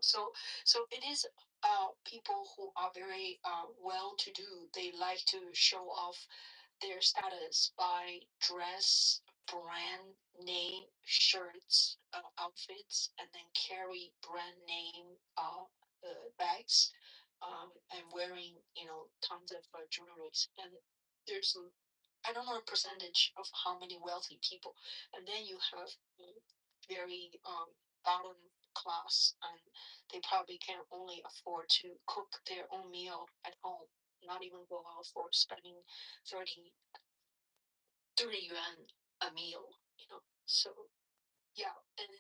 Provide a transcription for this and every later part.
So it is people who are very well-to-do. They like to show off their status by dress brand name shirts, outfits, and then carry brand name bags, and wearing tons of jewelry. And there's I don't know a percentage of how many wealthy people, and then you have very bottom class, and they probably can only afford to cook their own meal at home, not even go out for spending 30 yuan a meal. So yeah, and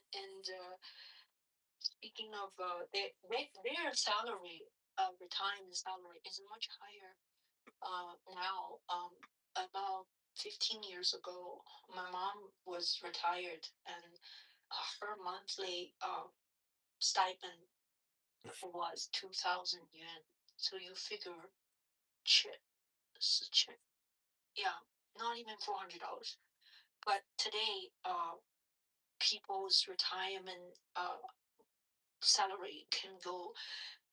speaking of their salary, retirement salary is much higher now. About 15 years ago, my mom was retired, and her monthly stipend was 2,000 yuan. So you figure, chip, chip, yeah, not even $400. But today, people's retirement salary can go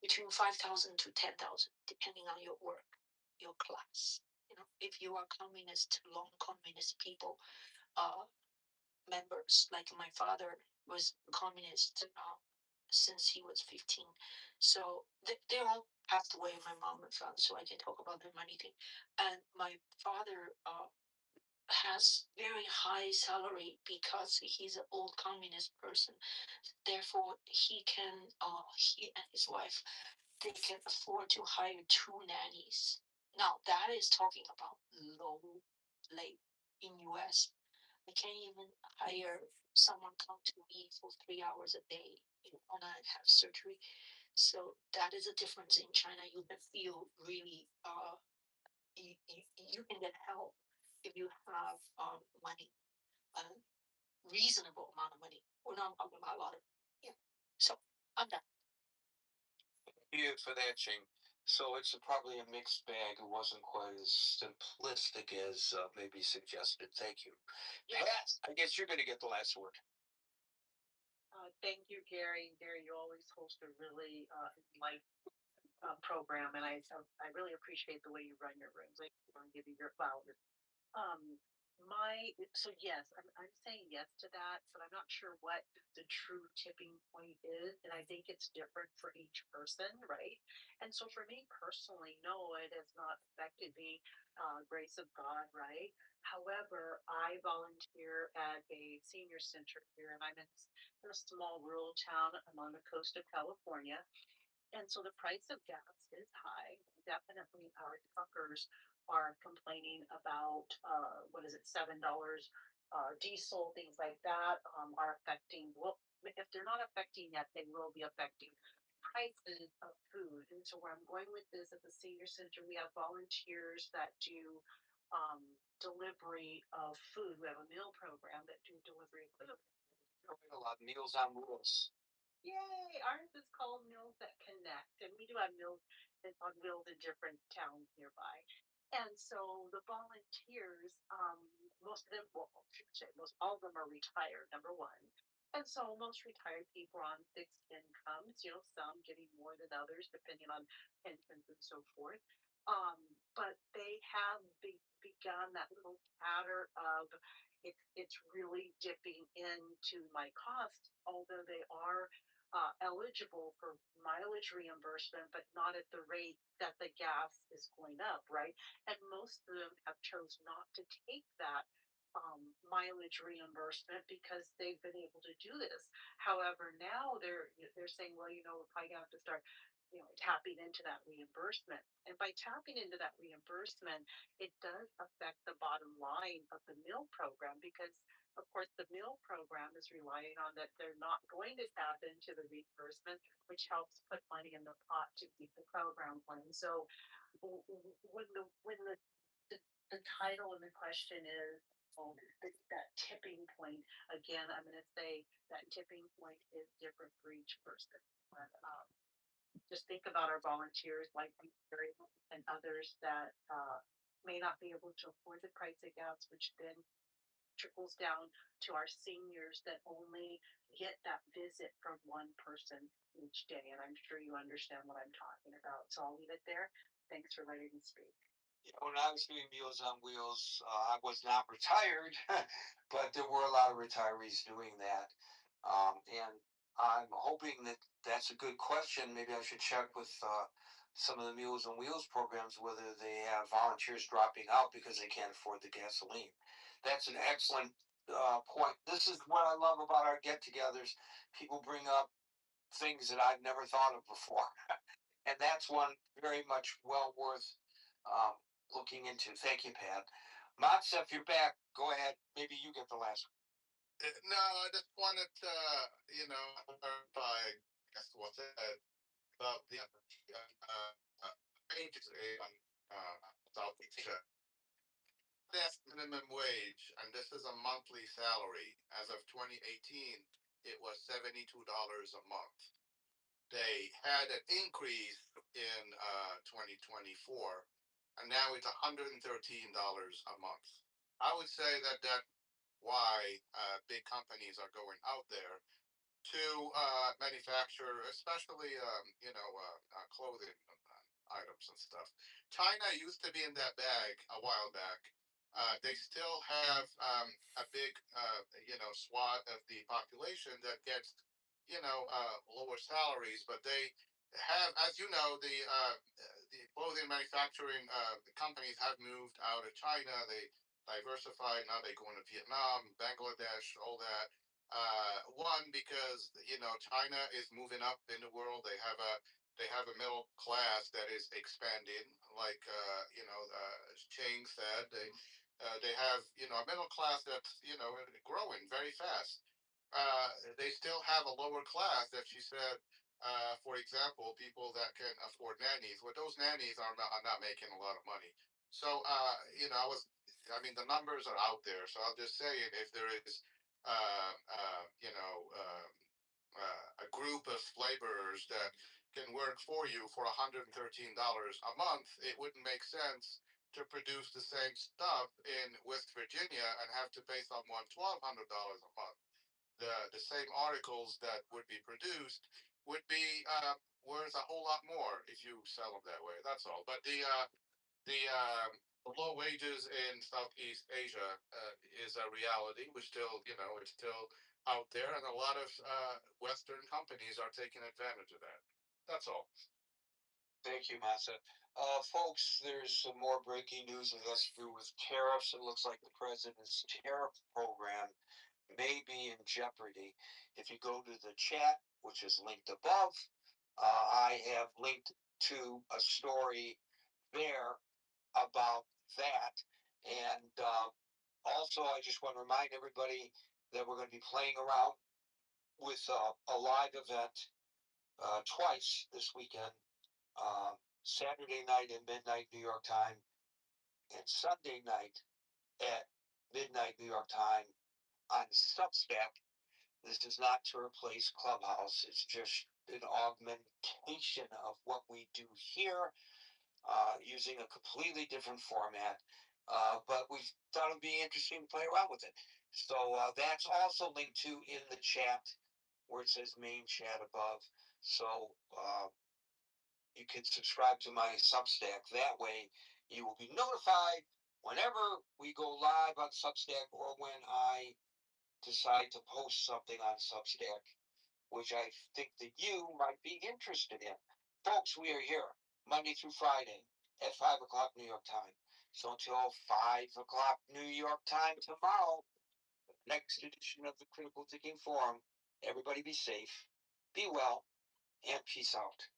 between 5,000 to 10,000, depending on your work, your class. If you are communist, long communist people, uh, members, like my father was communist since he was 15. So they all passed away, my mom and father, so I can talk about their money thing. And my father has very high salary because he's an old communist person. Therefore, he and his wife, they can afford to hire two nannies. Now that is talking about low late in US. I can't even hire someone come to me for 3 hours a day when I have surgery. So that is a difference in China. You can feel really you can get help if you have money, a reasonable amount of money. We're not talking about a lot of yeah. So I'm done. You for that, Ching. So it's probably a mixed bag. It wasn't quite as simplistic as maybe suggested. Thank you. Yes. I guess you're going to get the last word. Thank you, Gary. Gary, you always host a really enlightening program, and I really appreciate the way you run your rooms. I want to give you your flowers. Um, so yes, I'm saying yes to that, but I'm not sure what the true tipping point is, and I think it's different for each person, right? And so for me personally, no, it has not affected me. Grace of God, right? However, I volunteer at a senior center here, and I'm in a small rural town. I'm on the coast of California, and so the price of gas is high. Definitely, our truckers are complaining about what is it, $7 diesel, things like that are affecting. Well, if they're not affecting yet, they will be affecting prices of food. And so, where I'm going with this at the senior center, we have volunteers that do delivery of food. We have a meal program that do delivery of food. A lot of Meals on Wheels. Yay! Ours is called Meals That Connect, and we do have meals on wheels in different towns nearby. And so the volunteers, most of them, well, I should say, most all of them are retired. Number one, and so most retired people are on fixed incomes. Some getting more than others depending on pensions and so forth. Um, but they have begun that little patter of it's really dipping into my costs, although they are eligible for mileage reimbursement, but not at the rate that the gas is going up, right? And most of them have chose not to take that mileage reimbursement because they've been able to do this. However, now they're saying, well, we're probably gonna have to start, tapping into that reimbursement. And by tapping into that reimbursement, it does affect the bottom line of the meal program because of course, the meal program is relying on that they're not going to tap into the reimbursement, which helps put money in the pot to keep the program running. So, when the title and the question is that tipping point, again, I'm going to say that tipping point is different for each person. But, just think about our volunteers like Gary and others that may not be able to afford the price of gas, which then trickles down to our seniors that only get that visit from one person each day. And I'm sure you understand what I'm talking about. So I'll leave it there. Thanks for letting me speak. When I was doing Meals on Wheels, I was not retired, but there were a lot of retirees doing that. And I'm hoping that that's a good question. Maybe I should check with some of the Meals on Wheels programs whether they have volunteers dropping out because they can't afford the gasoline. That's an excellent point. This is what I love about our get togethers. People bring up things that I've never thought of before. And that's one very much well worth um, looking into. Thank you, Pat. Matza, if you're back, go ahead. Maybe you get the last one. No, I just wanted to, clarify, I guess, what said about the wages in South Asia. That's minimum wage, and this is a monthly salary. As of 2018, it was $72 a month. They had an increase in 2024, and now it's $113 a month. I would say that why big companies are going out there to manufacture, especially clothing items and stuff. China used to be in that bag a while back. They still have a big swath of the population that gets lower salaries, but they have, as you know, the clothing manufacturing companies have moved out of China. They diversified. Now they go into Vietnam, Bangladesh, all that. One, because China is moving up in the world. They have a middle class that is expanding, like Chang said. They have a middle class that's growing very fast. They still have a lower class that she said. For example, people that can afford nannies. Well, those nannies are not making a lot of money. So the numbers are out there. So I'll just say it. If there is a group of laborers that can work for you for $113 a month, it wouldn't make sense to produce the same stuff in West Virginia and have to pay someone $1,200 a month. The same articles that would be produced would be worth a whole lot more if you sell them that way. That's all. But the low wages in Southeast Asia is a reality. We're still, it's still out there, and a lot of Western companies are taking advantage of that. That's all. Thank you, Massa. Folks, there's some more breaking news that has to do with tariffs. It looks like the president's tariff program may be in jeopardy. If you go to the chat, which is linked above, I have linked to a story there about that. And also, I just want to remind everybody that we're going to be playing around with a live event twice this weekend. Saturday night at midnight New York time and Sunday night at midnight New York time on Substack. This is not to replace Clubhouse. It's just an augmentation of what we do here using a completely different format. But we thought it'd be interesting to play around with it. So that's also linked to in the chat where it says main chat above. So you can subscribe to my Substack. That way you will be notified whenever we go live on Substack or when I decide to post something on Substack, which I think that you might be interested in. Folks, we are here Monday through Friday at 5 o'clock New York time. So until 5 o'clock New York time tomorrow, next edition of the Critical Thinking Forum, everybody be safe, be well, and peace out.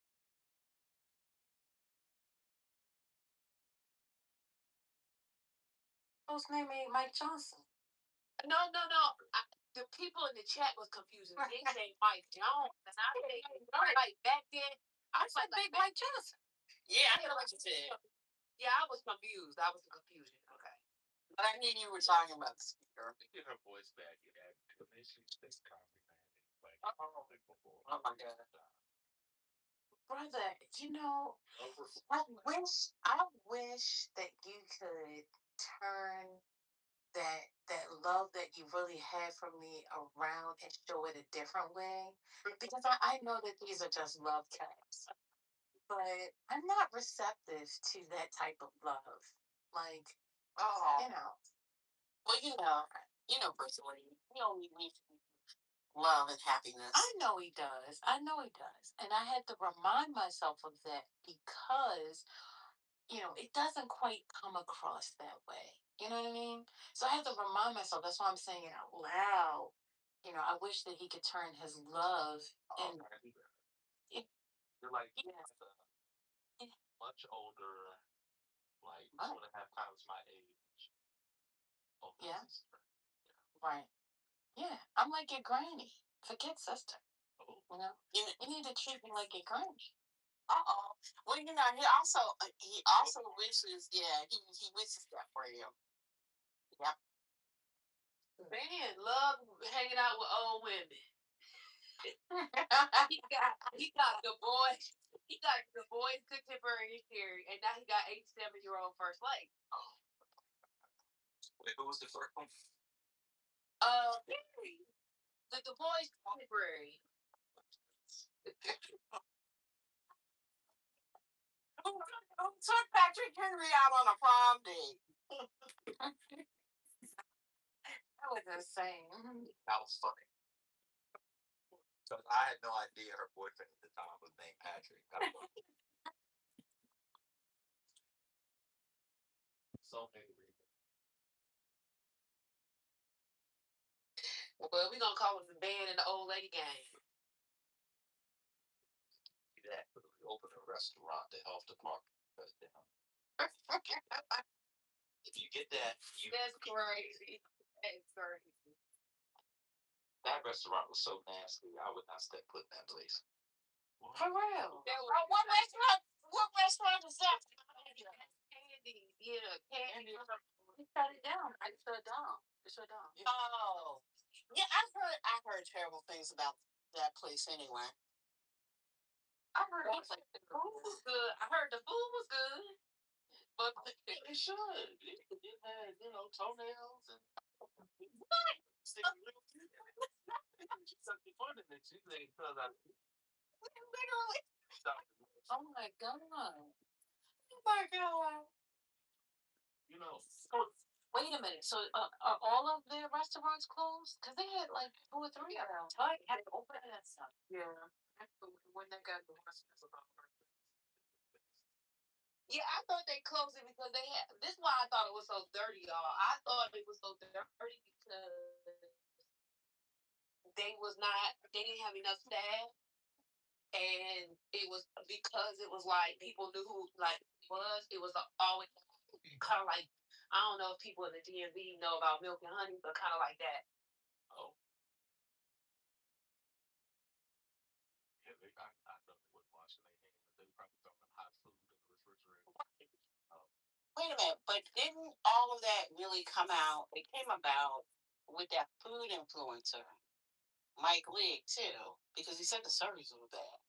Whose name ain't Mike Johnson? No. The people in the chat was confusing. They say Mike Jones, and I say like back then. I said Big Mike Johnson. Yeah, I know what you said. Yeah, I was confused. I was in confusion. Okay. But I knew you were talking about the speaker. Get her voice back. This comedy. Oh my God. Brother, I wish that you could turn that that love that you really had for me around and show it a different way. Because I know that these are just love taps, but I'm not receptive to that type of love. Like, you know. Well, personally, he only needs love and happiness. I know he does. And I had to remind myself of that because, it doesn't quite come across that way. You know what I mean? So I have to remind myself. That's why I'm saying it out loud. I wish that he could turn his love and You're like yeah. much older, like 2.5 times my age. Yeah. Right. Yeah. I'm like your granny. Forget sister. You need to treat me like your granny. Well, he also wishes. Yeah, he wishes that for you. Yep. Man, love hanging out with old women. he got the boys. He got the boys contemporary theory, and now he got 87-year-old first lady. Wait, who was the first one? Henry. The boys contemporary. Who took Patrick Henry out on a prom date? That was insane. That was funny. Because I had no idea her boyfriend at the time was named Patrick. So many reasons. Well, we're gonna call it the band and the old lady gang. Do that. We open a restaurant, the health department shuts down. If you get that, That's crazy. That's crazy. That restaurant was so nasty. I would not step foot in that place. For real. What restaurant? What restaurant is that? Candy. Yeah, Candy. They shut it down. They shut it down. Oh. Yeah, I heard terrible things about that place anyway. I heard the food was good. I heard the food was good. But it should. It had, toenails and what? something fun in it. She said, because I Literally. Oh my god. Oh my god. Wait a minute. So are all of their restaurants closed? Because they had like 2 or 3 of them. I had to open that stuff. Yeah. When they got the restaurants about yeah, I thought they closed it because they had. This is why I thought it was so dirty, y'all. I thought it was so dirty because they didn't have enough staff, and it was because it was like people knew who like was. It was always kind of like I don't know if people in the DMV know about Milk and Honey, but kind of like that. Oh. Yeah, I know they wouldn't wash their hands. They probably throwing hot food in the refrigerator. Wait a minute, but didn't all of that really come out? It came about with that food influencer, Mike Lee, too, because he said the service was bad.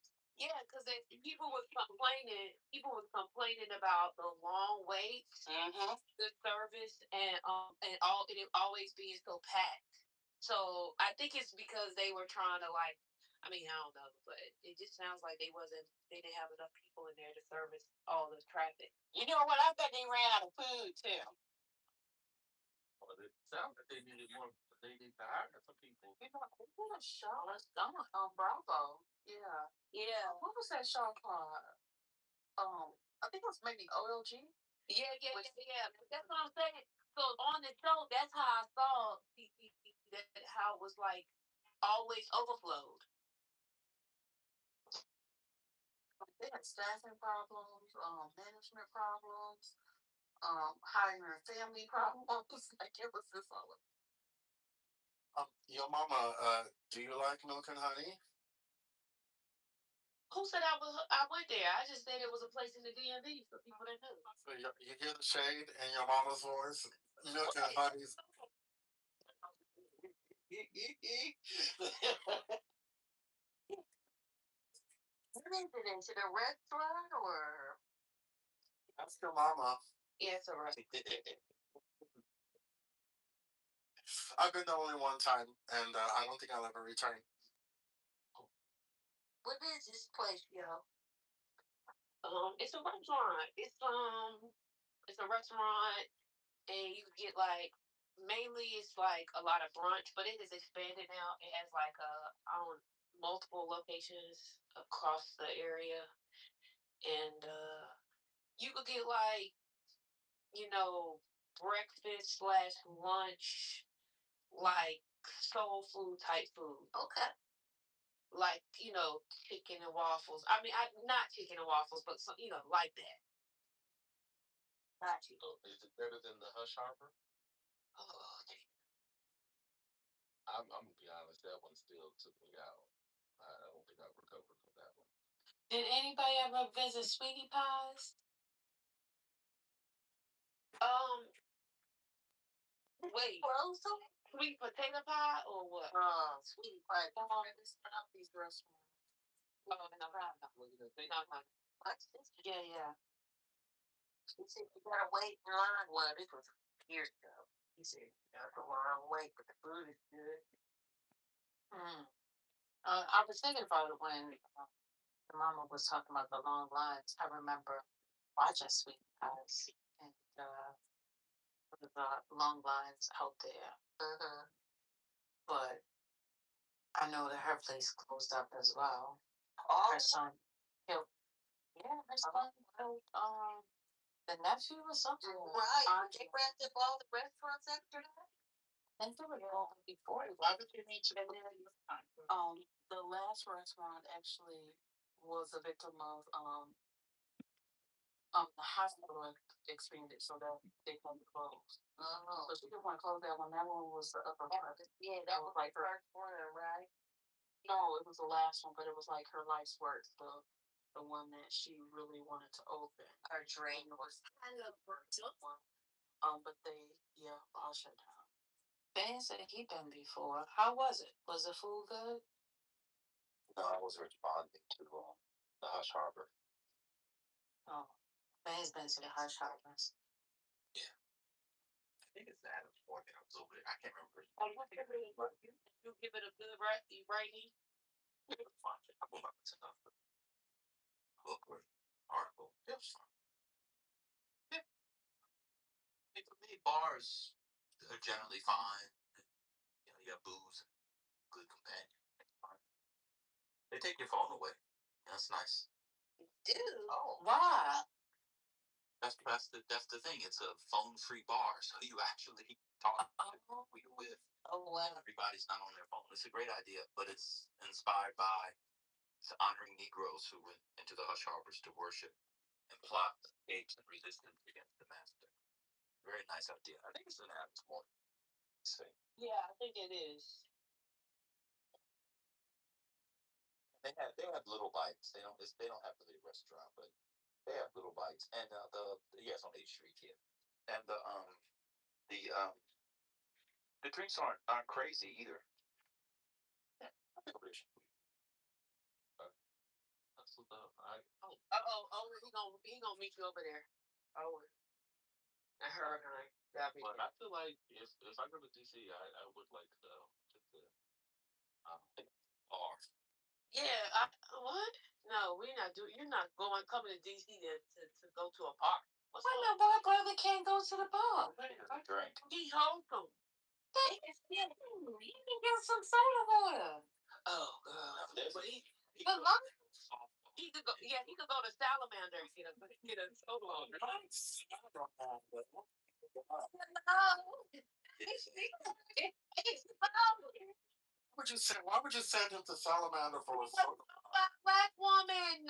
Yeah, because people were complaining. People were complaining about the long waits, the service, and it always being so packed. So I think it's because they were trying to like. I mean, I don't know, but it just sounds like they didn't have enough people in there to service all the traffic. You know what? I bet they ran out of food too. Well, it sounds like they needed more. They need to hire some people. They put a show on Bravo. Yeah. Yeah. What was that show called? I think it was maybe OLG. Yeah. That's what I'm saying. So on the show, that's how I saw that how it was like always overflowed. They had staffing problems, management problems, hiring family problems. Like it was just all of Your mama, do you like Milk and Honey? Who said I went there? I just said it was a place in the DMV for people that knew. So you hear the shade in your mama's voice? Milk and Honey's. What is it? Is it a restaurant or? That's your mama. Yeah, it's a restaurant. I've been there only one time, and I don't think I'll ever return. What is this place, yo? It's a restaurant. It's a restaurant, and you can get like mainly it's like a lot of brunch, but it is expanded now. It has like multiple locations across the area, and you could get like breakfast slash lunch, like soul food type food. Okay. Like, chicken and waffles. I mean, not chicken and waffles, but like that. Got you. Is it better than the Hush Harbor? Oh, gee. I'm gonna be honest, that one still took me out. I don't think I've recovered from that one. Did anybody ever visit Sweetie Pies? Wait, Frozen? sweet potato pie or what? Sweetie Pie. These restaurants. Oh, no. No. Yeah. He said you gotta wait in line. Well, this was years ago. He said you gotta go long wait, but the food is good. I was thinking about it when the mama was talking about the long lines. I remember watching Sweet Pies and the long lines out there. But I know that her place closed up as well. Her son killed. Yeah, her son killed the nephew or something. Right. They wrapped up all the restaurants after that. And they were all before. Why would you need to? And then, the last restaurant actually was a victim of the hospital expanded so that they couldn't close. So she didn't want to close that one. That one was the upper part. Yeah, that was like her first one, right? No, it was the last one, but it was like her life's work. The one that she really wanted to open. Her dream was kind of one. But they all shut down. Ben said he'd been before. How was it? Was the food good? No, I was responding to the Hush Harbor. Oh, Ben's been to the Hush Harbors. Yeah. I think it's Adam's Morgan. I was over there. I can't remember. You give it a good rating? It was fun. I put my stuff. Book or article. It was fun. Yeah. For me, bars are generally fine. You have booze and good companion. They take your phone away. That's nice. Dude. Oh, why? That's the thing. It's a phone-free bar, so you actually talk to who you're with. Oh, wow. Everybody's not on their phone. It's a great idea, but it's inspired by honoring Negroes who went into the Hush Harbors to worship and plot escapes and resistance against the master. Very nice idea. I think it's an Adams Morgan thing. Yeah, I think it is. They have little bites. They don't have really a restaurant, but they have little bites. And it's on 8th Street here. And the drinks aren't crazy either. Yeah, I think it's that's what He gonna meet you over there. Oh, I heard. But I feel like if I go to DC, I would like to bar. Yeah. What? No, we're not doing. You're not coming to DC to go to a park. Why my bar brother can't go to the bar? Drink. He's wholesome. You can get some soda water. Oh God. But he But could go. Yeah, he could go to Salamander and get a soda water. Why would you send him to Salamander for a soda? Black woman.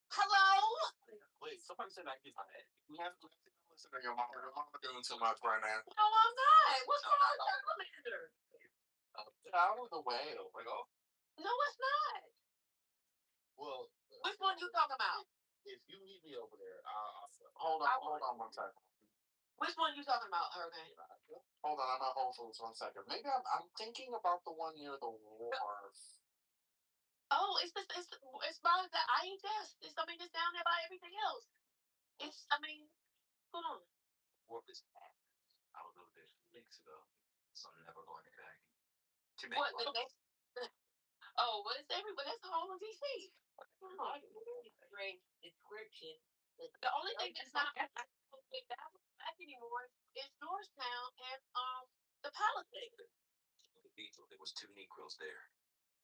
Hello. Wait, somebody said I get my head. We have to listen to your mama. Your mama doing too much right now. No, I'm not. What's wrong with Salamander? Out of the way. Like, oh. No, it's not. Well, which one you talking about? If you meet me over there, hold on one second. Which one you talking about, Hurricane? Hold on, I'm at Whole Foods 1 second. Maybe I'm thinking about the one near the wharf. Oh, it's by the IHS. It's down there by everything else. Hold on. Wharf is I was over there 2 weeks ago. So I'm never going back to make What the next? Oh, what is everybody? That's all of DC. Great description. The only thing that's not back anymore is Georgetown and the Palisades. Cathedral. There was 2 Negroes there.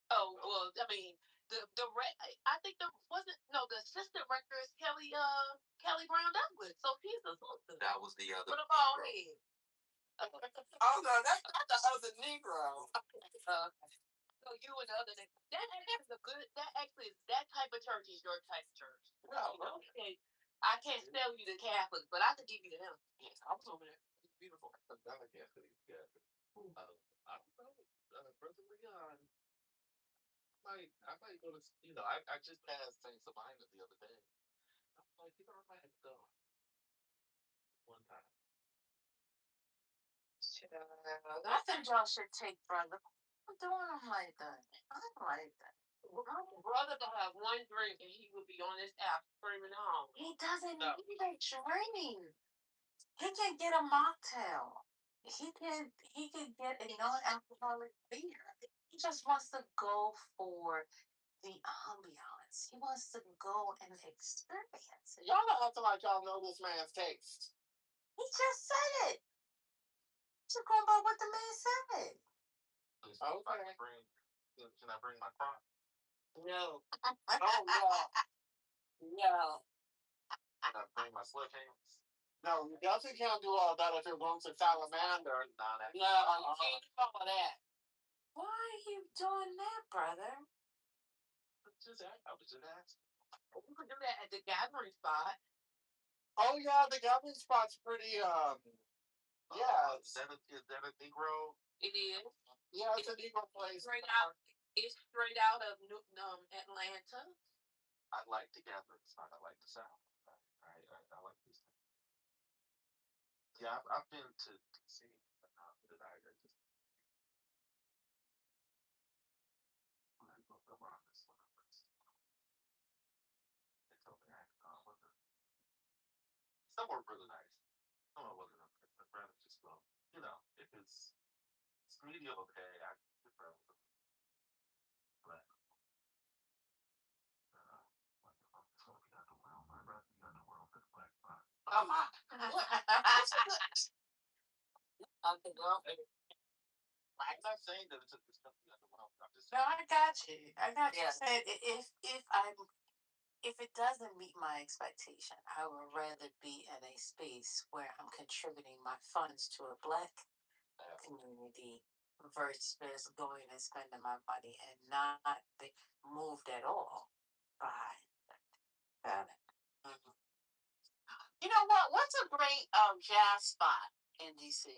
Oh well, I mean I think the wasn't no the assistant rector is Kelly Brown Douglas, so she's the sister. That was the other. What a bald head. Oh no, that's not the other Negro. So you and the other that is a good that actually is that type of church is your type of church. No, I can't tell you the Catholics, but I could give you them. yes, I was over there. It was beautiful. Another Catholic. I don't know, Brother Leon. I might go to. I just passed Saint Sabina the other day. I'm like, I might have to go one time. I think y'all should take brother. I'm doing him like that. I don't like that. Brother to have one drink and he would be on this app screaming on. He doesn't need a drink. He can get a mocktail. He can get a non-alcoholic beer. He just wants to go for the ambiance. He wants to go and experience it. Y'all are acting like y'all know this man's taste. He just said it. Just going by what the man said. Okay. Can I bring my prop? No. Oh no. No. Can I bring my sledgehammers? No, you definitely can't do all that if you're going to Salamander. No, you can't do all that. Why are you doing that, brother? I was just asking. We could do that at the gathering spot. Oh yeah, the gathering spot's pretty yeah. Is that a Negro? It is. Yeah, it's a Negro place. It's straight out of Atlanta. I like the gathering spot. I like the South. I like this. Yeah, I've been to DC, but not that I just. Somewhere really nice. I don't know what I'd rather just go. If it's medium okay, I could travel. But Come on. I'm not saying that it's something underwhelmed. I'm just No, I got you. Saying if it doesn't meet my expectation, I would rather be in a space where I'm contributing my funds to a Black community versus going and spending my money and not be moved at all by that. Mm-hmm. You know what? What's a great jazz spot in DC?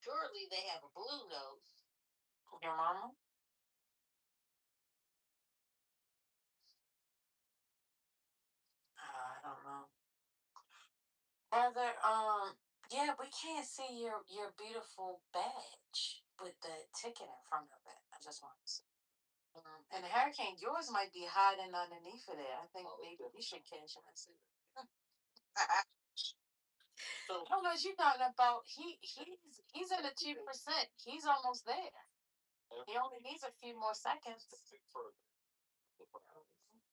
Surely they have a Blue Nose. Your mama? I don't know. Brother, yeah, we can't see your beautiful badge with the ticket in front of it. I just want to see. And the hurricane, yours might be hiding underneath of there. I think maybe we should catch him and see. So I don't know what you're talking about. He's at a 2%. He's almost there. He only needs a few more seconds.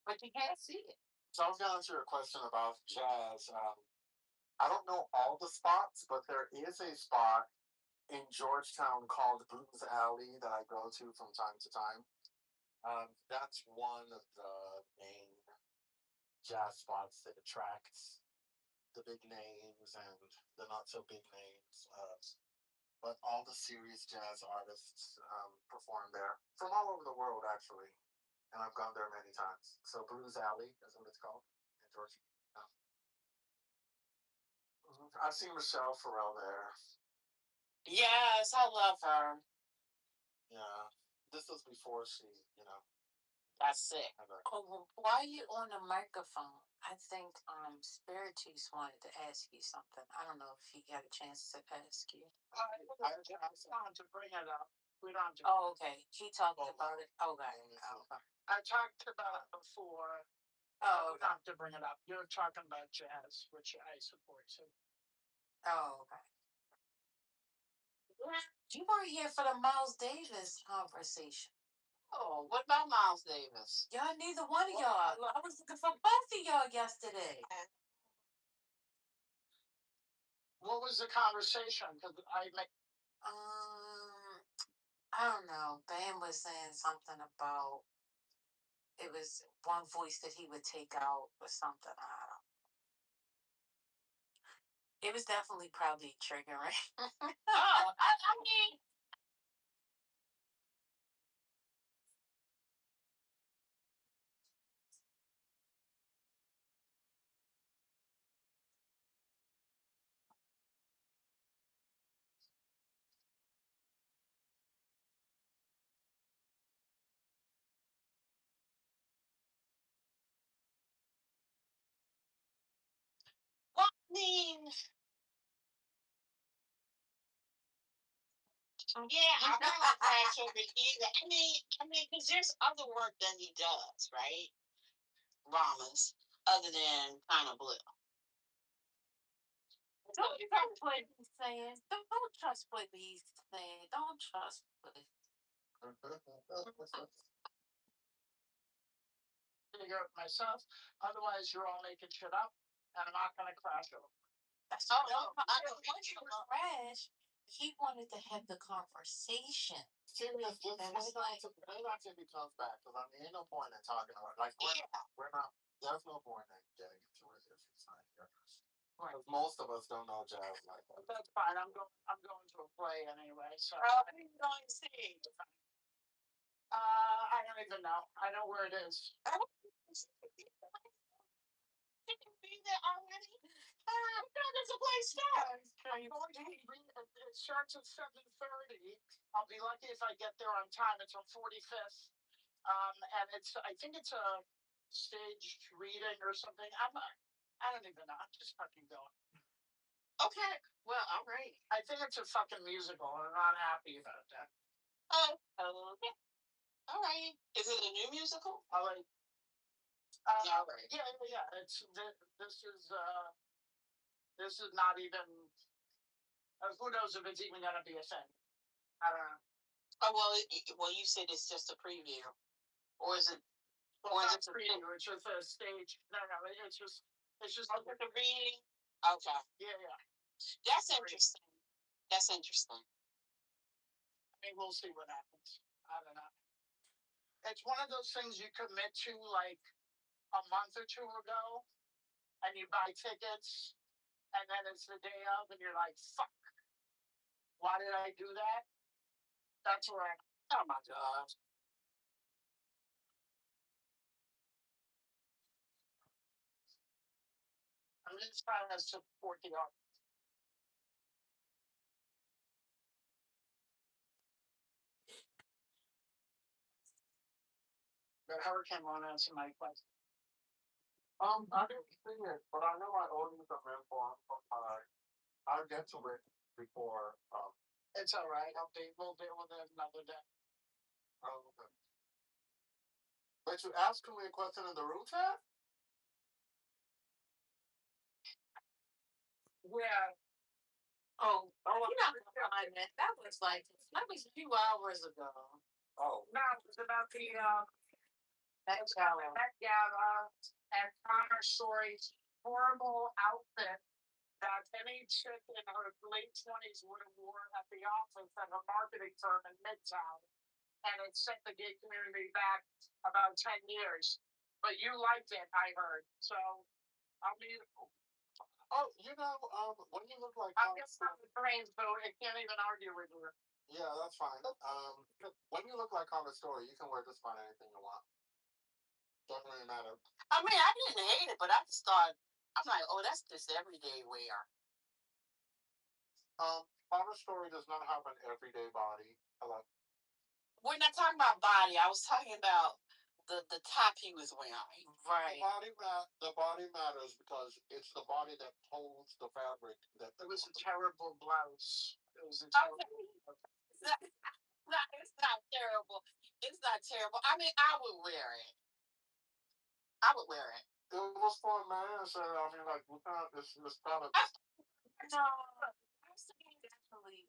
But you can't see it. So I was gonna answer your question about jazz. I don't know all the spots, but there is a spot in Georgetown called Blues Alley that I go to from time to time. That's one of the main jazz spots that attracts the big names and the not so big names. But all the serious jazz artists perform there from all over the world, actually. And I've gone there many times. So Blues Alley is what it's called in Georgetown. I've seen Michelle Farrell there. Yes, I love her. Yeah, this was before she, got sick. Oh, why are you on the microphone? I think Spiritus wanted to ask you something. I don't know if he got a chance to ask you. I wanted to bring it up. We don't. Oh, okay. He talked about it. Okay. I talked about it before. Oh, we don't have to bring it up. You're talking about jazz, which I support. So Oh, okay. You weren't here for the Miles Davis conversation. Oh, what about Miles Davis? Y'all, neither one of y'all. I was looking for both of y'all yesterday. What was the conversation? Because I don't know. Ben was saying something about it was one voice that he would take out or something. I don't know. It was definitely probably triggering. I mean, well, I mean, yeah, I don't want to crash over it either. I mean, because there's other work that he does, right? Ramas, other than kind of blue. Don't trust what he's saying. Don't trust what he's saying. Don't trust what. Figure it myself. Otherwise, you're all making shit up, and I'm not going to crash over. I don't want you to crash. He wanted to have the conversation. Serious, they not to be comes back because I mean, ain't no point in talking about like we're not. There's no point in getting into it if it's not here. Because most of us don't know jazz like that. That's fine. I'm going to a play anyway. So What are you going to see? I don't even know. I know where it is. You can be there already. There's a place starts. It starts at 7:30. I'll be lucky if I get there on time. It's on 45th. And I think it's a staged reading or something. I don't even know. I'm just fucking going. Okay. Well, all right. I think it's a fucking musical, and I'm not happy about that. Oh, okay. All right. Is it a new musical? All right. Yeah, right. Yeah. This is not even. Who knows if it's even gonna be a thing? I don't know. Oh well, you said it's just a preview, or is it? Well, or is it a preview? It's just a stage. No, it's just like a reading. Okay. Yeah. That's interesting. That's interesting. I mean, we'll see what happens. I don't know. It's one of those things you commit to like a month or two ago, and you buy tickets, and then it's the day of, and you're like, "Fuck, why did I do that?" That's where I'm. Oh my god. I'm just trying to support the art. The hurricane won't answer my question. I didn't see it, but I know I owe you some info on I'll get to it before. It's all right. We'll deal with it another day. Okay. But you asked me a question in the room chat? Yeah. Oh, you're not gonna find that. That was 2 hours ago. Oh. No, it was about the Met Gala and Connor Story's horrible outfit that any chick in her late 20s would have worn at the office at a marketing firm in Midtown. And it set the gay community back about 10 years. But you liked it, I heard. So, I mean, oh, when you look like I'm just not the brain, so I can't even argue with you. Yeah, that's fine. When you look like Common Story, you can wear just about anything you want. Doesn't really matter. I mean, I didn't hate it, but I just thought, I'm like, oh, that's just everyday wear. Common Story does not have an everyday body. Hello. We're not talking about body. I was talking about the top he was wearing. Right. The body matters because it's the body that holds the fabric. It was a terrible blouse. It was a terrible. Okay. It's not terrible. It's not terrible. I mean, I would wear it. I would wear it. It was for a man, so I mean, like, we kind of this product. No, definitely.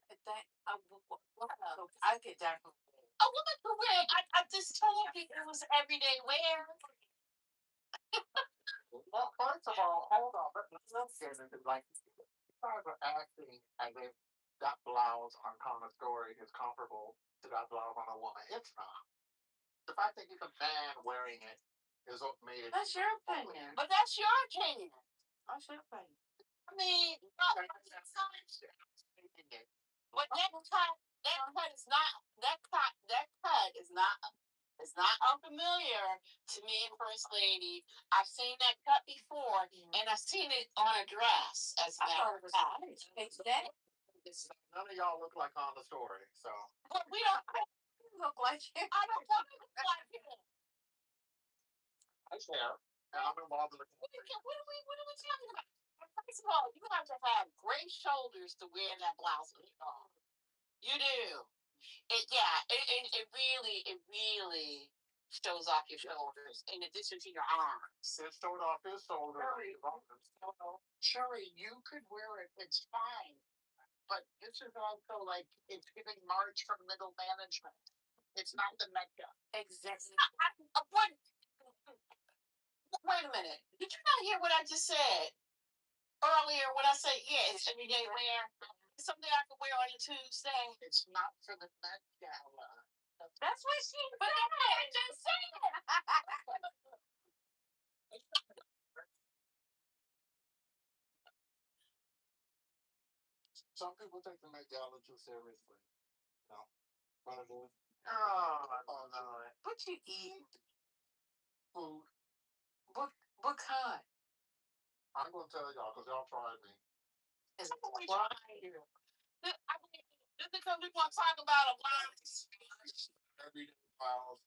I could definitely. A woman could wear it. I just told you it was everyday wear. Well, first of all, hold on. Let's get into like you guys are acting as if that blouse on Common Story is comparable to that blouse on a woman. It's not. The fact that he's a man wearing it is what made it. That's your opinion. But that's your opinion. That's your opinion. I mean, but that cut is not. That cut is not. It's not unfamiliar to me and First Lady. I've seen that cut before, and I've seen it on a dress as a matter of fact. None of y'all look like on the story, so. But we don't Look like you. I don't want to look like him. I share. And I'm involved in the. What are we talking about? First of all, you have to have great shoulders to wear that blouse. You do. It really shows off your shoulders in addition to your arms. It showed off his shoulder. Sherry, you could wear it. It's fine. But this is also like it's giving March from middle management. It's not the Mecca. Exactly. Wait a minute. Did you not hear what I just said earlier? When I said, yeah, it's everyday wear. It's something I can wear on a Tuesday. It's not for the Met Gala. That's what she said. I just said it. Some people take the Met Gala too seriously. You know? Oh no. What you eat? Food. What kind? I'm gonna tell y'all because y'all tried me. Is it here? I mean, just because we want to talk about a blouse. Everyday blouse.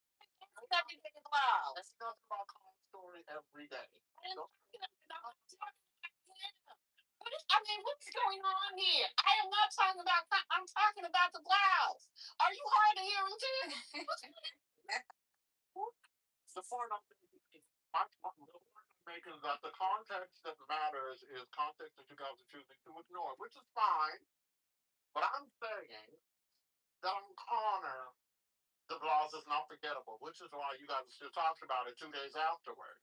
Everyday blouse. Let's talk about Common Story every day. What's going on here? I am not talking about. I'm talking about the blouse. Are you hard of hearing too? The point I'm making is that the context that matters is context that you guys are choosing to ignore, which is fine. But I'm saying that on Connor, the blouse is not forgettable, which is why you guys are still talking about it 2 days afterward.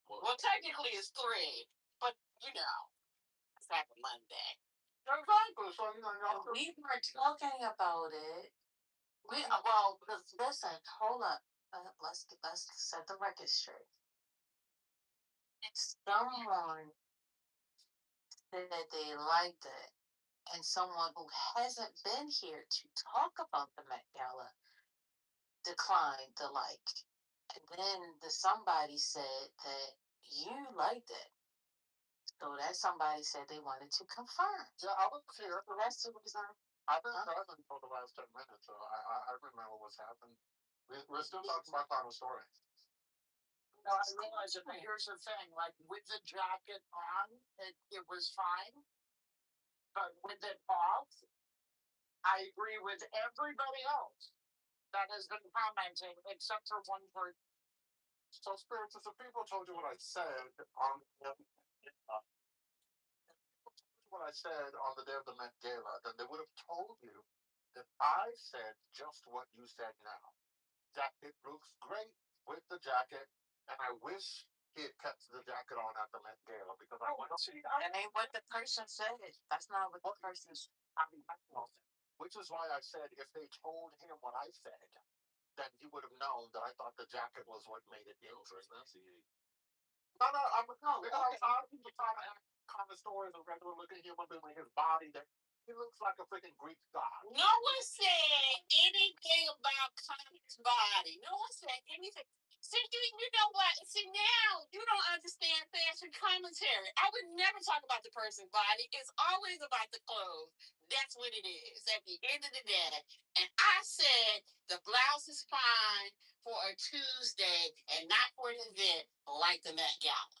Well, technically it's 3, but you know, it's like Monday. Exactly. So you know, we were talking about it. Listen, hold up. Let's set the record straight. Someone said they liked it, and someone who hasn't been here to talk about the Met Gala declined the like. And then somebody said that you liked it. So that somebody said they wanted to confirm. Yeah, I was here. So that's the reason. I've been present for the last 10 minutes, so I remember what's happened. We're still talking about Common Story. No, I realize it, but here's the thing, like with the jacket on, it was fine. But with it off, I agree with everybody else that has been commenting, except for one person. So, Spirits, if people told you what I said on what I said on the day of the Met Gala, then they would have told you that I said just what you said now. That it looks great with the jacket, and I wish he had kept the jacket on at the Met Gala because I want to see. That ain't what the person said. That's not what the person said. Which is why I said if they told him what I said, then he would have known that I thought the jacket was what made it interesting. No, I'm trying to act Common Story is a regular looking human being with his body that he looks like a freaking Greek god. No one said anything about Connor's body. No one said anything. See, you know what? See, now you don't understand fashion commentary. I would never talk about the person's body. It's always about the clothes. That's what it is at the end of the day. And I said the blouse is fine for a Tuesday and not for an event like the Met Gala.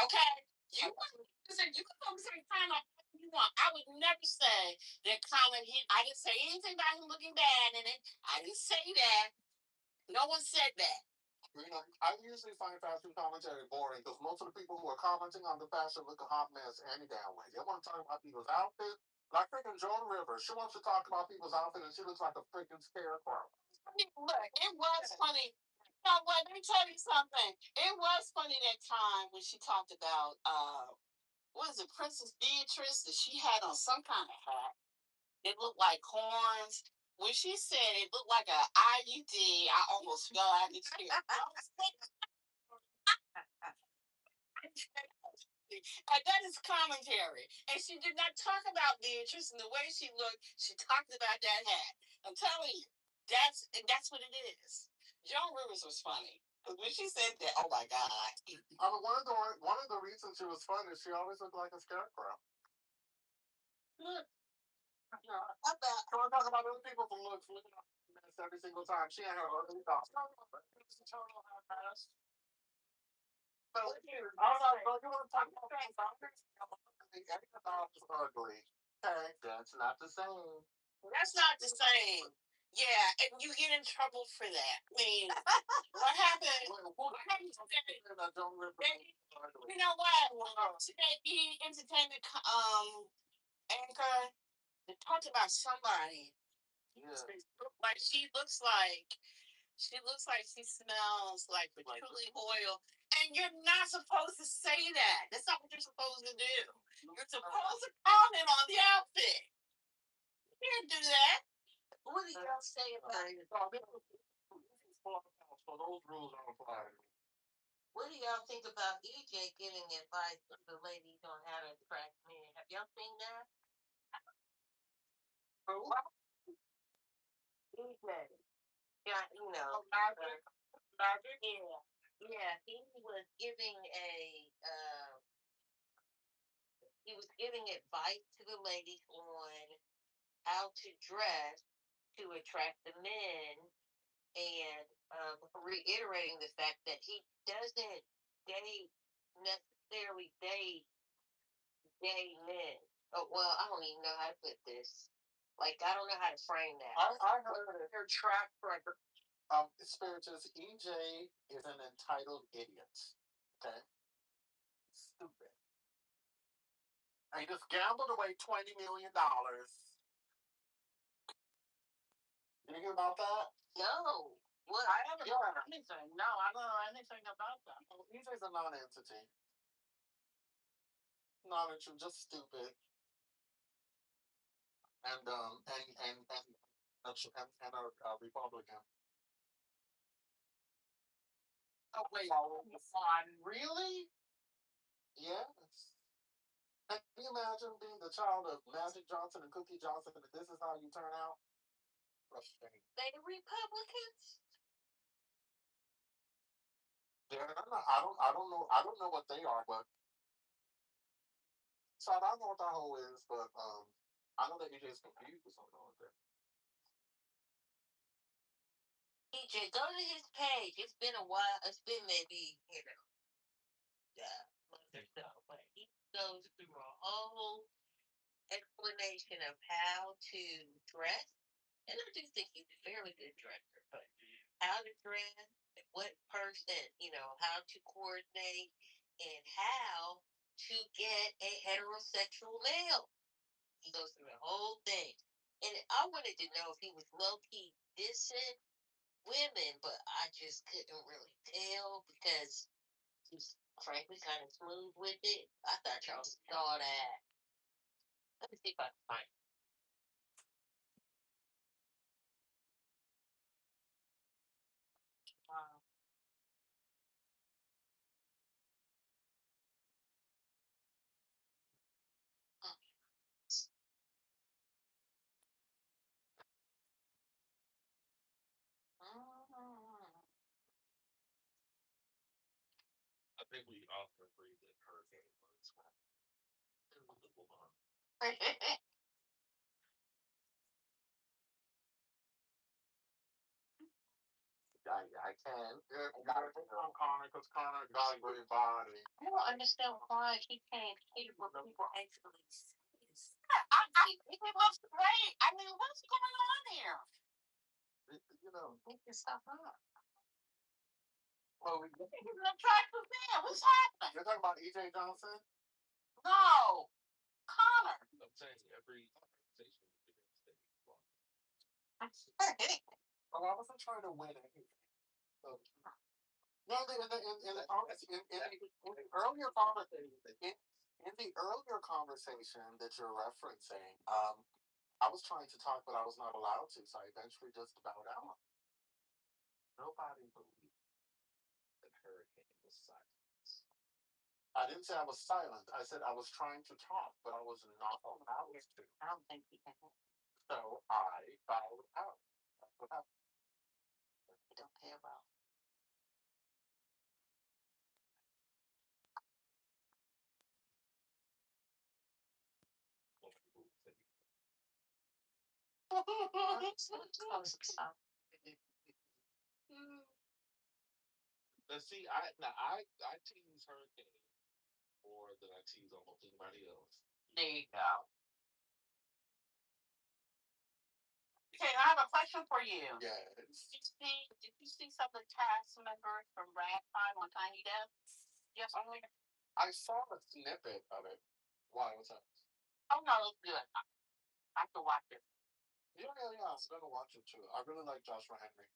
Okay? You can focus on Connor all you want. I would never say that Colin, I didn't say anything about him looking bad in it. I didn't say that. No one said that. You know, I usually find fashion commentary boring because most of the people who are commenting on the fashion look a hot mess any damn way. They want to talk about people's outfits. Like freaking Joan Rivers, she wants to talk about people's outfit and she looks like a freaking scarecrow. Look, it was funny. You know what? Let me tell you something. It was funny that time when she talked about what is it, Princess Beatrice, that she had on some kind of hat. It looked like horns. When she said it looked like an IUD, I almost fell out of the chair. And that is commentary. And she did not talk about Beatrice and the way she looked. She talked about that hat. I'm telling you, that's what it is. Joan Rivers was funny. Because when she said that, oh my God. I mean, one of the reasons she was fun is she always looked like a scarecrow. Look. So we're talking about other people who look every single time. She ain't her ugly dog. So, also, you want to talk about every dog is ugly. Okay, that's not the same. That's not the same. Yeah, and you get in trouble for that. I mean, what happened? You know what? Today, entertainment anchor, they talked about somebody. Yeah. Like she looks like she smells like petroleum oil, and you're not supposed to say that. That's not what you're supposed to do. You're supposed to comment on the outfit. You can't do that. What do y'all say about it? So those rules don't apply. What do y'all think about EJ giving advice to the ladies on how to attract men? Have y'all seen that? EJ. Yeah, you know. Yeah, he was giving advice to the ladies on how to dress to attract the men, and reiterating the fact that he doesn't necessarily date gay men. Oh, well, I don't even know how to put this. Like, I don't know how to frame that. I heard their track record. Spiritus, EJ is an entitled idiot. Okay? Stupid. And he just gambled away $20 million. You hear about that? No. What? I haven't heard anything. No, I don't know anything about that. EJ's a non-entity. Non-entity, just stupid. And a Republican. Oh wait, fun? Really? Yes. Can you imagine being the child of Magic Johnson and Cookie Johnson, and this is how you turn out? Frustrating. They Republicans? I don't know what they are, but so I don't know what that whole is, but I know that EJ is confused or something like that. EJ, go to his page. It's been a while. It's been maybe, month or so, but he goes through a whole explanation of how to dress. And I do think he's a fairly good dresser, but how to dress, what person, how to coordinate, and how to get a heterosexual male. He goes through the whole thing. And I wanted to know if he was low key dissing women, but I just couldn't really tell because he's frankly kind of smooth with it. I thought y'all saw that. Let me see if I can find it. Wow. I think we often agree that hurricane was I can. Yeah, I gotta pick on Connor because Connor got a great body. I don't understand why he can't hear what people actually say. It looks great. I mean, what's going on here? You know, Make yourself up. Well, He's an attractive man. What's happening? you're talking about E.J. Johnson? No, Connor. I'm saying every conversation you do Well, I wasn't trying to win anything. So, no, in the earlier conversation that you're referencing, I was trying to talk, but I was not allowed to, so I eventually just bowed out. Nobody believed that hurricane was silent. I didn't say I was silent. I said I was trying to talk, but I was not allowed to. I don't think he can. So I bowed out. That's what happened. He don't pay well. Close himself. Let's see, I tease hurricane more than I tease almost anybody else. There you go. Okay, I have a question for you. Yes. Did you see some of the cast members from Ragtime on Tiny Desk? Yes, I saw a snippet of it. Why? What's up? Oh no, it's good. I have to watch it. Yeah. I'm gonna watch it too. I really like Joshua Henry.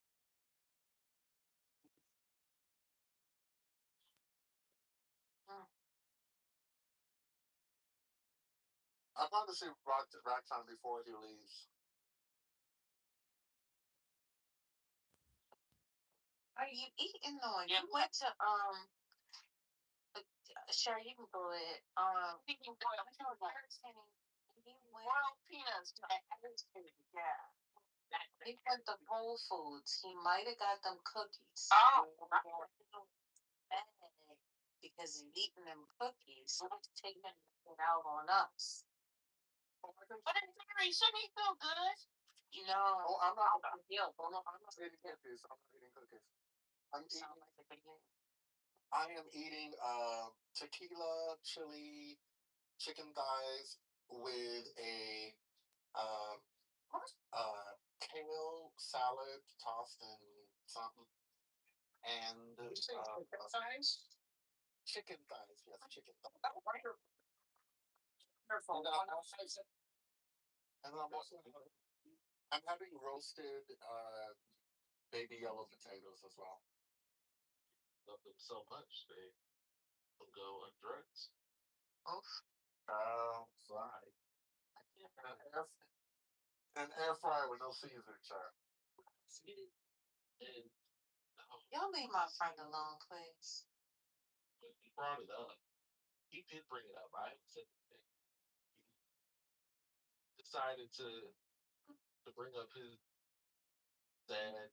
I'm going to see Ragtime before he leaves. Are you eating on? Yeah. You went to Sherry, you can go ahead. Speaking boiled peanuts. Yeah. He went to Whole Foods. He might have got them cookies. Oh. Bad because he's eating them cookies. So he's taking it out on us. But in theory, shouldn't he feel good? You know. Oh, I'm not. I'm I'm not eating cookies. I'm not eating cookies. sound like a big man. I am eating tequila chili chicken thighs with a kale salad tossed in something, and chicken thighs. Yes, chicken thighs. And I'm also I'm having roasted baby yellow potatoes as well. Love them so much they'll go undressed. Sorry. An air fryer with no seasoning, sir. And Y'all leave my friend alone, please. he brought it up. He did bring it up. I haven't said anything. He decided to bring up his dad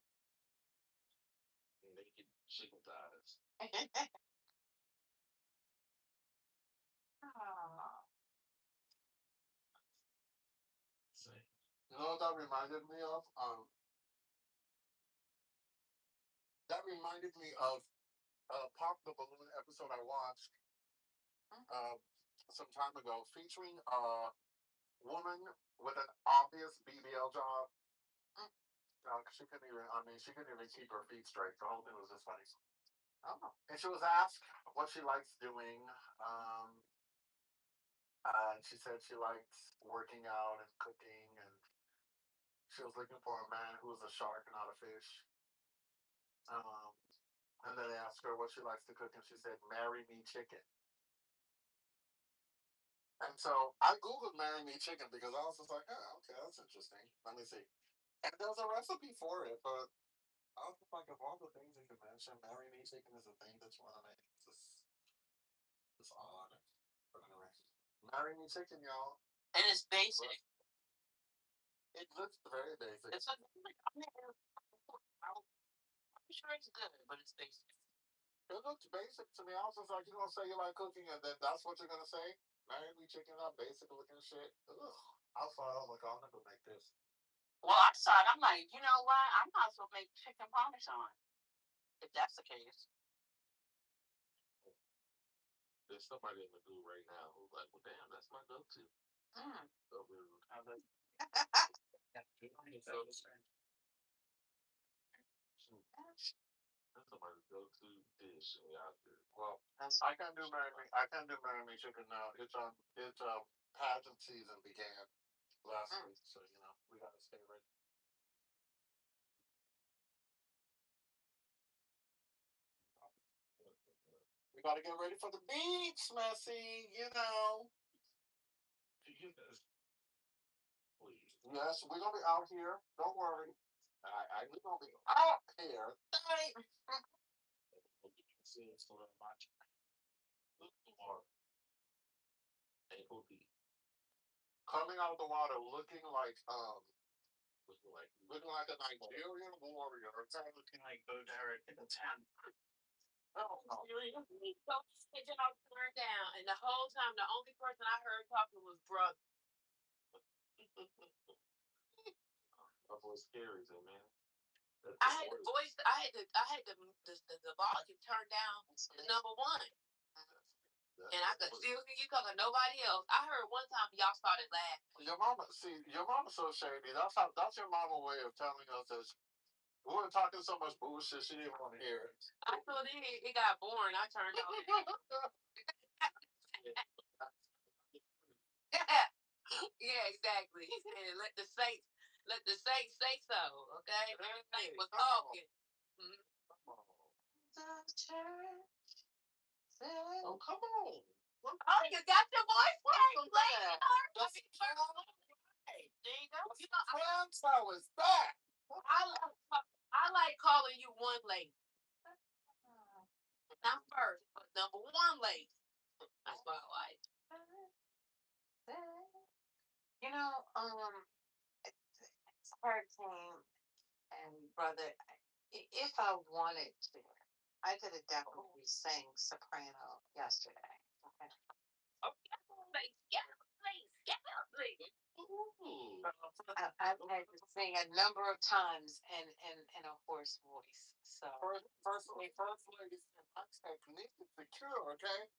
naked chicken thighs. You know what that reminded me of? That reminded me of Pop the Balloon episode I watched some time ago, featuring a woman with an obvious BBL job. She couldn't even. I mean, she couldn't even keep her feet straight. The whole thing was just funny. Oh. And she was asked what she likes doing. And she said she likes working out and cooking, and she was looking for a man who was a shark, not a fish. And then they asked her what she likes to cook, and she said, "Marry me chicken." And so I googled "marry me chicken" because I was just like, "Oh, okay, that's interesting. Let me see." And there's a recipe for it, but I was just like, of all the things you can mention, "marry me chicken" is a thing that you want to make. It's odd. But anyway, "marry me chicken," y'all. And it's basic. It looks very basic. It's I'm sure it's good, but it's basic. It looks basic to me. I was just like, you're gonna say you like cooking, and then that's what you're gonna say? "Marry me chicken," that basic looking shit. Ugh. I thought, oh my god, I'm not gonna make this. Well, I saw it. I'm like, you know what? I might as well make chicken parmesan. If that's the case. There's somebody in the group right now who's like, well, damn, that's my go-to. So rude. That's somebody Go to this and out there. Well, I can't do Marry Me Chicken now. It's pageant season began last week, so we gotta stay ready. We gotta get ready for the beach, Messy. please. Yes, we're gonna be out here. Don't worry. We're gonna be out here. See, it's a little much. Look the water. They will be Coming out of the water looking like looking a Nigerian warrior. looking like Bo Derek in the tent. Oh, seriously. So kitchen all turned down, and the whole time the only person I heard talking was brother. That was scary though, man. I had the voice. I had the volume turned down to number one, and I could still hear you talking. Nobody else. I heard one time y'all started laughing. Your mama's so shady. That's your mama way of telling us that we were talking so much bullshit she didn't want to hear it. I thought it got boring. I turned off. Yeah, exactly. He said, let the saints say so. Okay, everything was talking. Mm-hmm. Oh, come on. Oh, you got your voice back. How is that? I like calling you one lady. Not first, but number one lady. That's what I like. It's hurricane and brother. If I wanted to, I could have definitely sang soprano yesterday. Okay. I've had to sing a number of times in a hoarse voice. So First lady said, I'm technically secure, okay?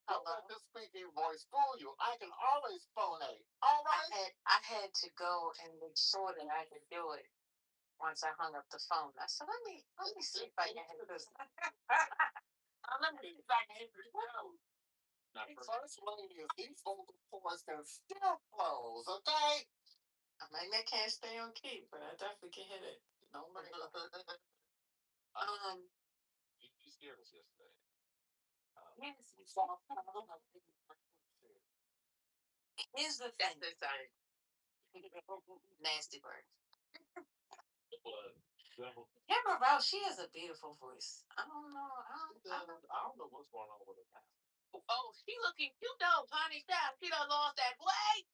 Don't let this speaking voice fool you. I can always phonate. All right? I had to go and make sure that I could do it once I hung up the phone. I said, let me see if I can hit this. Let me see if I can hit this. First lady is these vocal cords can still close, okay? I mean, they can't stay on key, but I definitely can hit it. No way. You scared us yesterday. Yes. Here's the thing. Nasty word. Kimber Rao, she has a beautiful voice. I don't know. I don't know what's going on with her now. Oh, she looking cute though, honey. She done lost that weight.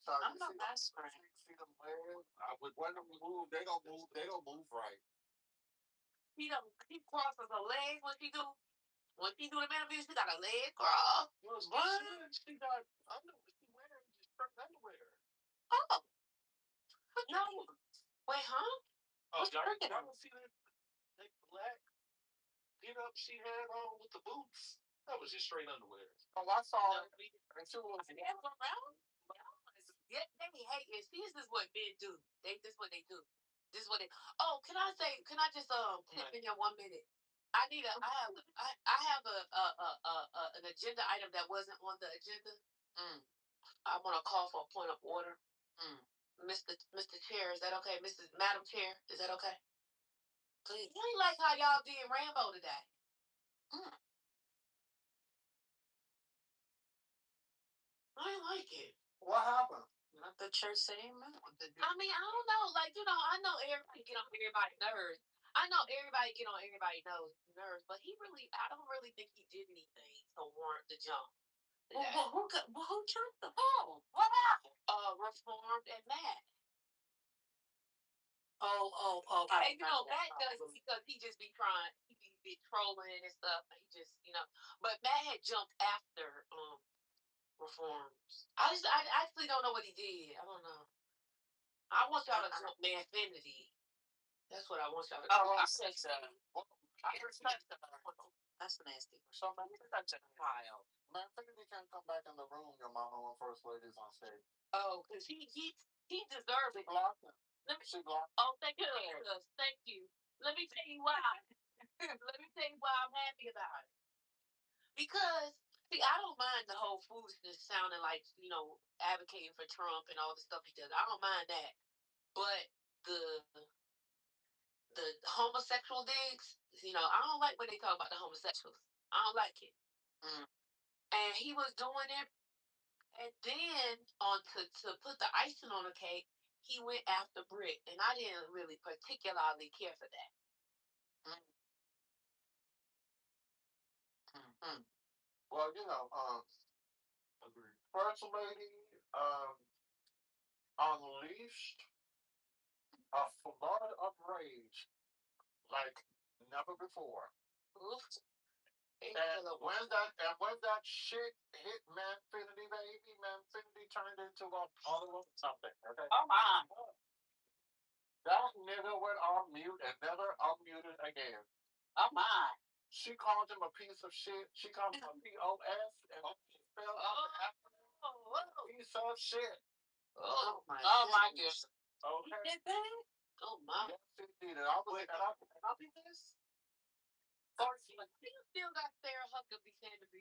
I'm not best friend. See them legs? When they move, they don't move right. She crosses her legs when she do the interview. She got a leg cross. She got she's wearing just straight underwear. Oh. No. Wait, huh? Oh, y'all don't see that black get up she had on with the boots? That was just straight underwear. Oh, I saw it. And she was around. Yeah, they be hating. This is what men do. This is what they do. This is what they. Oh, can I just clip in here 1 minute? I have an agenda item that wasn't on the agenda. I want to call for a point of order. Mr. Chair, is that okay? Madam Chair, is that okay? Please. I ain't like how y'all did Rambo today. I ain't like it. What happened? Let the church say amen. I mean, I don't know. Like, I know everybody get on everybody's nerves. I know everybody get on everybody's nerves, but I don't really think he did anything to warrant the jump. Who jumped the ball? What happened? Reformed and Matt. Oh. And Matt does it because he just be trying, he be trolling and stuff. He just, but Matt had jumped after reforms. I actually don't know what he did. I don't know. I want y'all to jump Manfinity. That's what I want y'all to do. I said so. That's nasty. So man, you're such a child. Manfinity can't come back in the room. Your mama when first lady's on stage. Oh, because he deserves it. Blocked him. Oh, thank you. Thank you. Let me tell you why. about it. Because, see, I don't mind the whole foolishness sounding like, advocating for Trump and all the stuff he does. I don't mind that. But the homosexual digs, I don't like when they talk about the homosexuals. I don't like it. And he was doing it. And then to put the icing on the cake, he went after Britt. And I didn't really particularly care for that. Well, First Lady unleashed a flood of rage like never before. And when that shit hit Manfinity, baby, Manfinity turned into a puddle of something. Okay? Oh my. That nigga went on mute and never unmuted again. Oh my. She called him a piece of shit. She called him a POS and she fell out the piece of shit. Oh my goodness. Okay. He did that? Oh my. Yes, he did. And I'll be this. You still got Sarah Huckabee Sanders.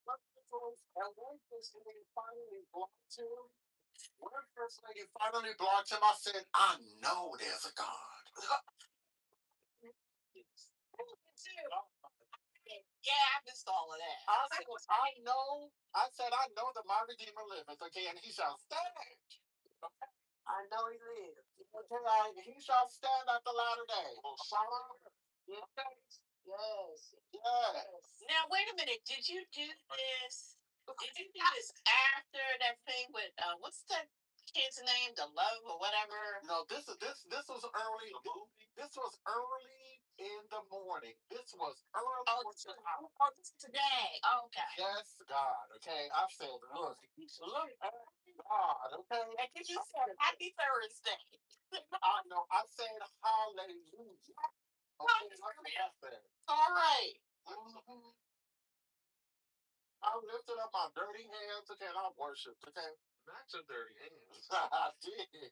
When First Lady finally blocked him, I said, I know there's a God. Yeah, I missed all of that. I said, I know that my Redeemer liveth, okay, and he shall stand. I know he lives. Okay, he shall stand at the latter day. Yes. Now wait a minute. Did you do this? Did you do this after that thing with what's that kid's name? The Love or whatever? No, this was early. This was early in the morning. This was early. This is today. Oh, okay. Yes, God. Okay, I said, look, God. Okay. And you said Happy Thursday. I know. I said hallelujah. Okay, that's what I said. All right. I lifted up my dirty hands, okay, and I worshiped, okay? Not your dirty hands. I did.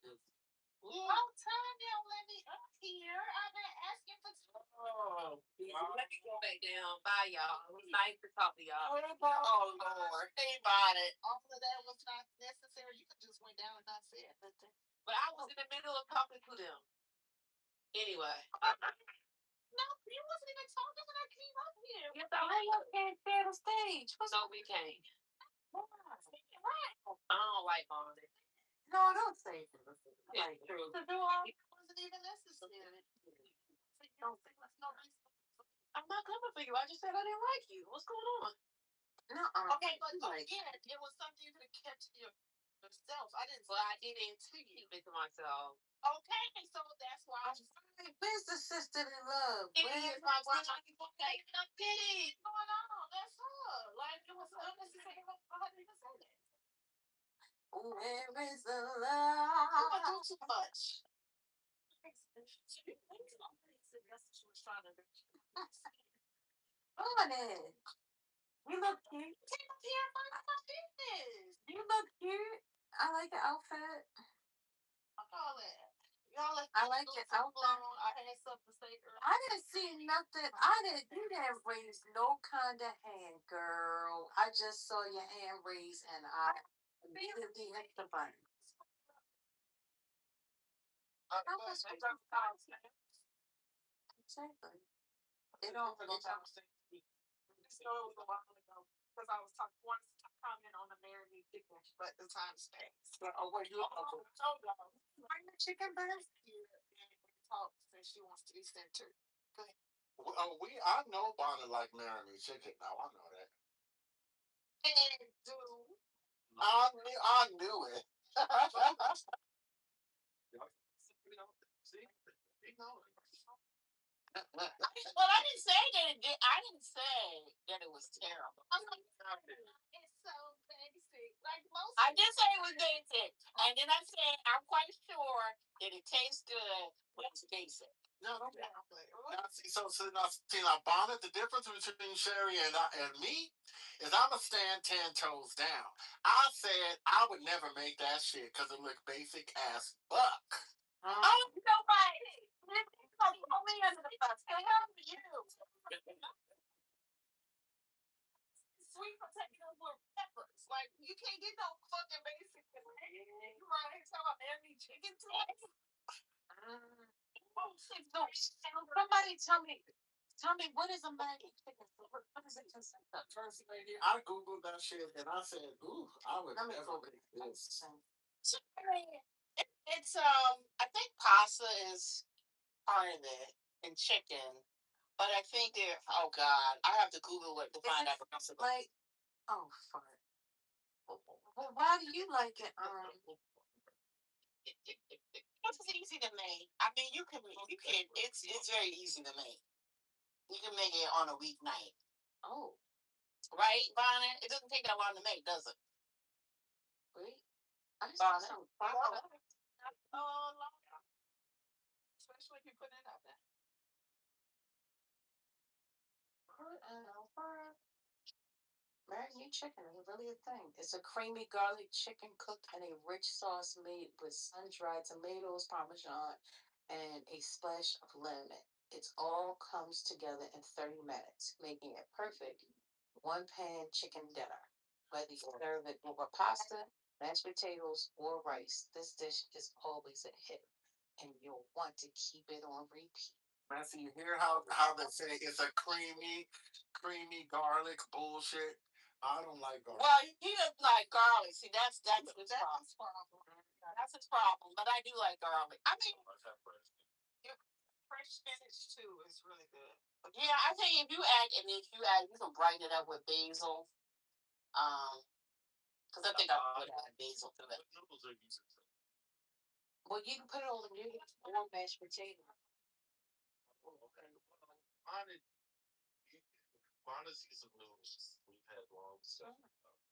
Long time you don't let me up here. I've been asking for. Oh, Let me go back down. Bye, y'all. It was nice to talk to y'all. Oh Lord, think about it. All of that was not necessary. You could just went down and not said nothing. But I was in the middle of talking to them. Anyway. No, you wasn't even talking when I came up here. You thought I can't share the stage. No, we can't. Right. I don't like all of this. No, don't say it. It's true. The door wasn't even necessary. Don't say let's no reason. I'm not coming for you. I just said I didn't like you. What's going on? No. Okay, but again, it was something you could have kept to yourself. I didn't. Well, I didn't keep it to myself. Okay, so that's why. Where's the sister in love? Where's my wife? I'm kidding. What's going on? That's her. Like it was unnecessary. I hadn't even said that. Where is the I love? do too much. Honey, you look cute. You look cute. I like the outfit. I like your outfit. I had something to say earlier. I didn't see nothing. You didn't raise no kind of hand, girl. I just saw your hand raised and I immediately hit the button. Exactly. It don't. It was a while ago because I was talking one comment on the married me chicken, but the time's passed. Oh, wait, you Bring the chicken breast here and talk since she wants to be centered. Go ahead. I know Bonnie like marry me chicken now. I know that. And do. I knew it. Well, I didn't say that it did. I didn't say that it was terrible. It's so basic. Like most. I did say it was basic, and then I said I'm quite sure that it tastes good, but it's basic. No, don't. Now, now, Bonnet, the difference between Sherry and me is I'ma stand 10 toes down. I said I would never make that shit because it looked basic as fuck. Oh, nobody. throw me under the bus. The hell are you? Sweet potatoes with peppers. Like you can't get no fucking basic. You right here talking about any chicken today? No, somebody tell me what is a maggie chicken? What does it consist of? First lady, I googled that shit and I said, "Ooh, I would Let me never Google make it. this." It's I think pasta is part of it and chicken, but I think they're oh god, I have to Google it to find out the recipe. Like, oh fuck. Well, why do you like it? It's easy to make. I mean, you can. It's very easy to make. You can make it on a weeknight, Oh, right, Bonnet? It doesn't take that long to make, does it? wait. I just Bonnet. some Especially if you put it out there. Marinade chicken is really a thing. It's a creamy garlic chicken cooked in a rich sauce made with sun-dried tomatoes, parmesan, and a splash of lemon. It all comes together in 30 minutes, making it perfect one-pan chicken dinner. Whether you serve it over pasta, mashed potatoes, or rice, this dish is always a hit, and you'll want to keep it on repeat. Man, so you hear how they say it's a creamy garlic bullshit. I don't like garlic. Well, he doesn't like garlic. See, that's his problem. That's his problem. But I do like garlic. I mean, fresh spinach too is really good. Yeah, I think if you add, you can brighten it up with basil. Because I think I would add basil to it. Well, you can put it on the noodles or mashed potatoes. Want to see some noodles? We've had long stuff.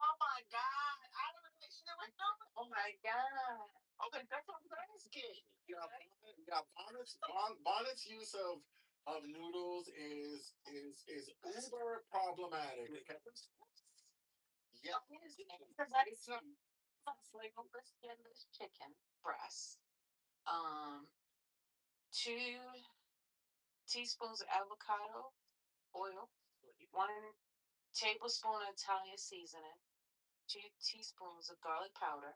Oh my god! I don't know. She never know. Oh my god. Okay, that's what I'm asking. Bonnet's use of noodles is uber problematic. Yeah. It's like a skinless chicken breast. 2 teaspoons of avocado oil, 1 tablespoon of Italian seasoning, 2 teaspoons of garlic powder,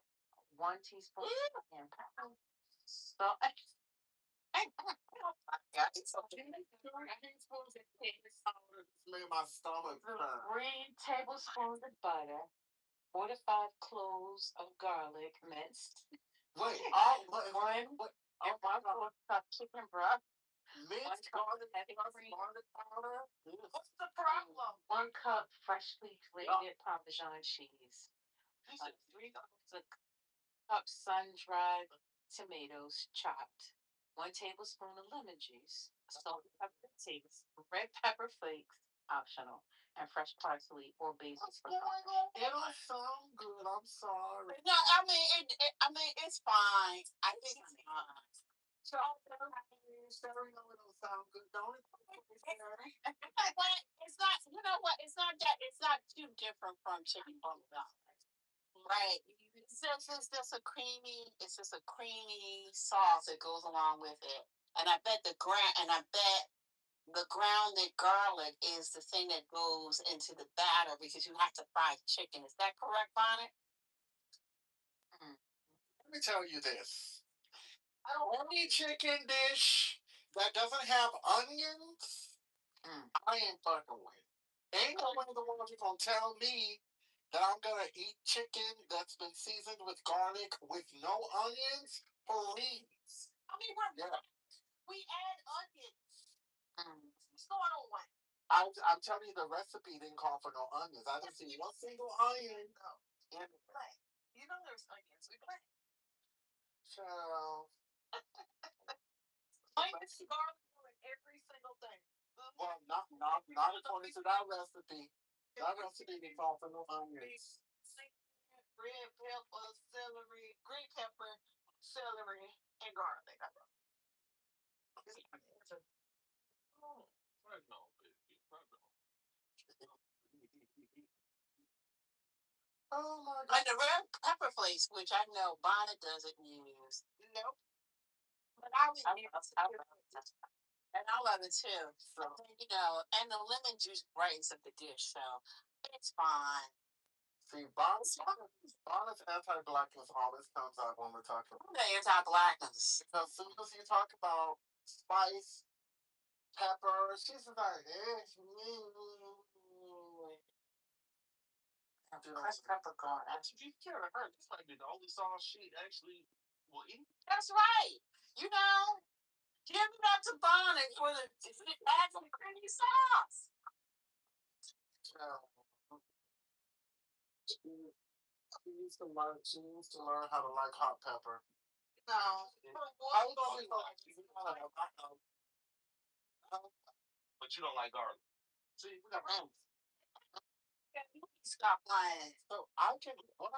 1 teaspoon of cayenne pepper, salt. Made my stomach hurt. 3 tablespoons of butter, 4 to 5 cloves of garlic minced. Wait, And 1 4 cup chicken broth. minced garlic powder? What's the problem? 1 cup freshly grated Parmesan cheese. 3 cups sun-dried tomatoes chopped. 1 tablespoon of lemon juice. Salt and pepper to taste. Red pepper flakes optional, and fresh parsley or basil. It don't sound good. I'm sorry. No, I mean, it's fine. I think it's fine. So, Sherry, no, it don't sound good, don't it? But it's not. You know what? It's not that. It's not too different from chicken bouillon, right? It's just a creamy. It's just a creamy sauce that goes along with it. And I bet the grounded garlic is the thing that goes into the batter because you have to fry chicken. Is that correct, Bonnet? Let me tell you this. Any chicken dish that doesn't have onions, I ain't fucking with. Ain't no way in the world you gonna tell me that I'm gonna eat chicken that's been seasoned with garlic with no onions? Please. I mean, we add onions. What's going on? I'm telling you, the recipe didn't call for no onions. I didn't see one single onion. In play. You know there's onions. We play. Child. Onions, garlic, and every single thing. Well, not according to that recipe. That recipe didn't call for no onions. Red pepper, celery, green pepper, celery, and garlic. Oh my god. And the red pepper flakes, which I know Bonnet doesn't use. Nope. But I would use And I love it too. So, you know, and the lemon juice brightens up the dish, so it's fine. See, Bonus anti-blackness always comes out when we're talking. The anti-blackness. Because as soon as you talk about spice, pepper, she's like, Crushed peppercorn. To be fair to her, this might be the only sauce she actually will eat. That's right. You know, give it up to Bonnet for the add some creamy sauce. She used to learn. She needs to learn how to like hot pepper. No. But you don't like garlic. See, we got Mm. Stop lying. So I can what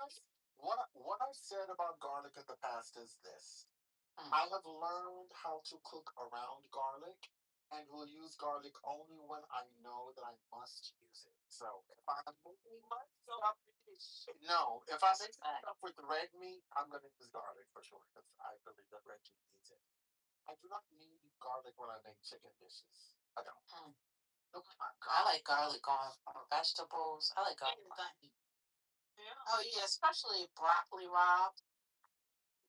I've said about garlic in the past is this. I have learned how to cook around garlic and will use garlic only when I know that I must use it. So if I'm no, if I make stuff with red meat, I'm gonna use garlic for sure because I believe that red meat needs it. I do not need garlic when I make chicken dishes. I don't. I like garlic on vegetables. I like garlic. Yeah. Oh yeah, especially broccoli raw.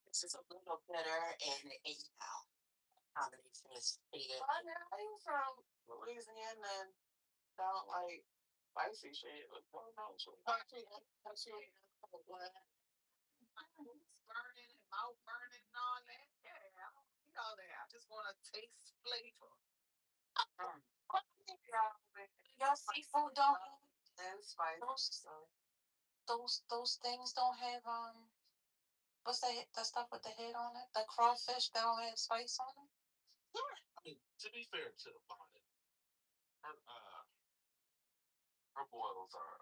This is a little bitter and you know, combination is pretty good. I'm from Louisiana and don't like spicy shit. Burning and mouth burning and all that. Yeah, you know that. I just want to taste flavor. Your seafood don't And spice. those things don't have what's that stuff with the head on it? The crawfish that don't have spice on it? I mean, to be fair to the Bonnet, her boils are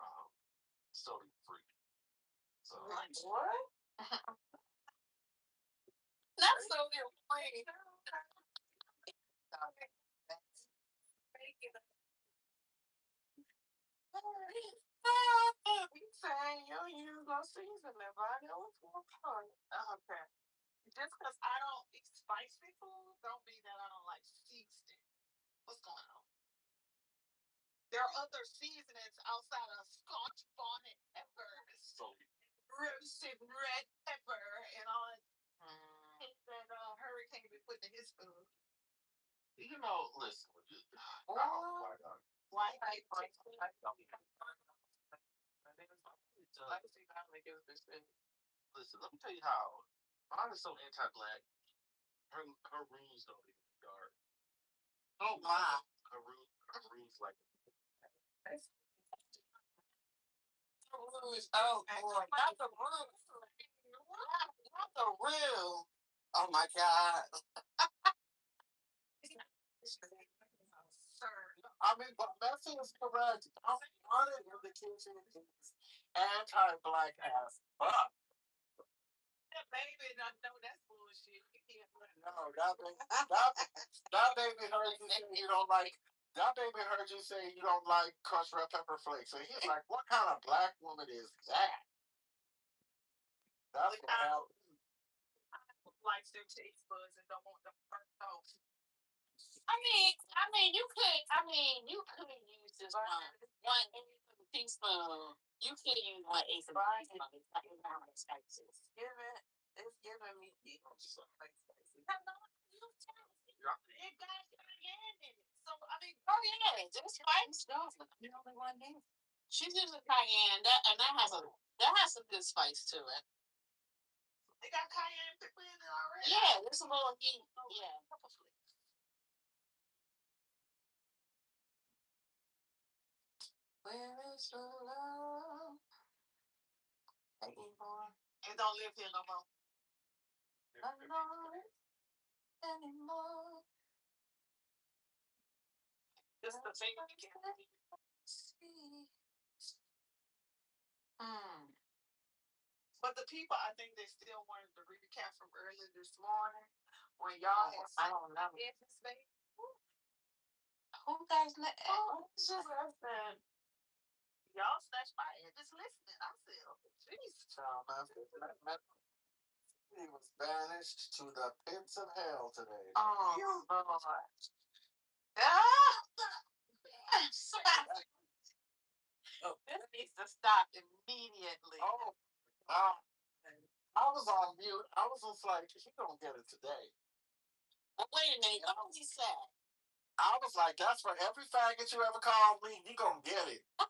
sodium free. So What? That's sodium free. you saying you don't use no seasoning, but I know it's more fun. Okay. Just because I don't eat spicy food, don't mean that I don't like seasoning. What's going on? There are other seasonings outside of Scotch bonnet peppers, roasted red pepper, and all that Hurricane be putting in his food. You know, listen. Oh my God. Why I Listen, let me tell you how. Bonnet is so anti-black. Her rules don't even regard. Oh wow. Her rules like. Oh boy, not the roux. Not the roux. Oh my god. I mean, but Messi is correct. Bonnet in the kitchen is anti-black ass fuck. That baby, I know that's bullshit. No, that baby heard you say you don't like. That baby heard you say you don't like crushed red pepper flakes. So he's like, what kind of black woman is that? That's what happened. Likes their taste buds and don't want them burnt off. You could use this one teaspoon. You could use one eighth of a teaspoon. It's not even how many spices. It's giving me spicy. It got cayenne in it. So I mean, Oh yeah, just spice. No, the only one there. She's using cayenne, that has some good spice to it. they got cayenne pepper in it already. Yeah, there's a little heat. Yeah. Where is the love? It don't live here no more. Alone anymore. Just the baby. But the people, I think they still wanted to recap from earlier this morning when y'all had I don't know. business baby. Who guys let? Y'all snatched my ear just listening. I said, oh, jeez. He was banished to the pits of hell today. Oh Lord. Oh, this needs to stop immediately. Oh, I was on mute. I was just like, he don't get it today. But wait a minute, what was he say? I was like, that's for every faggot you ever called me, you gonna get it. Well,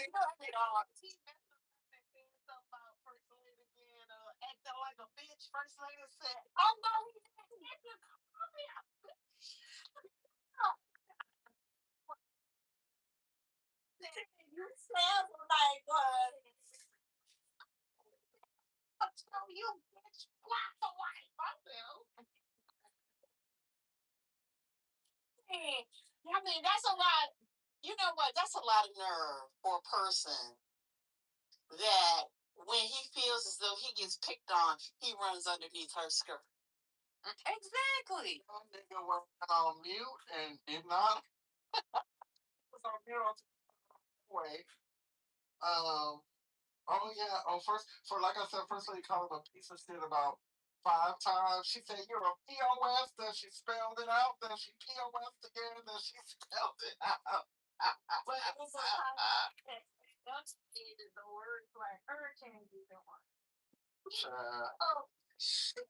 you know, he saying something about First Lady being acting like a bitch. First Lady said, "Oh no, he didn't. You call me a bitch." You sound like so you bitch black or white. I mean, that's a lot. You know what? That's a lot of nerve for a person that when he feels as though he gets picked on, he runs underneath her skirt. Exactly. That nigga went on mute and did not. Was on mute on the way. Oh yeah. Oh, so like I said, first lady called him a piece of shit about 5 times. She said you're a POS. Then she spelled it out. Then she POS again. Then she spelled it out. But it was that's the word like hurricane you don't want. Oh shit.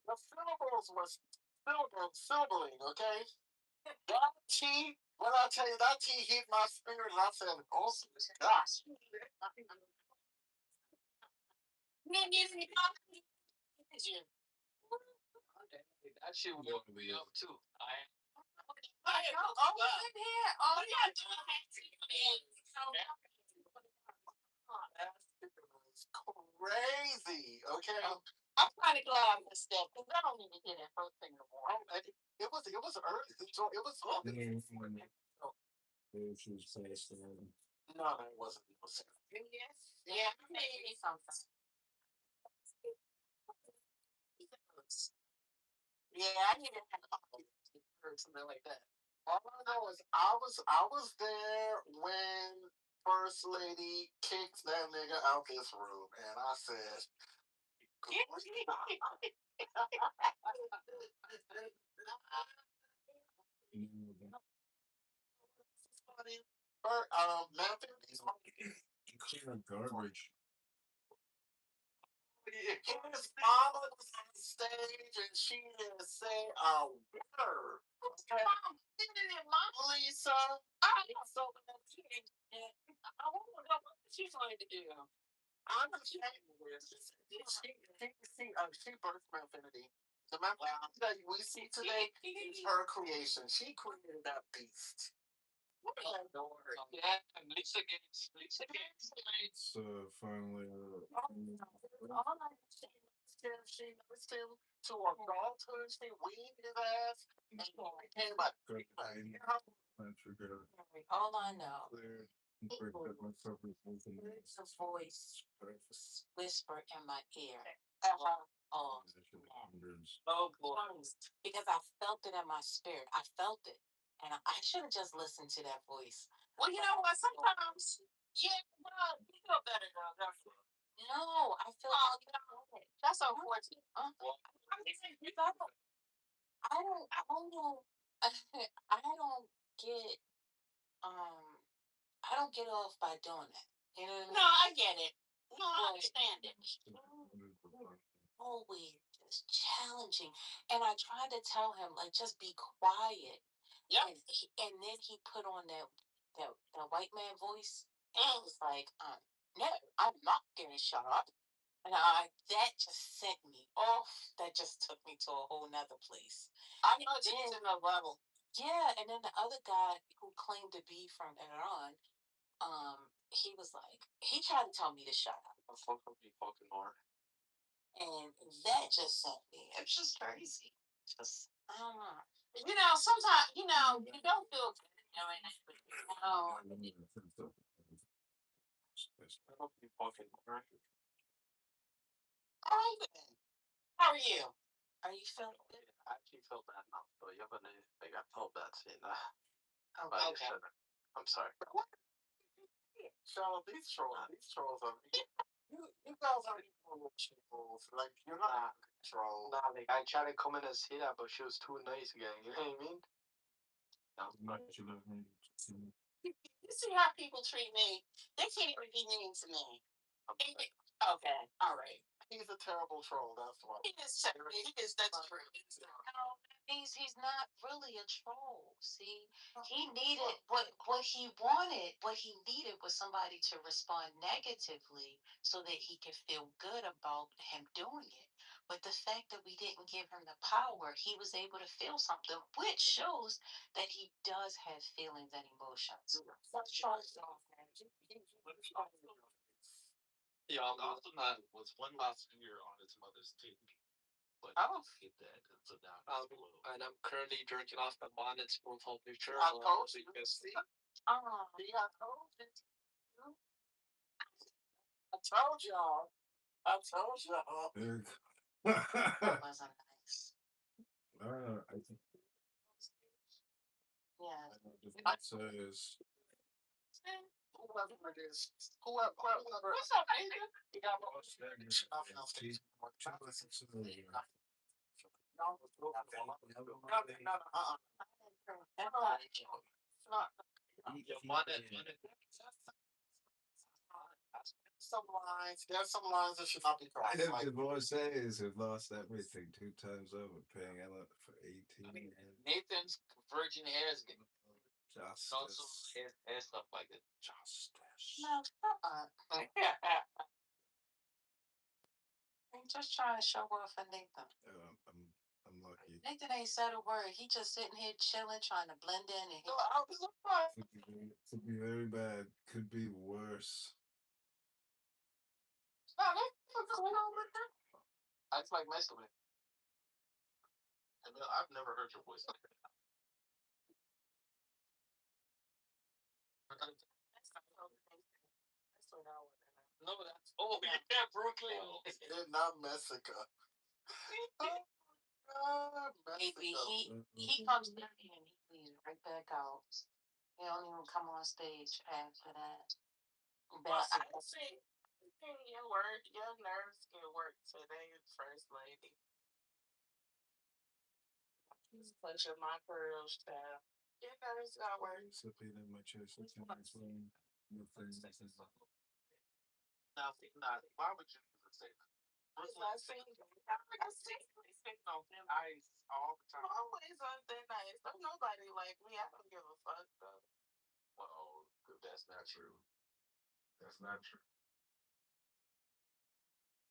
The syllables was sibling, okay? That T, when I tell you that T hit my spirit, and I said, oh gosh. That shit was going to be up too. In here. Oh yeah. That's crazy. Okay. I'm kind of glad I missed that because I don't even hear that first thing in the morning. It was early. So it was. She was passed out. No, it wasn't. Yes. Yeah. Maybe something. Yeah, I need to have or something like that. All I know is I was there when First Lady kicked that nigga out this room, and I said, Memphis. Clear garbage. His mama was on stage and she didn't say a word. Okay. Lisa. So I wonder what she's going to do. I'm ashamed of this. She birthed Infinity. The Memphis that we see today is her creation. She created that beast. Yeah, and Lisa Gates. It's finally. All I understand She nursed him to adulthood. She weaned his ass and he became a Good. I forgot. all I know Clear. That myself is open. is a voice whisper in my ear. Oh, Oh boy. because I felt it in my spirit. I felt it. And I should have just listened to that voice. Well, you know what? Sometimes, yeah, well, you feel better now. No, I feel. Oh, you know, that's unfortunate. I don't. I don't get. I don't get off by doing that. You know. No, I get it. No, I understand it. Always just challenging, and I tried to tell him like just be quiet. Yeah. And then he put on that white man voice, and he was like, no, I'm not gonna shut up. And that just sent me off. That just took me to a whole nother place. I know it's in a level. Yeah, and then the other guy who claimed to be from Iran, he was like, he tried to tell me to shut up. I'm fucking more. And that just sent me. It's just crazy. Just, I don't know. You know, sometimes, you don't feel good doing it, but I hope you fucking more. all right then. How are you? Are you feeling good? I actually feel bad now. So you have I got told that. Okay. I'm sorry. So these trolls are you guys are trolls. Like you're not trolls. Nah, like I tried to come in and say that, but she was too nice again. You know what I mean? You see how people treat me? They can't even be mean to me. Okay, all right. He's a terrible troll. That's why. He is terrible. He is. That's true. No, that means he's not really a troll. See, he needed what he wanted. What he needed was somebody to respond negatively so that he could feel good about him doing it. But the fact that we didn't give him the power, he was able to feel something, which shows that he does have feelings and emotions. That's true. Yeah, Austin was one last year on his mother's team. But I don't get that. It's a down. and I'm currently drinking off the bonnet spoon from New Jersey. I told you. See? Oh, See, I told you. I told y'all. I told y'all. That wasn't nice. I think Yeah. it says Whoever it is, whoever. What's up, baby? You got some lines. There's some lines that should not be crossed. the voice says have lost everything 2 times over, paying Ella for 18 years. Nathan's virgin hair is getting Justice. hair stuff like it. Justice. No, stop. I'm just trying to show off for Nathan. I'm lucky. Nathan ain't said a word. He just sitting here chilling, trying to blend in. And Could be very bad. Could be worse. I just like messing with. I've never heard your voice like that. No, that's yeah, Brooklyn. They're not Mexico. he comes in here and he leaves right back out. He don't even come on stage after that. Well, I see. Your nerves get work today, First Lady. Such a my pearl style. Your nerves got work. Something in my chest. Now, why would you say that? I seen me sitting on thin ice all the time. Always on thin ice. Don't nobody like me. I don't give a fuck though. Well, that's not true. That's not true.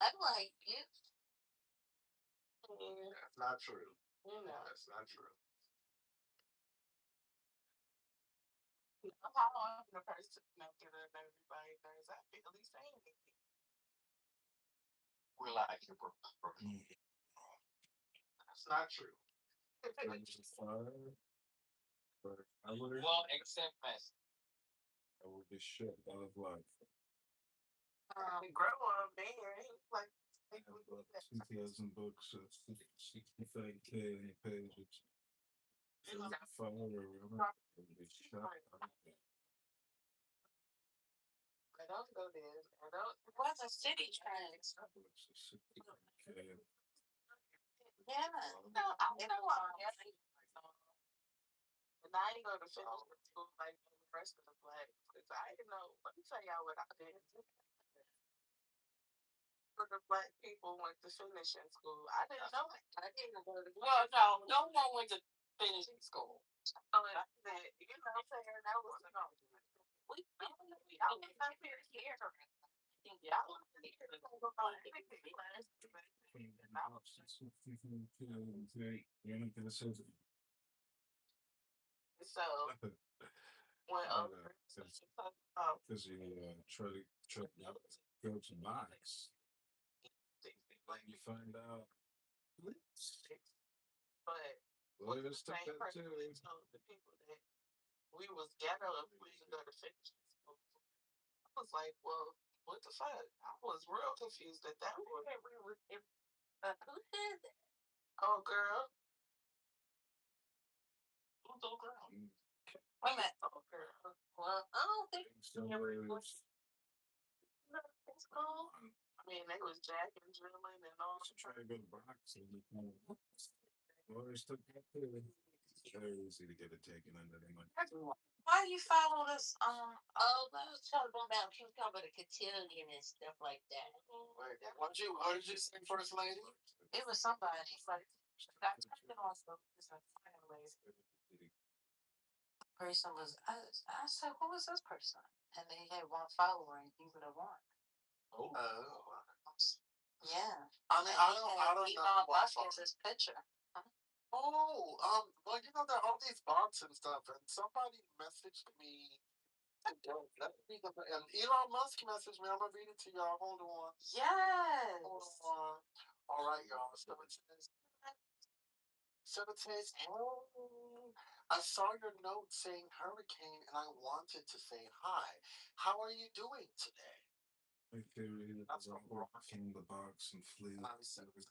I like you. That's not true. You know. That's not true. How I'm the person connected to everybody knows I feel at least saying anything. We're like you, bro. That's not true. Well, except Messi. I would be shit out of life. Grow up there. Like I have about 2,000 books, 65K pages. Fire or whatever. I would be shot out. I don't go there. I don't. What's a city trends? Yeah. No, I know I'm and I ain't going to finish the school like the rest of the blacks. Because I didn't know. Let me tell y'all what I did. For the black people went to finish in school. I didn't know it. I didn't go to. Well, no one went to finish in school. So I said, you know what I'm saying? That was no. Y'all was not here to hear her. Y'all was here to talk about So when because you try to go to Max, you find out. but Well, it's the same person that told the people that we was ghetto if we didn't go to finish school. I was like, well, what the fuck? I was real confused at that point. Who did that? Oh, girl. Who's old girl? Wait a minute. Oh, girl. Well, I don't think Somewhere it's cool. I mean, they was jacking, drilling, and all. try to go to boxing. Well, they still got there. It's very easy to get it taken under the money. Why you follow this? Oh, I was talking about Kitover, the cotillion and stuff like that. Wait, what did you say, First Lady? It was somebody like that. Also, it's a person was. I said, who was this person? And they had one follower, and he would have won. Oh. Yeah. I mean, I don't know. Elon Musk has his picture. Oh, well, you know, there are all these bots and stuff, and somebody messaged me. Let me read and Elon Musk messaged me. I'm gonna read it to y'all. Hold on. Yes. Hold on. All right, y'all. So it says, oh, I saw your note saying hurricane, and I wanted to say hi. How are you doing today? Like they were rocking the box and flew. And I said, Do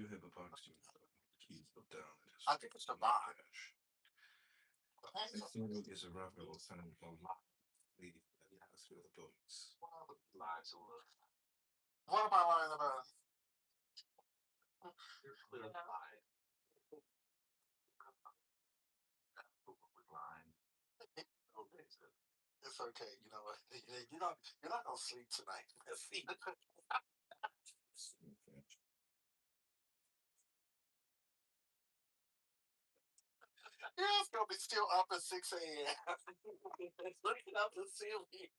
have a box you keys put down. I think it's the box. I think it is a rapper or something from the hospital books. Lies a little. What am I lying about? You're clear lie. It's okay. You know what? You're not gonna sleep tonight. Yeah, it's gonna be still up at 6 a.m. Looking up the ceiling.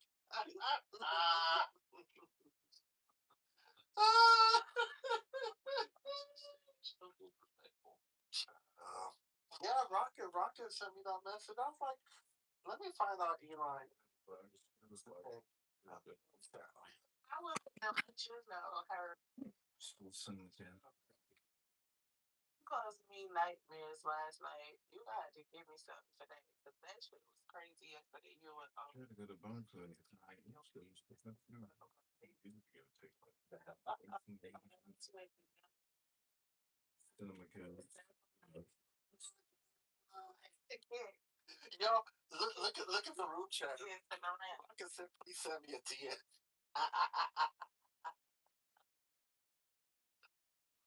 Yeah, Rocket sent me that message. I was like, let me find out Elon. I want to know what you know her. Caused me nightmares last night. You had to give me something for that because that shit was crazy yesterday. You were Try to go to bar club. Yo, look at the room chat. Rocket said, please send me a DM.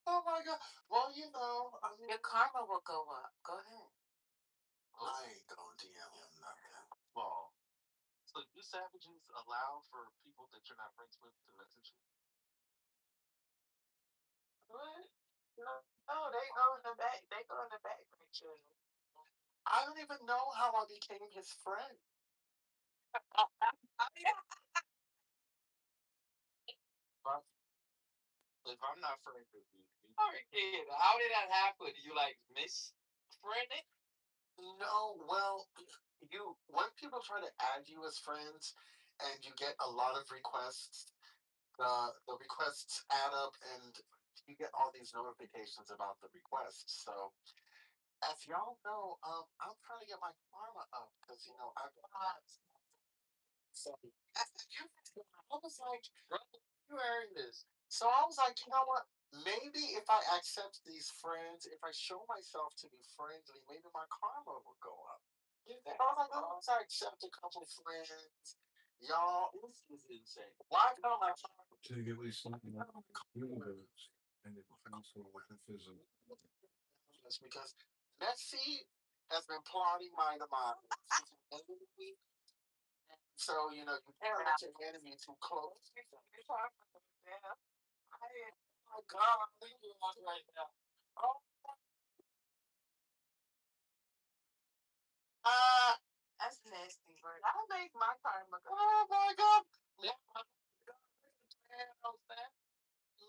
Oh my god. Well, you know, I mean, your karma will go up. Go ahead. I ain't gonna DM him nothing. Well, so you savages allow for people that you're not friends with to message you? What? No, they go in the back. They go in the back picture. I don't even know how I became his friend. If I'm not friends with you, how did that happen? You like misfriended? No, well, when people try to add you as friends and you get a lot of requests, the requests add up and you get all these notifications about the requests. So as y'all know, I'm trying to get my karma up because I so I was like, you earned this. So I was like, you know what? Maybe if I accept these friends, if I show myself to be friendly, maybe my karma will go up. I was like, oh, once I accept a couple of friends, y'all, this is insane. Why don't I To get at least something like universe and it also with the physical. That's because Messi has been plotting my demise. So, you can't let your enemy too close. Oh my God, I'm thinking right now. Oh, That's nasty, word. I'll make my karma go. oh my God.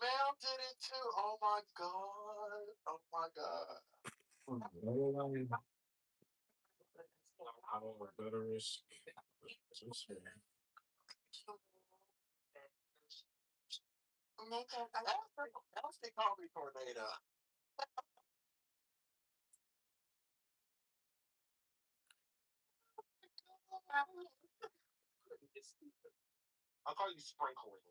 Mel did it too. Oh my God. Oh my God. Better risk. That's the comedy tornado. I'll call you sprinkling.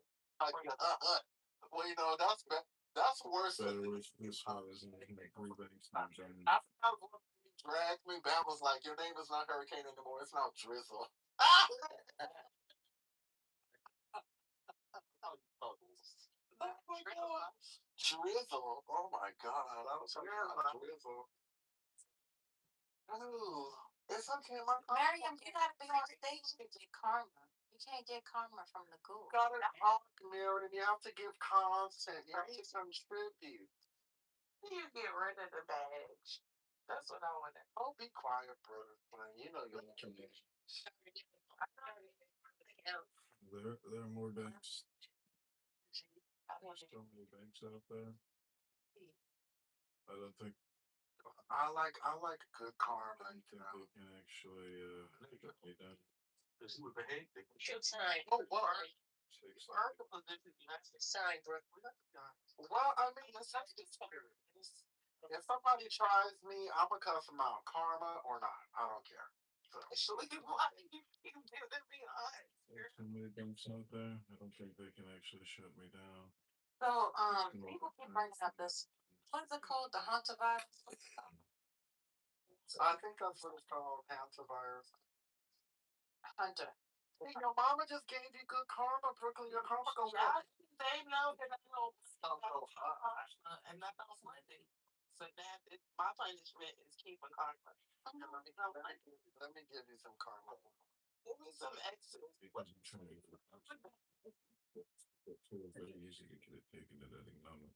Well, that's better. That's worse than Federation this one is in like 3 banks named Johnny. I dragged me back. Was like, your name is not Hurricane anymore. It's now Drizzle. Oh my god. Drizzle. Oh my god. I was like, Drizzle. Ooh. It's okay, my Mariam, you gotta be on stage to get karma. You can't get karma from the ghoul. You gotta talk, Mary, and you have to give content. You have to contribute. You get rid of the badge. That's what I want to. Oh, be quiet, brother. You know you're not connection. There are more banks. So many banks out there. I don't think I like good karma. I think they can actually shut me down. Sign. Oh, what? Sign, Brooke. Well, I mean, it's if somebody tries me, I'm gonna cuss them out. Karma or not, I don't care. So, Why you do that behind? There's so many banks out there. I don't think they can actually shut me down. So, people keep bringing up this. What is it called? The Hunter virus? I think that's what it's called, antivirus. Hunter. Hey, your mama just gave you good karma, Brooklyn. Your karma goes Yeah, up. they know that I don't. And that's not Monday. So that is, my punishment is keeping karma. Let me give you some karma. Give me some extra. Because I'm trying to get it's very easy to get it taken at any moment.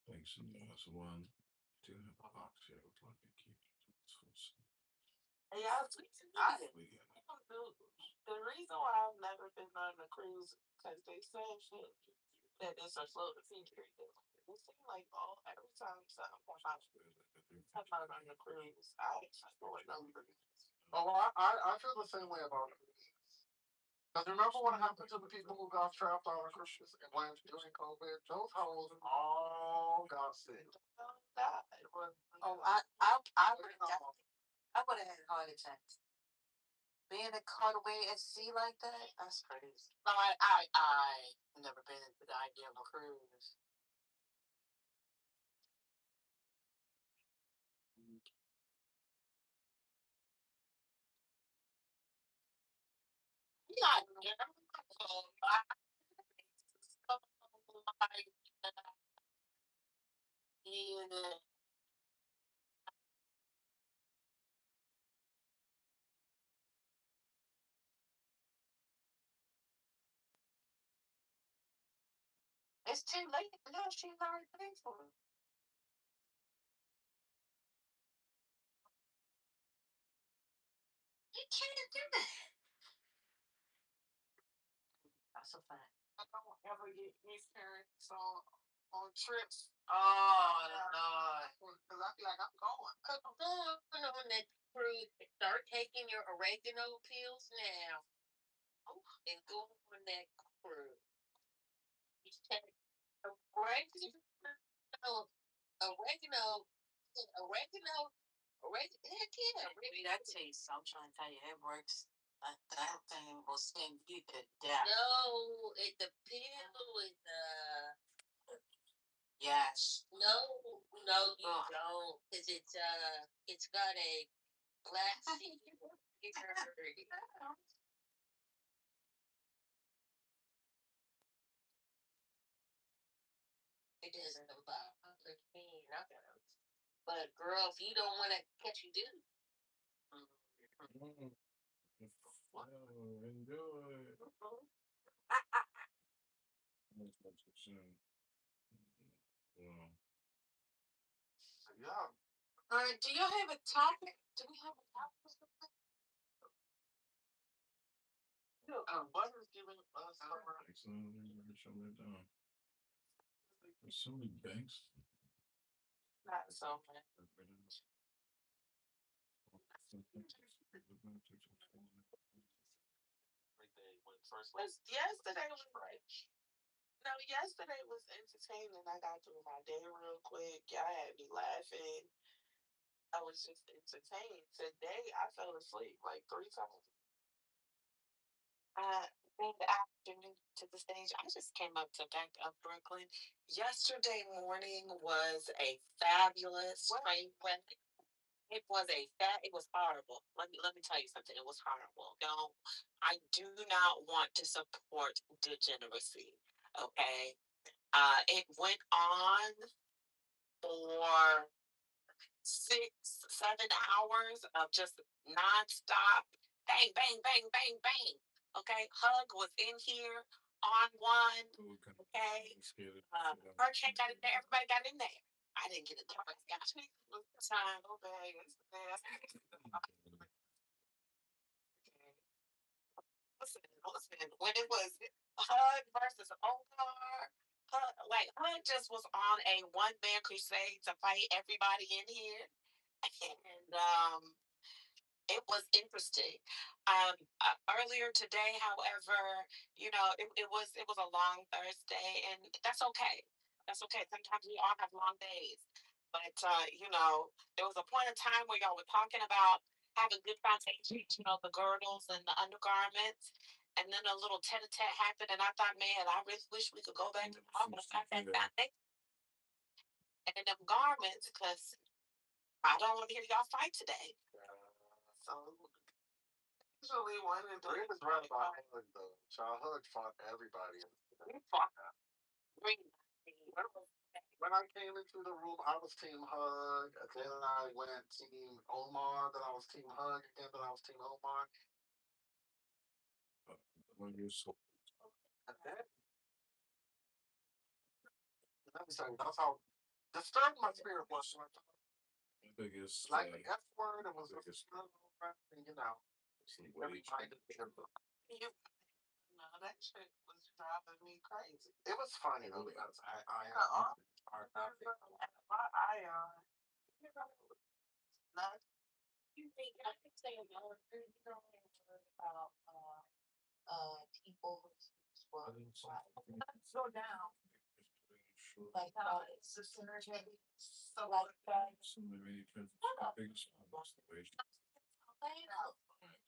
Thanks in the house. One, two, have a box here with like a key. Yeah, the reason why I've never been on a cruise because they say shit that it's a slow to feature. It seems like every time I'm not on the cruise, I explore numbers. Oh, I feel the same way about it. Because remember what happened to the people who got trapped on a cruise and went during COVID? Those hoes all got sick. Oh, I would have had a heart attack. Being caught away at sea like that, that's crazy. No, I never been into the idea of a cruise. Yeah, yeah. It's too late now. She's already paid for it. You can't do that. That's a fact. I don't ever get miscarriages on trips. Oh, no. Because I feel like I'm going. Going on that cruise, start taking your oregano pills now. And go on that cruise. You take oregano, heck yeah. That taste, I'm trying to tell you, it works. That thing will sting you to death. No, the pill is Yes. no, you don't, because it's got a black seed. It doesn't bother me, nothing. But girl, if you don't want to catch you do. Enjoy. Well, Yeah. All right, do y'all have a topic? Do we have a topic? Butter's giving us excellent. Shut me down. There's so many banks. not so much. Yesterday was great. No, yesterday was entertaining. I got through my day real quick. Y'all had me laughing. I was just entertained. Today I fell asleep like 3 times. Good afternoon to the stage. I just came up to back up Brooklyn. Yesterday morning was a fabulous train wreck. It was horrible. Let me tell you something. It was horrible. No, I do not want to support degeneracy. Okay. It went on for 6, 7 hours of just nonstop bang, bang, bang, bang, bang. Okay, Hug was in here on one. Okay, Hurricane got in there. Everybody got in there. I didn't get it. Everybody got it. Time. Okay, listen. When it was Hug versus Omar, Hug just was on a one-man crusade to fight everybody in here, and it was interesting. Earlier today, however, it was a long Thursday, and that's okay. That's okay. Sometimes we all have long days, but there was a point in time where y'all were talking about having good foundation, the girdles and the undergarments. And then a little tete-a-tete happened, and I thought, man, I really wish we could go back to talking about that foundation and them garments, because I don't want to hear y'all fight today. So Usually one and three was right about Hug though. Child Hug fought everybody. we fought. When I came into the room, I was Team Hug. Then I went Team Omar. Then I was Team Hug again. Then I was Team Omar. When you're so And then let me say that's how disturbed my spirit was. biggest, Like the F word, it was biggest- everybody That shit was driving me crazy. It was funny though because I Not, you think I could say another thing, about people who slow down. Like it's just energy. So like biggest wage.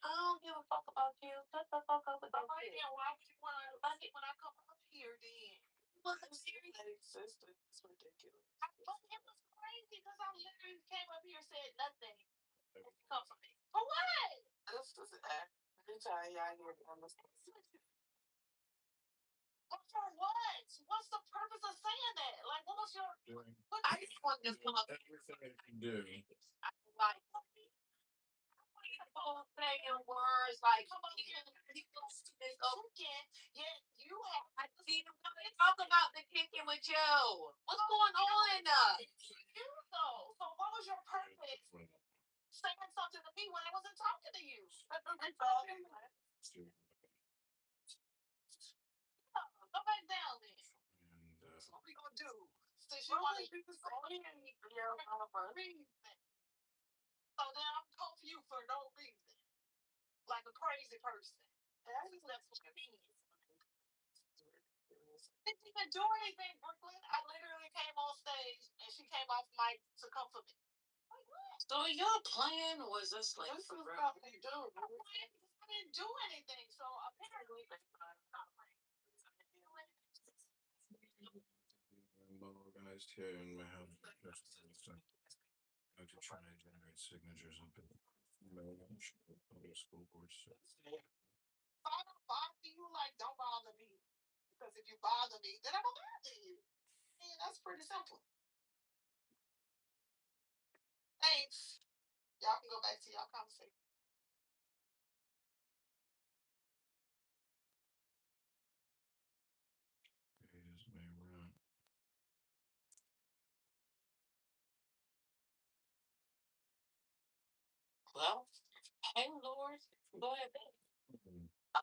I don't give a fuck about you. Shut the fuck up with that shit. Why would you want to like it when I come up here then? Wasn't serious. That existed. It's ridiculous. It was crazy because I literally came up here and said nothing. Come for me. For what? This is anytime y'all hear on this. But for what? What's the purpose of saying that? Like, what was your? I just want to come up. Everything I can do. I like people saying words like come up here and people Kicking, yet you have. I see them talk about the kicking with you. What's going on? You though. So what was your purpose saying something to me when I wasn't talking to you? Go back down then. And What we gonna do? Since you want to reason. So then I'm coming for you for no reason. Like a crazy person. That's what it means. Didn't even do anything, Brooklyn. I literally came on stage and she came off mic to come for me. Like what? So y'all playing or was this like This for is real? stuff they do. I didn't do anything, so apparently well organized here in my house. How to try and generate signatures on public school boards. So if I don't bother you, like don't bother me. Because if you bother me, then I'm gonna bother you. And that's pretty simple. Thanks. Y'all can go back to y'all conversation. here's my route. Well, hey Lord, go ahead.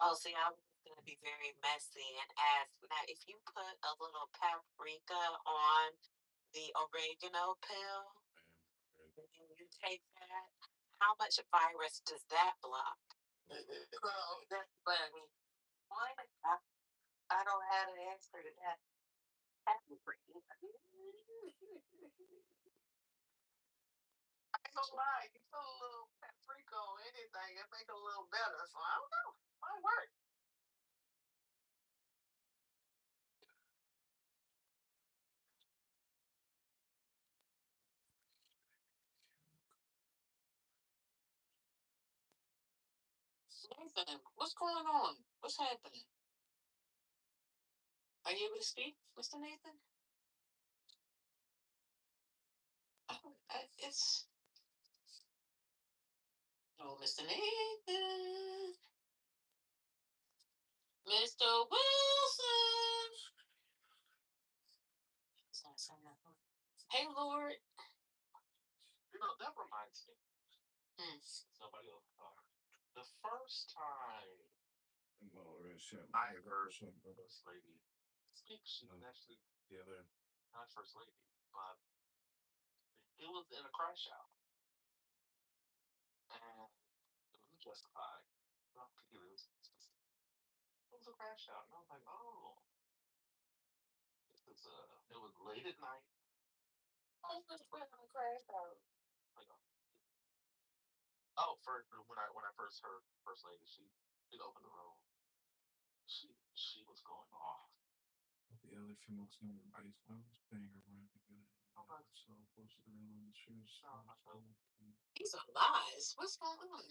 Oh, see, I was gonna be very messy and ask now if you put a little paprika on the oregano pill and you take that, how much virus does that block? Girl, that's funny. Why? I don't have an answer to that. I ain't gonna lie, you put a little paprika on anything, it make it a little better. So I don't know. Might work. Nathan, what's going on? What's happening? Are you able to speak, Mr. Nathan? It's oh, Mr. Nathan, Mr. Wilson. It's not saying nothing. Hey, Lord. You know, that reminds me. Hmm. Somebody else. The first time Oh, that shit. I heard this lady speak, she was actually Yeah, they're not first lady, but it was in a crash out, and it was justified. Well, it was a crash out, and I was like, oh, it was late at night. I was just putting a crash out. Like, oh, first when I first heard first lady, she opened the room. She was going off. the other female singer based. I was paying her rent to get it. So posted around on the shoes. These are lies. What's going on?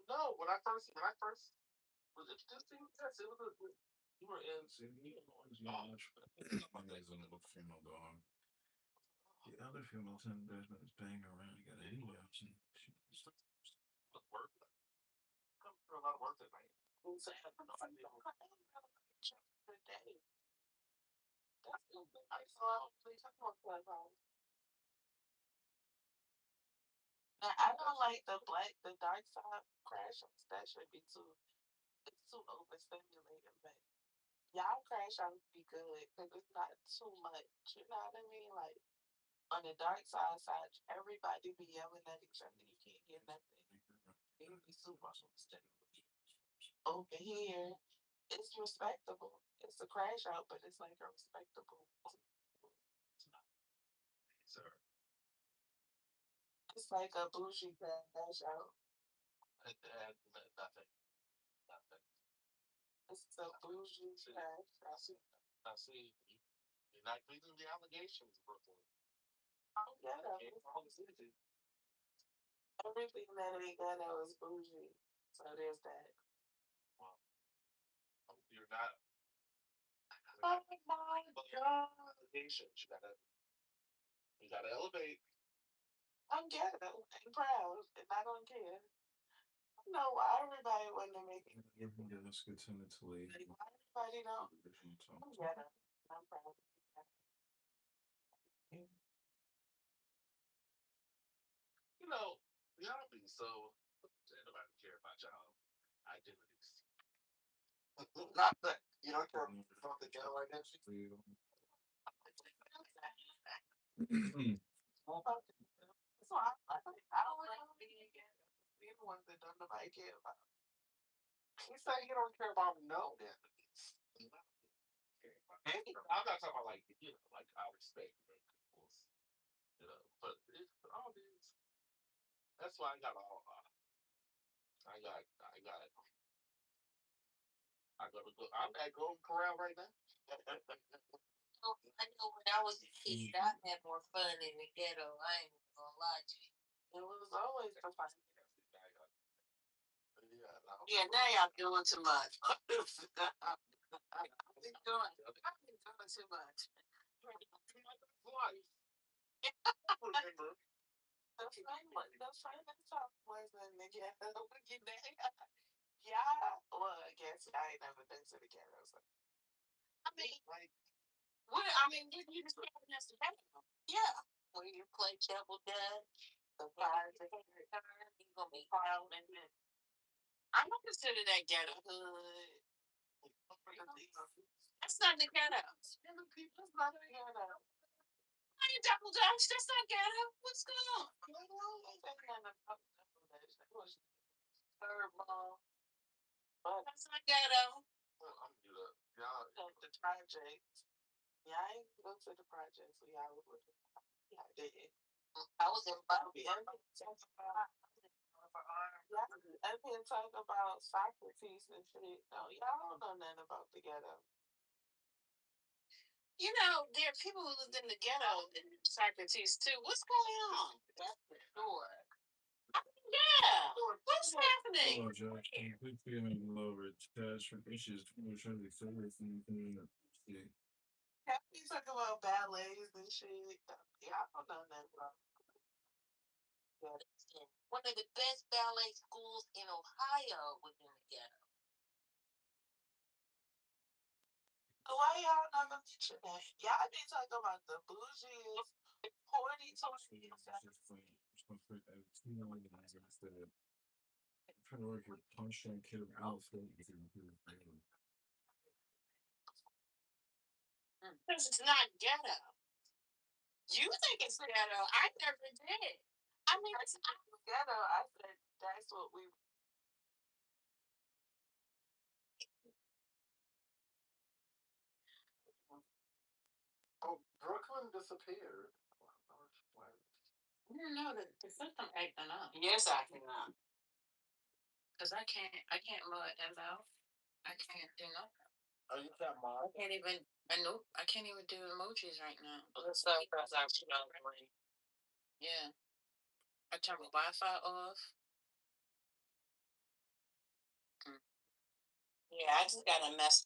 No, when I first was it this thing? Yes, it was. You were in. Mondays and little female dog. The other female singer basement is paying her rent to get it. She Work. Come for a lot of work that night. That's I saw please talk about Clubhouse. Now, I don't like the dark side crash outs. That should be it's too overstimulating, but y'all crash outs be good because it's not too much. You know what I mean? Like on the dark side, everybody be yelling at each other. You can't hear nothing. It would be super overstimulating. Over here, it's respectable. It's a crash out, but it's like a respectable. Sir. It's like a bougie crash out. Nothing. It's a bougie crash out. I see. You're not meeting the allegations, Brooklyn. Yeah, everything that ain't ghetto is bougie. So there's that. Well, you're not. Oh my God. Allegations. You gotta elevate. I'm ghetto and proud, and I don't care. I know why everybody want to make it. Let's get to Italy. Why everybody don't? I'm ghetto. I'm proud. You know, y'all be so. Nobody care about y'all identities. Not that you don't care about the ghetto identity. So I don't like being ghetto. Being the ones that don't nobody care about. You say you don't care about no identities. I'm not talking about like like I respect people's, but all these. That's why I got all. I got to go. I'm at Golden Corral right now. I know when I was a kid, I had more fun in the ghetto. I ain't gonna lie to you. It was always the fun. Yeah, now y'all doing too much. I've been doing too much. Remember? The famous talk was in the ghetto. Yeah, well, I guess I ain't never been to the ghetto. So. I mean, like, what? I mean, you just experience the ghetto. Yeah, when you play double dutch, the fires are turn, you gonna be wild and then. I'm not consider that ghetto hood. That's not the ghetto. That's not the ghetto. I ain't double dutch. That's not ghetto. What's going on? That's not ghetto. The projects. Yeah, I ain't go to the projects. So y'all was looking. Yeah, I did. I was in Bobby. I'm here talking about Socrates and shit. No, y'all don't know nothing about the ghetto. You know, there are people who lived in the ghetto in Socrates too. What's going on? That's for sure. Yeah. What's happening? Oh, Josh, complete feeling lower attachment issues which are the service and yeah. Yeah, you talk about ballets and shit. Yeah, I don't know nothing about that. One of the best ballet schools in Ohio was in the ghetto. Why y'all not gonna mention that? Y'all be talking about the bougiest, hoity toity. Trying to work your punch and kid out. Because it's not ghetto. You think it's ghetto. I never did. I mean, it's not ghetto. I said that's what we. Oh, Brooklyn disappeared. No, the system acting up. Yes, acting up. Cause I can't let that out. I can't do nothing. Oh, you can't mod? I can't even. Nope. I can't even do emojis right now. Let's that's actually not right. Yeah. I turn my Wi-Fi off. Yeah, I just got a mess.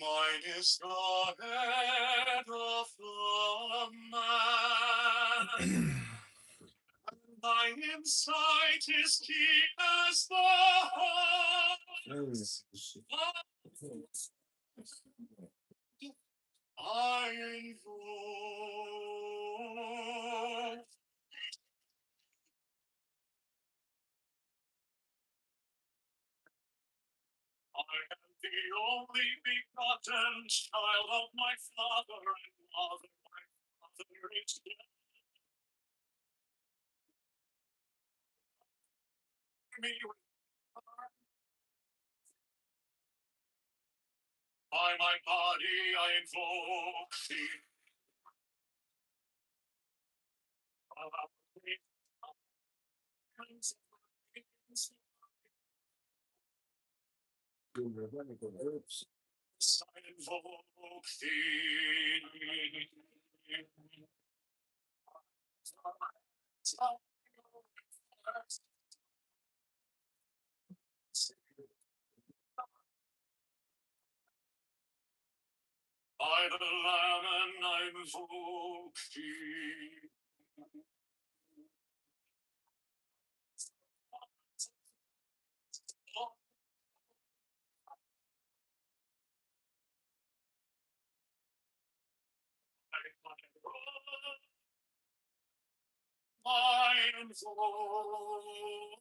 Mine is the head of the man. My insight is keen as the heart. I invoke. I am the only begotten child of my father and mother. My father is dead. Me by my body I invoke thee. Oops. I invoke thee. By the Lamb and I invoke thee. I invoke.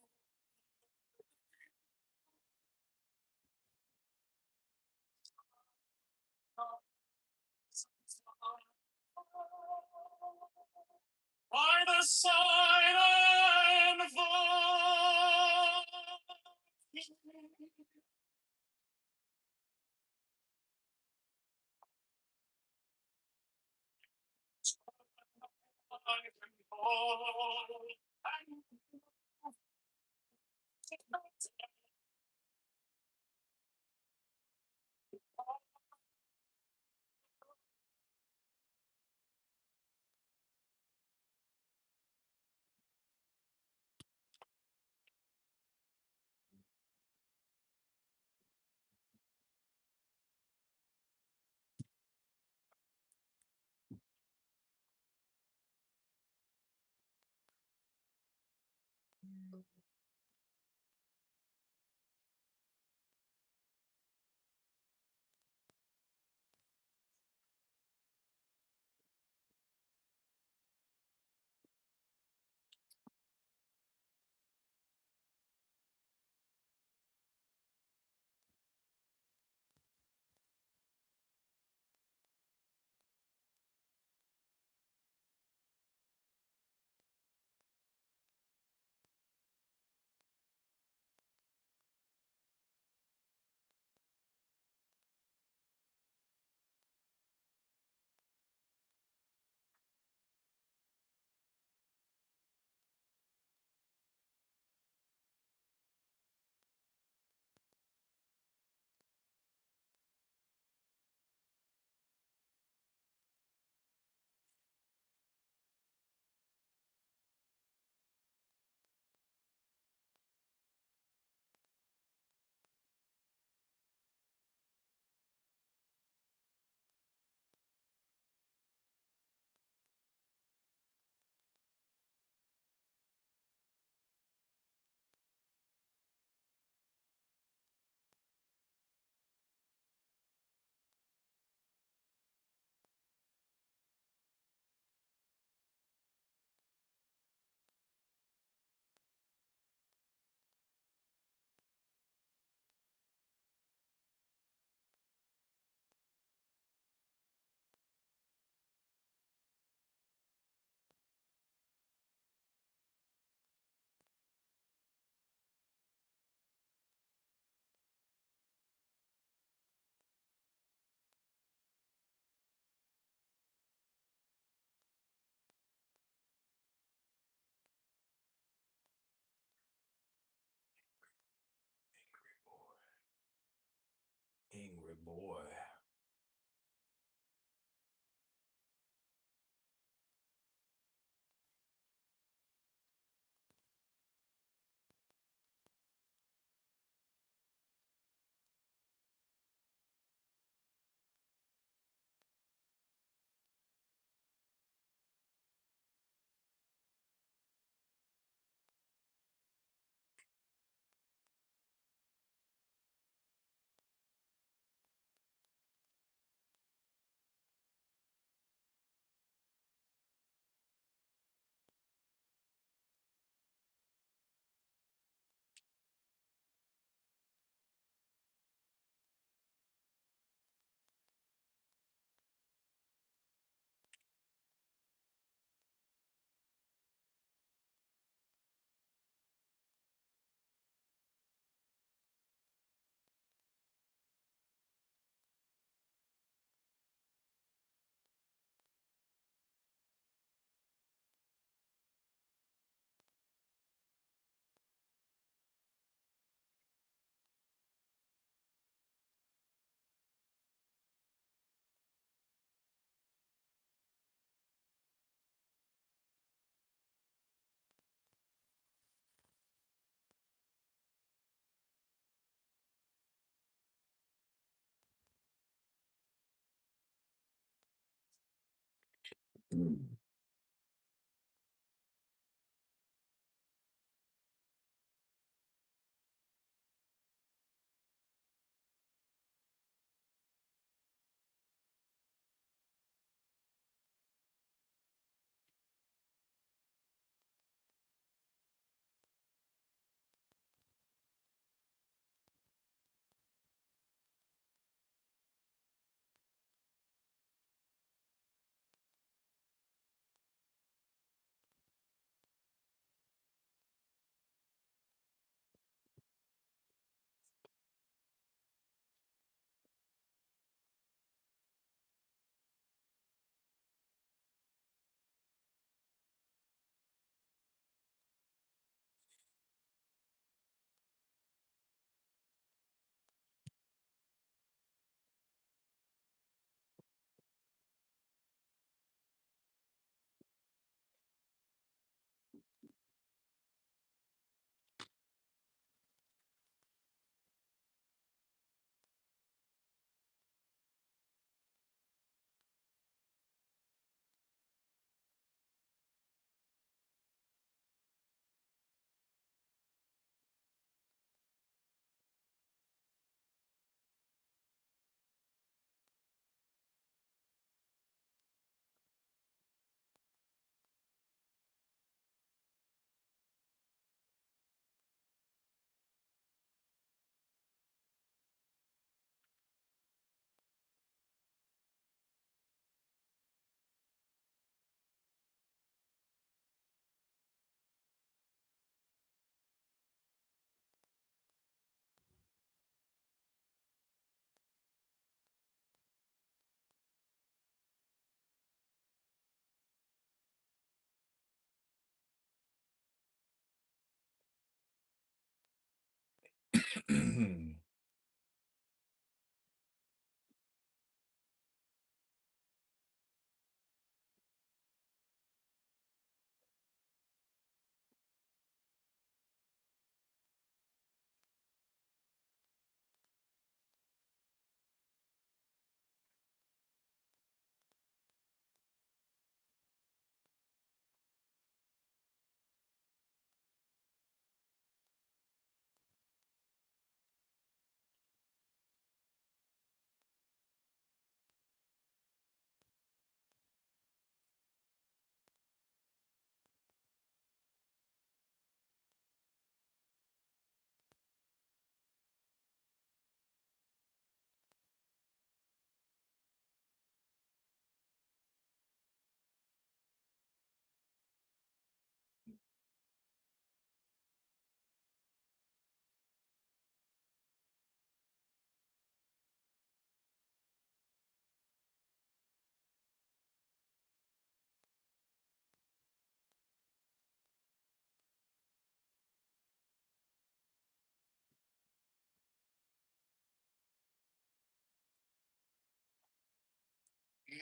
By the side and voice. boy.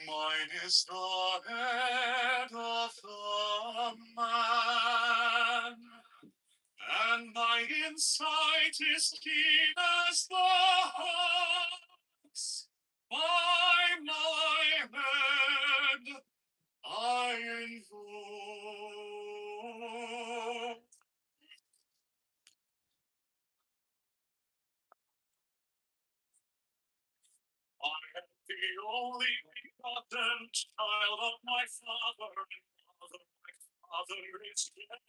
Mine is the head of the man, and my insight is keen as the hawk's. By my head I invoke. I am the only begotten child of my father and mother. My father is dead.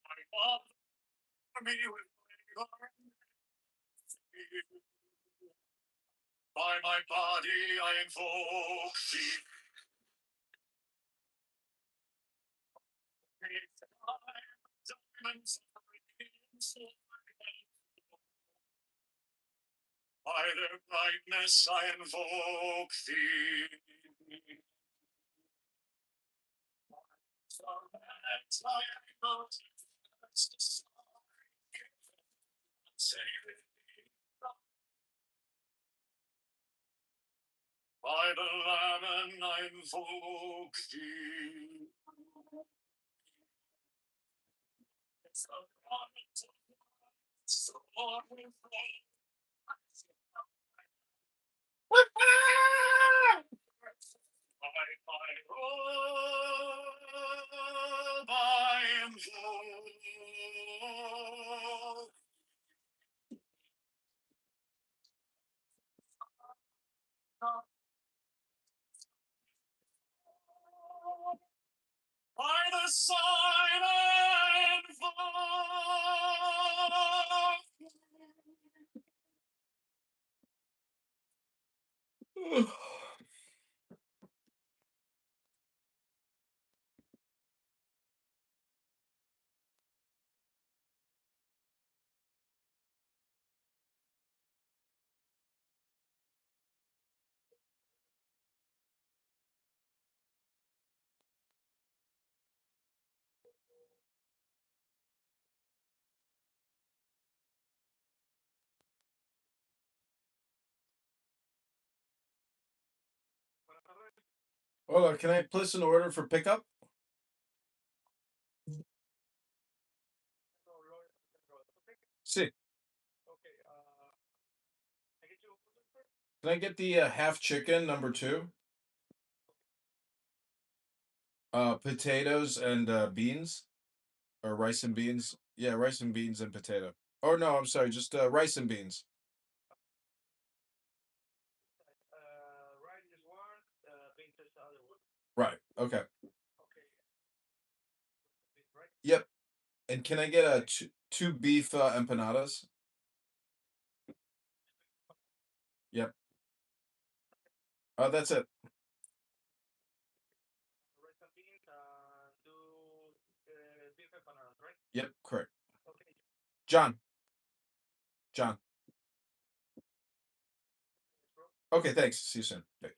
My mother me with labor. By my body I invoke thee. Diamonds by their brightness I invoke thee. By the Lamb I invoke thee. I invoke. By the sign I invoke. Hold on, can I place an order for pickup? See. Can I get the half chicken number 2? Potatoes and beans, or rice and beans. Yeah, rice and beans and potato. Oh no, I'm sorry, just rice and beans. Right. Okay. Yep. And can I get a two beef empanadas? Yep. That's it. Yep, correct. John. John. Okay, thanks. See you soon. Bye.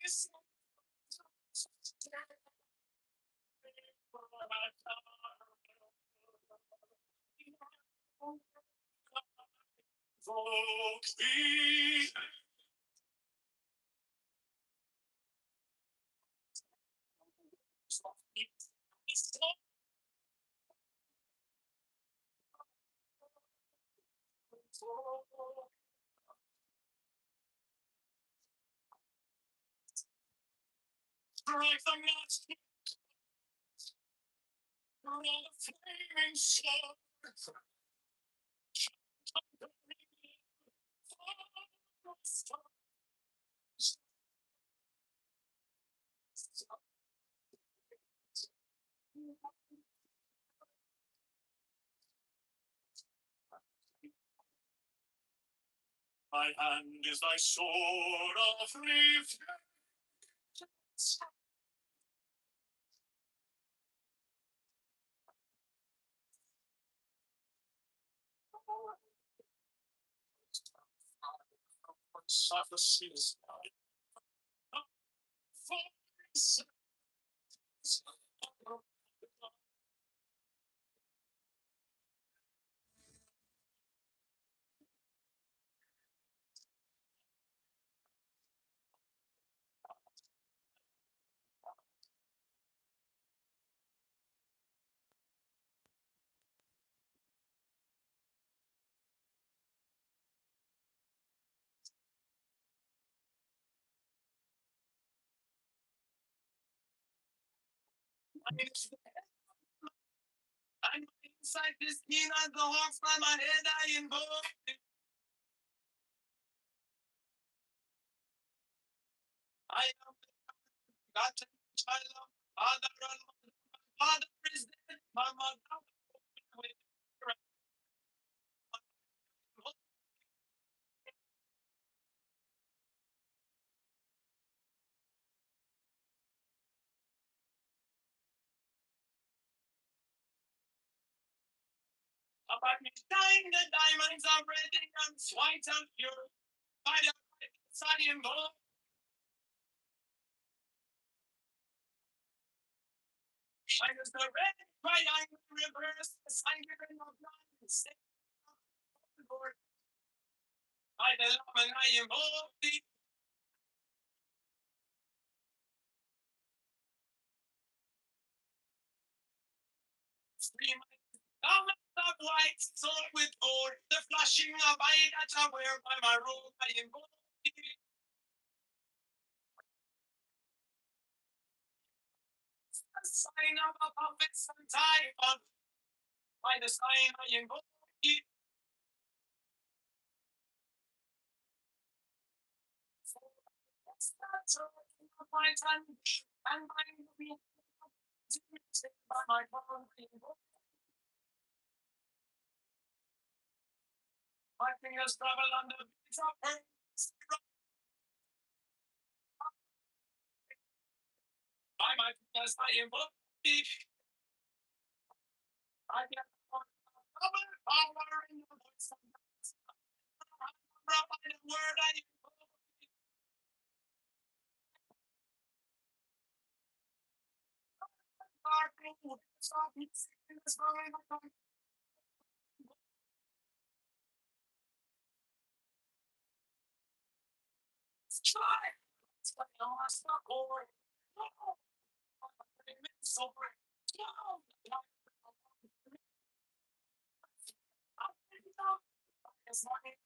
My hand is thy sword of revenge. Of the seas. I'm inside this keen as the hawks by my head I invoke. I am forgotten child of father and father is dead. My mother with about me dying the diamonds are red and white and pure. By the I invoke. Shine as the red, bright eye reverse, the sign given of none. Lord, by the love and I invoke thee. Stream garments of white, sword with gold, the flashing of eye that I wear by my robe, I invoke thee. The sign of a prophet and type, by the sign I invoke thee. My tongue and my movie, by my tongue, I invoke. My fingers travel on the beats of her. By my fingers I invoke thee. I get double power in your voice. By the word I invoke thee. Stop me, sickness, try. It's like a lost boy. No. So great. No. It's like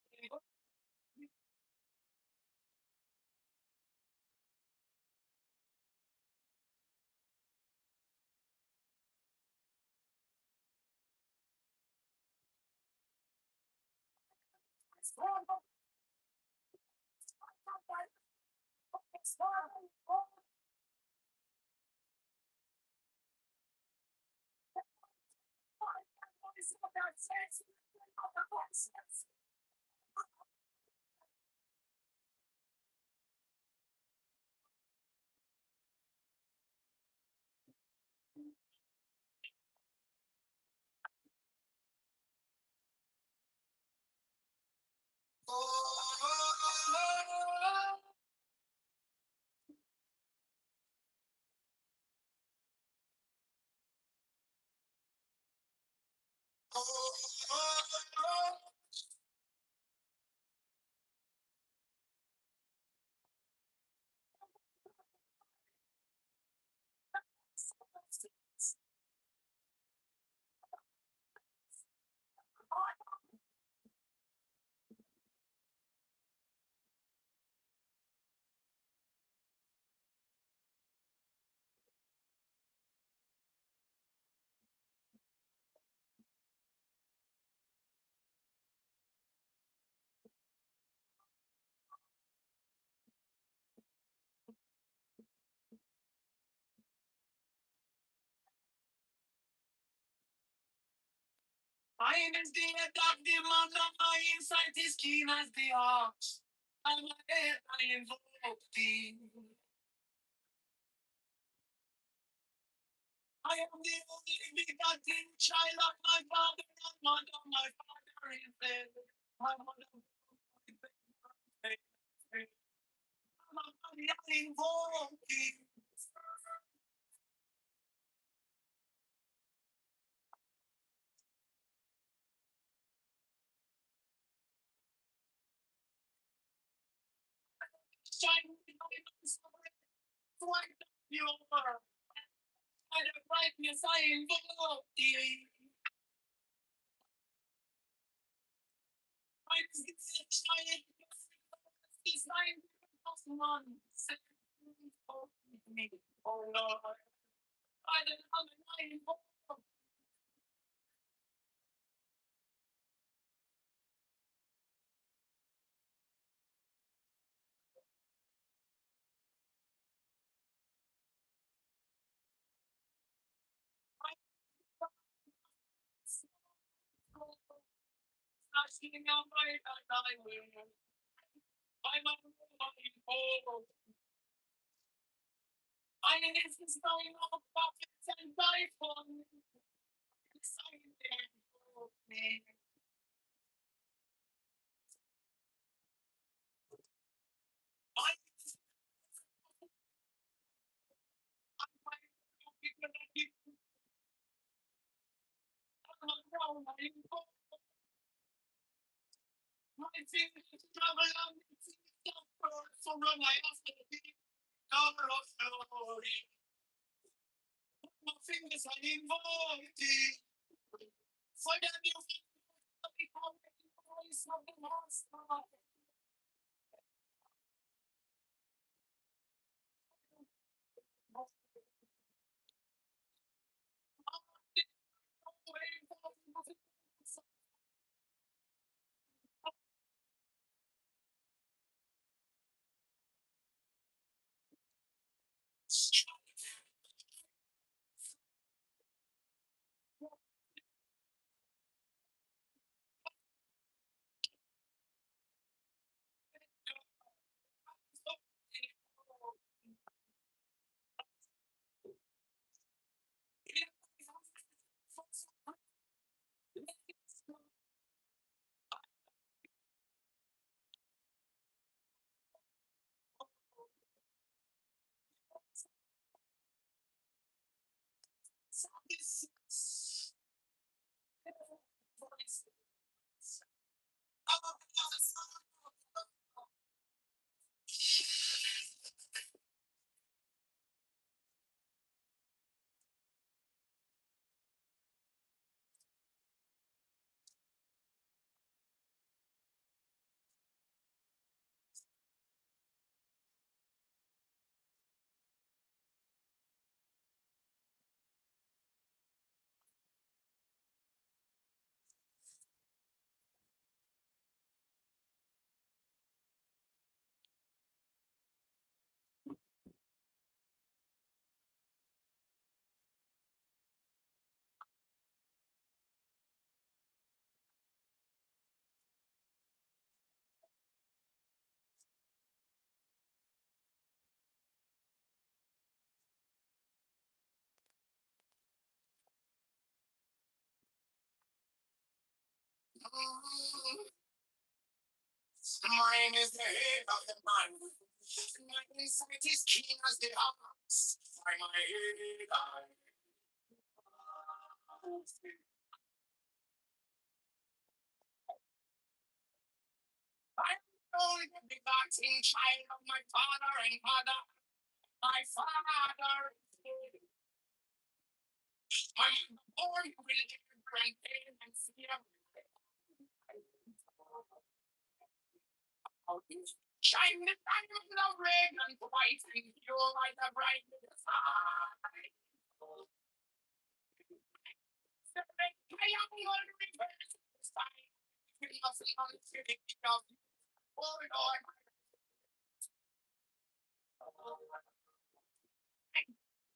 I am as the head of the man, and my insight is keen as the ox. And my head I invoke thee. I am the only begotten child of my father and mother. My father is dead. My mother is dead. My body I invoke thee. Shine with my sovereign flight of your word. By the brightness I invoke thee. I is the giant. This nine one. Me. Oh Lord. I don't know the nine. Flashing out my highway. I'm a oh. I is the sign of prophets and die for me. Sign of me. I is my people that you know. My fingers travel on the sea of birds, so run I after the God of glory. My fingers are involved. For the new voice of the Most High. Mine is the head of the man. My insight is keen as the ox. By my head I only begotten child of my father and mother. My father I am born with great pain and fear. Shine the diamond of red and white and pure like the bright sky. I am going to reverse this time. We must not city of oh Lord.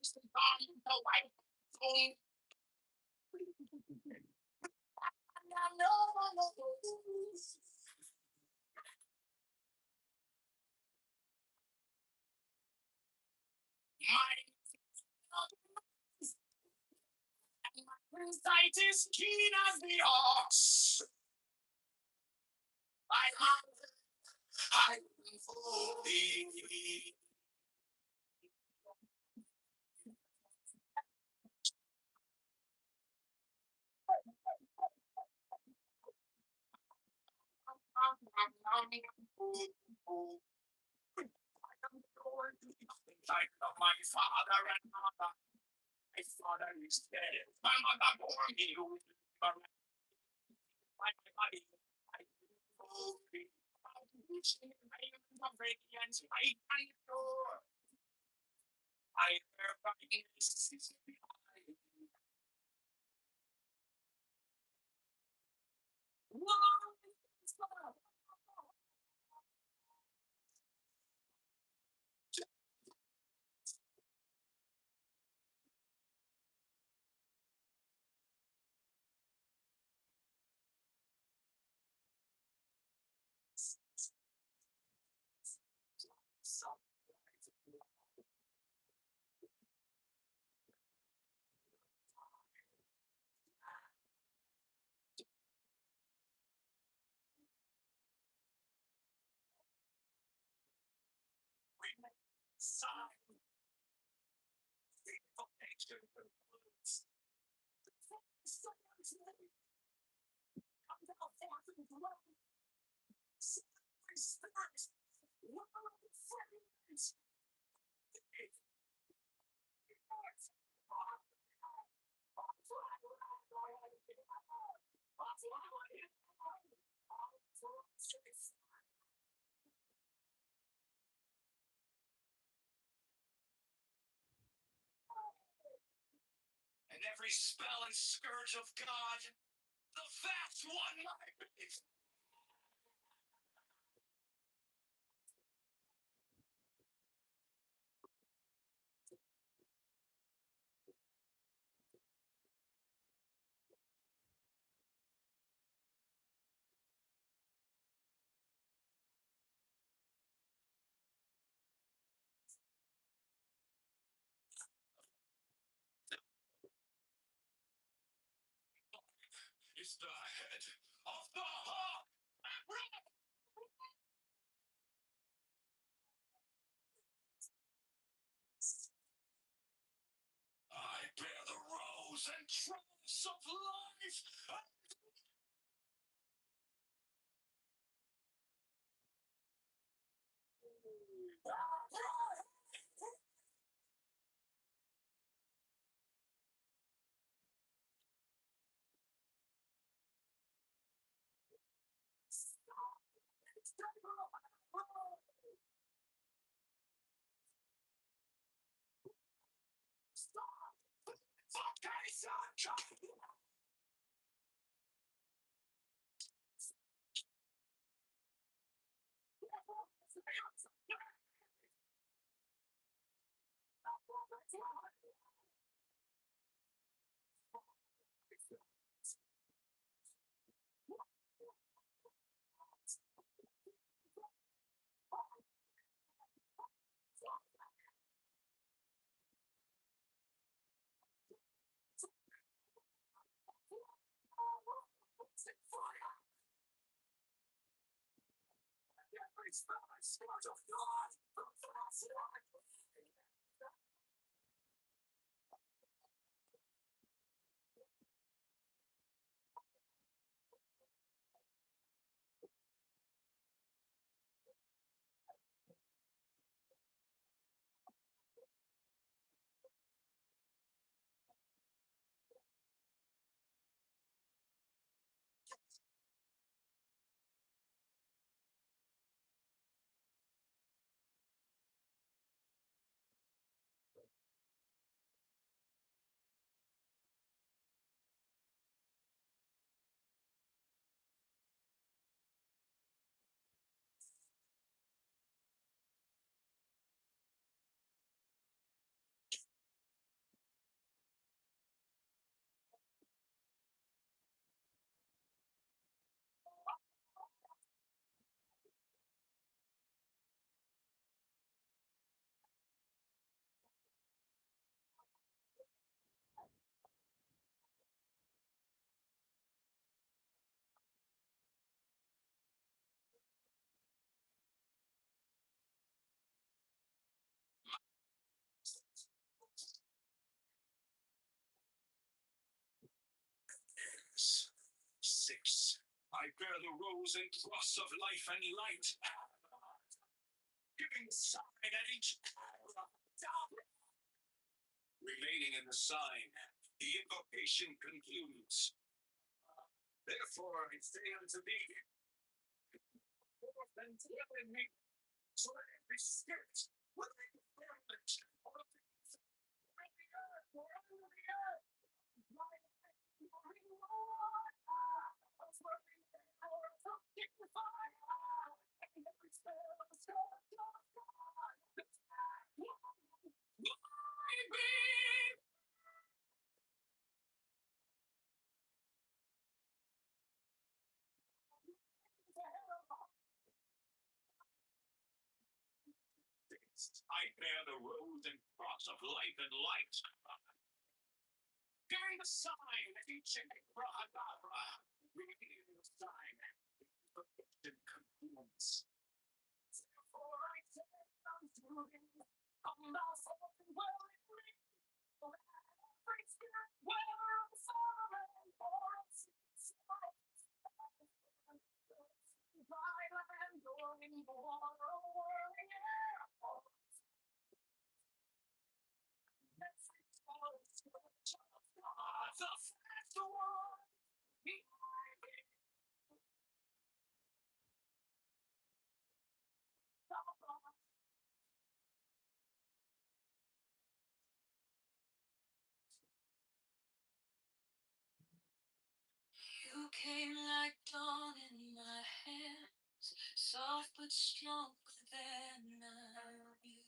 This is on the white thing. My sight is keen as the ox. I am for thee. Like of my father and mother. My father is dead. My mother bore me. My body. I radiance light and pure. I thereby and every spell and scourge of God, the vast one my faith. Is the head of the hawk. I bear the rose and trance of life. 6. I bear the rose and cross of life and light, giving the sign at each remaining in the sign, the invocation concludes. Therefore, I say unto thee, forth and dwell in me, so that every spirit, whether in firmament or of the earth or under the earth, my glory, Lord, of working power to dignify, and every spell of the God, I bear the rose and cross of life and light, bearing the sign of each and reading the sign of Christian confluence. Therefore I say unto him, come thou forth and dwell in me, for every spirit, whether of sorrow or of dry land or in war or warring air, you came like dawn in my hands, soft but stronger than I knew.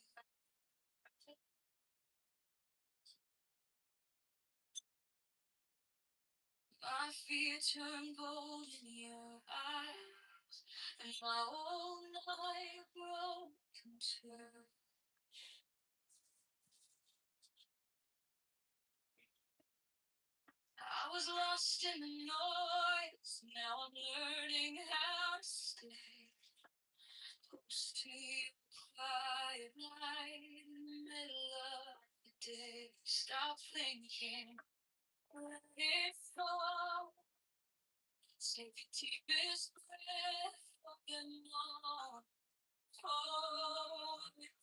My fear turned gold in your eyes, and my whole life broken too. I was lost in the noise, now I'm learning how to stay close to you, quiet night in the middle of the day. Stop thinking, let it fall. Take your deepest breath, open on. Hold it.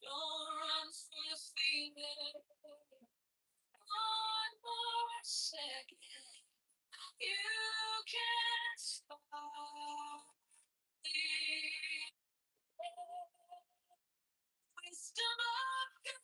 Don't run from the feeling. One more second. You can't stop the wisdom of God.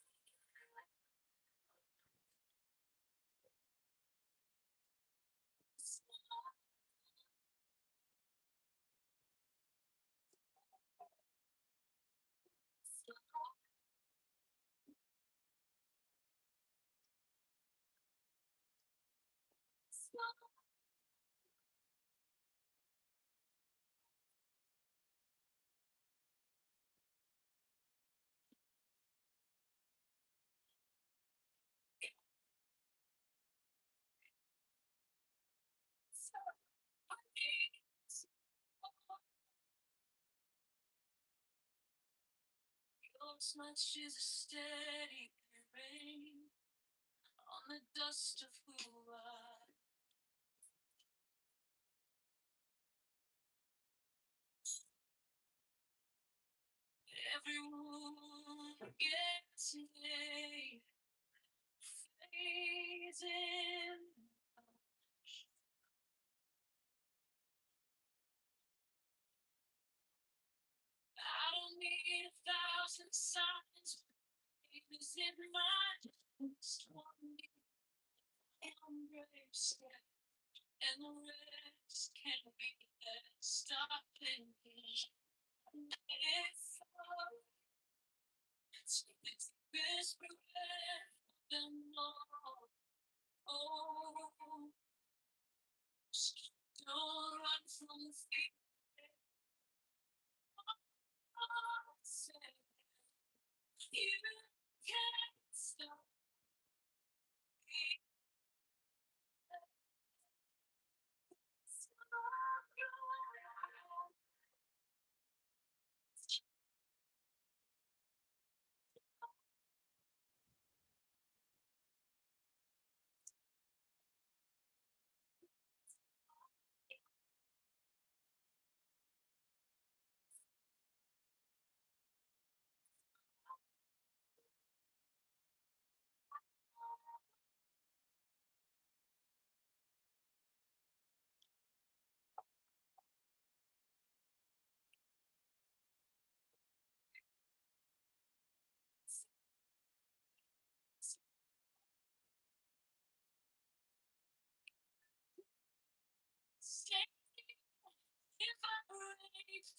As much as a steady rain on the dust of who I. Every wound gets made, fades in. I don't need 1,000 signs. It is in my just one embrace it, and the rest can be there. Stop thinking it's all. It's the best breath of them all. Oh, don't run from the fear. You can't stop me.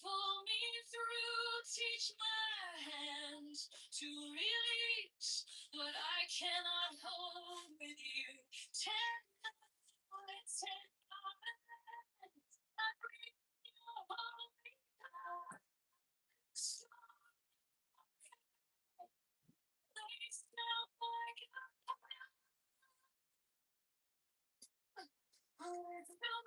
pull me through, teach my hands to release what I cannot hold with you. Ten minutes, 10 minutes, I bring you holy God. Please don't forget. Wisdom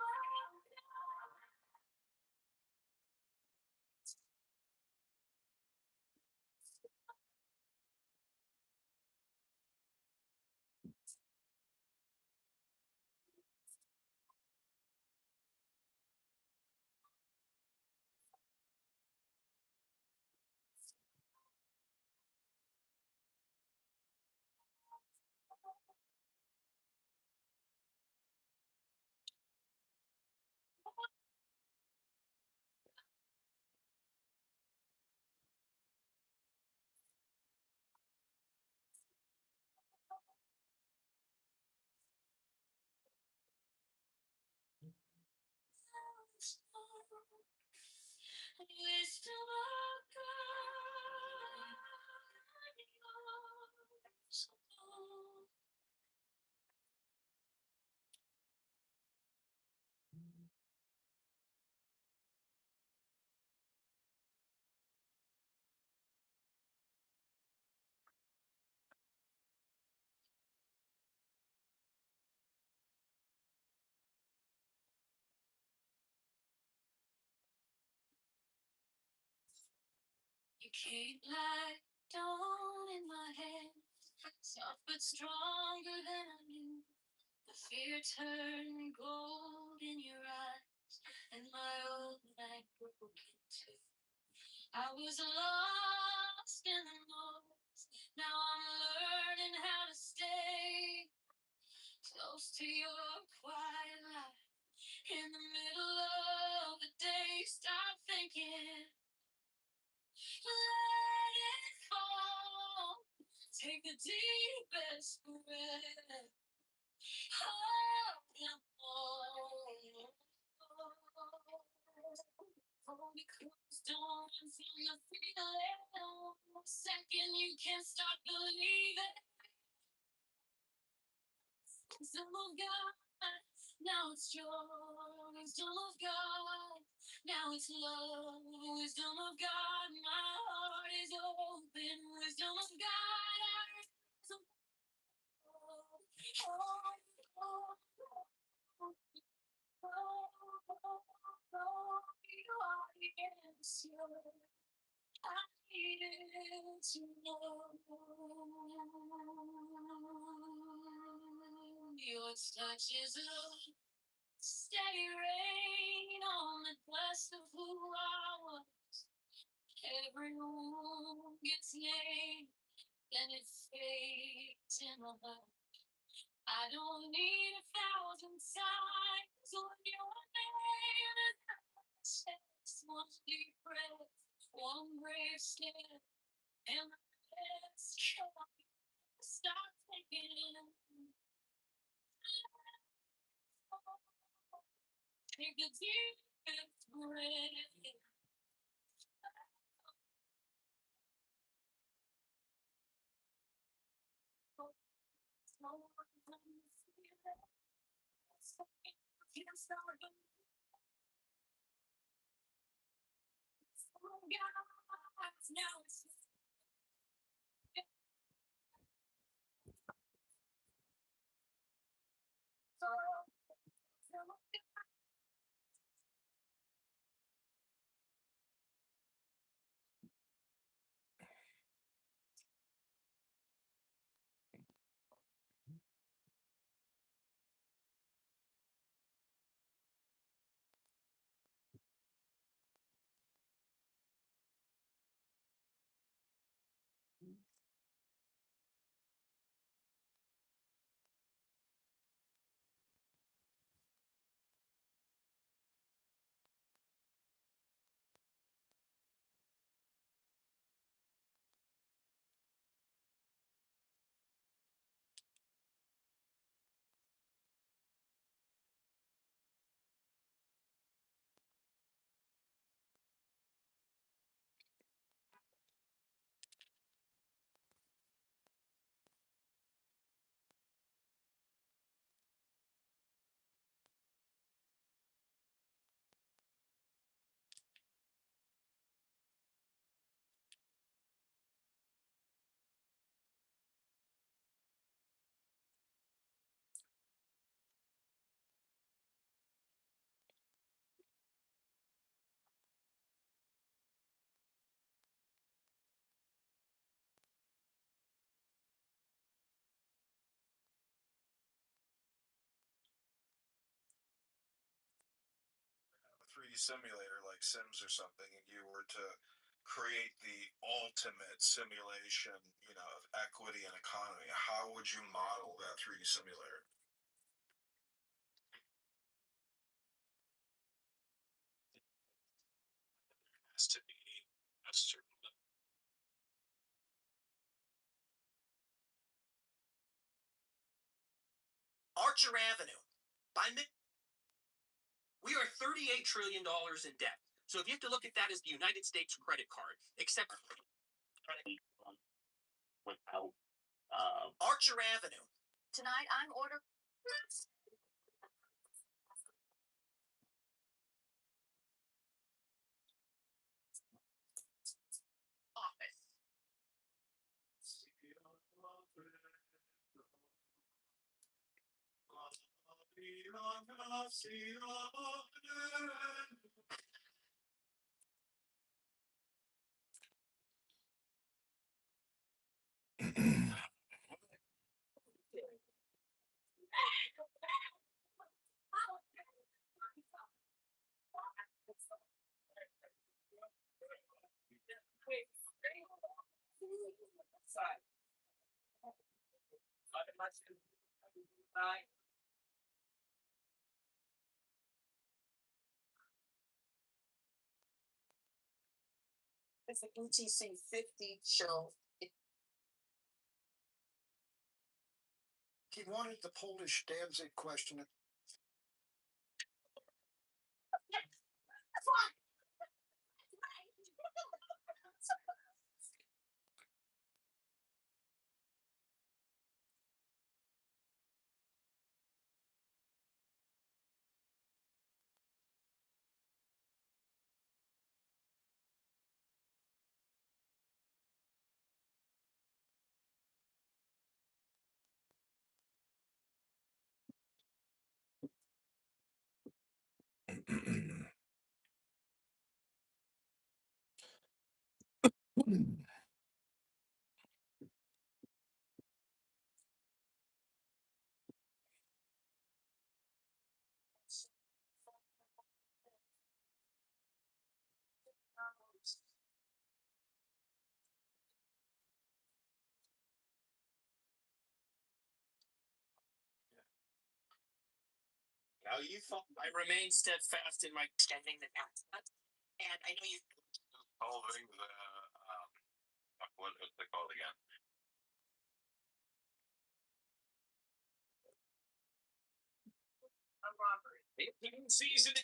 of God, you came like dawn in my head, soft but stronger than I knew. The fear turned gold in your eyes, and my old night broke into. I was lost in the noise. Now I'm learning how to stay close to your quiet light. In the middle of the day, stop thinking, let it fall. Take the deepest breath. Hold your Holy closed doors and you feel it. Second, you can't stop believing. Wisdom of God, now it's joy. Wisdom of God, now it's love. Wisdom of God, my heart is open. Wisdom of God, I rise up. You are the answer. I needed to know. Your touch is love, steady rain on the dust of who I was. Every wound gets named, then it fades in my heart. I don't need 1,000 signs when your name is on my chest. One deep breath, one brave step, and the rest. Stop thinking. Take a deep breath. Can't start now it's 3D simulator like Sims or something, and you were to create the ultimate simulation, you know, of equity and economy, how would you model that 3D simulator? Has to be a certain. Archer Avenue. We are $38 trillion in debt. So if you have to look at that as the United States credit card, except without Archer Avenue. Tonight I'm ordering. Office. It's an UTC 50 show. He wanted the Polish Danzig question. Now you thought I remain steadfast in my standing the accent, and I know you. Solving the what is it called again? A robbery. 18 season.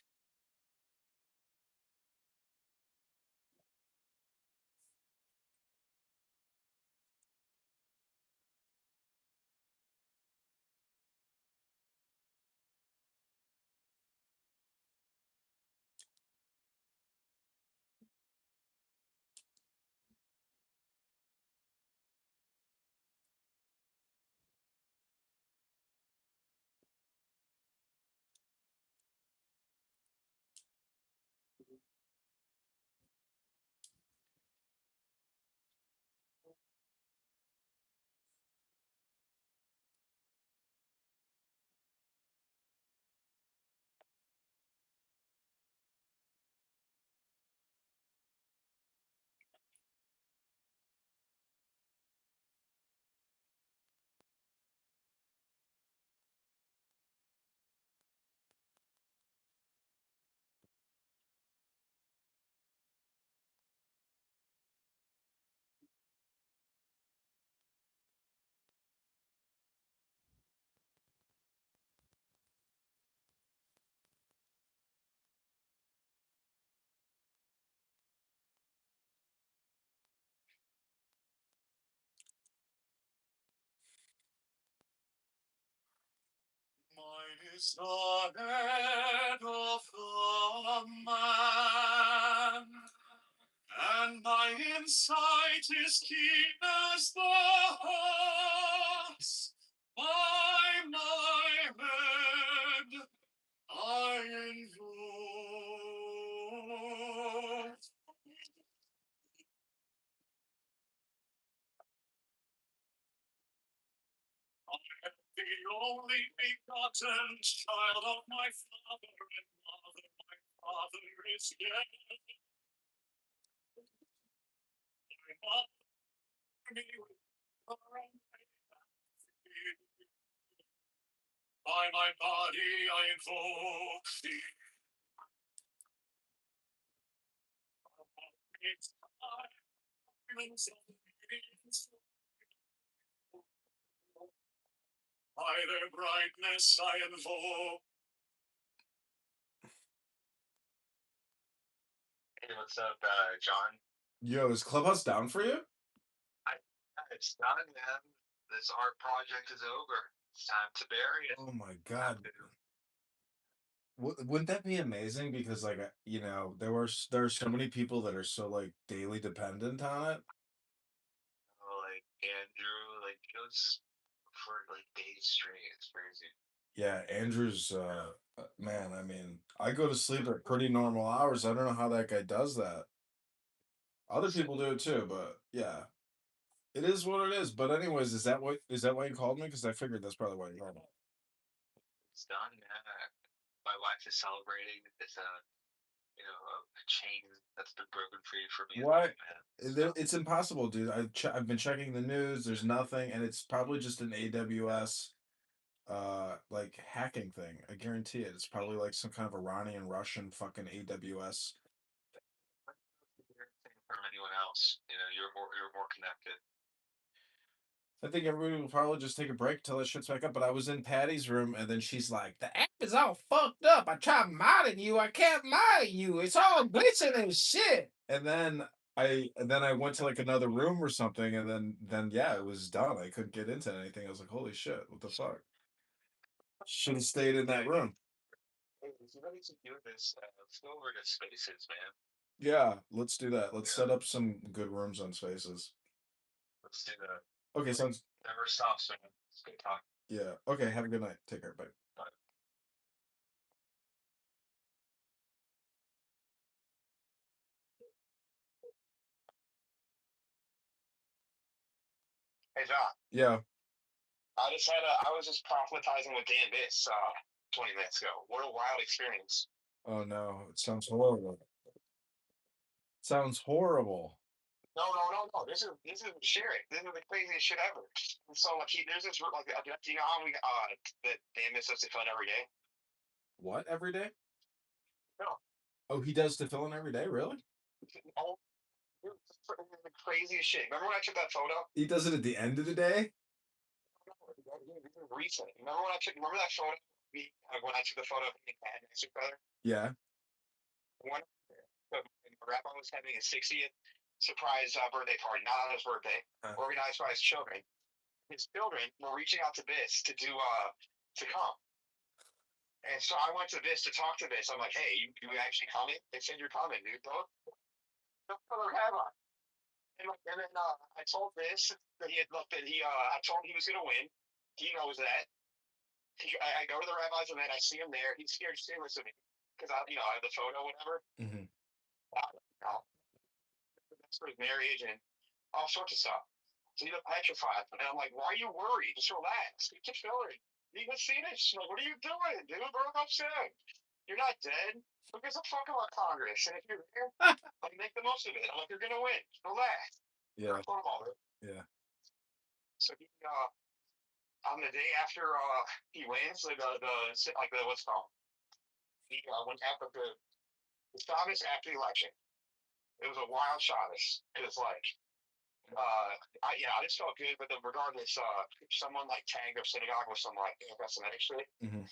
Mine is the head of the man, and my insight is keen as the hawk's. By my head I invoke the only begotten child of my father and mother, my father is dead. My mother me with by my body I invoke thee. It's diamonds of dreams. By their brightness I invoke. Hey, what's up, John? Yo, is Clubhouse down for you? It's done, man. This art project is over. It's time to bury it. Oh my god. Wouldn't that be amazing? Because like you know, there are so many people that are so like daily dependent on it. Like Andrew, like it was for like days straight. It's crazy. Yeah, Andrew's man, I mean, I go to sleep at pretty normal hours. I don't know how that guy does that. Other people do it too, but yeah. It is what it is. But anyways, is that why you called me? Because I figured that's probably why you called me. It's done, man. My wife is celebrating. It's a chain that's been broken free for me. What? Man. It's impossible, dude. I've been checking the news. There's nothing, and it's probably just an AWS like hacking thing. I guarantee it. It's probably like some kind of Iranian Russian fucking AWS. From anyone else, you're more connected. I think everybody will probably just take a break till it shits back up. But I was in Patty's room, and then she's like, "The app is all fucked up. I tried modding you. I can't mod you. It's all glitching and shit." And then I went to like another room or something, and then yeah, it was done. I couldn't get into anything. I was like, "Holy shit, what the fuck?" Should have stayed in that room. Hey, if you ready to do this, let's go over to Spaces, man. Yeah, let's do that. Let's set up some good rooms on Spaces. Let's do that. Okay, sounds. Never stops, man. It's good talk. Yeah. Okay. Have a good night. Take care. Bye. Bye. Hey, John. Yeah. I was just proselytizing with Dan Bitts 20 minutes ago. What a wild experience. Oh no, it sounds horrible. Sounds horrible. No. This is sharing. This is the craziest shit ever. So like there's this like do you know how we that Dan Bitts does to fill in every day? What, every day? No. Oh, he does to fill in every day, really? Oh, the craziest shit. Remember when I took that photo? He does it at the end of the day? Recent. Remember that photo? When I took the photo of me and my brother? Yeah. One the rabbi was having his 60th surprise birthday party, not on his birthday, organized by his children. His children were reaching out to Biss to do to come. And so I went to Biss to talk to Biss. I'm like, hey, you actually coming? They said you're coming, dude. Go to the rabbi. And then I told Biss that he had looked at I told him he was gonna win. He knows that. I go to the rabbi's event, I see him there. He's scared shitless of me because I have the photo, whatever. Mm-hmm. That's for his marriage and all sorts of stuff. So he's petrified. And I'm like, why are you worried? Just relax. Get your filling. You can see this. Like, what are you doing? Dude, bro, I'm saying. You're not dead. Who gives a fuck about Congress? And if you're there, like, make the most of it. I'm like, you're gonna win. Relax. Yeah. Football. Yeah. So he on the day after he wins, like the what's it called? He went after the Shabbos after the election. It was a wild Shabbos. It was like I just felt good, but then regardless, someone like tagged our synagogue with some like anti-Semitic shit. Mm-hmm.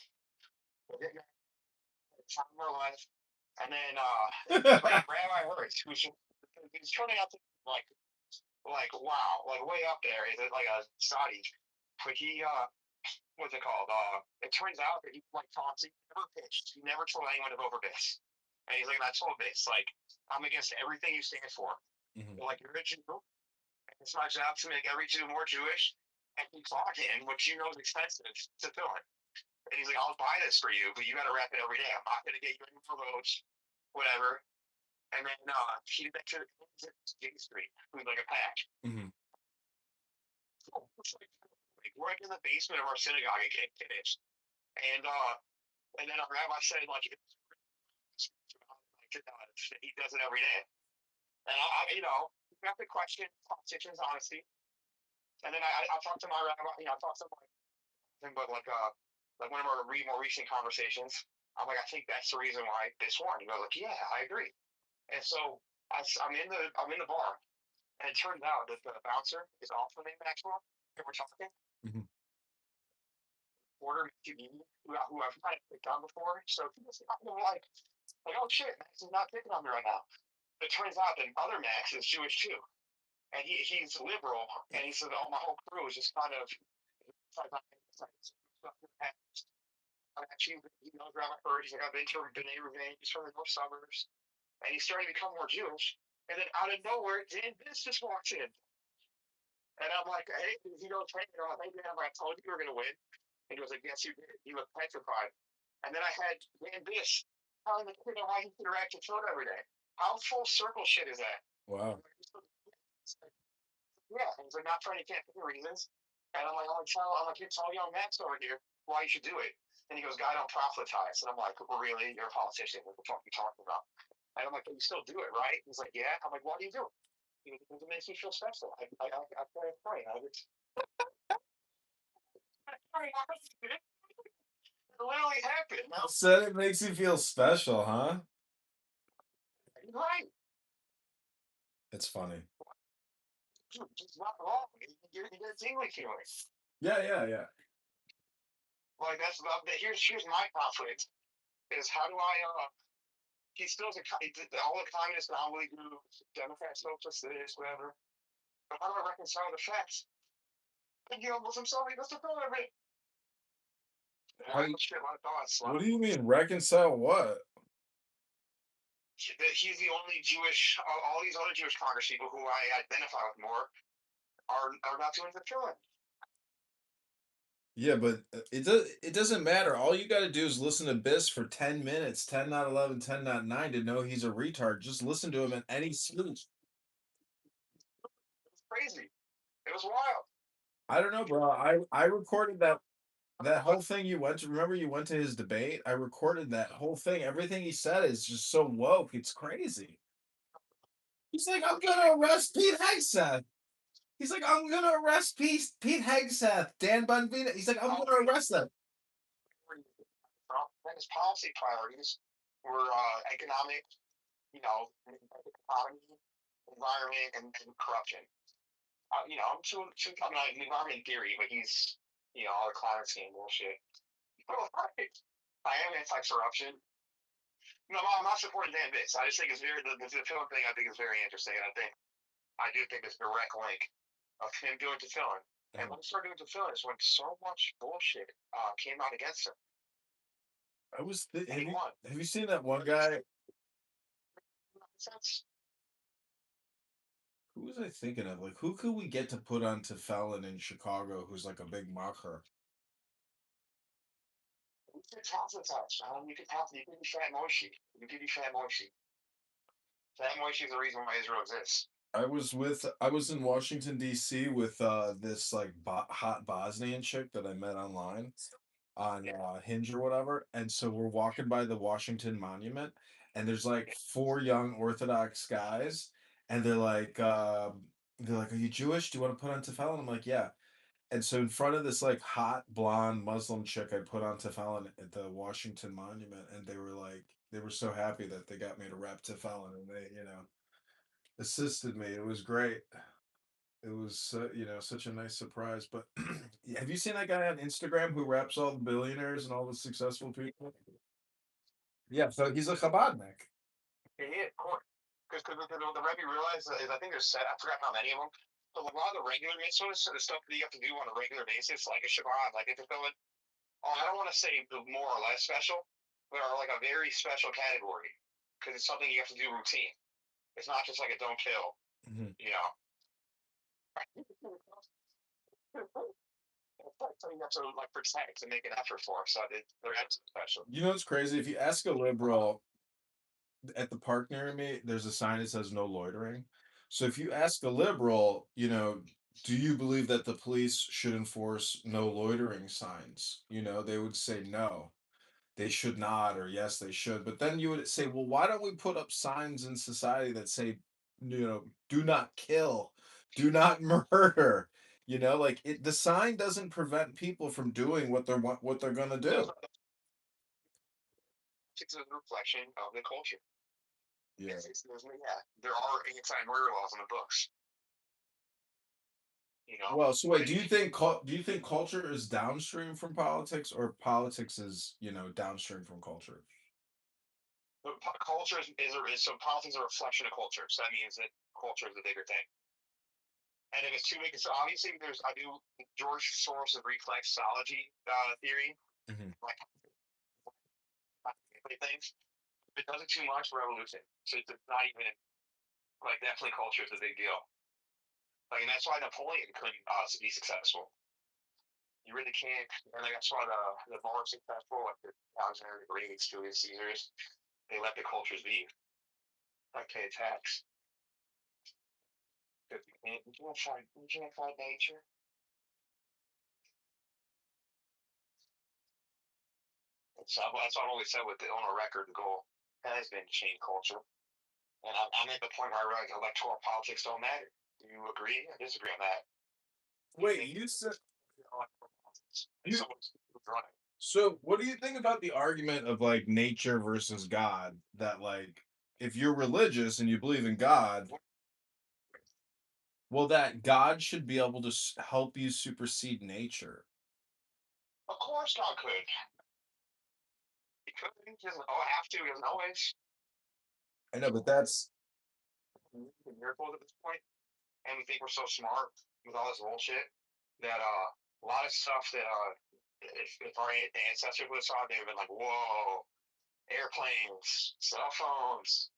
Time of our life, and then Rabbi Hurts, who's turning out to like wow, like way up there. Is it like a Saudi? But he what's it called? It turns out that he like talks. He never pitched. He never told anyone to vote for Biss. And he's like, I told Biss, like, I'm against everything you stand for. Mm-hmm. Like, you're a Jew. It's my job to make every Jew more Jewish and keep talking, which you know is expensive to fill it. And he's like, I'll buy this for you, but you got to rap it every day. I'm not going to get you any more votes, whatever. And then he went to J Street, who's like a pack. Mm-hmm. We're in the basement of our synagogue in Kiddush. And then our rabbi said, like, He does it every day. And you have to question politicians' honesty. And then I talked to my rabbi, I talked to my, but like one of our more recent conversations, I'm like, I think that's the reason why this won. He goes like, yeah, I agree. And so I'm in the bar, and it turns out that the bouncer is also named Maxwell. And we're talking. Mhm. Order who I've kind of picked on before. So I'm like, oh shit, Max is not picking on me right now. It turns out that other Max is Jewish too, and he's liberal, and he said, oh, my whole crew is just kind of. Actually, he knows around my bird. He's like, I've been to B'nai Ruvain. He's from the north suburbs, and he's starting to become more Jewish. And then out of nowhere, Dan Biss just walks in, and I'm like, hey, he goes, hey, I'm like, hey, man, I told you you were gonna win. And he was like, yes, you did. He looked petrified. And then I had Dan Biss telling the kid how he interacts with children every day. How full circle shit is that? Wow. Yeah, and he's like, not trying to can't think of reasons. And I'm like, I'm like, tell young Max over here why you should do it. And he goes, God, don't proselytize. And I'm like, really? You're a politician. What the fuck are you talking about? And I'm like, you still do it, right? He's like, yeah. I'm like, why do you do it? He goes, because it makes me feel special. I pray. It literally happened. Said it makes you feel special, huh? Right. It's funny. It's not wrong. You get a tingly feeling. Yeah. Like here's my conflict is how do I he still's all the communist anomaly groups, Democrats, socialists, this, whatever. But how do I reconcile the facts? And Muslim somebody that's the problem of it. What do you mean reconcile what? He's the only Jewish. All these other Jewish Congress people who I identify with more are not doing the killing. Yeah, but it doesn't matter. All you got to do is listen to Biss for 10 minutes, 10 not 11, 10 not 9 to know he's a retard. Just listen to him in any speech. It was crazy. It was wild. I don't know, bro. I recorded that whole thing you went to. Remember you went to his debate? I recorded that whole thing. Everything he said is just so woke. It's crazy. He's like, I'm gonna arrest Pete Hegseth. He's like, I'm gonna arrest Pete Hegseth, Dan Bunvina. He's like, I'm gonna arrest them. His policy priorities were economic, economy, environment, and corruption. I'm I'm not environment theory, but he's, all the climate change bullshit. I am anti-corruption. No, I'm not supporting Dan Biss. I just think it's the film thing. I think is very interesting. I do think it's a direct link of him doing tefillin. And when he started doing tefillin is when so much bullshit came out against him. Have you seen that one guy? Who was I thinking of? Like, who could we get to put on tefillin in Chicago who's like a big macher? You could be Fat Moshe. You could be Fat Moshe. Fat Moshe is the reason why Israel exists. I was in Washington D.C. with this like hot Bosnian chick that I met online on Hinge or whatever, and so we're walking by the Washington Monument, and there's like four young Orthodox guys, and they're like, "Are you Jewish? Do you want to put on tefillin?" I'm like, "Yeah." And so in front of this like hot blonde Muslim chick, I put on tefillin at the Washington Monument, and they were so happy that they got me to rep tefillin, and they assisted me. It was great. It was such a nice surprise. But have you seen that guy on Instagram who raps all the billionaires and all the successful people? Yeah, so he's a Chabadnik. Yeah, of course. Because the Rebbe realized is I think there's I forgot how many of them. But a lot of the regular mitzvahs, so the stuff that you have to do on a regular basis, like a Shabbat, like a tefillin, I don't want to say more or less special, but are like a very special category because it's something you have to do routine. It's not just like a don't kill, Mhm. Something you have to like protect and make an effort for. So they're special. You know what's crazy? If you ask a liberal at the park near me, there's a sign that says no loitering. So if you ask a liberal, do you believe that the police should enforce no loitering signs? They would say no. they should not, or yes, they should. But then you would say, well, why don't we put up signs in society that say, do not kill, do not murder? Like the sign doesn't prevent people from doing what they're gonna do. It's a reflection of the culture. Yeah. Yeah, there are anti-murder laws in the books. Well, so wait, do you think culture is downstream from politics, or politics is downstream from culture? But culture is so politics is a reflection of culture. So that means that culture is the bigger thing. And if it's too big, so obviously I do George Soros' reflexology theory, Mhm. like things. If it does it too much, revolution. So it's not even like definitely culture is a big deal. Like, and that's why Napoleon couldn't be successful. You really can't. And that's why the more successful, like the Alexander the Great, Julius Caesars, they let the cultures be. Like pay tax. You can't fight nature. That's what I've always said with the on a record. The goal has been to change culture, and I'm at the point where I realize electoral politics don't matter. Do you agree or disagree on that? Wait, you said you Someone's running. so what do you think about the argument of like nature versus God? That like if you're religious and you believe in God, well, that God should be able to help you supersede nature. Of course, God could. He could. He doesn't have to. He doesn't always. I know, but that's Miracles at this point, and we think we're so smart with all this bullshit that a lot of stuff that if our ancestors would have saw, they'd have been like, "Whoa, airplanes, cell phones."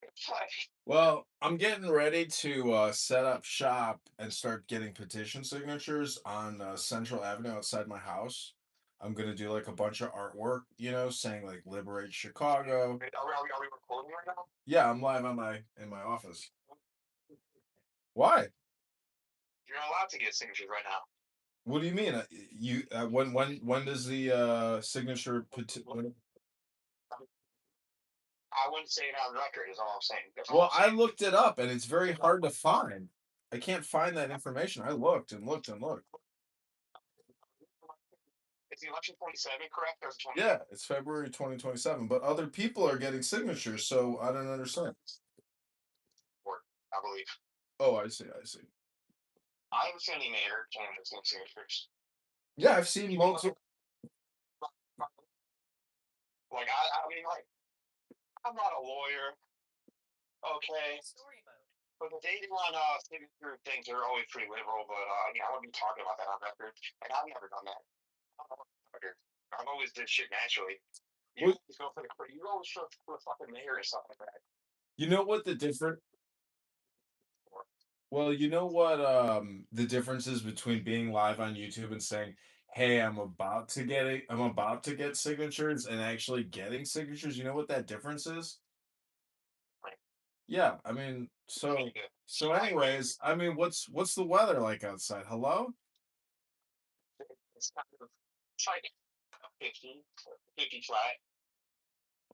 It's like, well, I'm getting ready to set up shop and start getting petition signatures on Central Avenue outside my house. I'm gonna do like a bunch of artwork, saying like "Liberate Chicago." are we recording right now? Yeah, I'm live on in my office. Why? You're not allowed to get signatures right now. What do you mean? When does the signature petition? I wouldn't say it on record. Is all I'm saying. That's all Well, I'm I saying. looked it up and it's very hard to find. I can't find that information. I looked and looked and looked. Is the election 27 correct or is it 20? Yeah, it's February 2027, but other people are getting signatures, so I don't understand. I believe. Oh, I see, I see. I haven't seen any mayor candidates getting signatures. Yeah, I've seen multiple. Like I mean, like I'm not a lawyer, okay. Story mode. But the dating on signature things are always pretty liberal. But I wouldn't be talking about that on record, and I've never done that. I've always did shit naturally. You Well, always go for the you always show for the fucking mayor or something like that. you know what the difference? Well, you know what the difference is between being live on YouTube and saying, "Hey, I'm about to get signatures," and actually getting signatures. You know what that difference is? Right. Yeah, I mean, so anyways, I mean, what's the weather like outside? Hello? It's like 50, 50 flat.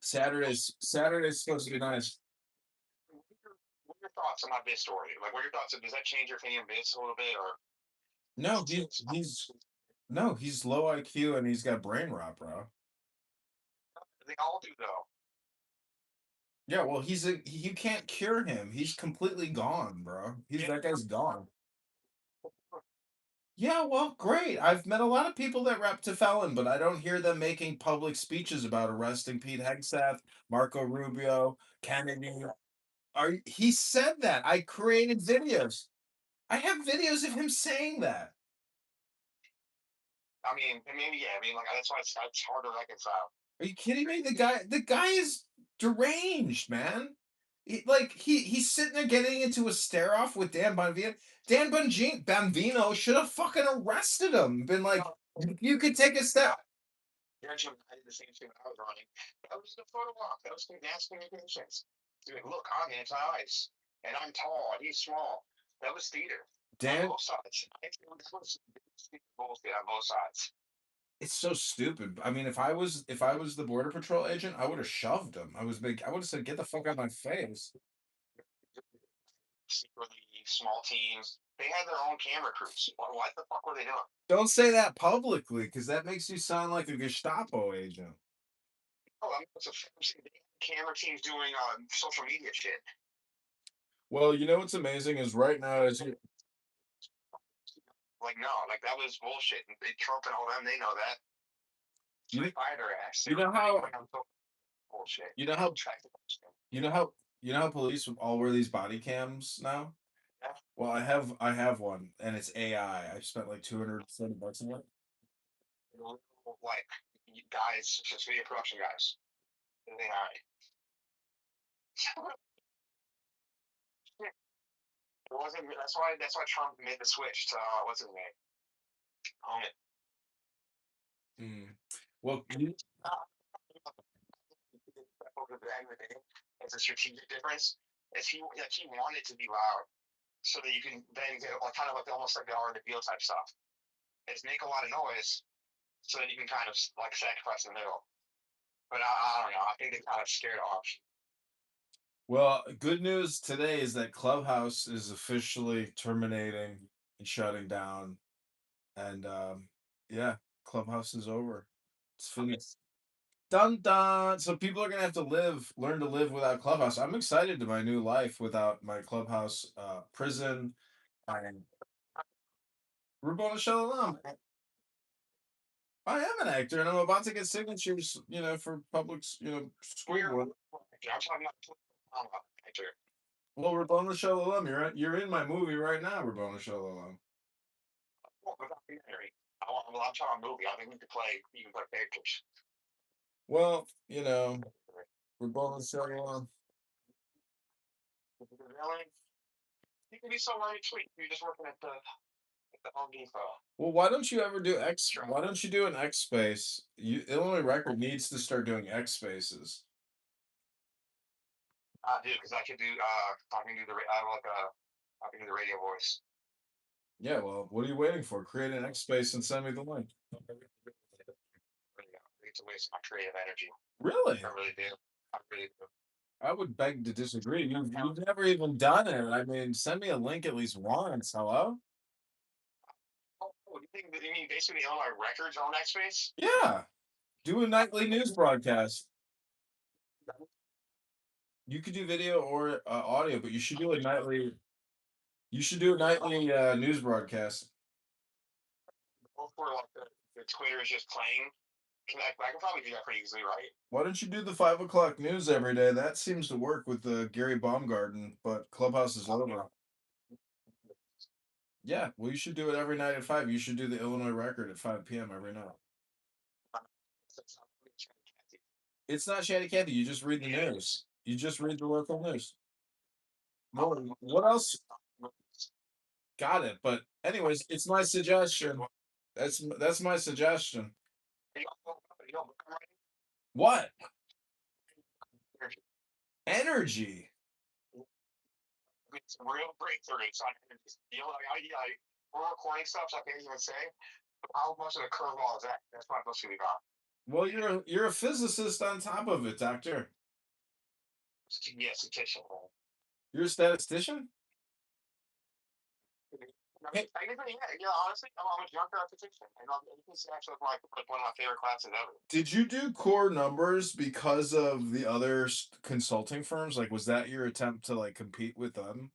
Saturday's supposed to be nice. What are your thoughts on my bit story? Like, what are your thoughts? Does that change your opinion of bits a little bit, or No, he's low IQ and he's got brain rot, bro. they all do though? Yeah, well, you can't cure him. He's completely gone, bro. That guy's gone. Yeah, well, great. I've met a lot of people that rep to felon, but I don't hear them making public speeches about arresting Pete Hegseth, Marco Rubio, Kennedy. He said that. I created videos. I have videos of him saying that. I mean, maybe yeah. I mean, like that's why it's hard to reconcile. Are you kidding me? The guy is deranged, man. He's sitting there getting into a stare off with Dan Bonvino. Bambino should have fucking arrested him. Been like, you could take a step. Yeah, Jim, I did the same thing when I was running. That was the photo walk. That was the asking questions. Doing look on his eyes, and I'm tall, and he's small. That was theater. Dan On both sides. I think that was bullshit on both sides. It's so stupid. I mean, if I was the border patrol agent, I would have shoved him. I would have said, "Get the fuck out of my face." Secretly small teams. They had their own camera crews. What the fuck were they doing? Don't say that publicly, because that makes you sound like a Gestapo agent. Oh, I mean, it's a camera teams doing social media shit. Well, you know what's amazing is right now is Like no, like that was bullshit. And Trump and all them, they know that. you, They fired their ass. you know how Bullshit. you know how you know how you know how police all wear these body cams now? Yeah. Well, I have one, and it's AI. I spent like $270 on it. Like guys, just video production guys. They are. It wasn't. That's why Trump made the switch to what's his name? Own it. Well, It's a strategic difference. Is he wanted to be loud so that you can then get like kind of like almost like the art of the deal type stuff. Is make a lot of noise so that you can kind of like sacrifice in the middle. But I don't know. I think they kind of scared off. well, good news today is that Clubhouse is officially terminating and shutting down, and yeah, Clubhouse is over. It's finished. Dun dun. So people are gonna have to learn to live without Clubhouse. I'm excited to my new life without my Clubhouse prison and Rabboni Shalom. I am an actor, and I'm about to get signatures, for public, school board. I'm talking about actor. Well, Rabboni Shalom, you're in my movie right now, Rabboni Shalom. I'm talking movie. I think you can play characters. Well, Rabboni Shalom. Really? You can be so very sweet. You're just working at the Home Depot. Well, why don't you ever do X? Why don't you do an X space? Illinois Record needs to start doing X spaces. Dude, because I could do I can do I can do the radio voice. Yeah, well, what are you waiting for? Create an X space and send me the link. It's a waste of my creative energy. Really? I really do. I really do. I would beg to disagree. You've never even done it. I mean, send me a link at least once. Hello? Oh, you mean basically all my records on that space? Yeah. Do a nightly news broadcast. You could do video or audio, but you should do a nightly. You should do a nightly news broadcast. Where like the Twitter is just playing. I can probably do that pretty easily, right? Why don't you do the 5 o'clock news every day? That seems to work with Gary Baumgarten, but Clubhouse is over. Yeah, well, you should do it every night at 5. You should do the Illinois Record at 5 p.m. every night. It's not Chatty Cathy. You just read the news. You just read the local news. Well, what else? Got it. But anyways, it's my suggestion. That's my suggestion. What? Energy. It's real breakthroughs. We're recording stuff, so I can't even say. But how much of a curveball is that? That's what I'm supposed to be about. Well, you're a physicist on top of it, doctor. Yes, statistician. You're a statistician? Honestly, I'm a junker at physics. It's actually like one of my favorite classes ever. Did you do core numbers because of the other consulting firms? Like, was that your attempt to like compete with them?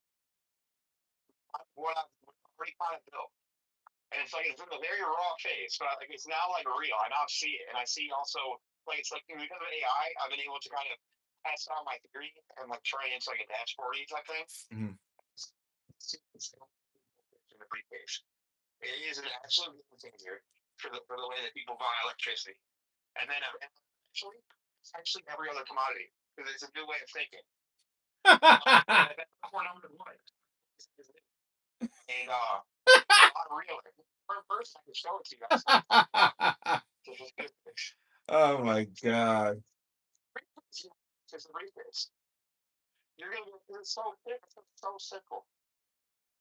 What I've already kind of built. And it's like it's in a very raw phase, but like it's now like real. I now see it, and I see also like it's like because of AI, I've been able to kind of pass on my theory and like turn it into like a dashboardy type thing. Mm-hmm. In the briefcase, it is an absolute game changer for the way that people buy electricity, and then actually every other commodity because it's a new way of thinking. And unreal. First, I can show it to you guys. Oh my god! It's a briefcase. You're gonna. It's so simple.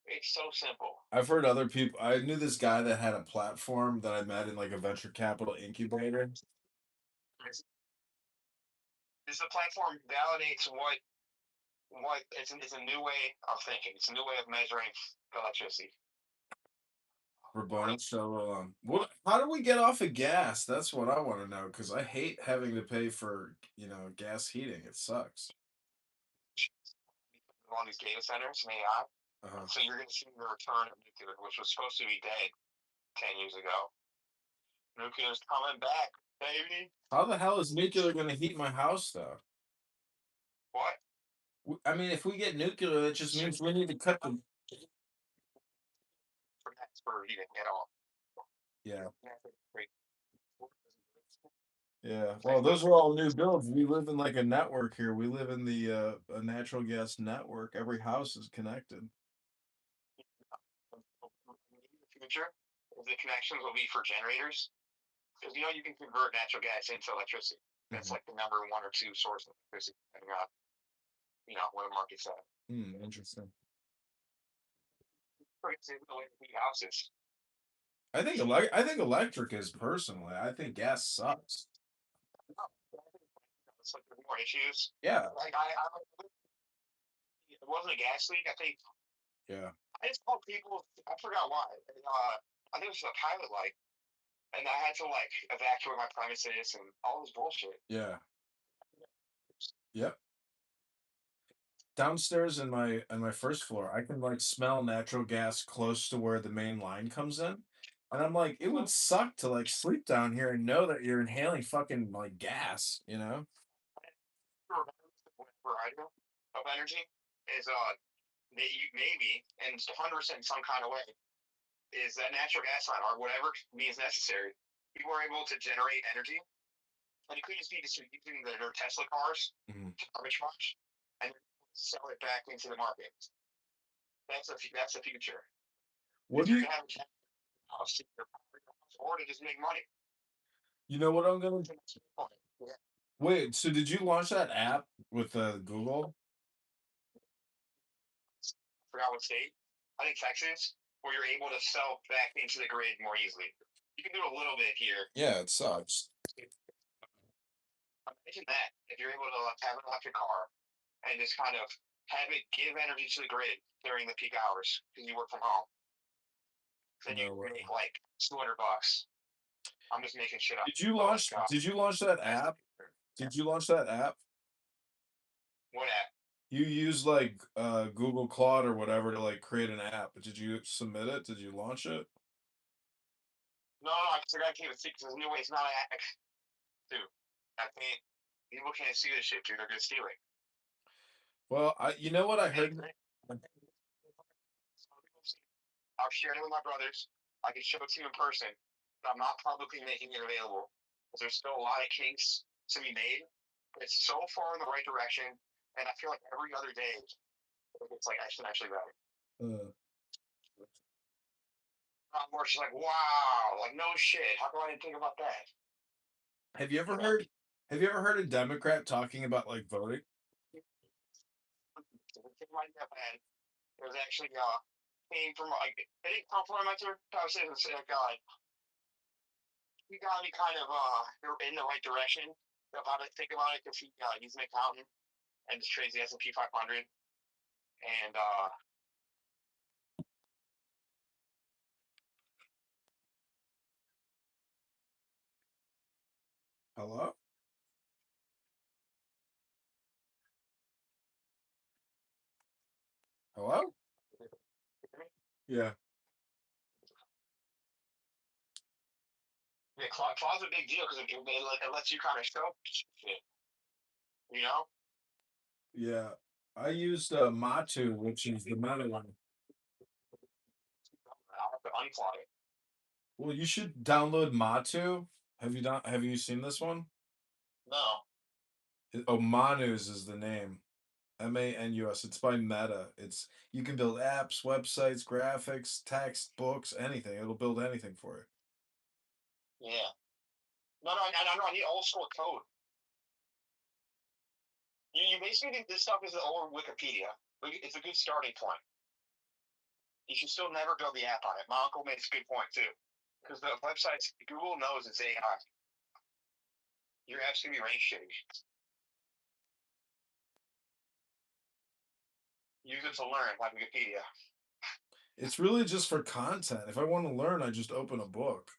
It's so simple. I've heard other people. I knew this guy that had a platform that I met in like a venture capital incubator. This platform validates what it's a new way of thinking. It's a new way of measuring electricity. For bonus show. What? How do we get off of gas? That's what I want to know because I hate having to pay for gas heating. It sucks. On these data centers and AI. Uh-huh. So you're going to see the return of nuclear, which was supposed to be dead 10 years ago. Nuclear's coming back, baby. How the hell is nuclear going to heat my house though? What? I mean, if we get nuclear, that just means we need to cut the. For heating at all. Yeah. Yeah. Well, those are all new builds. We live in like a network here. We live in the a natural gas network. Every house is connected. The future, the connections will be for generators. Because you can convert natural gas into electricity. That's like the number one or two source of electricity, depending on where the market's at. Interesting. Houses. I think electric is personally. I think gas sucks. It's like there's more issues. Yeah. Like it wasn't a gas leak. I think. Yeah. I just called people. I forgot why. I think it was a pilot light, and I had to like evacuate my premises and all this bullshit. Yeah. Yep. Downstairs in my first floor, I can like smell natural gas close to where the main line comes in. And I'm like, it would suck to like sleep down here and know that you're inhaling fucking like gas, you know? Variety of energy is maybe and 100% some kind of way is that natural gas line or whatever means necessary. People are able to generate energy, and it could just be using their Tesla cars to arbitrage and sell it back into the market. That's the future. What do you have a house or to just make money? You know what I'm gonna Yeah. wait, so did you launch that app with Google? I forgot what state. I think Texas, where you're able to sell back into the grid more easily. You can do a little bit here. Yeah, it sucks. Imagine that if you're able to have an electric car and just kind of have it give energy to the grid during the peak hours because you work from home. Then you make like $200. I'm just making shit up. Did you launch that app? Did you launch that app? What app? You use like Google Cloud or whatever to like create an app. Did you submit it? Did you launch it? No, I gotta keep it secret. There's new way. It's not an app, dude. I can't. People can't see this shit, dude. They're gonna steal it. Well, you know what I heard. I'll share it with my brothers. I can show it to you in person, but I'm not publicly making it available because there's still a lot of kinks to be made. It's so far in the right direction, and I feel like every other day it's like exponentially better. More just like, wow, like no shit. How come I didn't think about that? Have you ever heard? Have you ever heard a Democrat talking about like voting? It was actually came from like it didn't come from my conversation. Like he got me kind of in the right direction of how to think about it because he's an accountant and just trades the S&P 500 and Hello? Hello? Yeah. yeah, cloud's a big deal because it lets you kind of show shit, you know. Yeah. I used Matu, which is the meta one. I'll have to unplug it. Well, you should download Matu. Have you seen this one? No. Manus is the name. Manus. It's by Meta. You can build apps, websites, graphics, text, books, anything. It'll build anything for you. Yeah. No, I need old school code. You basically think this stuff is the old Wikipedia. It's a good starting point. You should still never build the app on it. My uncle makes a good point too, because the websites Google knows it's AI. Your app's gonna be rank shitty. Use it to learn, like Wikipedia. It's really just for content. If I want to learn, I just open a book.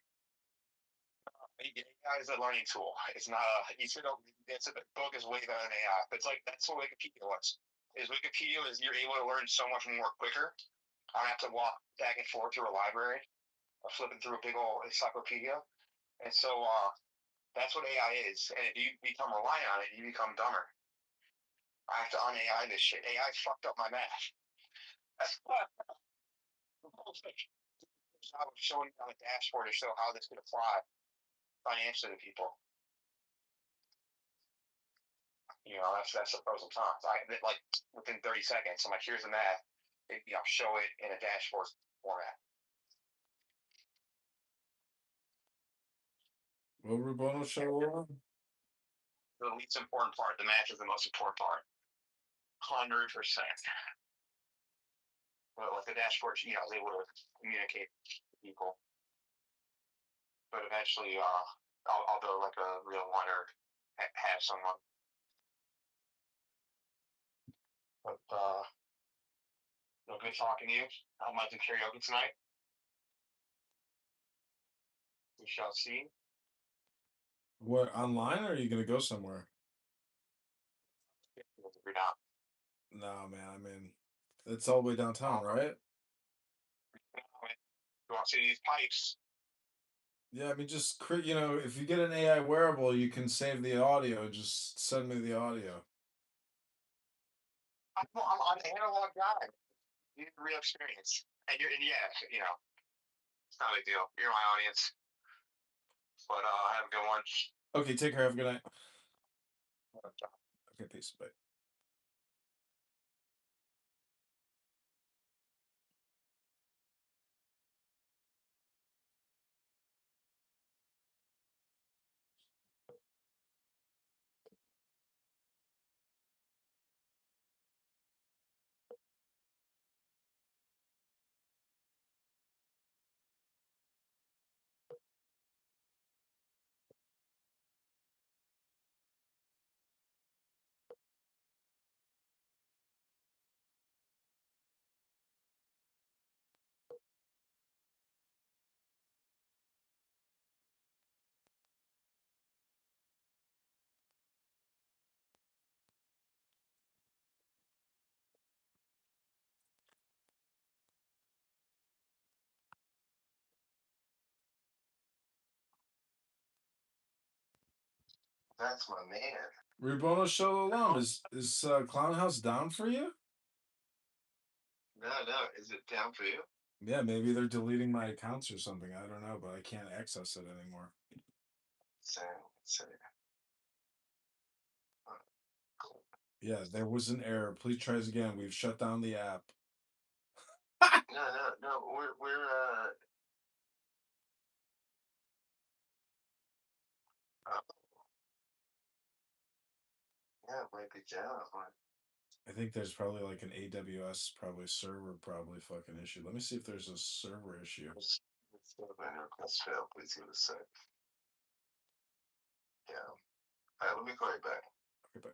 AI is a learning tool. It's not a. You should. It's a book is way better than AI. It's like that's what Wikipedia was. Is Wikipedia is you're able to learn so much more quicker. I don't have to walk back and forth through a library, or flipping through a big old encyclopedia, and so that's what AI is. And if you become reliant on it, you become dumber. I have to un AI this shit. AI fucked up my math. That's what I was showing you on the dashboard to show how this could apply financially to people. You know, that's the pros and cons. I like within 30 seconds. I'm like, here's the math. I'll show it in a dashboard format. Well, Rubono show. The least important part. The math is the most important part. 100%. But like the dashboard, you know, I was able to communicate with people. But eventually, I'll do like a real one or have someone. But good talking to you. I might do karaoke tonight. We shall see. What, online, or are you gonna go somewhere? Figure it out. No, man. I mean, it's all the way downtown, right? You want to see these pipes? Yeah, I mean, just you know, if you get an AI wearable, you can save the audio. Just send me the audio. I'm an analog guy. You need a real experience. And yeah, you know, it's not a big deal. You're my audience. But have a good one. Okay, take care. Have a good night. Okay, peace. Bye. That's my man. Rubono Shalom, is Clown House down for you? No. Is it down for you? Yeah, maybe they're deleting my accounts or something. I don't know, but I can't access it anymore. So. Cool. Yeah, there was an error. Please try this again. We've shut down the app. No. We're yeah, it might be down. I think there's probably like an AWS server fucking issue. Let me see if there's a server issue. Let's go to request failed. Please give it a sec. Yeah. All right, let me call you back. Okay, bye.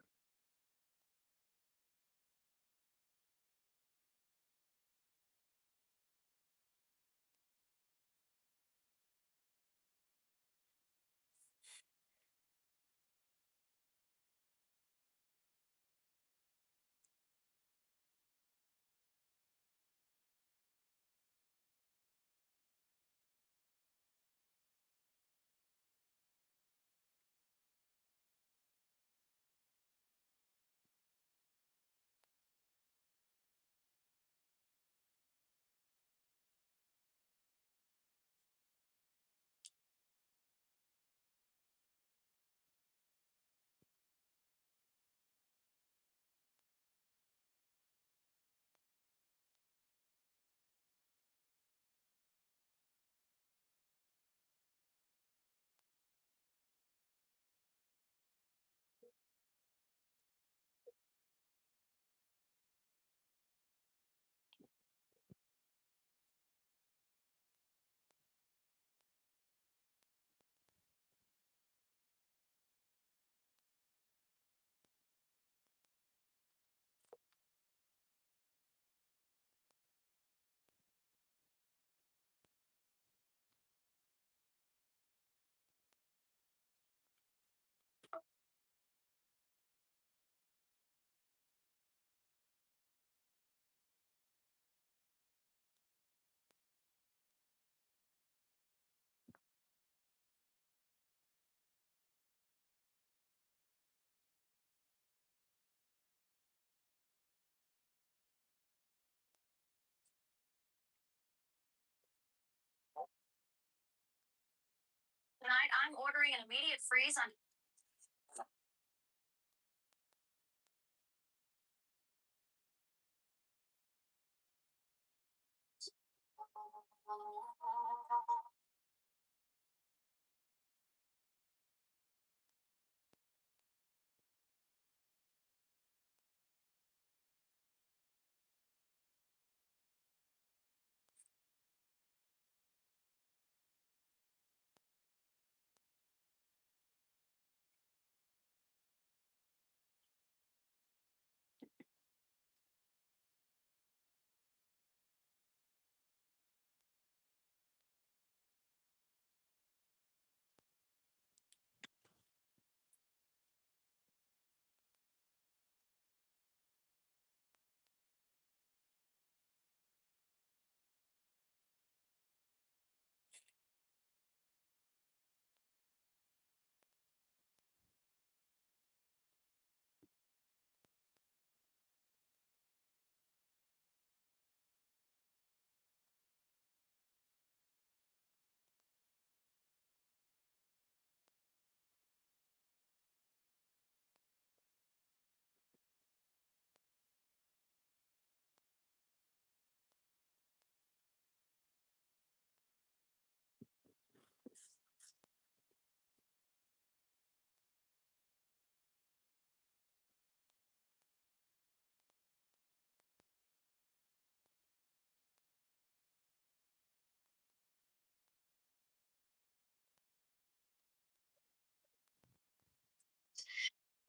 I'm ordering an immediate freeze on.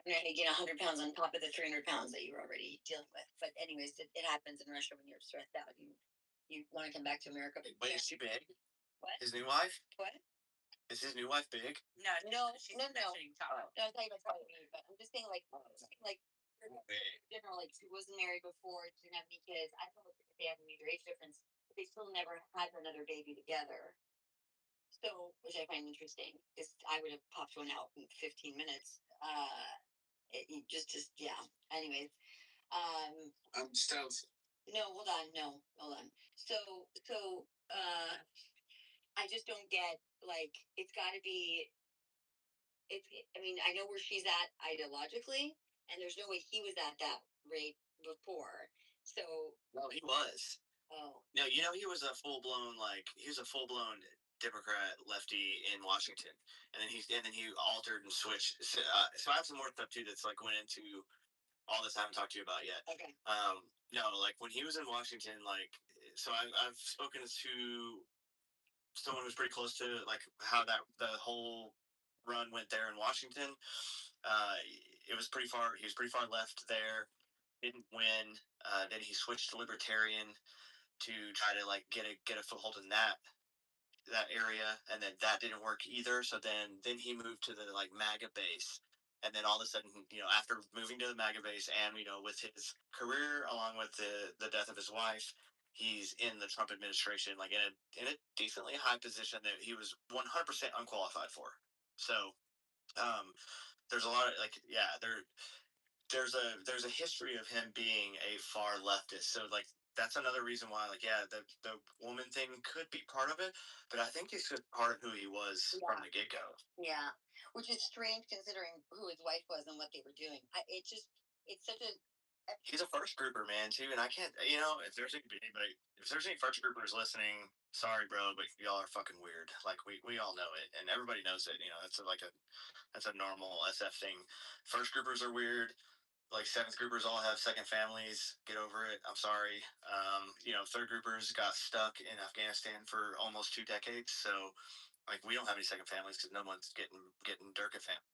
You're going to gain 100 pounds on top of the 300 pounds that you were already dealing with. But anyways, it happens in Russia when you're stressed out. You want to come back to America. But is she big? What? His new wife? What? Is his new wife big? No, she's no. No, I thought you were talking to me, but I'm just saying, like, like, she wasn't married before, didn't have any kids. I don't know if they have a major age difference, but they still never had another baby together. So, which I find interesting, because I would have popped one out in 15 minutes. Yeah. Anyways, I'm stout. no, hold on, So, I just don't get, like, it's got to be. I mean, I know where she's at ideologically, and there's no way he was at that rate before. So, No, he was. oh, No, you know he was a full blown Democrat lefty in Washington, and then he altered and switched. So I have some more stuff too that's like went into all this I haven't talked to you about yet. okay. No, like when he was in Washington, like so I've spoken to someone who's pretty close to like how the whole run went there in Washington. It was pretty far. He was pretty far left there. Didn't win. Then he switched to Libertarian to try to like get a foothold in that area, and then that didn't work either. So then he moved to the like MAGA base, and then all of a sudden, after moving to the MAGA base, and with his career along with the death of his wife, he's in the Trump administration, like in a decently high position that he was 100% unqualified for. So there's a lot of there's a history of him being a far leftist. So like that's another reason why the woman thing could be part of it, but I think it's just part of who he was from the get go. Yeah, which is strange considering who his wife was and what they were doing. It's such a. He's a first grouper, man, too, and I can't. If there's any first groupers listening, sorry, bro, but y'all are fucking weird. Like we all know it, and everybody knows it. That's a normal SF thing. First groupers are weird. Like seventh groupers all have second families. Get over it. I'm sorry. Third groupers got stuck in Afghanistan for almost 2 decades. So, like, we don't have any second families because no one's getting Durka families.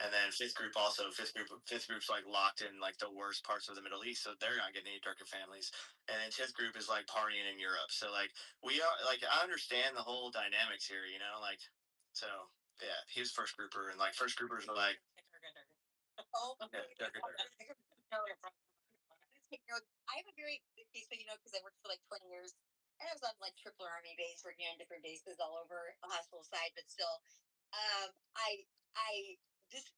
And then fifth group's like locked in like the worst parts of the Middle East, so they're not getting any Durka families. And then 10th group is like partying in Europe. So like we are like I understand the whole dynamics here, like so. Yeah, he was first grouper, and like first groupers are like. Oh, yeah, I have a very big piece, because I worked for like 20 years, and I was on like triple army base, working on different bases all over the hospital side, but still, I this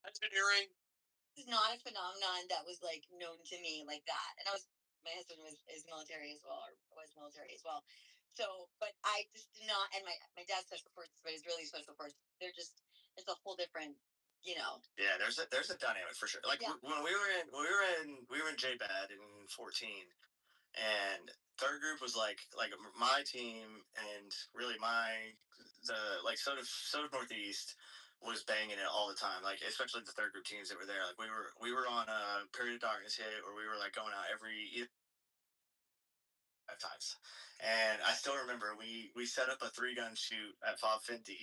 engineering. is not a phenomenon that was like known to me like that, and I was my husband is military as well, or was military as well. So, but I just do not, and my dad's special forces, but he's really special forces. They're just, it's a whole different, you know. Yeah, there's a dynamic for sure. Like Yeah. when we were in JBAD in 14, and third group was like my team, and really the like sort of Northeast was banging it all the time. Like especially the third group teams that were there. Like we were on a Period of Darkness hit, or we were like going out every 5 times. And I still remember we set up a 3-gun shoot at Fob 50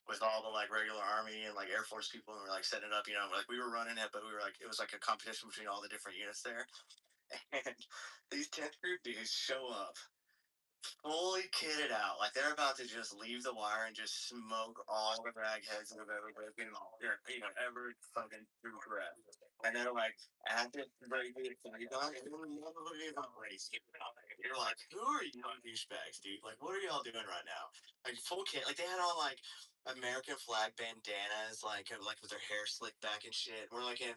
with all the like regular Army and like Air Force people, and we're like setting it up, like we were running it, but we were like, it was like a competition between all the different units there. And these 10th group dudes show up fully kitted out, like they're about to just leave the wire and just smoke all the rag heads that have ever been, ever fucking through breath. And they're like, at this very good you're like, who are you douchebags, dude? Like, what are y'all doing right now? Like, full kit, like they had on like American flag bandanas, like with their hair slicked back and shit. We're like in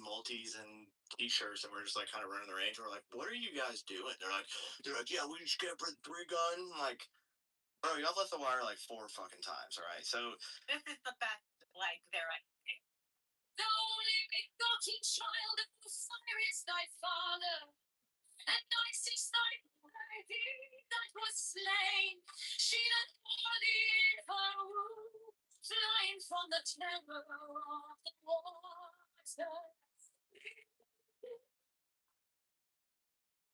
multis and t-shirts, and we're just like kind of running the range. We're like, what are you guys doing? They're like, yeah, we just get for the 3-gun. I'm like, bro, y'all left the wire like 4 fucking times, all right? So This is the best, like, there I the only begotten child of the fire is thy father, and thy sister that was slain. She that bore thee in her womb, flying from the terror of the waters.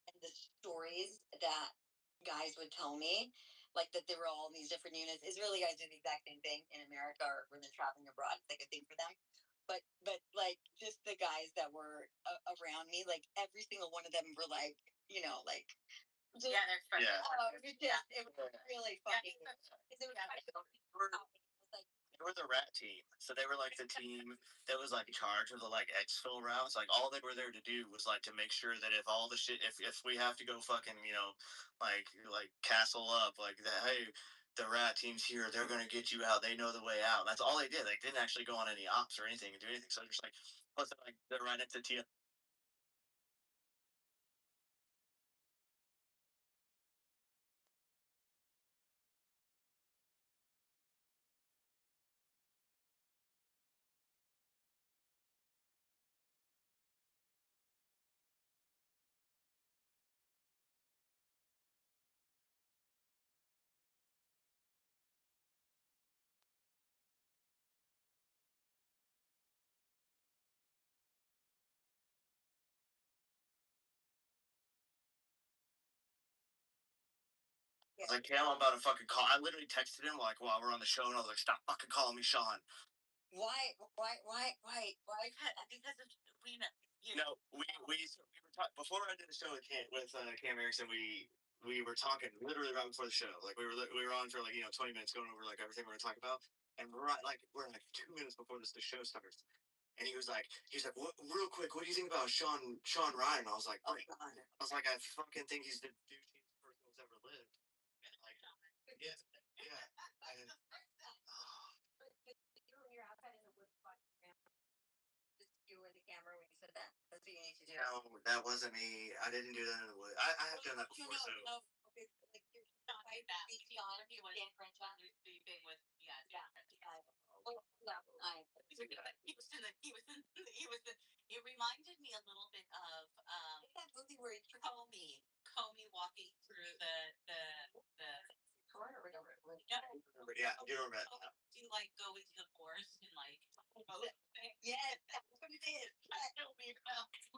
And the stories that guys would tell me, like that there were all these different units. Israeli guys do the exact same thing in America or when they're traveling abroad. It's like a thing for them. But like just the guys that were around me, like every single one of them were like, like. Yeah, they're fresh. Yeah. It was really fucking. It was like, they were the rat team, so they were like the team that was like in charge of the like exfil routes. Like all they were there to do was like to make sure that if all the shit, if we have to go fucking, like castle up, like that, hey, the rat team's here, they're gonna get you out. They know the way out. That's all they did. They didn't actually go on any ops or anything and do anything. So they're just like, plus they're right next to Tia. I was like, I'm about to fucking call. I literally texted him like while we're on the show, and I was like, stop fucking calling me Sean. Why? Because of we know. No, we were talking before I did the show with Cam Erickson. We were talking literally right before the show. Like we were on for like 20 minutes going over like everything we were talking about, and we're like 2 minutes before the show starts. And he was like, what, real quick, what do you think about Sean Ryan? And I was like, I fucking think he's the douchiest person who's ever lived. And like, yeah. And, You were the camera when you said that. That's what you need to do. no, that wasn't me. I didn't do that in the woods. I have done that before. So. No. Okay, like you're not like that. He was sleeping with Yeah. Oh, no. It reminded me a little bit of That movie where it's Comey walking through the corner or whatever. Yeah, you remember that. do you like go into the forest and like Yes, that's what it is.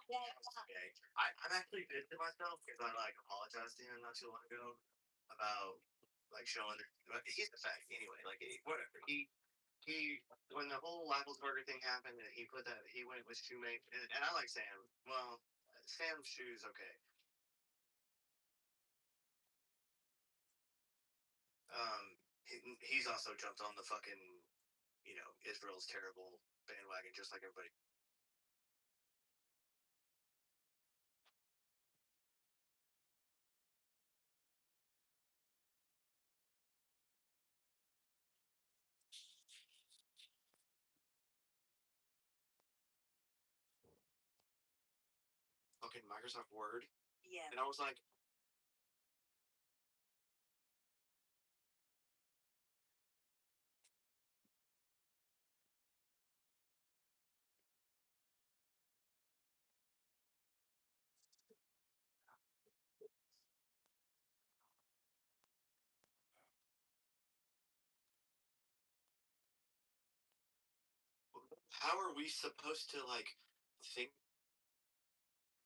Yeah. Okay. I'm actually good to myself because I like apologized to him not too long ago about like showing. He's the fact anyway. Like whatever. He when the whole Leibelsberger thing happened, he went with shoemate, and I like Sam. Well, Sam's shoes okay. He's also jumped on the fucking Israel's terrible bandwagon just like everybody. Fucking Microsoft Word. Yeah. And I was like, how are we supposed to like think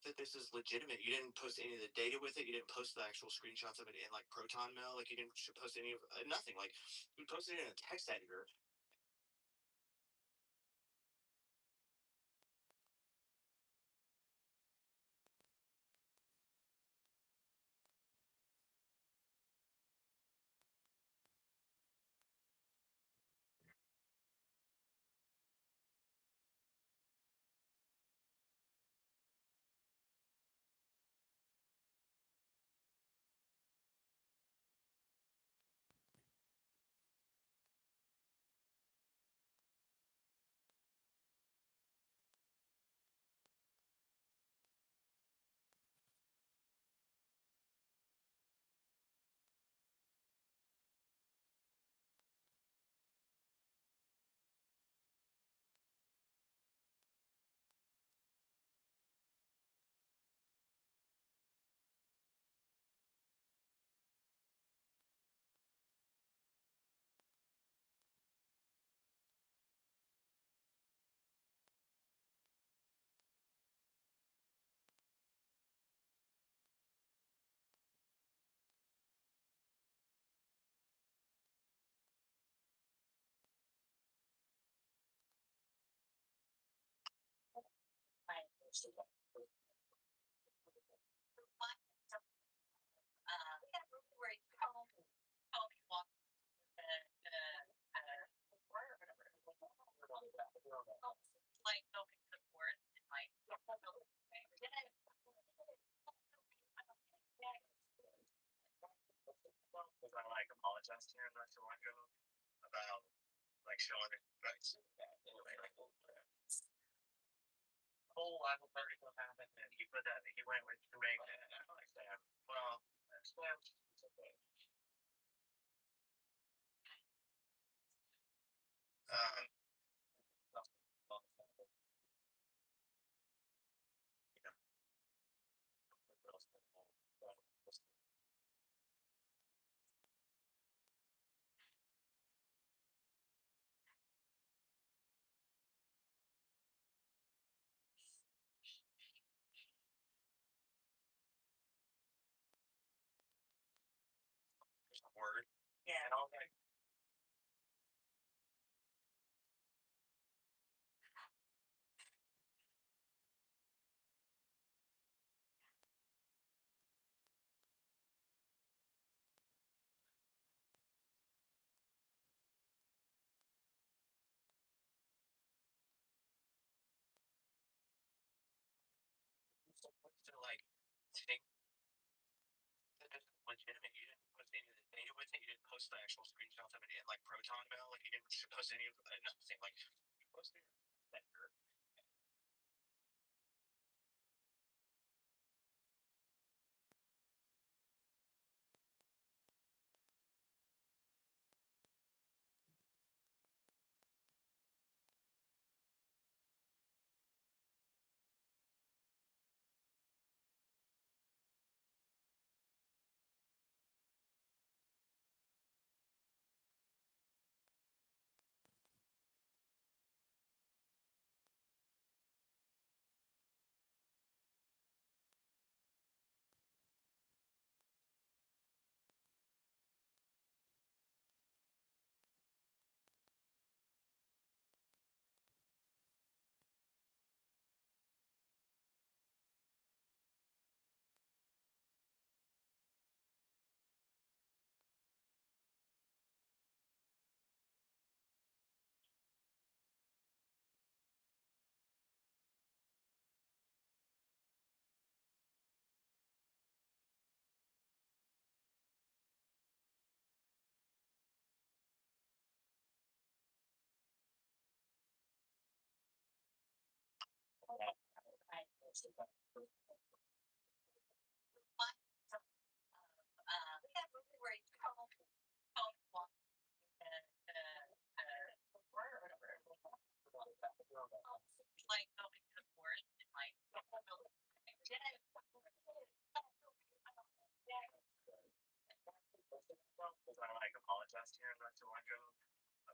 that this is legitimate? You didn't post any of the data with it. You didn't post the actual screenshots of it in like Proton Mail. Like you didn't post any of nothing. Like you posted it in a text editor. I like apologized to him not too long ago about like showing it. Anyway, like whole Apple party stuff happened, and he put that he went with to make that. And I'm like, Sam, well, Sam, it's okay. Um, word. Yeah. And all that. To like take that as legitimate. You didn't post any of the data with it. You didn't post the actual screenshots of it in like Proton Mail. Like you didn't post any of nothing. Like you posted that.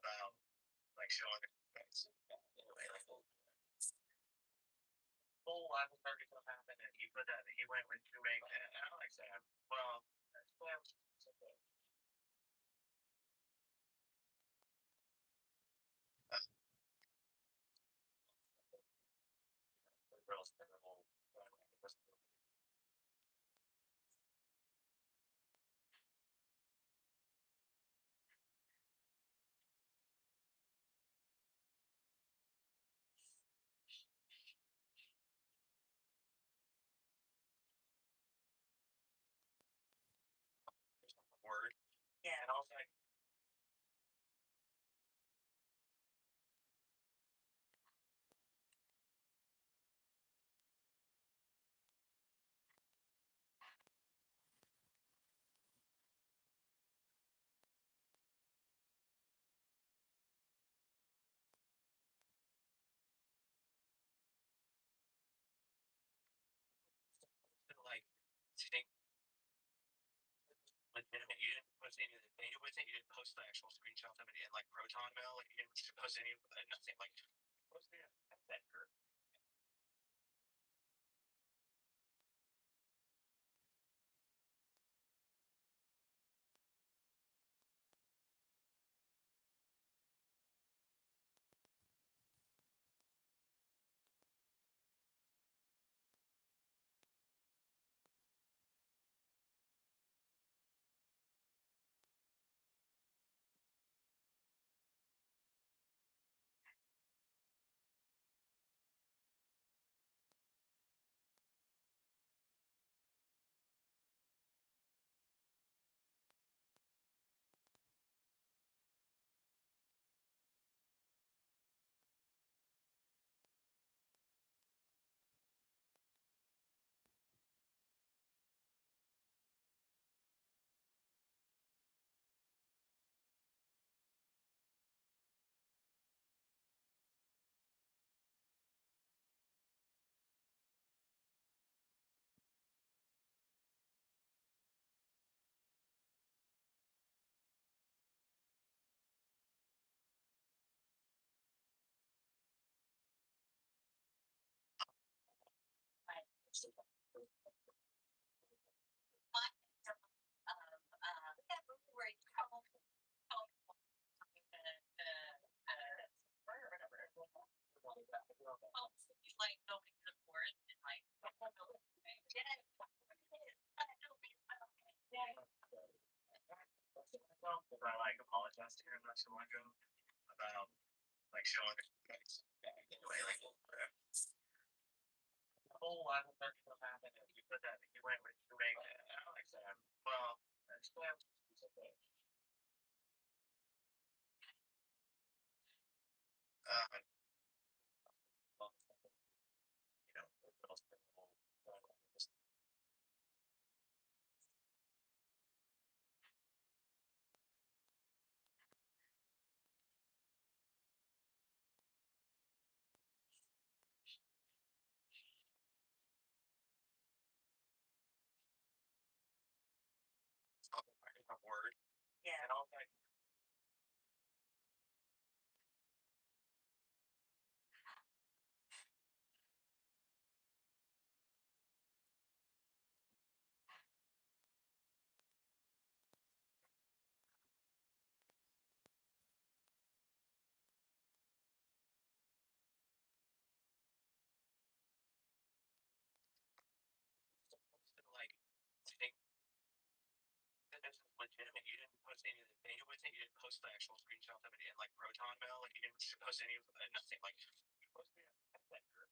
about like showing anyway, like whole lot of stuff happened and he put that he went with doing and I like that. Well, word. Yeah, and also like like think legitimate. You didn't post any of the data with it. You didn't post the actual screenshots of it in like Proton Mail. Like you didn't post any of nothing. Like post it at that group. I like apologized to her not too long ago about like showing anyway, like a whole lot of stuff happened and you put that you went with doing and I like that. Well, that's you know, a word. Yeah, and all that. Like think that this is legitimate. You didn't post any of the data with it. You didn't post the actual screenshots of it in like Proton Mail. Like you didn't post any of nothing. Like you posted it at that group.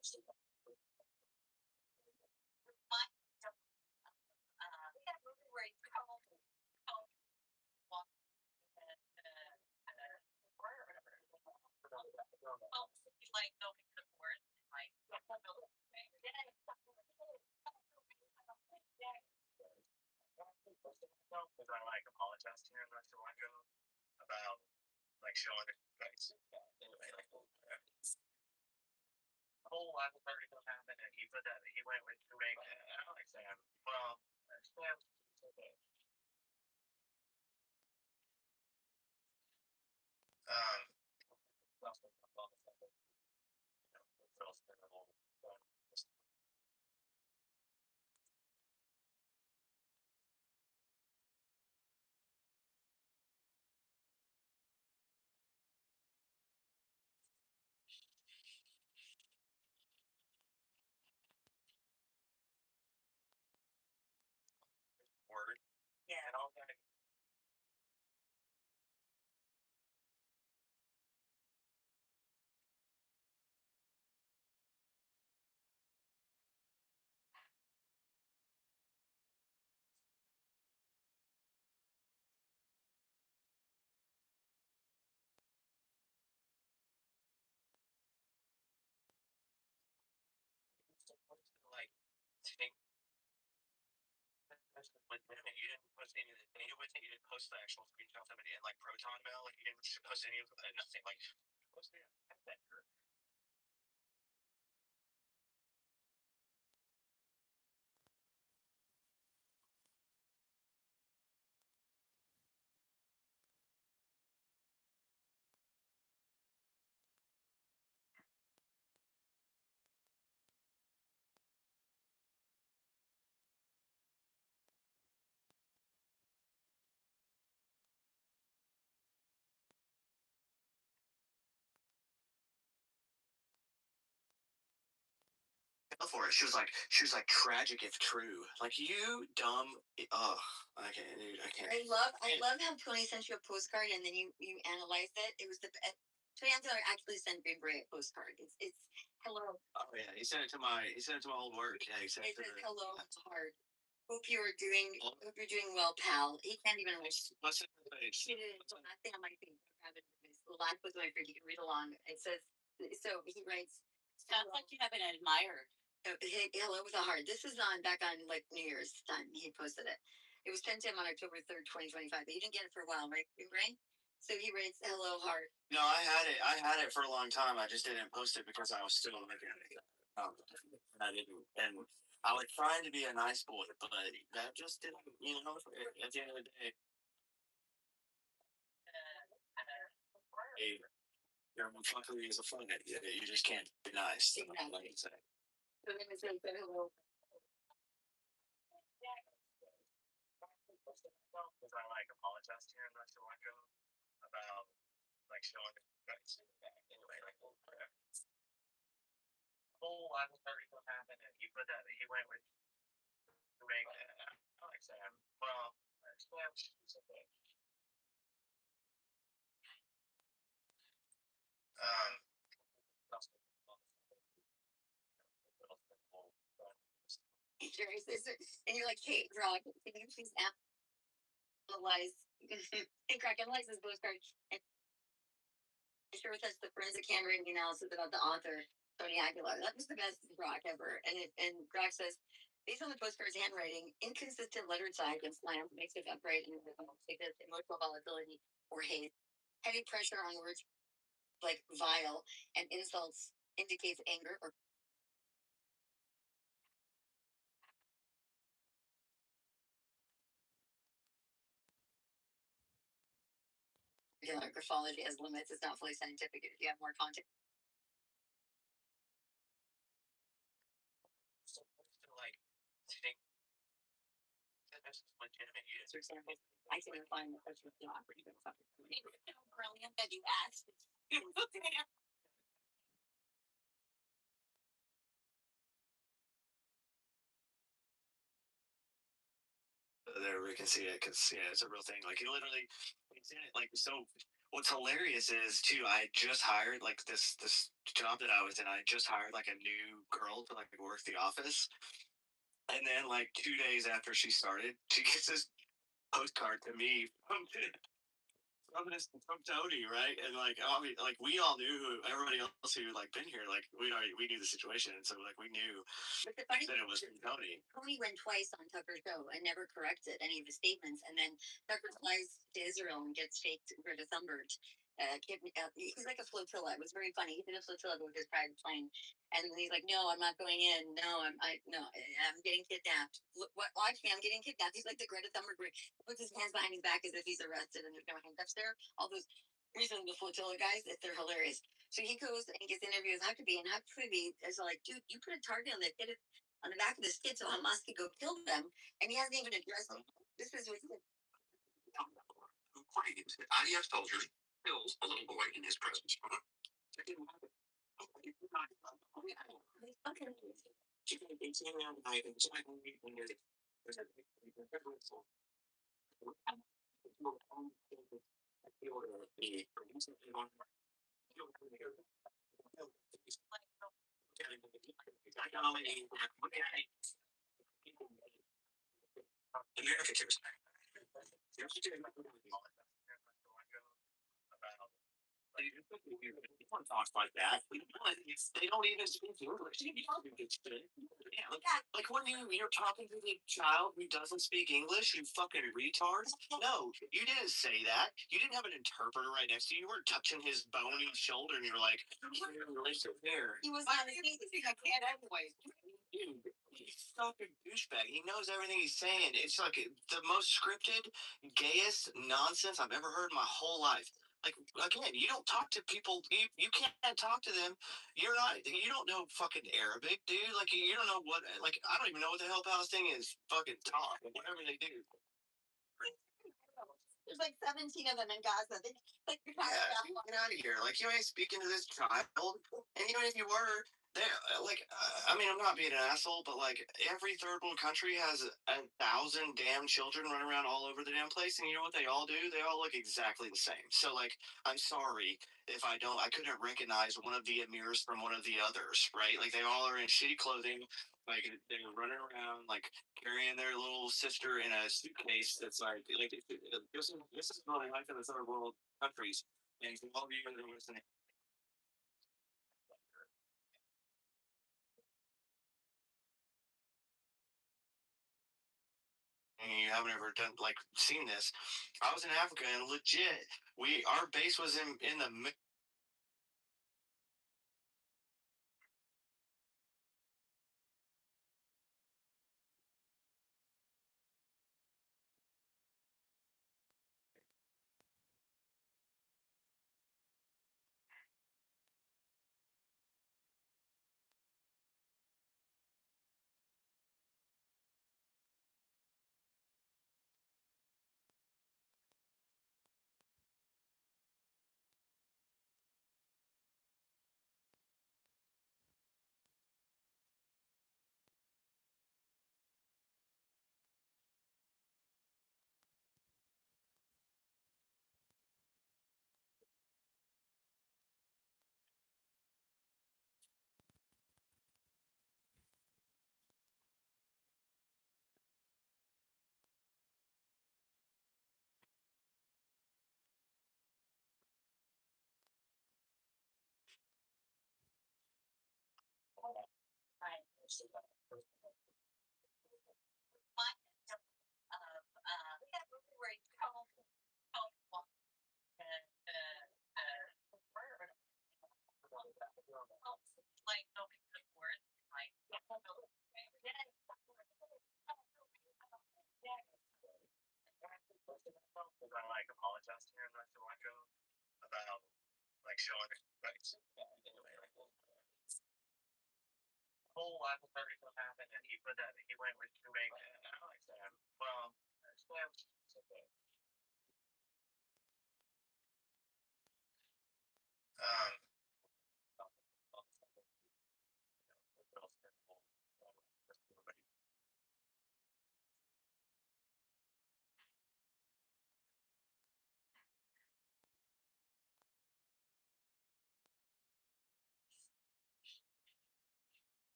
I like apologized to him not too long ago about like showing it. Anyway, like a whole lot of everything happened, and he put that he went with to make an exam. Well, exam. Um. Word. Yeah. And all that. Like, take with you didn't post any of the data with it. You didn't post the actual screenshots of it in like Proton Mail. Like you didn't post any of nothing. Like post it. For it. She was like tragic if true. Like you dumb. Oh, I can't, dude. I can't. I love how Tony sent you a postcard and then you analyzed it. It was the Tony actually sent Bray a postcard. It's hello. Oh yeah, he sent it to my old work. Yeah, he sent it. It says hello hard. Hope you're doing well, pal. He can't even Listen to the page. I think I might be having the last book I you can read along. It says so he writes. Sounds like you have an admirer. Hey, hello with a heart. This is back on like New Year's time. He posted it. It was sent to him on October 3rd, 2025. But you didn't get it for a while, right? Right? So he writes hello heart. No, I had it. I had it for a long time. I just didn't post it because I was still like, I didn't. And I was trying to be a nice boy, but that just didn't. You know, at the end of the day, your fuckery is a fun. You just can't be nice. Exactly. So then it says hello. I like apologized to him not too long ago about like showing it. Anyway, like a whole lot of everything happened, and he put that he went with to make an exam. Well, exam. Um. And you're like, hey, Rock, can you please analyze? Hey, Crack, analyze this postcard and share with us the forensic handwriting analysis about the author, Tony Aguilar. That was the best Rock ever. And Crack says, based on the postcard's handwriting, inconsistent lettered side and slam makes it upright and emotional volatility or hate. Heavy pressure on words like vile and insults indicates anger or graphology has limits. It's not fully scientific. If you have more content. Like, legitimate use. For example, I can find the question not pretty good. Brilliant that you asked. There we can see it because yeah, it's a real thing. Like he literally, he's in it like so. What's hilarious is too, I just hired like this job that I was in. I just hired like a new girl to like work the office, and then like 2 days after she started, she gets this postcard to me from Tony, right? And like, I mean, like we all knew who everybody else who like been here, like we knew the situation, and so like we knew But the funny that it was from Tony. Tony went twice on Tucker's show and never corrected any of his statements. And then Tucker flies to Israel and gets faked Greta Thunberg. He's like a flotilla. It was very funny. He did a flotilla with his private plane, and he's like, "No, I'm not going in. No, I'm getting kidnapped. Look, watch me, I'm getting kidnapped." He's like the Greta Thunberg. Puts his hands behind his back as if he's arrested, and there's no handcuffs there. All those reason the flotilla guys, they're hilarious. So he goes and gets interviewed with Huckabee, and Huckabee is like, "Dude, you put a target on the kid on the back of this kid so Hamas could go kill them," and he hasn't even addressed it. This is what he said. Who claims that IDF soldiers kills a little boy in his presence. That didn't happen. Okay. America cares. People talk like that. They don't even speak English. Yeah, like when you're talking to the child who doesn't speak English, you fucking retard. No, you didn't say that. You didn't have an interpreter right next to you. You weren't touching his bony shoulder, and you're like, there. He was on his knees. I can't anyways. Dude, he's fucking douchebag. He knows everything he's saying. It's like the most scripted, gayest nonsense I've ever heard in my whole life. Like again, you don't talk to people. You can't talk to them. You don't know fucking Arabic, dude. Like you don't know what. Like I don't even know what the hell Palestinians fucking talk. Whatever they do. There's like 17 of them in Gaza. Like, get out of here. Like, you ain't speaking to this child. And even if you were, they like, I mean, I'm not being an asshole, but like, every third world country has 1,000 damn children running around all over the damn place. And you know what they all do? They all look exactly the same. So, like, I'm sorry if I couldn't recognize one of the emirs from one of the others, right? Like, they all are in shitty clothing. Like, they're running around, like, carrying their little sister in a suitcase that's like this is really life in the third world countries. And for all of you that are listening, and you haven't ever done like seen this, I was in Africa and legit, our base was in the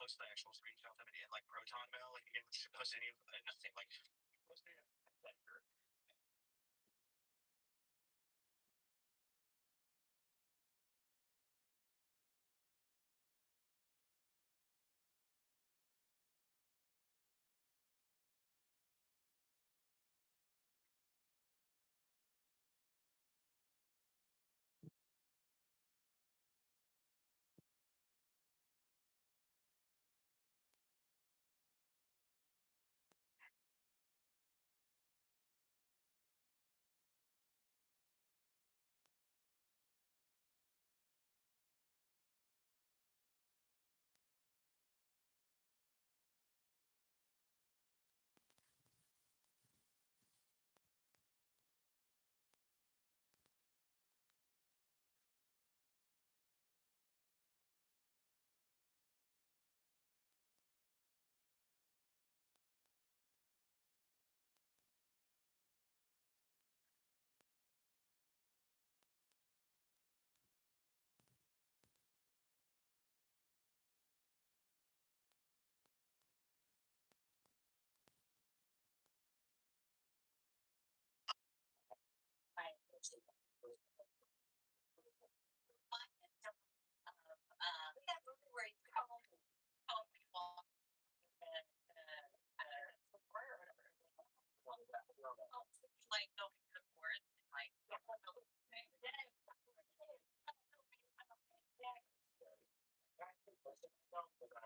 post the actual screenshots of it in like Proton Mail. Like you didn't post any of nothing. Like post it.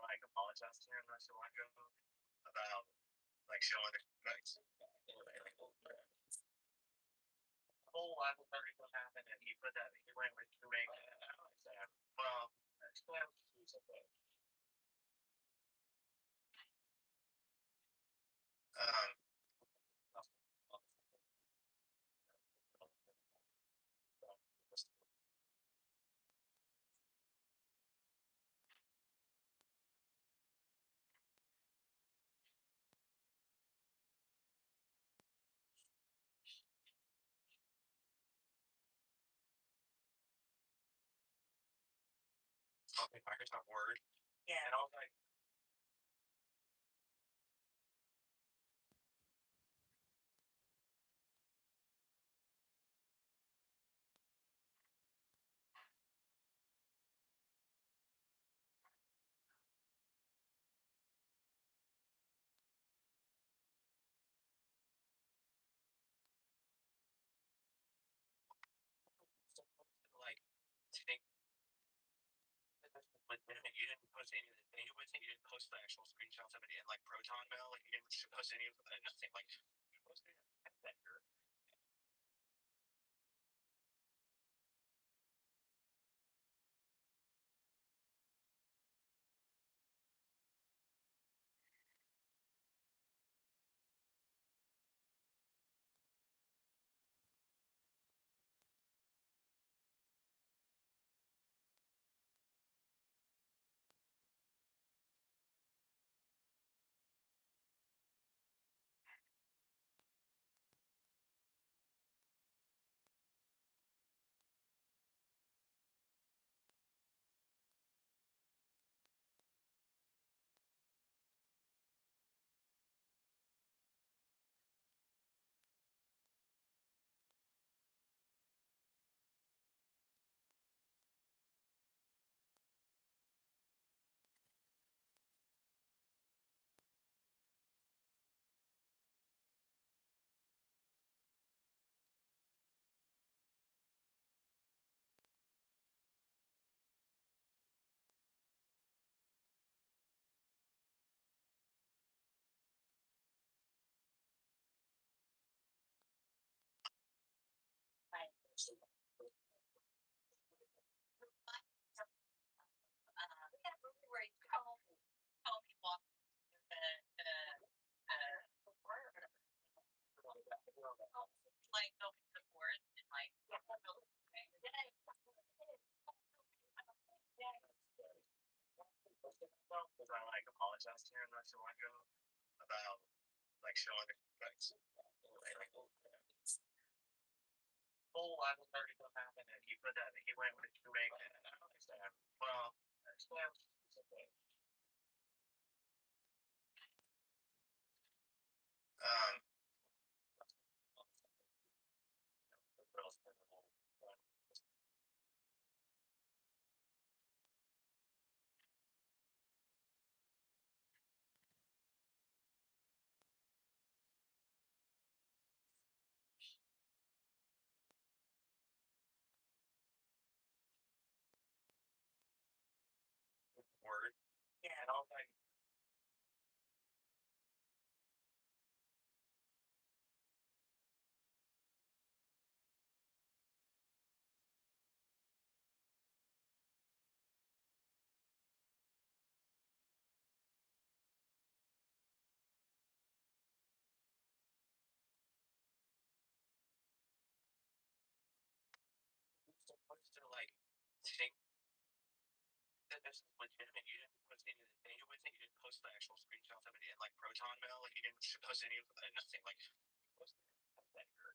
Like apologize to him not so long ago about like showing the whole lot of things what happened and he put that he went with doing well um talking Microsoft Word. Yeah. And I was like like take but you didn't post any of the you didn't post the actual screenshots of it in like Proton Mail, like you didn't post any of nothing like you posted it. I like apologize to him not so long ago about like showing the whole lot of things what happened and he put that he went with doing well Um, word. Yeah, and all that. Supposed to like think that this is legitimate. You didn't post any of the danger with it. You didn't post the actual screenshots of it in like Proton Mail. Like you didn't post any of that. Nothing. Like post that you're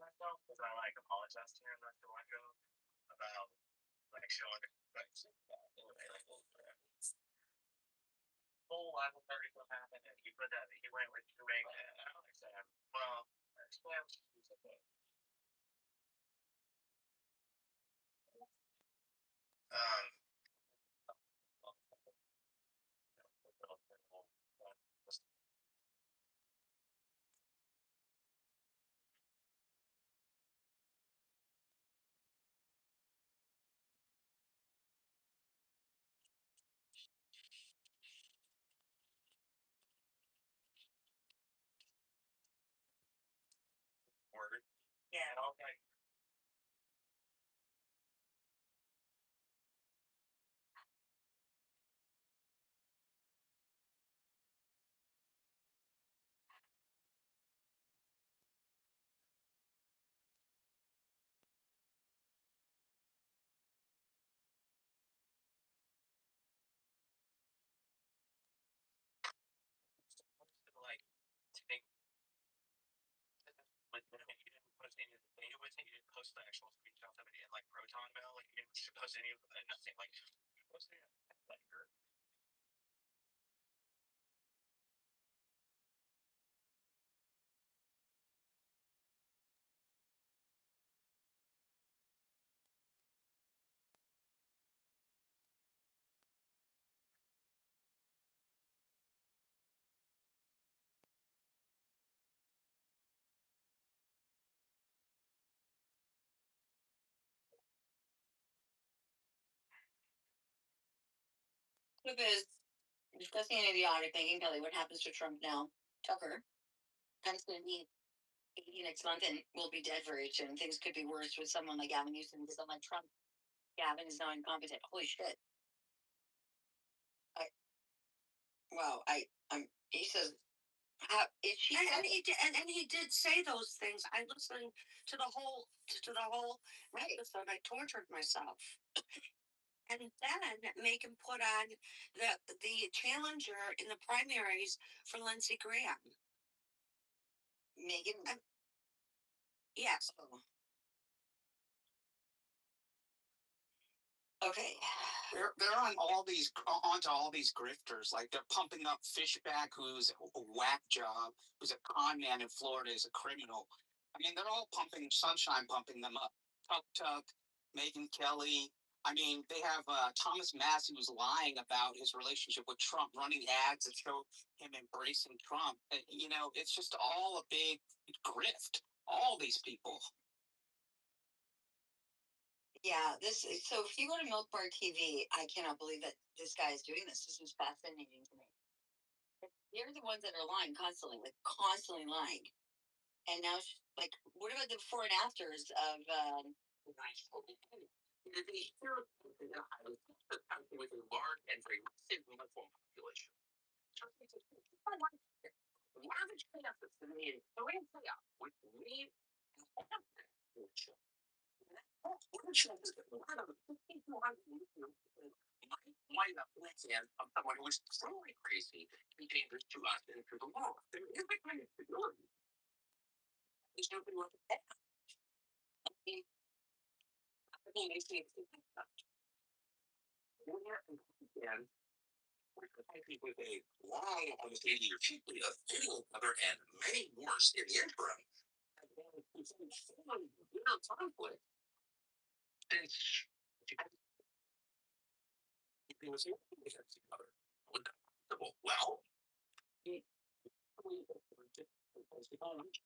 myself because I like apologize to him not too long ago about like showing like anyway, like whole level 30 what happened and he put that he went with doing and I was like well um word. Yeah, and all that like take legitimate. You didn't post any of the danger with it. You didn't post the actual screenshots of it in like Proton Mail. Like you didn't post any of that. Nothing. Like post any of that you're Because discussing an idiotic thinking, Kelly, what happens to Trump now? Tucker. Trump's going to be 80 next month and will be dead very soon. Things could be worse with someone like Gavin Newsom because someone like Trump. Gavin is now incompetent. Holy shit. Wow. He says Is she? And he did say those things. I listened to the whole Right. episode. I tortured myself. And then make him put on the challenger in the primaries for Lindsey Graham. Megan. Yes. Oh. Okay. They're on all these onto all these grifters. Like they're pumping up Fishback, who's a whack job, who's a con man in Florida, is a criminal. I mean, they're all pumping Sunshine, pumping them up. Tuck Tuck, Megan Kelly. I mean, they have Thomas Massey who's lying about his relationship with Trump, running ads that show him embracing Trump. You know, it's just all a big grift. All these people. Yeah, so if you go to Milk Bar TV, I cannot believe that this guy is doing this. This is fascinating to me. They're the ones that are lying constantly, like constantly lying. And now, like, what about the before and afters of? With a large and very massive uniform population. What are the chances to me? So we with me what are the chances that one of the 5,200 might have plans of someone who is truly crazy be dangerous to us and to the law? There is a kind of stability. There's nobody like that. I mean, they say it's and with a long, almost 80-year chiefly, a fatal mother, and many wars in the interim. Conflict since it was against each other. Well,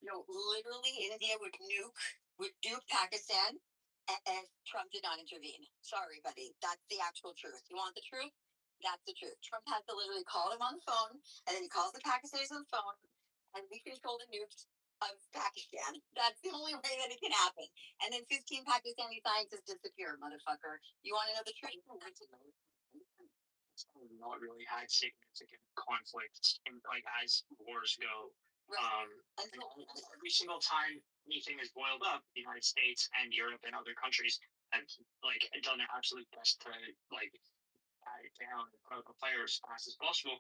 No, literally, India would nuke Pakistan, and Trump did not intervene. Sorry, buddy. That's the actual truth. You want the truth? That's the truth. Trump has to literally call him on the phone, and then he calls the Pakistanis on the phone, and we control the nukes of Pakistan. That's the only way that it can happen. And then 15 Pakistani scientists disappear, motherfucker. You want to know the truth? Not really had significant conflicts and like as wars go. Right. Every single time anything is boiled up, the United States and Europe and other countries have like done their absolute best to like tie it down and put the fire as fast as possible.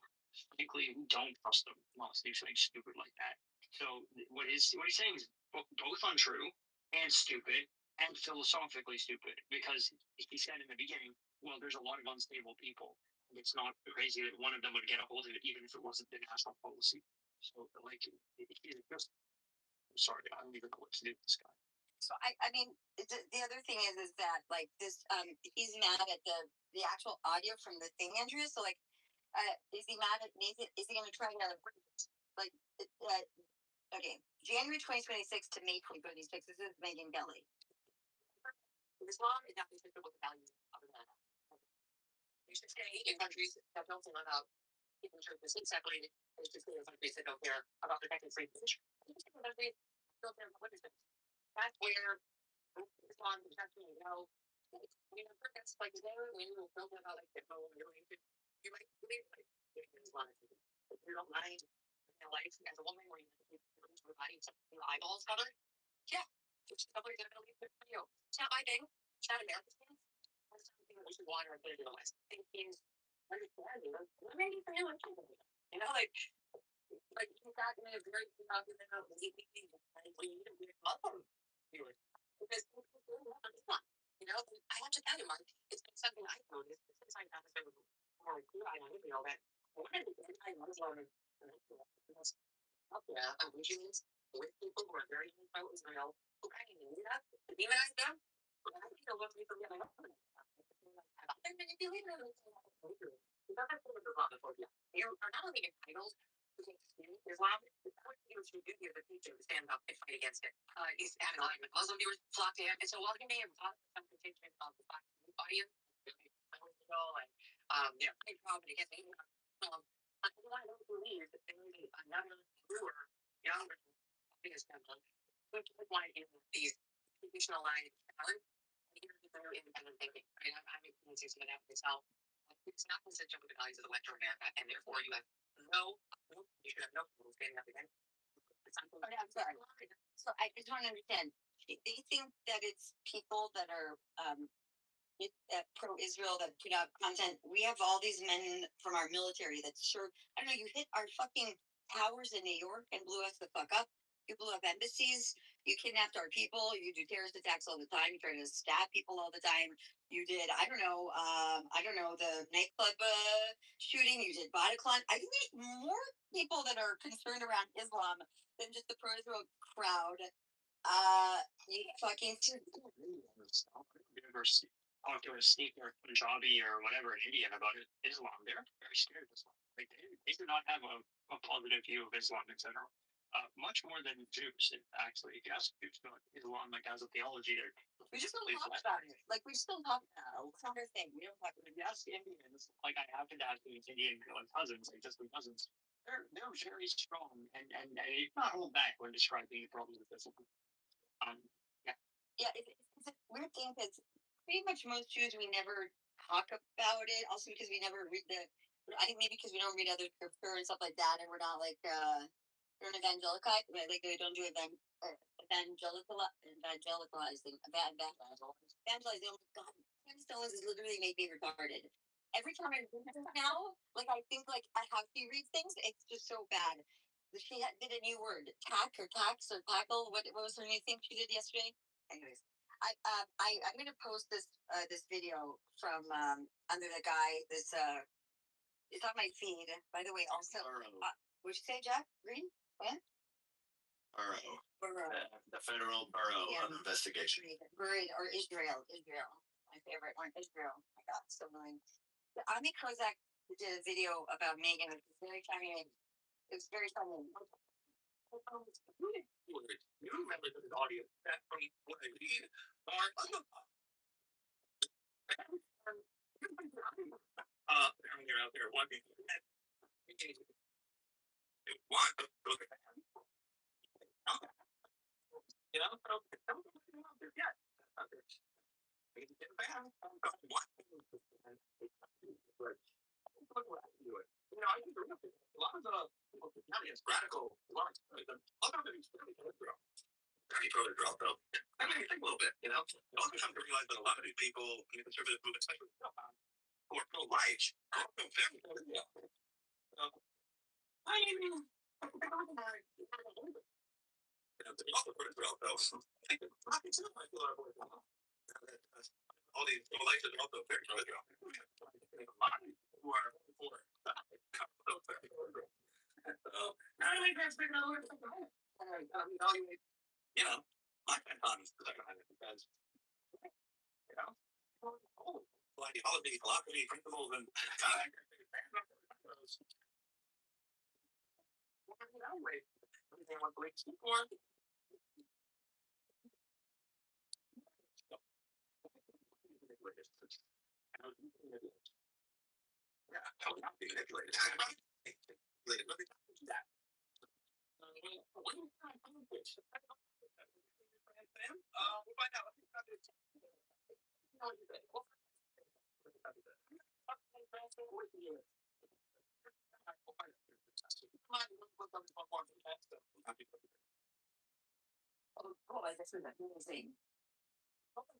Frankly, we don't trust them not to do something stupid like that. So what he's saying is both untrue and stupid and philosophically stupid because he said in the beginning, well, there's a lot of unstable people. It's not crazy that one of them would get a hold of it, even if it wasn't the national policy. So, like, he's just, I'm sorry, I don't even know what to do with this guy. So I mean, the other thing is that like this, he's mad at the actual audio from the thing, Andrew. So like, is he mad at Nathan? Is he going to try another? Like, okay, January 2026 to May 2026. This is Megan Kelly. Islam is not consistent with the values of the you should stay in countries that don't care about keeping churches separated. You should stay in countries that don't care about protecting free speech. You should stay in countries that don't care about witnesses. That's where Islam is actually, that's like there when you don't know about like Hippo and you might believe like Islam. If you don't mind your life as a woman where you have to body your eyeballs covered, yeah, it's probably going to leave it for you. It's not my thing. It's not America's thing. That's something that we should want our kids to realize. I think he's understanding. What made you feel like like he's not going to be very popular when you love him. Because it's not. I have to tell you, Mark, it's been something I've noticed since I got this more clear eye on Israel that one of the anti-Muslim up there originates with people who are very pro-Israel who kind of need us to demonize them. But I think what people get they're manipulated. You are not only entitled to experience Islam, what you should do here in the future is stand up and fight against it. He's having a lot of Muslim viewers flock to him, and so while he may have brought some contingent of the Black audience, and pretty proud against Islam, I don't believe that there is another brewer, younger, biggest temple, who would want to use these traditionalized talent through independent thinking. I mean, I'm experiencing some of that myself. It's not consistent with the values of the Western America, and therefore you have you should have no problem standing up sorry. So I just want to understand. They think that it's people that are pro-Israel that put out content. We have all these men from our military that sure, I don't know, you hit our fucking towers in New York and blew us the fuck up. You blew up embassies. You kidnapped our people. You do terrorist attacks all the time. You try to stab people all the time. You did, I don't know, the nightclub shooting. You did Bataclan. I think there's more people that are concerned around Islam than just the pro-Israel crowd. You fucking. Talk to a Sikh or Punjabi or whatever in India about Islam, they're very scared of Islam. Like they do not have a positive view of Islam, etc. Much more than Jews, actually. If you ask Jews about Islam, like as a theology, they're We just don't talk about it. Like we still talk about it. It's not our thing. We don't talk about it. if you ask Indians, like I have to ask these Indian cousins, like just cousins, they're very strong and they not hold back when describing the problems with Islam. Yeah. Yeah, it's a weird thing because pretty much most Jews we never talk about it. Also because we never read the. I think maybe because we don't read other scripture and stuff like that, and we're not like you're an evangelicite. Like they don't do evangelicalizing. Evangelizing. Oh my god, Stones is literally made me retarded. Every time I read it now, like I think like at how she reads things, it's just so bad. She did a new word, tack or tax or tackle. What was her new thing she did yesterday? Anyways, I'm gonna post this video from under the guy this it's on my feed. By the way, also what'd you say, Jack? Green? What? Burrow. The Federal Bureau of Investigation. Buried or Israel. My favorite one, Israel. Oh my god, so annoying. Ami Kozak did a video about Megan. It was very funny. It was very funny. You remember the audio that from what I read they're out there walking. What? You know, yeah. You know, I think a lot of people it's radical. A lot of it is very pro-Israel, though. I mean, think a little bit, you know. You also come to realize that a lot of these people in the conservative movement, especially who are pro-life, are also very pro-Israel. I mean, also pro-Israel, though. I think it's not like all these pro-life are also very pro-Israel. A lot of people who are for I think that's been a little evaluate, you know, my times because, you know, ideology, philosophy, principles, and we'll find out. Oh, this is amazing.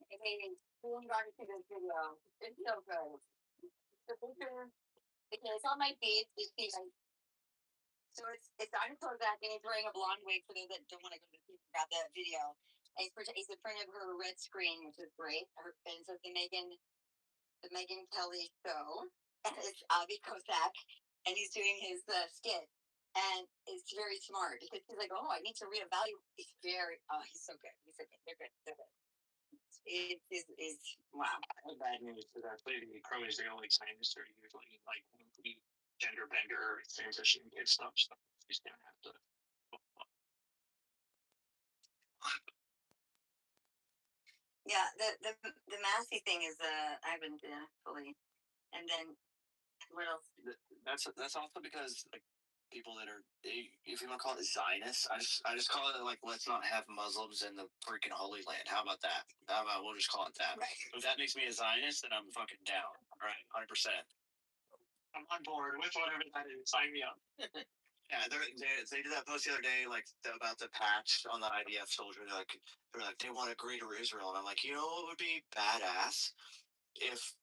Amazing. Going on to this video. It's so good. The picture, because it's on my feed. So it's Dr. Kozak and he's wearing a blonde wig for those that don't want to go to the theater about that video. And he's in front of her red screen, which is great. And so the Megan Kelly show, and it's Avi Kozak, and he's doing his skit, and it's very smart because he's like, oh, I need to reevaluate. He's so good. He's so good. They're good. They're good. It is wow. Bad news is that the pro-Israel scientists are usually like gender bender, transition kid stuff. So he's gonna have to. Yeah, the Massey thing is I haven't fully, and then what else? That's also because like people that are if you want to call it Zionists, I just call it like let's not have Muslims in the freaking Holy Land. How about that? How about we'll just call it that? Right. If that makes me a Zionist, then I'm fucking down. All right, 100%. I'm on board with whatever that is. Sign me up. Yeah, they did that post the other day, like about the patch on the IDF soldier. They're like they want a greater Israel, and I'm like, you know what would be badass if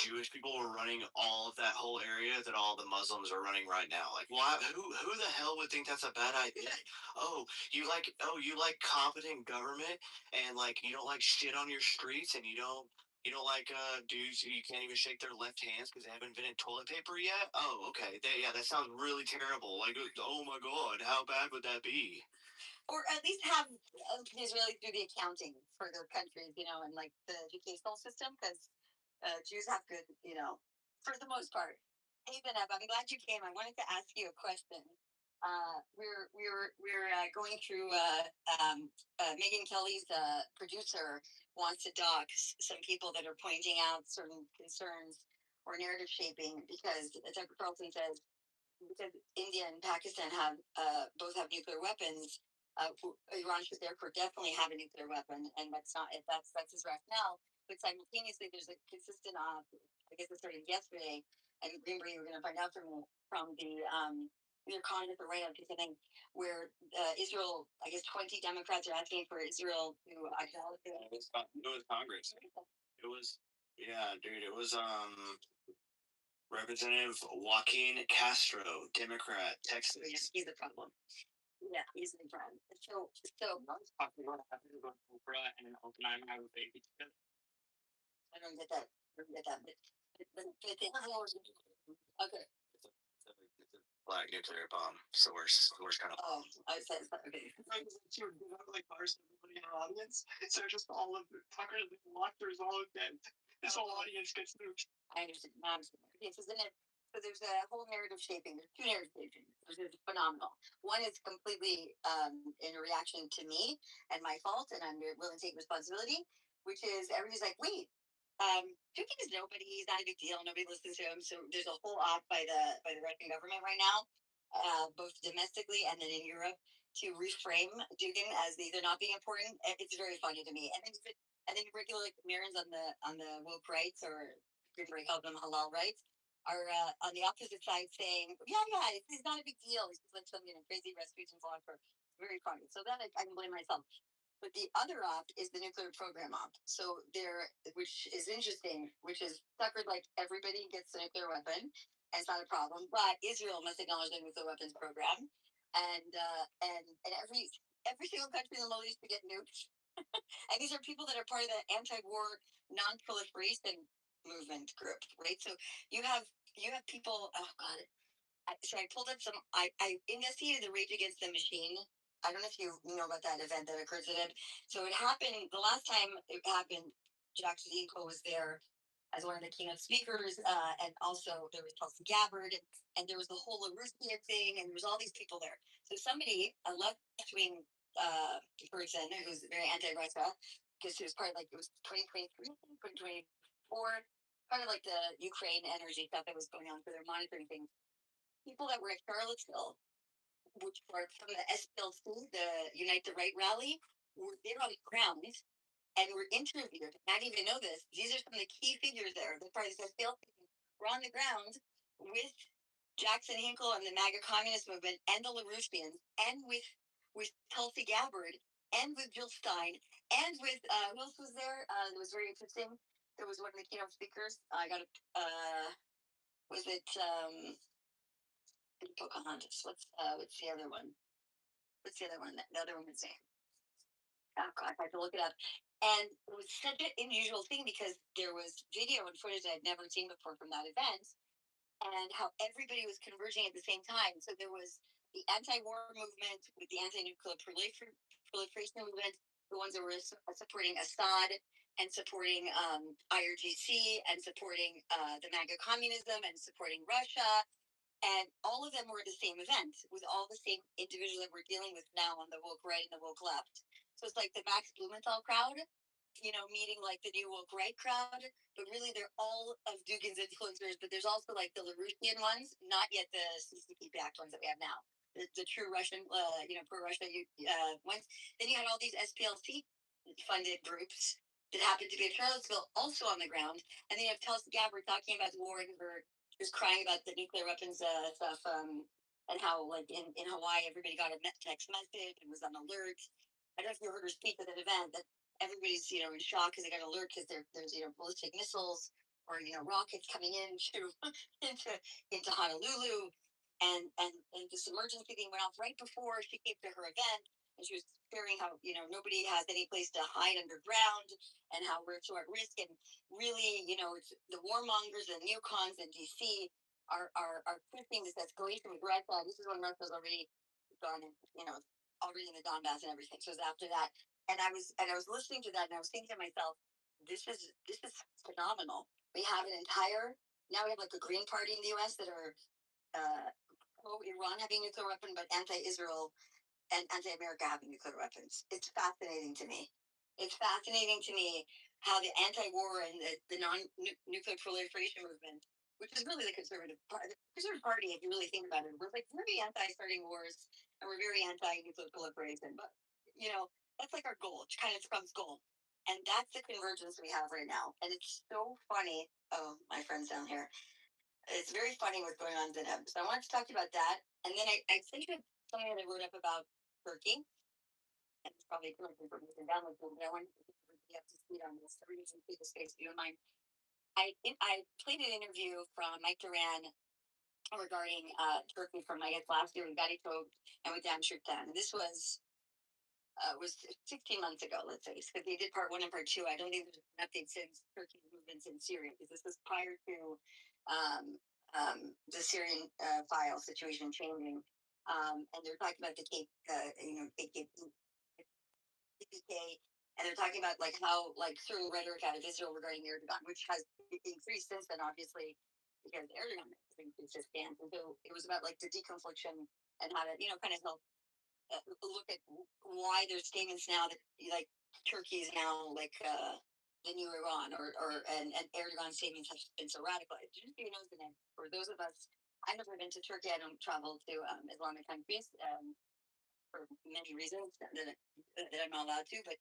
Jewish people were running all of that whole area that all the Muslims are running right now. Like, why? Who the hell would think that's a bad idea? You like competent government, and like you don't like shit on your streets, and you don't like dudes who you can't even shake their left hands because they haven't invented toilet paper yet. Oh, okay. Yeah, that sounds really terrible. Like, oh my god, how bad would that be? Or at least have Israelis do the accounting for their countries, and like the educational system, because Jews have good, for the most part. Hey, Benab, I'm glad you came. I wanted to ask you a question. We're going through Megan Kelly's producer wants to dox some people that are pointing out certain concerns or narrative shaping because Tucker Carlson says because India and Pakistan have both have nuclear weapons, Iran should therefore definitely have a nuclear weapon, and that's not if that's his rationale. But simultaneously, there's a consistent. I guess it started yesterday, and Greenberg, we're going to find out from the either Congress or right up to something where Israel. I guess 20 Democrats are asking for Israel to acknowledge it. It was Congress. It was yeah, dude. It was Representative Joaquin Castro, Democrat, Texas. He's the problem. Yeah, he's the problem. So I was talking about having to go to Oprah and Oppenheimer have a baby together. I don't get that. I don't get that. But okay. It's a black nuclear bomb. So we're kind of. Oh, I said okay. Like bars everybody in our audience. So just all of Tucker watchers, all of them. This whole audience gets nuked. I understand. I understand. Okay, so there's a whole narrative shaping. There's two narrative shaping. There's phenomenal. One is completely in a reaction to me and my fault, and I'm willing to take responsibility. Which is everybody's like, wait, Dookie is nobody. He's not a big deal. Nobody listens to him. So there's a whole op by the Russian government right now, both domestically and then in Europe, to reframe Dugan as either not being important. It's very funny to me. And then regular like Mirrors on the woke rights or Greenberg called them halal rights are on the opposite side saying, yeah, it's not a big deal. It's just like some crazy Rasputin philosopher. It's very funny. So that I can blame myself. But the other op is the nuclear program op. So there, which is interesting, which is Tucker's like everybody gets a nuclear weapon, and it's not a problem. But Israel must acknowledge the nuclear weapons program, and every single country in the Middle East to get nuked. And these are people that are part of the anti-war non-proliferation movement group, right? So you have people. Oh God, so I pulled up some. I investigated the Rage Against the Machine. I don't know if you know about that event that occurred to them. So it happened the last time it happened. Jackson Eco was there as one of the keynote speakers, and also there was Tulsi Gabbard, and there was the whole Russian thing, and there was all these people there. So somebody, a left-wing person who's very anti-Russia, because he was part of like it was 2023, 2024, part of like the Ukraine energy stuff that was going on for their monitoring things people that were at Charlottesville, which were from the SPLC, the Unite the Right rally, were there on the ground and were interviewed. I didn't even know this. These are some of the key figures there. The part of the SPLC were on the ground with Jackson Hinkle and the MAGA communist movement and the LaRouchians and with Tulsi Gabbard and with Jill Stein and with who else was there? It was very interesting. There was one of the keynote speakers. I got a was it Pocahontas. What's the other one? What's the other one? The other woman's name. Oh God, I have to look it up. And it was such an unusual thing because there was video and footage I'd never seen before from that event, and how everybody was converging at the same time. So there was the anti-war movement with the anti-nuclear proliferation movement, the ones that were supporting Assad and supporting IRGC and supporting the MAGA communism and supporting Russia and all of them were at the same event with all the same individuals that we're dealing with now on the woke right and the woke left. So it's like the Max Blumenthal crowd, meeting like the new woke right crowd, but really they're all of Dugan's influencers. But there's also like the Larouchian ones, not yet the CCP backed ones that we have now. The true Russian, pro-Russia ones. Then you had all these SPLC funded groups that happened to be at Charlottesville also on the ground. And then you have Tulsi Gabbard talking about the war in her she was crying about the nuclear weapons stuff. and how like in Hawaii everybody got a text message and was on alert. I don't know if you heard her speak at that event that everybody's in shock because they got an alert because there's ballistic missiles or rockets coming into into into Honolulu, and this emergency thing went off right before she came to her event, and she was sharing how nobody has any place to hide underground and how we're so at risk, and really it's the warmongers and neocons in DC are pushing this escalation with Russia. This is when Russia's already gone and already in the Donbass and everything. So it was after that, and I was listening to that, and I was thinking to myself, this is phenomenal. We have an entire now we have like a Green Party in the U.S. that are pro Iran having a nuclear weapon, but anti-Israel and anti-America having nuclear weapons. It's fascinating to me. It's fascinating to me how the anti-war and the non-nuclear proliferation movement, which is really the conservative party, if you really think about it, we're like very anti-starting wars and we're very anti-nuclear proliferation. But that's like our goal. It's kind of Trump's goal, and that's the convergence we have right now. And it's so funny. Oh, my friend's down here. It's very funny what's going on in Zeneb. So I wanted to talk to you about that, and then I sent you something that I wrote up about Turkey, and it's probably too much information download, but I wanted to be up to speed on this. So reason to the space, if you don't mind. I played an interview from Mike Duran regarding Turkey from I guess last year with Betty Toad and with Dan Shuktan. This was 16 months ago, let's say, because they did part one and part two. I don't think there's an update since Turkey's movements in Syria, because this was prior to um, the Syrian file situation changing. And they're talking about the KPK, and they're talking about like how like certain rhetoric out of Israel regarding Erdogan, which has increased since then, obviously, because Erdogan has increased his stance. And so it was about like the deconfliction and how to kind of help look at why there's statements now that like Turkey is now like the new Iran, and Erdogan's statements have been so radicalized. Just so you know, for those of us, I've never been to Turkey. I don't travel to Islamic countries for many reasons that I'm not allowed to, but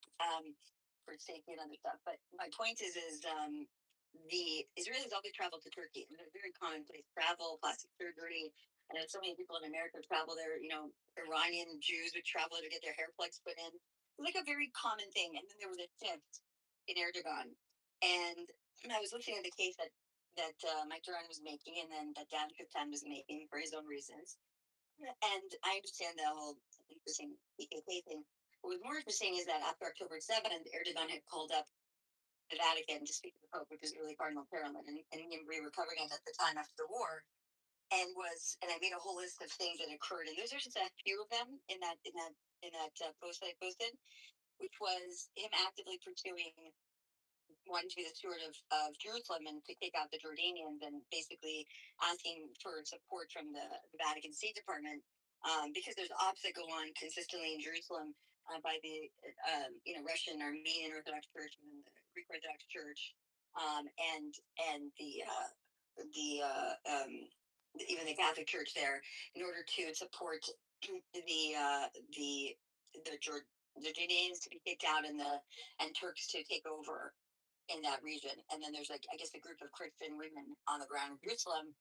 for safety and other stuff. But my point is the Israelis always travel to Turkey. It's a very commonplace travel, plastic surgery. And so many people in America travel there. Iranian Jews would travel to get their hair plugs put in. It's like a very common thing. And then there was a shift in Erdogan. And I was listening to the case that Mike Duran was making, and then that Dan Kutan was making for his own reasons. And I understand the whole interesting PKK thing. What was more interesting is that after October 7th, Erdogan had called up the Vatican to speak to the Pope, which is really Cardinal Parolin, and we were covering it at the time after the war, and I made a whole list of things that occurred, and those are just a few of them in that post that I posted, which was him actively pursuing wanting to be the steward of Jerusalem and to kick out the Jordanians, and basically asking for support from the Vatican State Department, because there's ops that go on consistently in Jerusalem by the Russian Armenian Orthodox Church and the Greek Orthodox Church, and even the Catholic Church there, in order to support the Jordanians to be kicked out and Turks to take over in that region. And then there's like, I guess, a group of Christian women on the ground in Jerusalem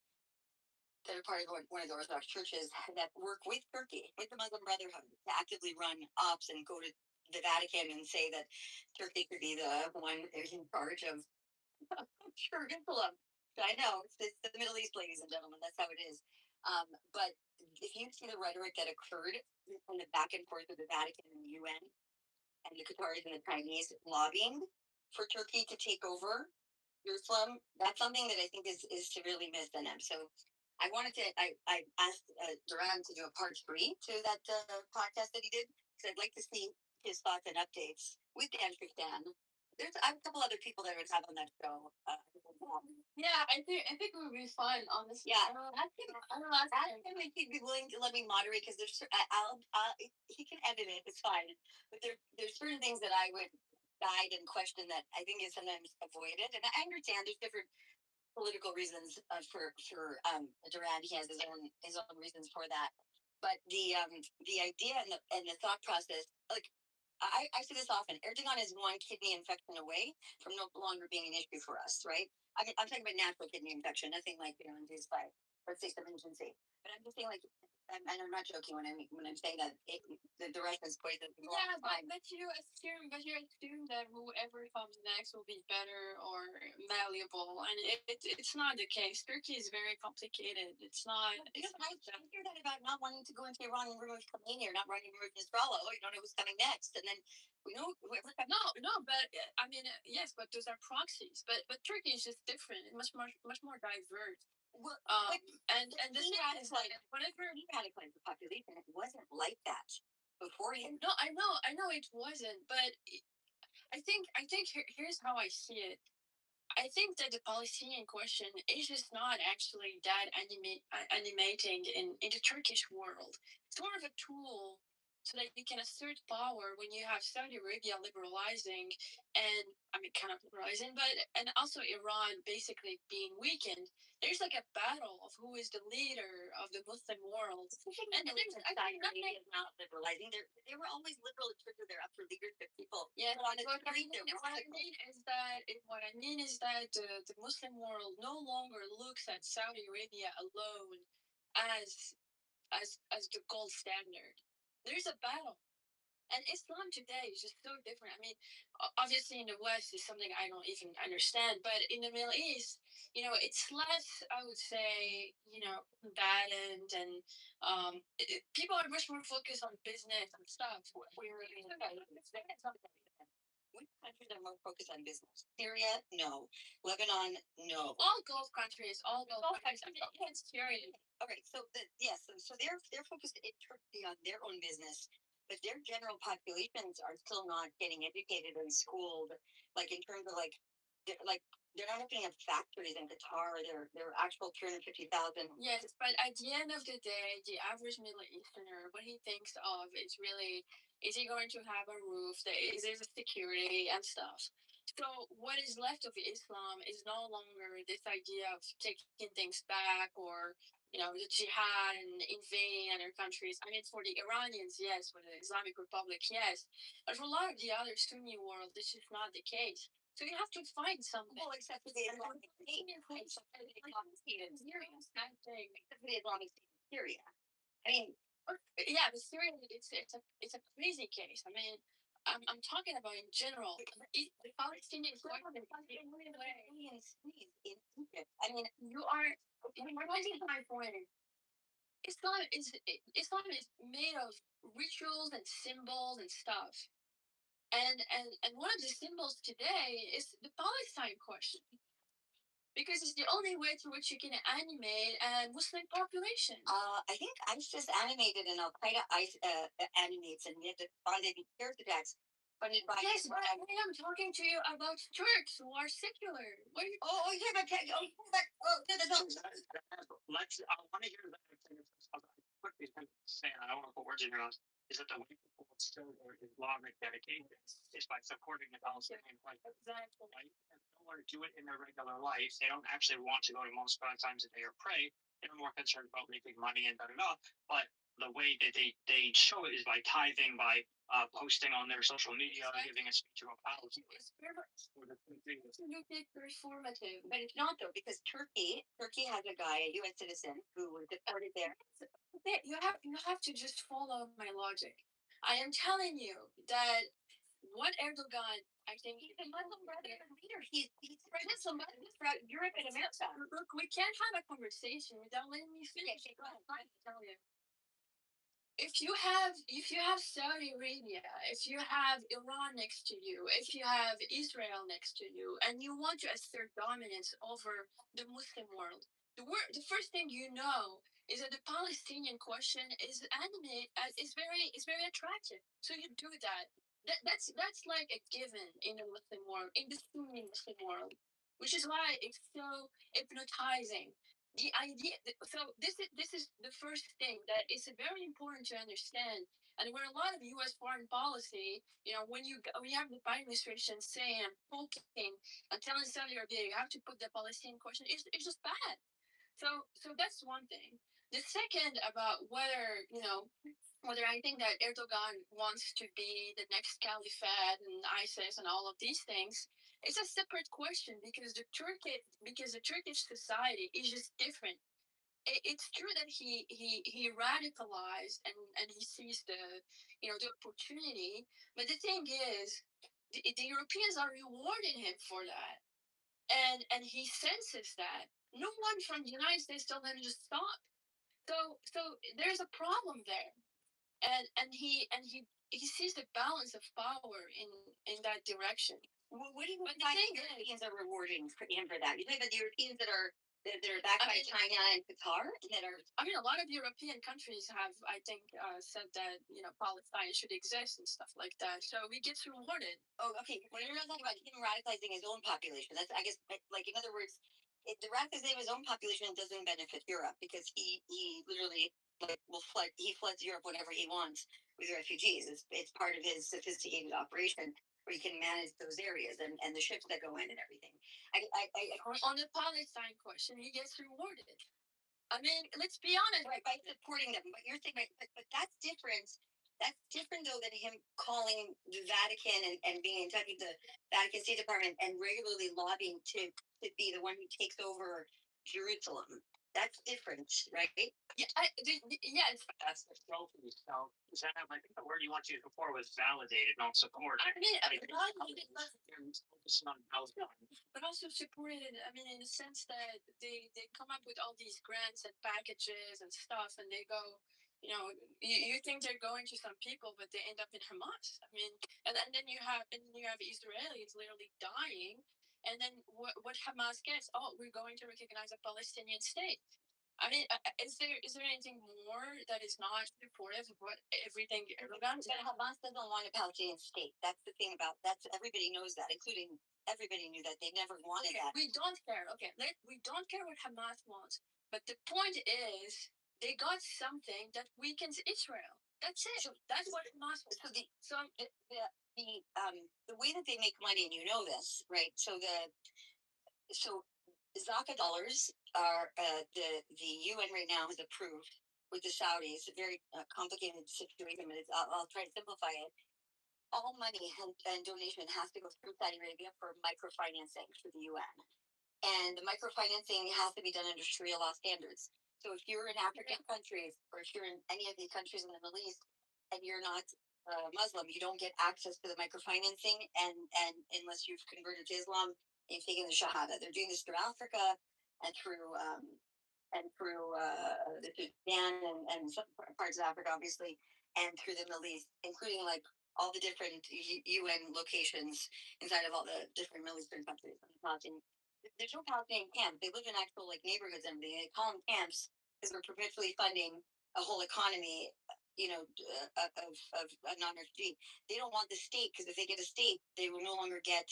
that are part of one of the Orthodox churches that work with Turkey, with the Muslim Brotherhood, to actively run ops and go to the Vatican and say that Turkey could be the one in charge of Jerusalem. I know it's the Middle East, ladies and gentlemen. That's how it is. But if you see the rhetoric that occurred in the back and forth of the Vatican and the UN, and the Qataris and the Chinese lobbying for Turkey to take over Jerusalem, that's something that I think is severely missed in them. So I asked Duran to do a part 3 to that podcast that he did, because I'd like to see his thoughts and updates with Dan Tristan. I have a couple other people that would have on that show. Yeah, I think it would be fun, honestly. Yeah. Ask him if he'd be willing to let me moderate, because he can edit it. It's fine. But there's certain things that I would guide and question that I think is sometimes avoided, and I understand there's different political reasons for Duran. He has his own reasons for that. But the idea and the thought process, like I say this often, Erdogan is one kidney infection away from no longer being an issue for us, right? I mean, I'm talking about natural kidney infection, nothing like induced by, let's say, some agency. But I'm just saying, like, I'm not joking when I'm saying that the Russians played the Yeah, but you assume that whoever comes next will be better or malleable, and it's not the case. Turkey is very complicated. It's not. Because I hear that about not wanting to go into Iran and remove Khomeini or not wanting to remove Nasrallah. Oh, you don't know who's coming next, and then we know whoever comes. No, but I mean, yes, but those are proxies. But Turkey is just different, much more diverse. Well, and this is like whenever he had a claim for population, it wasn't like that beforehand. No, I know it wasn't, but I think here's how I see it. I think that the Palestinian question is just not actually that animating in the Turkish world. It's more of a tool so that you can assert power when you have Saudi Arabia liberalizing and I mean kind of liberalizing, but and also Iran basically being weakened. There's like a battle of who is the leader of the Muslim world. And there's Saudi Arabia is not liberalizing. They were always liberal in terms of their upper leadership people. Yeah, what I mean is that the Muslim world no longer looks at Saudi Arabia alone as as the gold standard. There's a battle. And Islam today is just so different. I mean, obviously in the West is something I don't even understand, but in the Middle East, it's less, I would say, combatant and people are much more focused on business and stuff. Which countries are more focused on business? Syria, no. Lebanon, no. All Gulf countries, all Gulf countries. I mean, it's Syria. Okay, so so they're focused in Turkey on their own business, but their general populations are still not getting educated and schooled, like in terms of they're not opening up factories in Qatar. They're actual 250,000. Yes, but at the end of the day, the average Middle Easterner, what he thinks of is really, is he going to have a roof? Is there security and stuff? So what is left of Islam is no longer this idea of taking things back or the jihad and invading other countries. I mean, for the Iranians, yes. For the Islamic Republic, yes. But for a lot of the other Sunni world, this is not the case. So you have to find something. Well, except for the Islamic State. Except for the Islamic State in Syria. Except for the Islamic State in Syria. I mean, yeah, but Syria, it's a crazy case. I mean, I'm talking about in general. The Palestinian question. In Egypt. I mean, You're my point. Islam is made of rituals and symbols and stuff. And one of the symbols today is the Palestine question. Because it's the only way through which you can animate a Muslim population. I think ISIS animated and Al Qaeda animates, and yet the funded terrorist attacks funded by. Yes, but I am talking to you about Turks who are secular. What are you? Oh, yeah, but I want to hear that. Quickly say, I don't want to put words in your mouth. Is that the way people still their Islamic dedication is by supporting the Palestinian flag? Exactly. Right? And they don't want to do it in their regular life. They don't actually want to go to mosque 5 times a day or pray. They're more concerned about making money and da. But the way that they show it is by tithing, by posting on their social media, giving a speech about Palestine. It's performative, but it's not though, because Turkey has a guy, a U.S. citizen, who was deported there. You have to just follow my logic. I am telling you that what Erdogan, I think he's a Muslim brother leader. He's Muslim throughout Europe and America. Look, we can't have a conversation without letting me finish. Okay, go ahead. I tell you. If you have Saudi Arabia, if you have Iran next to you, if you have Israel next to you, and you want to assert dominance over the Muslim world, the first thing you know is that the Palestinian question is very attractive. So you do that. That's like a given in the Muslim world, in the Sunni Muslim world, which is why it's so hypnotizing. The idea, so this is the first thing that is very important to understand. And where a lot of U.S. foreign policy, when you have the Biden administration saying and poking and telling Saudi Arabia you have to put the Palestinian question, it's just bad. So that's one thing. The second about whether I think that Erdogan wants to be the next caliphate and ISIS and all of these things, it's a separate question because the Turkish society is just different. it's true that he radicalized and he sees the the opportunity, but the thing is, the Europeans are rewarding him for that, and he senses that. No one from the United States told him to stop. So there's a problem there, and he sees the balance of power in that direction. What do you mean by the Europeans are rewarding him for that? You think about the Europeans that are backed by China and Qatar that are. I mean, a lot of European countries have, I think, said that Palestine should exist and stuff like that. So he gets rewarded. Oh, okay. When you're talking about him radicalizing his own population, that's, I guess, like, in other words, the radicalizing of his own population doesn't benefit Europe because he literally he floods Europe whenever he wants with refugees. It's part of his sophisticated operation where you can manage those areas and the ships that go in and everything. On the Palestine question, he gets rewarded. I mean, let's be honest. Right, by supporting them. But you're saying, but that's different. That's different, though, than him calling the Vatican and being in touch with the Vatican State Department and regularly lobbying to be the one who takes over Jerusalem. That's different, right? Yeah, that's the trophy. So, is that like the word you want to use before was validated, not support? I mean, focusing on Palestine. but also supported. I mean, in the sense that they come up with all these grants and packages and stuff, and they go. You think they're going to some people, but they end up in Hamas. I mean, and then you have Israelis literally dying, and then what Hamas gets? Oh, we're going to recognize a Palestinian state. I mean, is there anything more that is not supportive of what everything Erdogan did? But Hamas doesn't want a Palestinian state. That's the thing about that's everybody knows that, including everybody knew that they never wanted that. We don't care. Okay, we don't care what Hamas wants, but the point is they got something that weakens Israel. That's it. So that's what Hamas wants. So the way that they make money, and you know this, right? So Zaka dollars are the UN right now has approved with the Saudis. A very complicated situation, but I'll try to simplify it. All money and donation has to go through Saudi Arabia for microfinancing through the UN, and the microfinancing has to be done under Sharia law standards. So if you're in African countries, or if you're in any of the countries in the Middle East, and you're not Muslim, you don't get access to the microfinancing, and unless you've converted to Islam, you've taken the Shahada. They're doing this through Africa and through the Sudan and some parts of Africa, obviously, and through the Middle East, including like all the different UN locations inside of all the different Middle Eastern countries. There's no Palestinian camps. They live in actual like neighborhoods and everything. They call them camps because they're perpetually funding a whole economy, of a non-refugee. They don't want the state because if they get a state, they will no longer get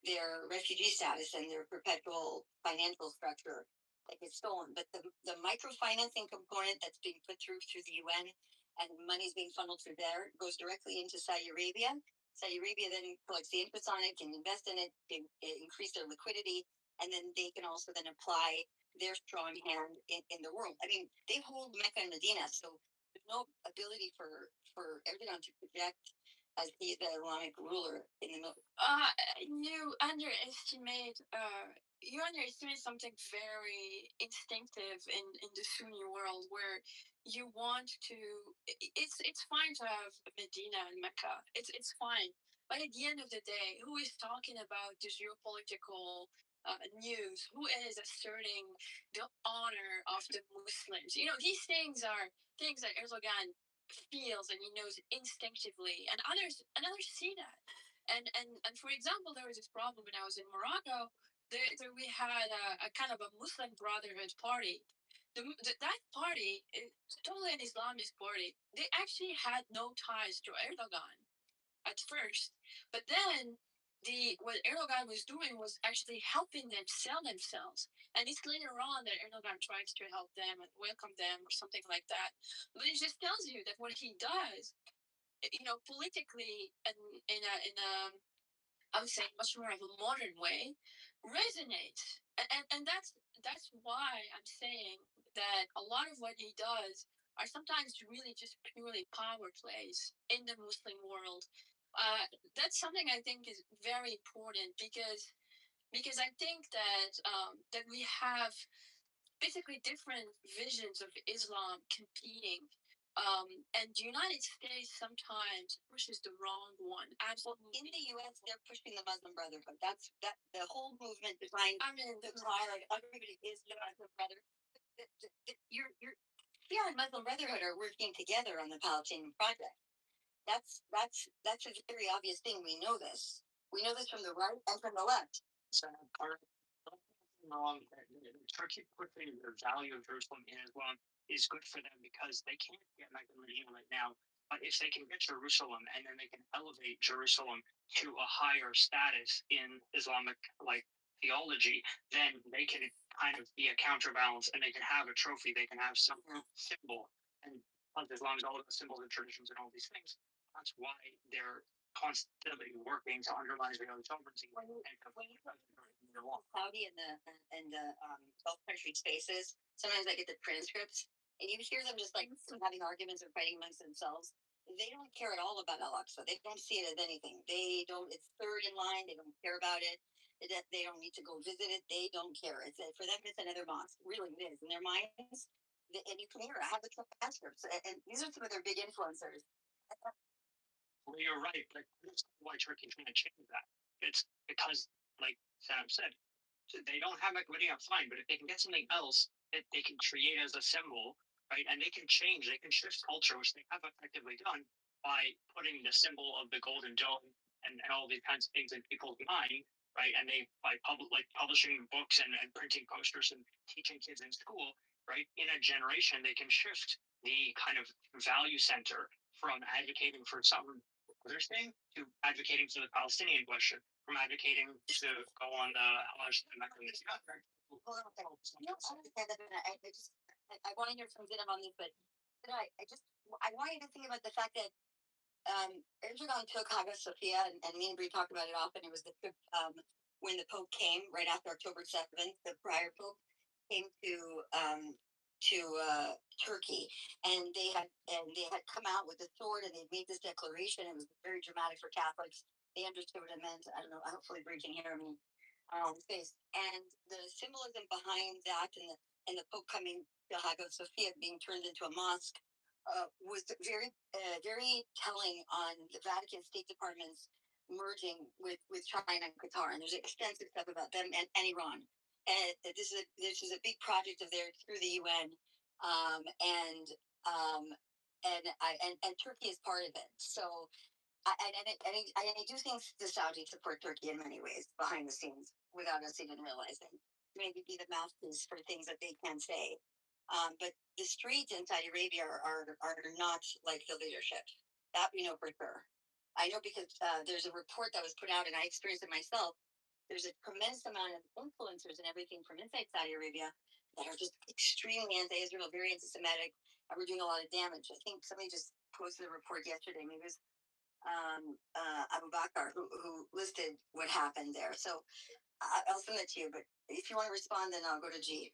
their refugee status and their perpetual financial structure that gets stolen. But the microfinancing component that's being put through the UN and money's being funneled through there goes directly into Saudi Arabia. Saudi Arabia then collects the interest on it, can invest in it, can increase their liquidity, and then they can also then apply their strong hand in the world. I mean, they hold Mecca and Medina, so there's no ability for Erdogan to project as he's the Islamic ruler in the middle. You underestimate something very instinctive in the Sunni world, where you want to. It's fine to have Medina and Mecca. It's fine, but at the end of the day, who is talking about the geopolitical news? Who is asserting the honor of the Muslims? These things are things that Erdogan feels and he knows instinctively, and others see that. And for example, there was this problem when I was in Morocco. There we had a kind of a Muslim Brotherhood party. That party is totally an Islamist party. They actually had no ties to Erdogan at first, but then what Erdogan was doing was actually helping them sell themselves. And it's later on that Erdogan tries to help them and welcome them or something like that. But it just tells you that what he does, politically and in a I would say much more of a modern way, resonates. And that's why I'm saying that a lot of what he does are sometimes really just purely power plays in the Muslim world. That's something I think is very important because I think that that we have basically different visions of Islam competing. And the United States sometimes pushes the wrong one. Absolutely. In the U.S., they're pushing the Muslim Brotherhood. That's the whole movement behind the cry, like everybody is the Muslim Brotherhood. You're yeah, and Muslim Brotherhood are working together on the Palestinian project. That's a very obvious thing. We know this. We know this from the right and from the left. So, wrong. Turkey putting the value of Jerusalem in Islam is good for them because they can't get Mecca and Medina right now. But if they can get Jerusalem and then they can elevate Jerusalem to a higher status in Islamic like theology, then they can kind of be a counterbalance and they can have a trophy, they can have some symbol. And Islam is all about symbols and traditions and all these things. That's why they're constantly working to undermine Israeli sovereignty. When you Saudi and the Gulf country spaces, sometimes I get the transcripts and you hear them just like having arguments or fighting amongst themselves. They don't care at all about Al-Aqsa. They don't see it as anything. They don't. It's third in line. They don't care about it. They don't need to go visit it. They don't care. It's for them. It's another mosque. Really, it is in their minds. And you can hear. I have the transcripts, and these are some of their big influencers. Well, you're right, but that's why Turkey's trying to change that. It's because, like Sam said, they don't have equity, fine, but if they can get something else that they can create as a symbol, right, and they can change, they can shift culture, which they have effectively done by putting the symbol of the golden dome and all these kinds of things in people's mind, right, and they by publishing books and printing posters and teaching kids in school, right, in a generation they can shift the kind of value center from advocating for some other thing to advocating for the Palestinian question, from advocating to go on the Hajj and Mecca. Hold on a second. No, I understand that, and I want to hear from Zinab on this, but I want you to think about the fact that Erdogan took Hagia Sophia, and me and Bree talked about it often. It was the trip when the Pope came right after October 7th. The prior Pope came to Turkey, and they had come out with a sword, and they made this declaration. It was very dramatic for Catholics. They understood what it meant. I don't know. Hopefully, Bree can hear me. Face and the symbolism behind that, and the Pope coming to Hagia Sophia being turned into a mosque was very telling on the Vatican State Department's merging with China and Qatar. And there's extensive stuff about them and Iran. And this is a big project of theirs through the UN, and Turkey is part of it. So I do think the Saudis support Turkey in many ways behind the scenes without us even realizing. Maybe be the mouthpiece for things that they can say. But the streets in Saudi Arabia are not like the leadership. That we know for sure. I know because there's a report that was put out, and I experienced it myself. There's a tremendous amount of influencers and everything from inside Saudi Arabia that are just extremely anti-Israel, very anti-Semitic, and we're doing a lot of damage. I think somebody just posted a report yesterday. Maybe it was Abu Bakr, who listed what happened there. So I'll send it to you, but if you want to respond, then I'll go to G.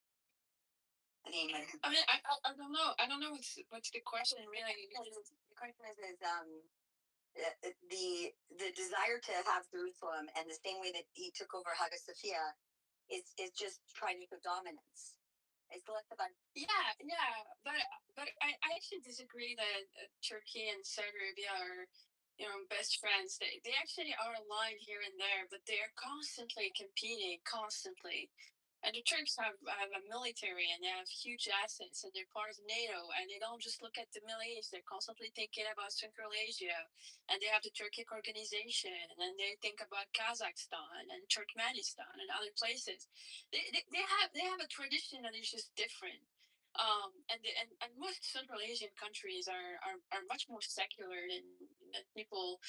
I mean, I don't know. I don't know what's the question really. The question is the desire to have Jerusalem, and the same way that he took over Hagia Sophia, is just trying to put dominance. It's less about but I actually disagree that Turkey and Saudi Arabia are best friends. They actually are aligned here and there, but they are constantly competing, constantly. And the Turks have a military, and they have huge assets, and they're part of NATO, and they don't just look at the Middle East. They're constantly thinking about Central Asia, and they have the Turkic organization, and they think about Kazakhstan and Turkmenistan and other places. They have a tradition that is just different. And most Central Asian countries are much more secular than people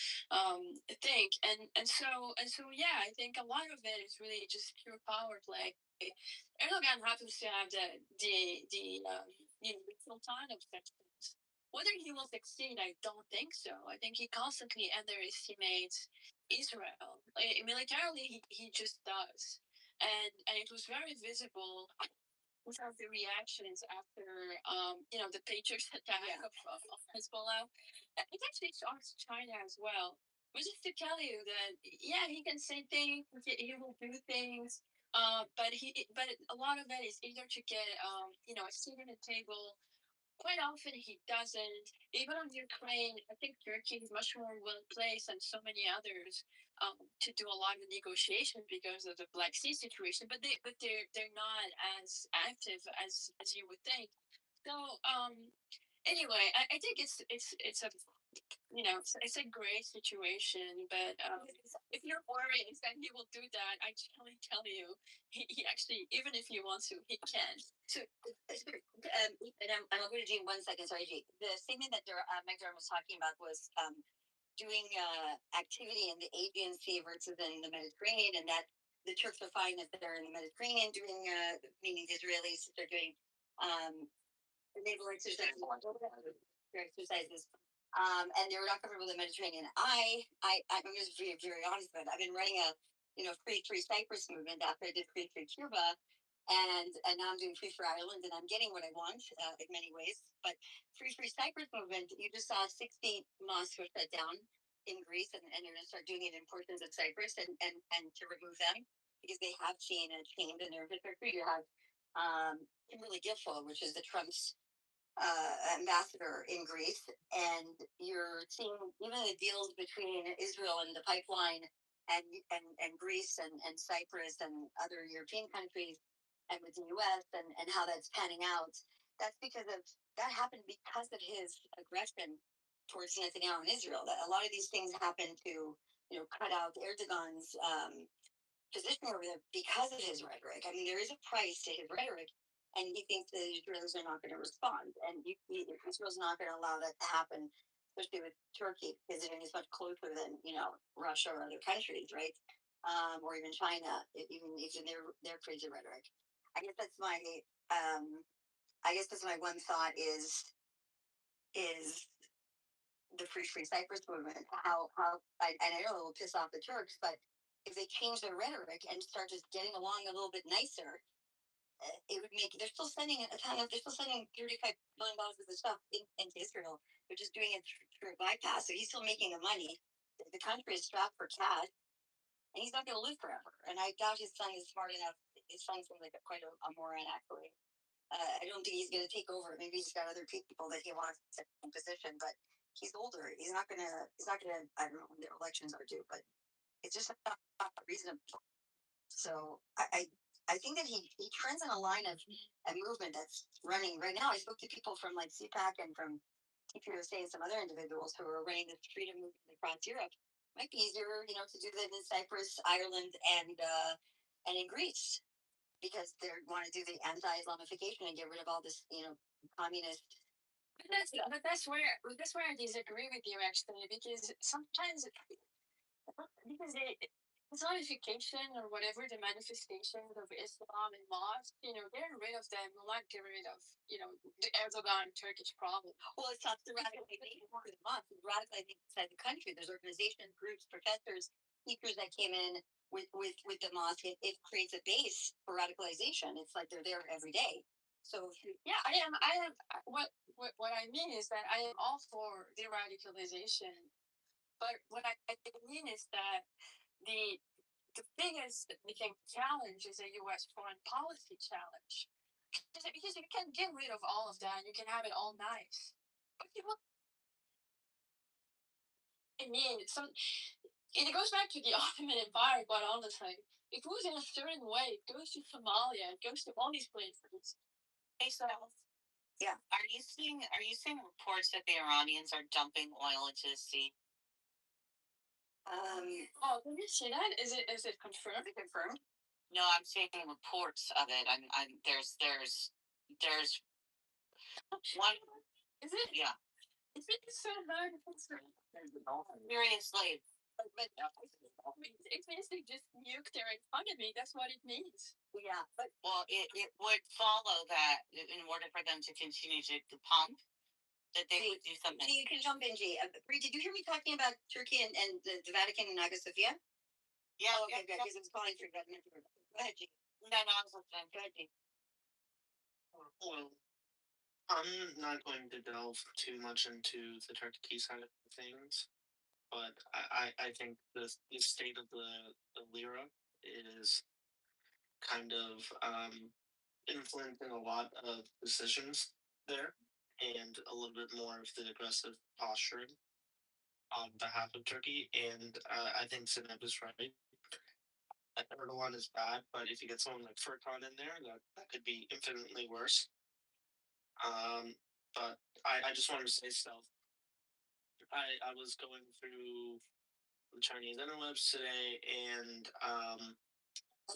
think, and so yeah, I think a lot of it is really just pure power play. Erdogan happens to have the sultan of such things. Whether he will succeed, I don't think so. I think he constantly underestimates Israel. Militarily, he just does, and it was very visible of the reactions after the Patriots attack of Hezbollah. It actually shocks China as well. But just to tell you that, yeah, he can say things, he will do things. But a lot of it is either to get, a seat at a table. Quite often he doesn't. Even on Ukraine, I think Turkey is much more well placed than so many others to do a lot of negotiation because of the Black Sea situation. But they're not as active as you would think. So anyway, I think it's a it's a great situation, but if you're worried that he will do that, I can tell you, he actually, even if he wants to, he can. So, and I'm going to Gene 1 second. Sorry, G. The statement that McDermott was talking about was doing activity in the Aegean Sea versus in the Mediterranean, and that the Turks are fine if they're in the Mediterranean doing, meaning the Israelis, they're doing naval exercises, and they were not comfortable with the Mediterranean. I'm just very, very honest about it. I've been running a, free Cyprus movement after I did free Cuba, and now I'm doing free Ireland, and I'm getting what I want in many ways. But free Cyprus movement, you just saw 60 mosques were shut down in Greece, and they're going to start doing it in portions of Cyprus, and to remove them because they have seen a change in their infrastructure. You have Kimberly Guilfoyle, which is the Trump's ambassador in Greece, and you're seeing even the deals between Israel and the pipeline, and Greece and Cyprus and other European countries, and with the U.S. and how that's panning out. That's because of that happened because of his aggression towards Netanyahu and Israel. That a lot of these things happen to cut out Erdogan's position over there because of his rhetoric. I mean, there is a price to his rhetoric, and he thinks that the Israelis are not going to respond, and Israel's not going to allow that to happen, especially with Turkey, because it is much closer than Russia or other countries, right? Or even China, even their crazy rhetoric. I guess that's my one thought is the free Cyprus movement. And I know it will piss off the Turks, but if they change their rhetoric and start just getting along a little bit nicer, it would make. They're still sending a ton of. They're still sending $35 billion worth of stuff into Israel. They're just doing it through a bypass. So he's still making the money. The country is strapped for cash, and he's not going to live forever. And I doubt his son is smart enough. His son seems like quite a moron, actually. I don't think he's going to take over. Maybe he's got other people that he wants to in position, but he's older. He's not going to. I don't know when their elections are due, but it's just not reasonable. So I think that he trends in a line of a movement that's running right now. I spoke to people from like CPAC and from TPUSA and some other individuals who are running the freedom movement across Europe. Might be easier, to do that in Cyprus, Ireland, and in Greece, because they want to do the anti-Islamification and get rid of all this, communist. But that's where I disagree with you actually, because sometimes because Islamification or whatever the manifestations of Islam and mosques, getting rid of them will not get rid of, the Erdogan Turkish problem. Well, it's not the radicalization for the mosque. It's radicalizing inside the country. There's organizations, groups, professors, teachers that came in with the mosque. It creates a base for radicalization. It's like they're there every day. So yeah, I am. What I mean is that I am all for de-radicalization, but what I mean is that the biggest challenge is a U.S. foreign policy challenge, because you can get rid of all of that. You can have it all nice, but I mean, it goes back to the Ottoman Empire quite honestly. It goes in a certain way. It goes to Somalia. It goes to all these places. Hey, so yeah. are you seeing reports that the Iranians are dumping oil into the sea? Oh, can you see that? Is it confirmed? Is it confirmed? No, I'm seeing reports of it. There's one. Is it? Yeah. Is it so hard? Syrian slave. But it means they just nuked their economy. That's what it means. Yeah, but well, it would follow that in order for them to continue to pump, that they would do something. You can jump in, G. Bree, did you hear me talking about Turkey and the Vatican and Hagia Sophia? Yeah. Oh, okay, good. Because it was calling for that. Go ahead, G. No, I was listening. Go ahead, G. Well, I'm not going to delve too much into the Turkey side of things, but I think the state of the lira is kind of influencing a lot of decisions there, and a little bit more of the aggressive posturing on behalf of Turkey. And I think Sineb is right. Erdogan is bad, but if you get someone like Furkan in there, that could be infinitely worse. But I just wanted to say stuff. I was going through the Chinese interwebs today, and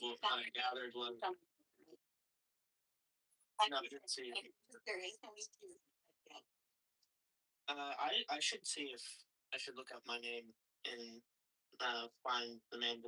what I gathered was no, I didn't see it. There is no YouTube. I should see if I should look up my name and find the name.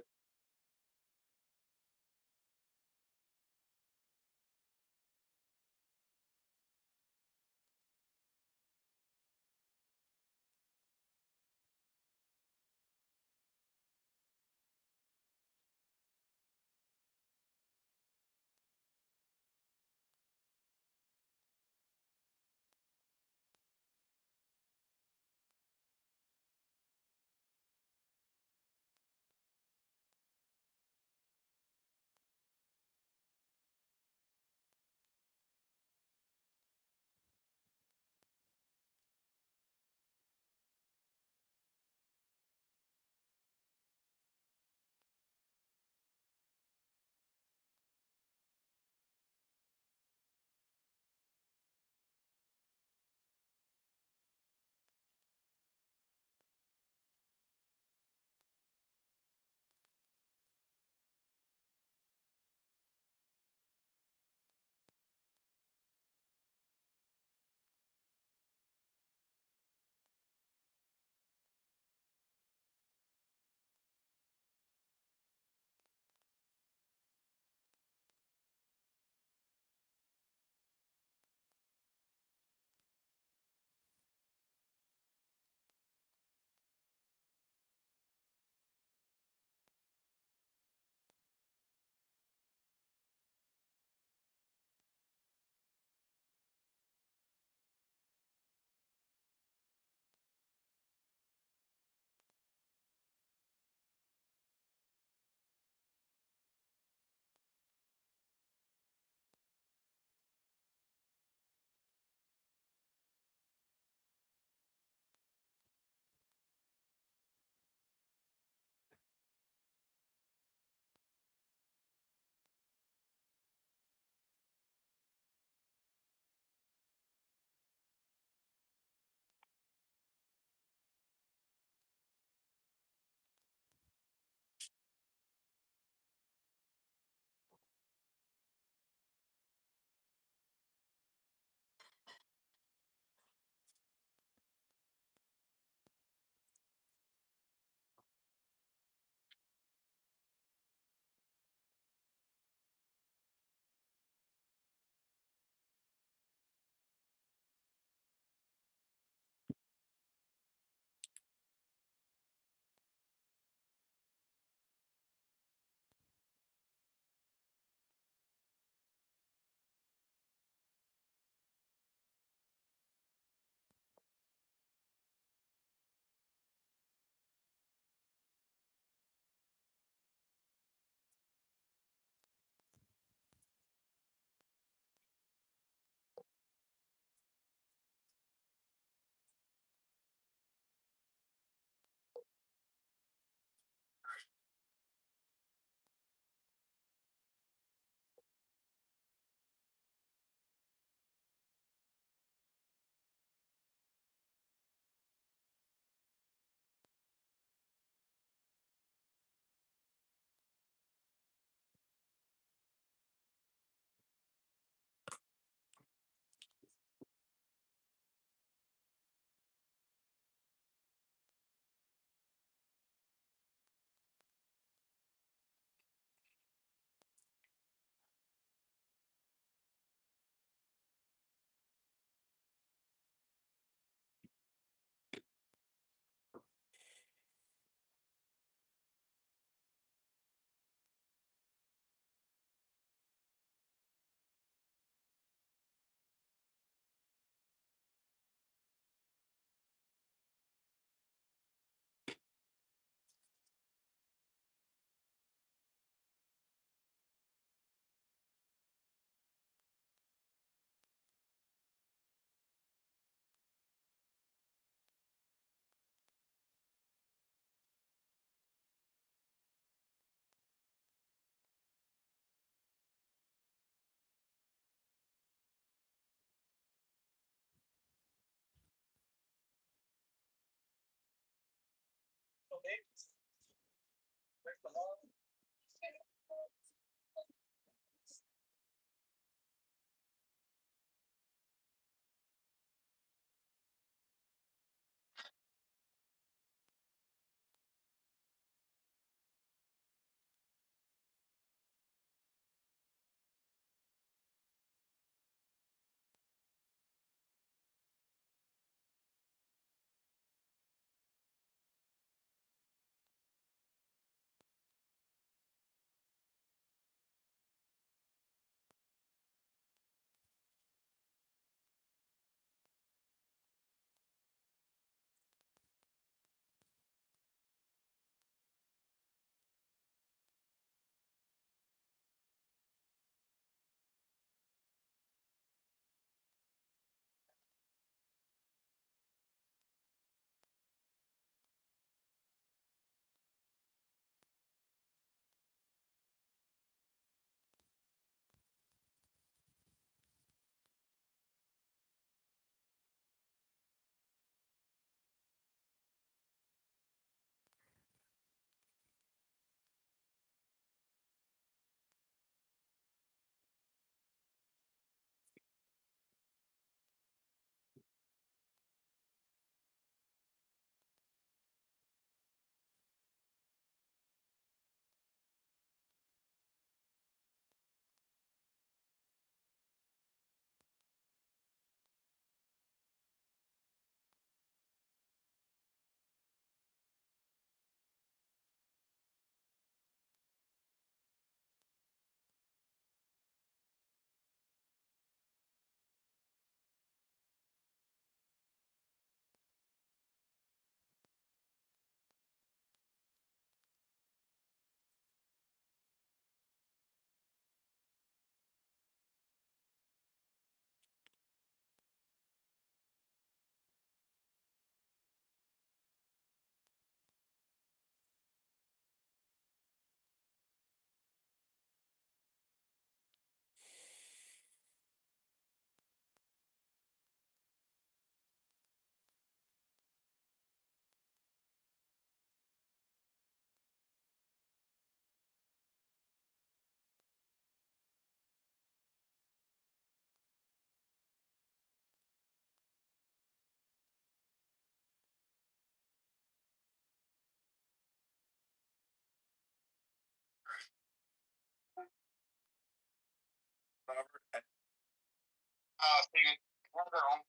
Thinking, one girl,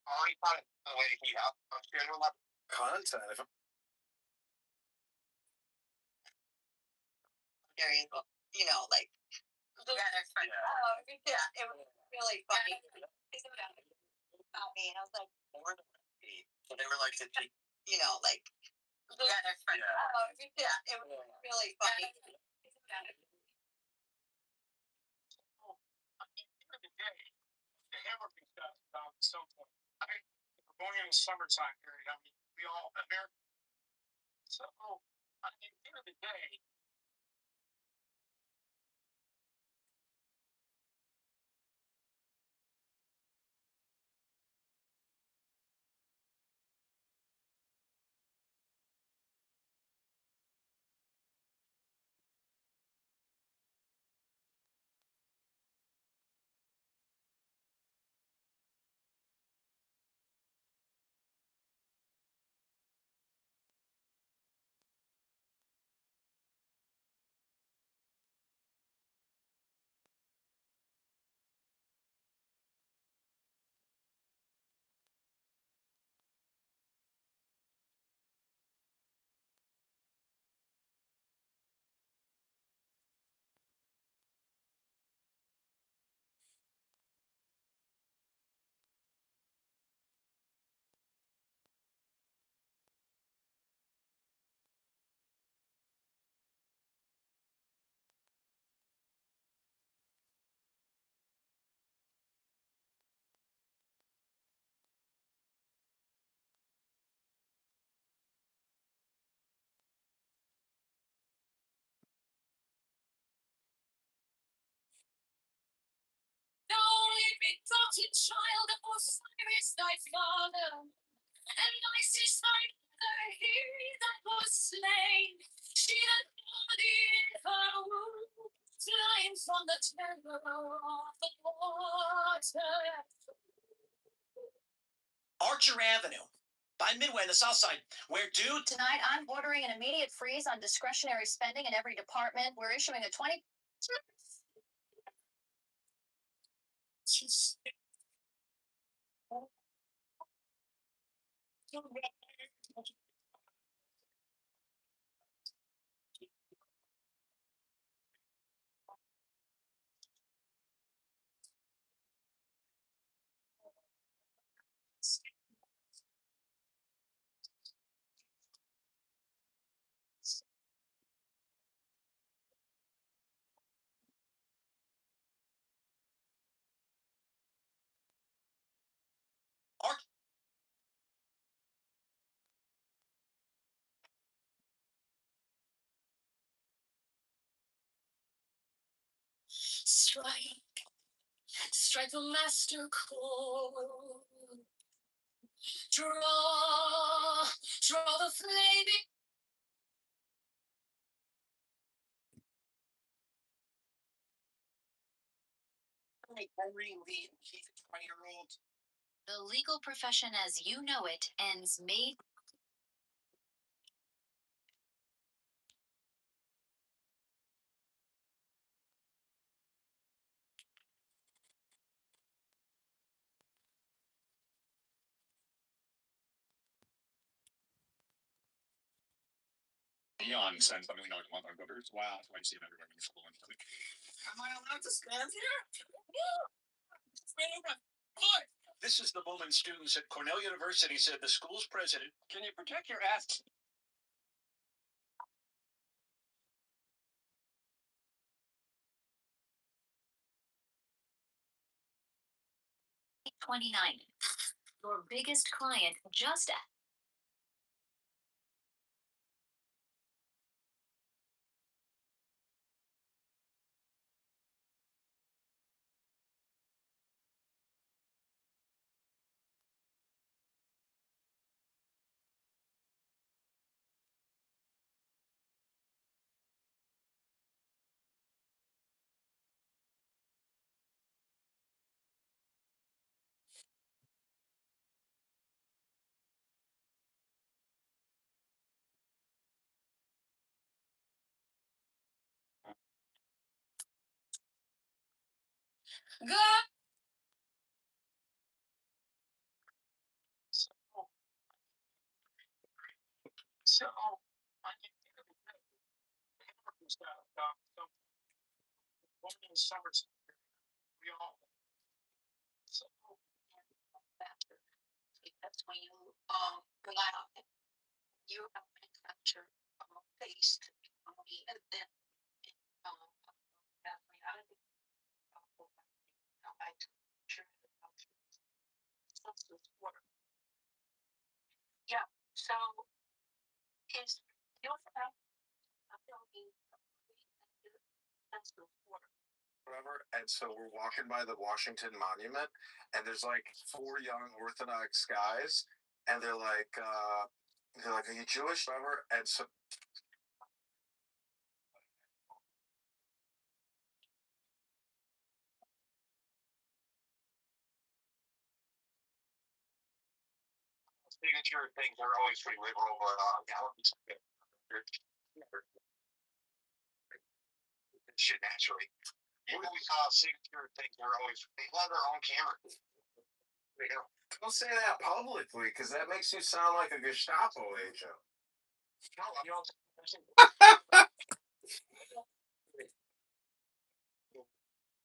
already found a way to heat up. Content. If There you go. You know, like. Yeah, that's funny. Oh, yeah, it was really funny. About me, and I was like, So they were like the you know, like. Yeah, that's funny. Oh, yeah, it was really funny. The hamburger stuff so I mean, we're going in the summertime period. I mean, we all America. So I mean, at the end of the day, Child of Osiris, thy father, and I see thy mother, here is thy Archer Avenue by Midway on the south side, where dude. Tonight, I'm ordering an immediate freeze on discretionary spending in every department. We're issuing a 20. Strike the master chord. Draw the flaming. Like Irene Lee, he's a 20-year-old. The legal profession as you know it ends May. Beyond sense. I mean, we know it's one of our voters. Wow, that's why you see it everywhere when you follow one. Am I allowed to stand here? This is the moment students at Cornell University said the school's president. Can you protect your ass? 29. Your biggest client just Go. So, I think summer, we all. So factor because when you go out and you have manufactured based economy and then that reality I sure water. Yeah. So is your building water. Whatever. And so we're walking by the Washington Monument, and there's like four young Orthodox guys, and they're like, "Are you Jewish?" Whatever. And so Signature things are always pretty liberal, but shit naturally. Even we saw signature things are always they love their own camera. You know. don't say that publicly, because that makes you sound like a Gestapo agent. No, I don't.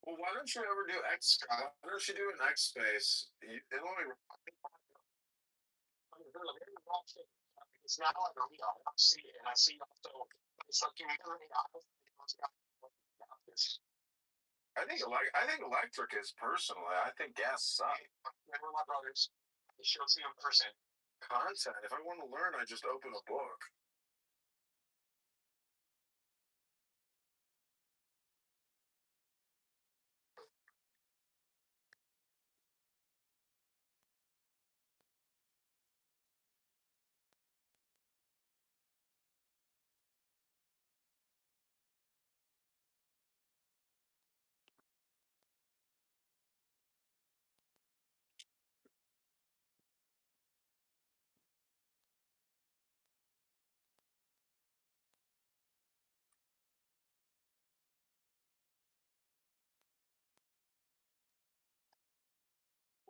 Well, why don't you ever do X? Why don't you do an X space? It only. It's not like a real. I see it, and I see also. It's like you're doing I think electric is personally. I think gas sucks. Remember my brothers. They showed me in person. Content. If I want to learn, I just open a book.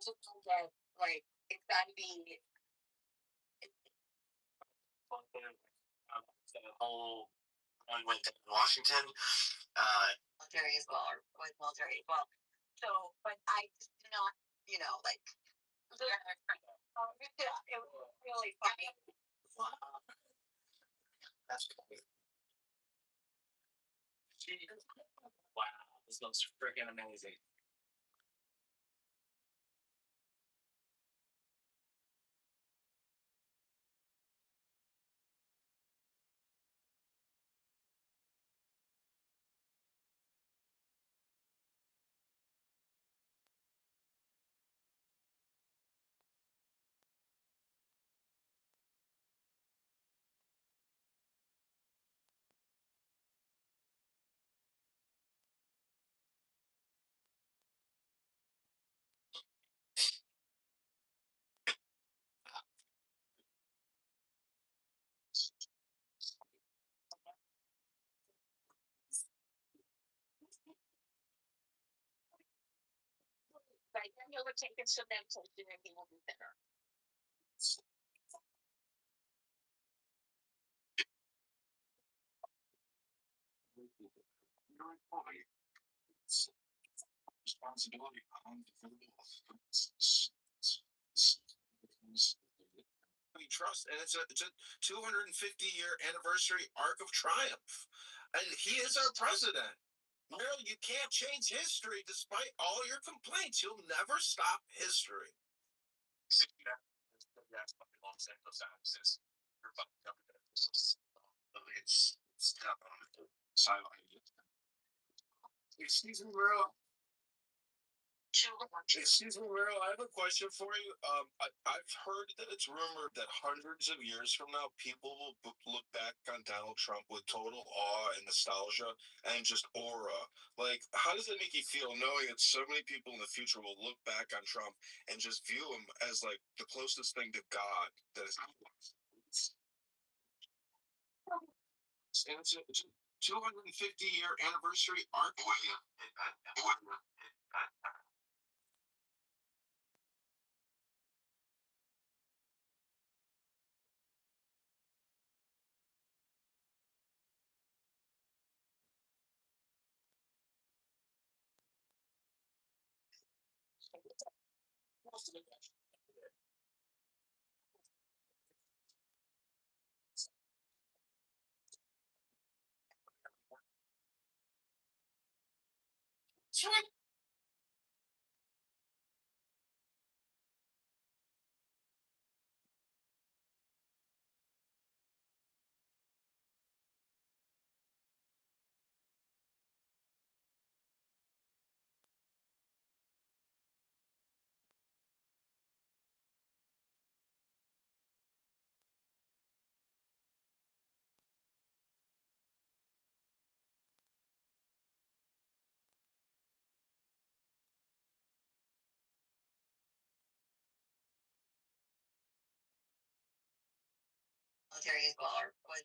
just don't get like it's got to be The whole one with Washington. military as well, or with military as well. So, but I just do not, like. Yeah, it was really funny. That's wow. This looks freaking amazing. Like, then you were taking some medication and he will be better. Responsibility on the trust, and it's a 250-year anniversary arc of triumph, and he is our president. Well, you can't change history despite all your complaints. You'll never stop history. It's silent. Excuse me, bro. Excuse me, Meryl, I have a question for you. I've heard that it's rumored that hundreds of years from now, people will look back on Donald Trump with total awe and nostalgia and just aura. Like, how does that make you feel knowing that so many people in the future will look back on Trump and just view him as like the closest thing to God that is? And it's a 250-year anniversary arc. Military as well, or with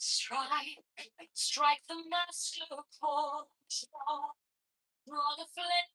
Strike, strike the master chord. Draw the flame.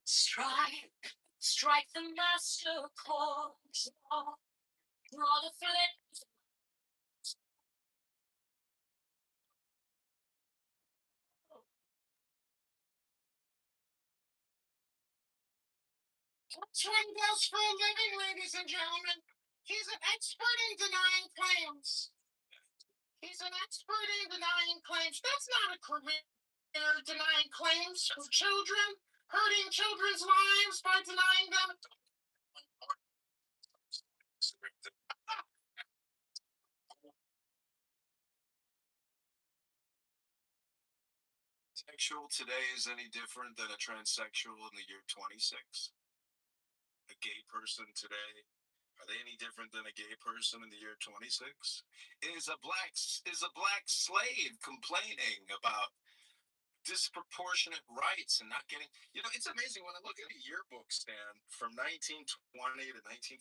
Strike the master chord. Draw the flame. Twin does for a living, ladies and gentlemen. He's an expert in denying claims. He's an expert in denying claims. That's not a career, denying claims of children, hurting children's lives by denying them. Sexual today is any different than a transsexual in the year 26? A gay person today, are they any different than a gay person in the year 26? Is a black slave complaining about disproportionate rights and not getting, it's amazing when I look at a yearbook, Stan, from 1920 to 19.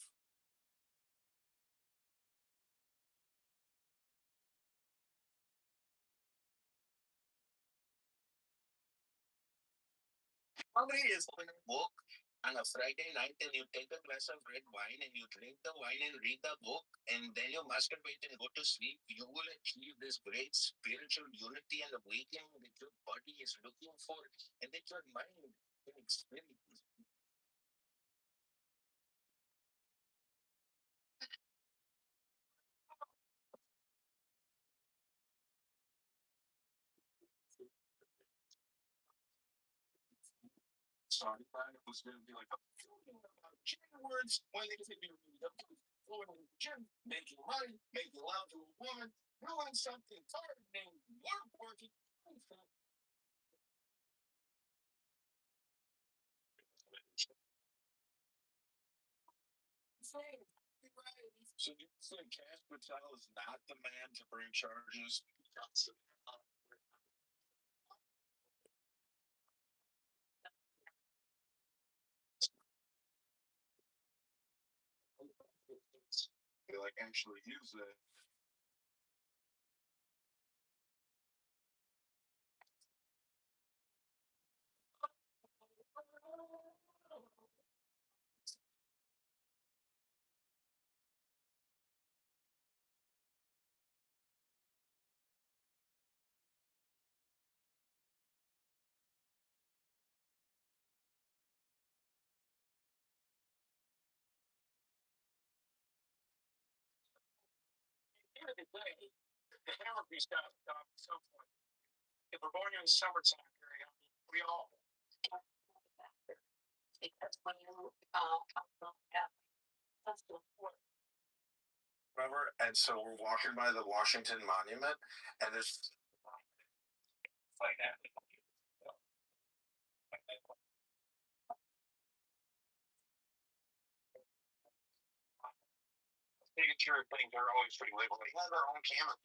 Somebody is open a book on a Friday night and you take a glass of red wine and you drink the wine and read the book and then you masturbate and go to sleep, you will achieve this great spiritual unity and awakening that your body is looking for and that your mind can experience. Starting line was going to be like a feeling about gender words when they could be really up to flowing in the gym, making money, making love to a woman, doing something targeting, working. So you think Cash Patel is not the man to bring charges? They like actually use it. End of the day, the hammer's got to stop at some point. If we're going in the summertime period, we all. Because when you that's the point. Remember? And so we're walking by the Washington Monument, and there's Like that. Signature things are always pretty labeled. They have their own camera.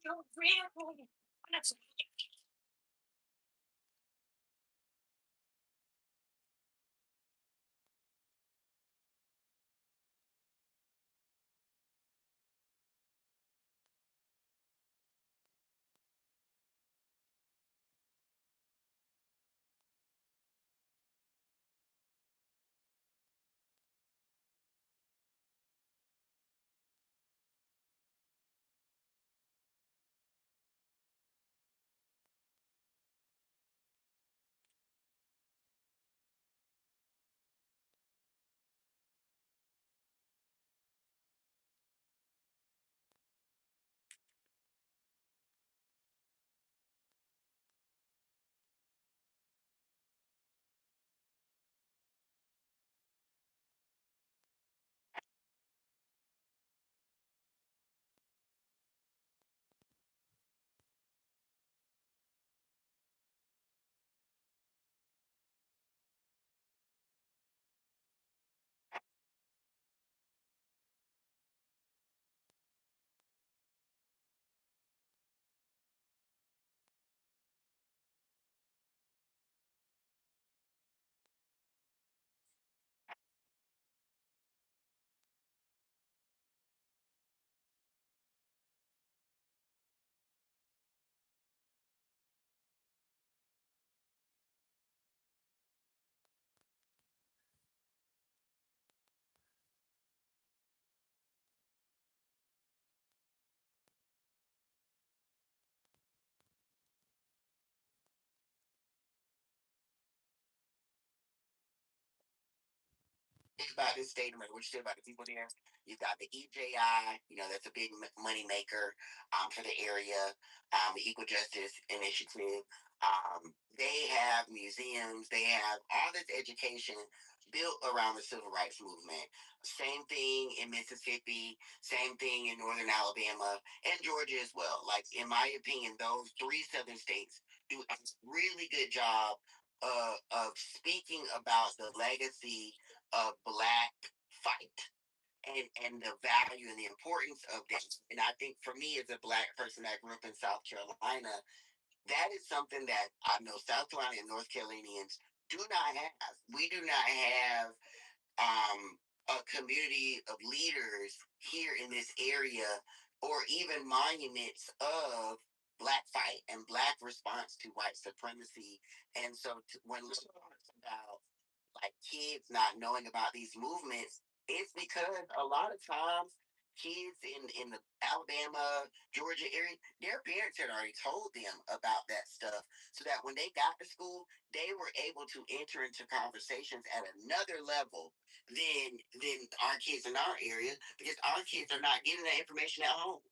You really want to about this state of what you said about the people there. You've got the EJI, that's a big money maker for the area. The Equal Justice Initiative. They have museums. They have all this education built around the civil rights movement. Same thing in Mississippi. Same thing in Northern Alabama and Georgia as well. Like in my opinion, those three southern states do a really good job of speaking about the legacy of black fight and the value and the importance of that. And I think for me as a black person that grew up in South Carolina, that is something that I know South Carolina and North Carolinians do not have. We do not have um, a community of leaders here in this area or even monuments of black fight and black response to white supremacy. And so when we're talking about like kids not knowing about these movements, it's because a lot of times kids in the Alabama, Georgia area, their parents had already told them about that stuff so that when they got to school, they were able to enter into conversations at another level than our kids in our area because our kids are not getting that information at home.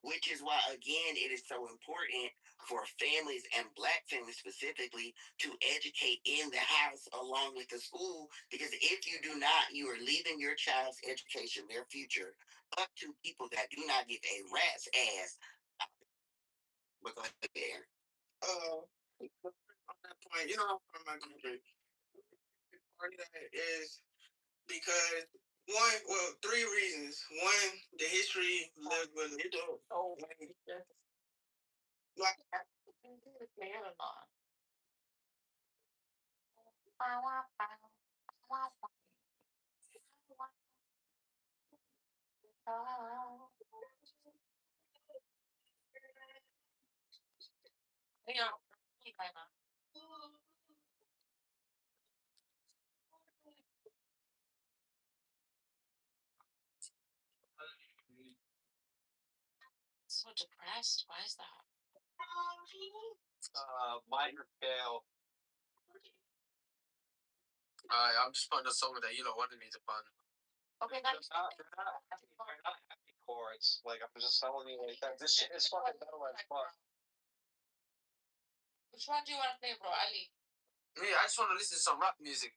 Which is why, again, it is so important for families and black families specifically to educate in the house along with the school. Because if you do not, you are leaving your child's education, their future, up to people that do not give a rat's ass. But go ahead there. On that point, from my country, part of that is because one, well, three reasons. One, the history lived with it. Like, So depressed. Why is that? Minor scale. I'm just putting a song that wanted me to fun. Okay, They're not happy chords. Like I'm just telling you, like that. This shit is fucking metal as fuck. which one do you want to play, bro? Ali. Yeah, I just want to listen to some rap music.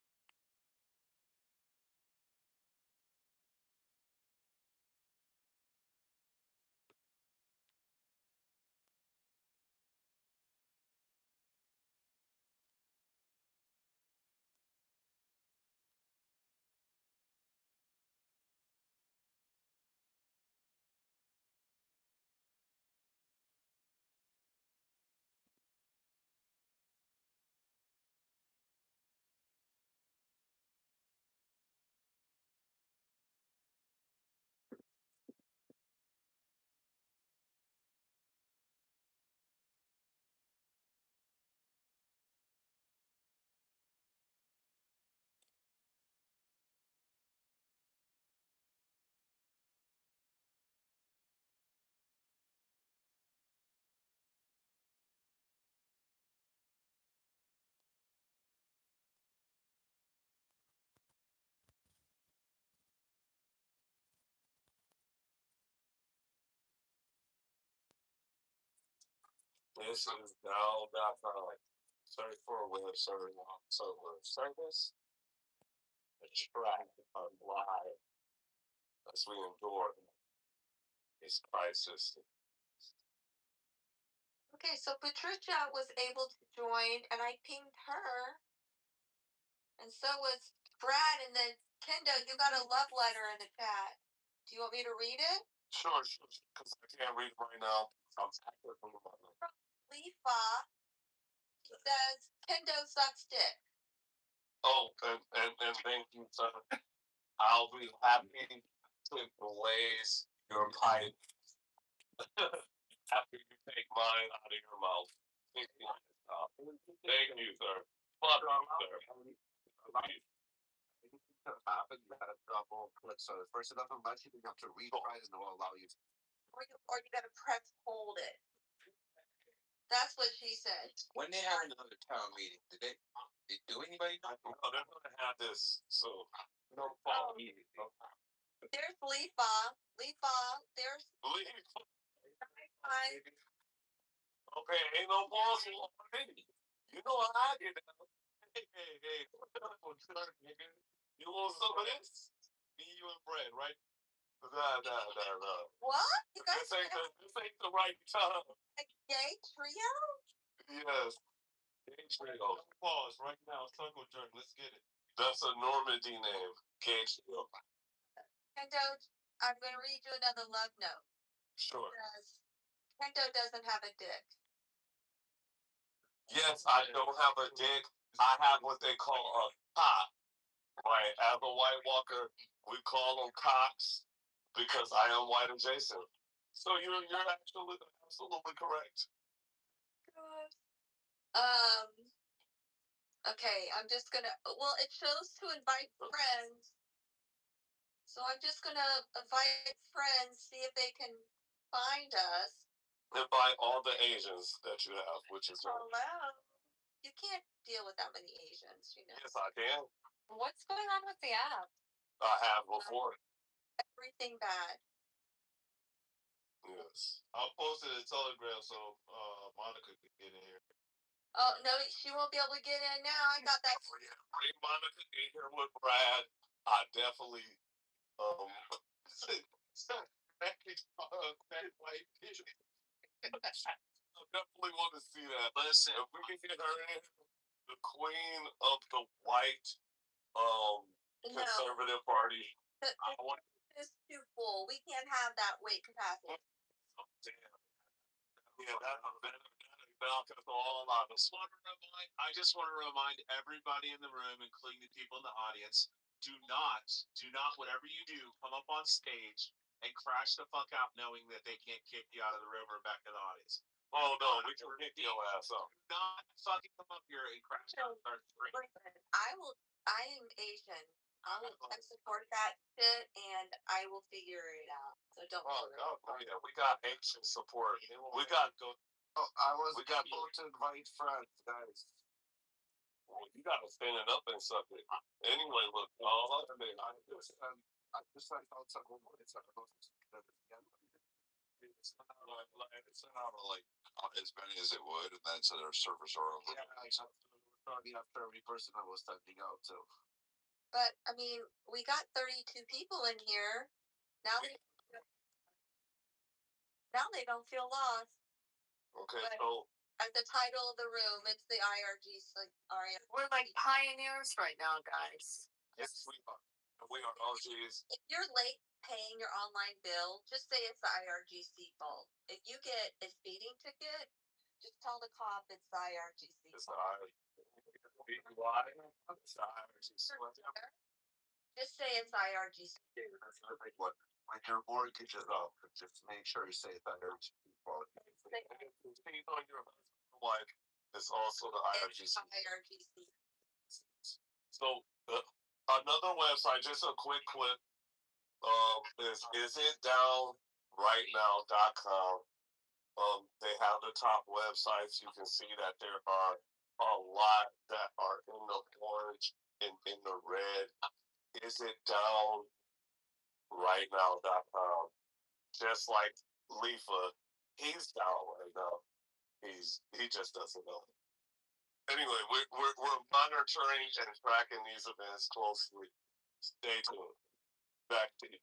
This is now.com. Search for a web service. Attract a live as we endure this crisis. Okay, so Patricia was able to join, and I pinged her, and so was Brad, and then Kendo, you got a love letter in the chat. Do you want me to read it? Sure, because I can't read right now. I'm active from the bottom. Lefa says Kendo sucks dick. Oh, and thank you, sir. I'll be happy to blaze your pipe after you take mine out of your mouth. Thank you, sir. Fuck you, sir. You gotta double click. So first it doesn't let you, you have to retry it and it will allow you to. Or you gotta press hold it. That's what she said. When they have another town meeting, did do anybody know? No, they're gonna have this, so no fall meeting. There's Lefa. There's Lefa. Hi. Okay, ain't no balls already. You know what I did now. Hey. You want some of this? Me, you, and Brad, right? Nah. What? You guys This ain't the right time. a gay trio? Yes. Gay trio. Pause right now. Circle jerk. Let's get it. That's a Normandy name. Gay trio. Kendo, I'm gonna read you another love note. Sure. Kendo doesn't have a dick. Yes, I don't have a dick. I have what they call a cock. Right. As a White Walker, we call them cocks because I am white adjacent. So you're actually absolutely correct. Okay, I'm just gonna. Well, it shows to invite friends. So I'm just gonna invite friends, see if they can find us. Invite all the Asians that you have, which is hello. You can't deal with that many Asians, you know. Yes, I can. What's going on with the app? I have before. Everything bad. Yes. I'll post it in Telegram so Monica can get in here. Oh no, she won't be able to get in now. I got that. Bring Monica in here with Brad. I definitely I definitely want to see that. Listen, if we can get her in, the queen of the white conservative party. It's too full. We can't have that weight capacity. Oh, damn. Yeah, that's all I just want to remind everybody in the room, including the people in the audience, do not, whatever you do, come up on stage and crash the fuck out knowing that they can't kick you out of the room or back in the audience. Oh no, we can kick your ass up. Do not fucking come up here and crash out and start screaming. I am Asian. I will support that shit and I will figure it out. So don't worry. Oh yeah, we got Asian support. We got go. We got to invite friends, guys. Well, you gotta stand it up and suck it. Anyway, look, all other day, I just found something. It's not like as many as it would, and then so their servers are over. Yeah, probably after every person I was sending out to. But I mean, we got 32 people in here. Now they don't feel lost. Okay, but so at the title of the room, it's the IRGC. We're like pioneers right now, guys. yes, we are. We are OGs. If you're late paying your online bill, just say it's the IRGC fault. If you get a speeding ticket, just tell the cop it's the IRGC It's fault. the IRGC. It's the IRGC. Just say it's IRGC. That's the big one. When your mortgage is up, just make sure you say it's IRGC. On your wife, it's also the IRGC. So another website, just a quick clip, is isitdownrightnow.com. They have the top websites. You can see that there are a lot that are in the orange and in the red. Isitdownrightnow.com. Just like Lefa, he's down right now. He just doesn't know. Anyway, we're monitoring and tracking these events closely. Stay tuned. Back to you.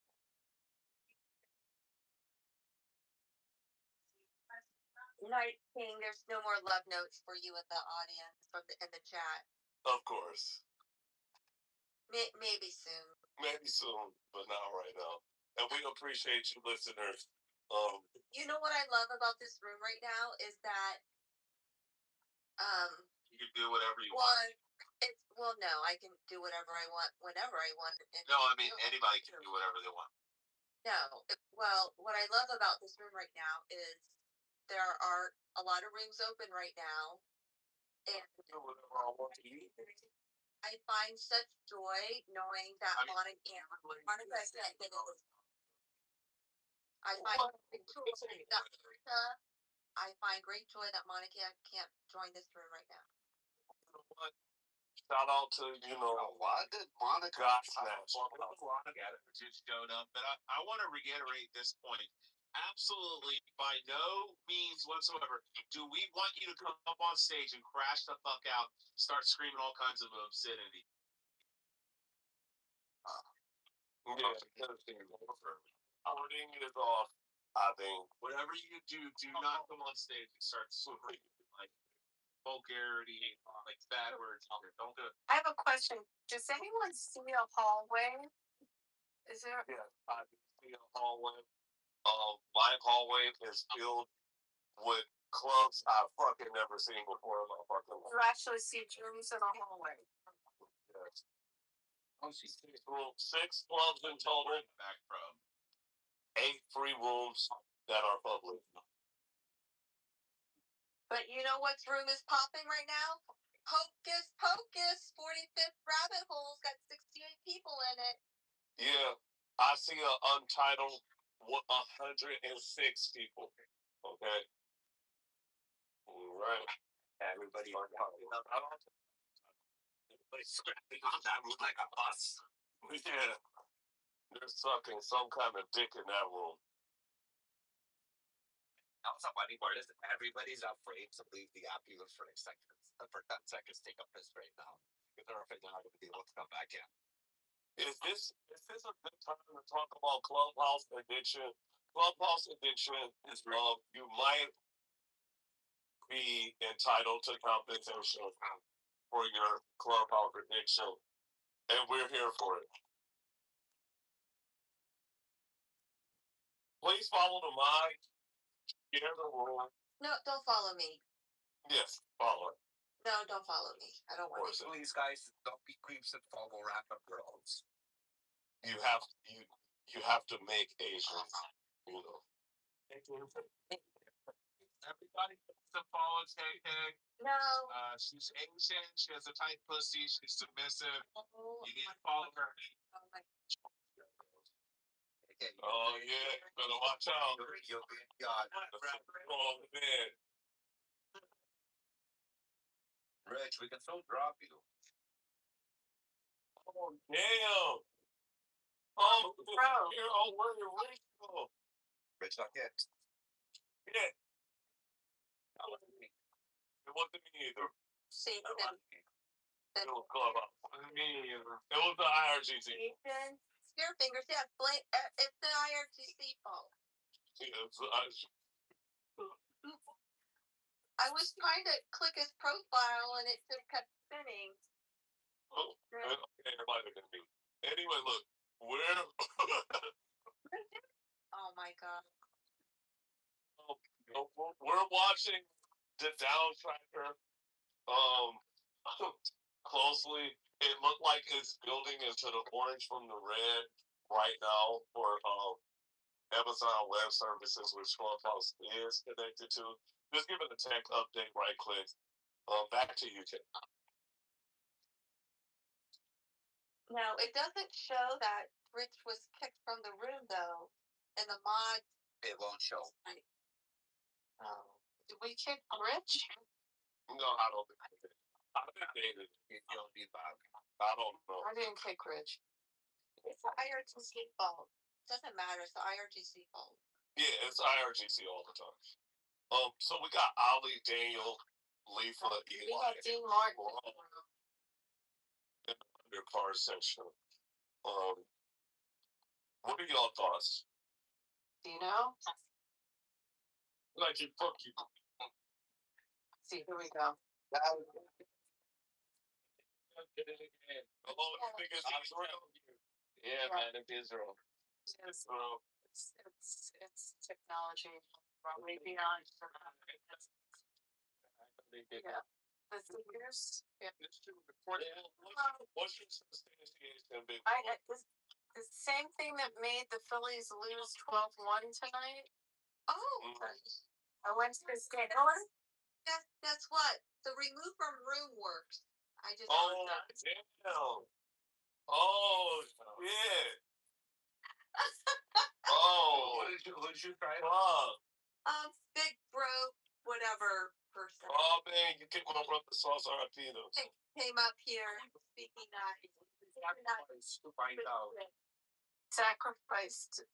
Night King, there's no more love notes for you in the audience in the chat. Of course. Maybe soon. Maybe soon, but not right now. And we appreciate you, listeners. You know what I love about this room right now is that you can do whatever you want. No, I can do whatever I want whenever I want. No, I mean anybody can do whatever they want. No, well, what I love about this room right now is there are a lot of rooms open right now, and I find such joy knowing that Monica can't get in this. I find great joy that Monica can't join this room right now. Shout out to, why did Monica just showed up? But I want to reiterate this point. Absolutely, by no means whatsoever, do we want you to come up on stage and crash the fuck out, start screaming all kinds of obscenity. Recording is off. I think whatever you do not come on stage and start screaming like vulgarity, like bad words. Don't do it. I have a question. Does anyone see a hallway? Is there? Yeah, I see a hallway. My hallway is filled with clubs I've fucking never seen before in my parking lot. You actually see rooms in a hallway. Yes. 6 clubs in total. Back from 8 free rooms that are public. But you know what room is popping right now? Hocus Pocus, 45th Rabbit Hole's got 68 people in it. Yeah, I see an untitled 106 people. Okay. All right. everybody on everybody's scrapping on that room like a bus. Yeah. They're sucking some kind of dick in that room. Now what's the funny part is everybody's afraid to leave the app even for 10 seconds. For 10 seconds, take a piss right now. If they're afraid they're not going to be able to come back in. Is this a good time to talk about Clubhouse addiction? Clubhouse addiction is you might be entitled to compensation for your Clubhouse addiction, and we're here for it. Please follow the line. Share the room. No, don't follow me. Yes, follow it. No, don't follow me. I don't want to. Please, guys, don't be creeps and follow random girls. You have to make Asians, Everybody to follow Tay. No. She's Asian. She has a tight pussy. She's submissive. Oh, you need to follow her. Oh my. Oh yeah, better watch out. You'll be God. Oh man. Rich, we can still drop you. Oh damn. Oh, bro. Where your Rich go? Rich not yet. Yeah. It wasn't me either. See, it was Clubhouse. Me either. It was the IRGC. Spear fingers, yeah. It's the IRGC fault. I was trying to click his profile and it just kept spinning. Oh, okay, it might have been me. Anyway, look, we're oh my god. We're watching the down tracker closely. It looked like it's building into the orange from the red right now for Amazon Web Services, which Clubhouse is connected to. Just give it a tech update, right click. Back to you, Tim. No, it doesn't show that Rich was kicked from the room though. And the mod. It won't show. Did we kick Rich? No, I don't think they did. I think they did. You'll be back. I don't know. I didn't kick Rich. It's the IRGC fault. Doesn't matter. It's the IRGC fault. Yeah, it's IRGC all the time. So we got Ali, Daniel, Leafa, We Eli, got Dean Martin. we're all in the undercard section. What are y'all thoughts? Do you know? Like you fuck you. See, here we go. Hello, you think it's Israel? Yeah, man, it's Israel. It's technology. Probably beyond. Yeah. The figures. Yeah. What's your substantiation? The same thing that made the Phillies lose 12-1 tonight. Oh, I went to this game. that's what the remove from room works. I just Oh, damn. Oh, shit. Oh, who did you try? big bro, whatever person Oh man, you kicked my brother sauce RIP though. came up here speaking Sacrificed.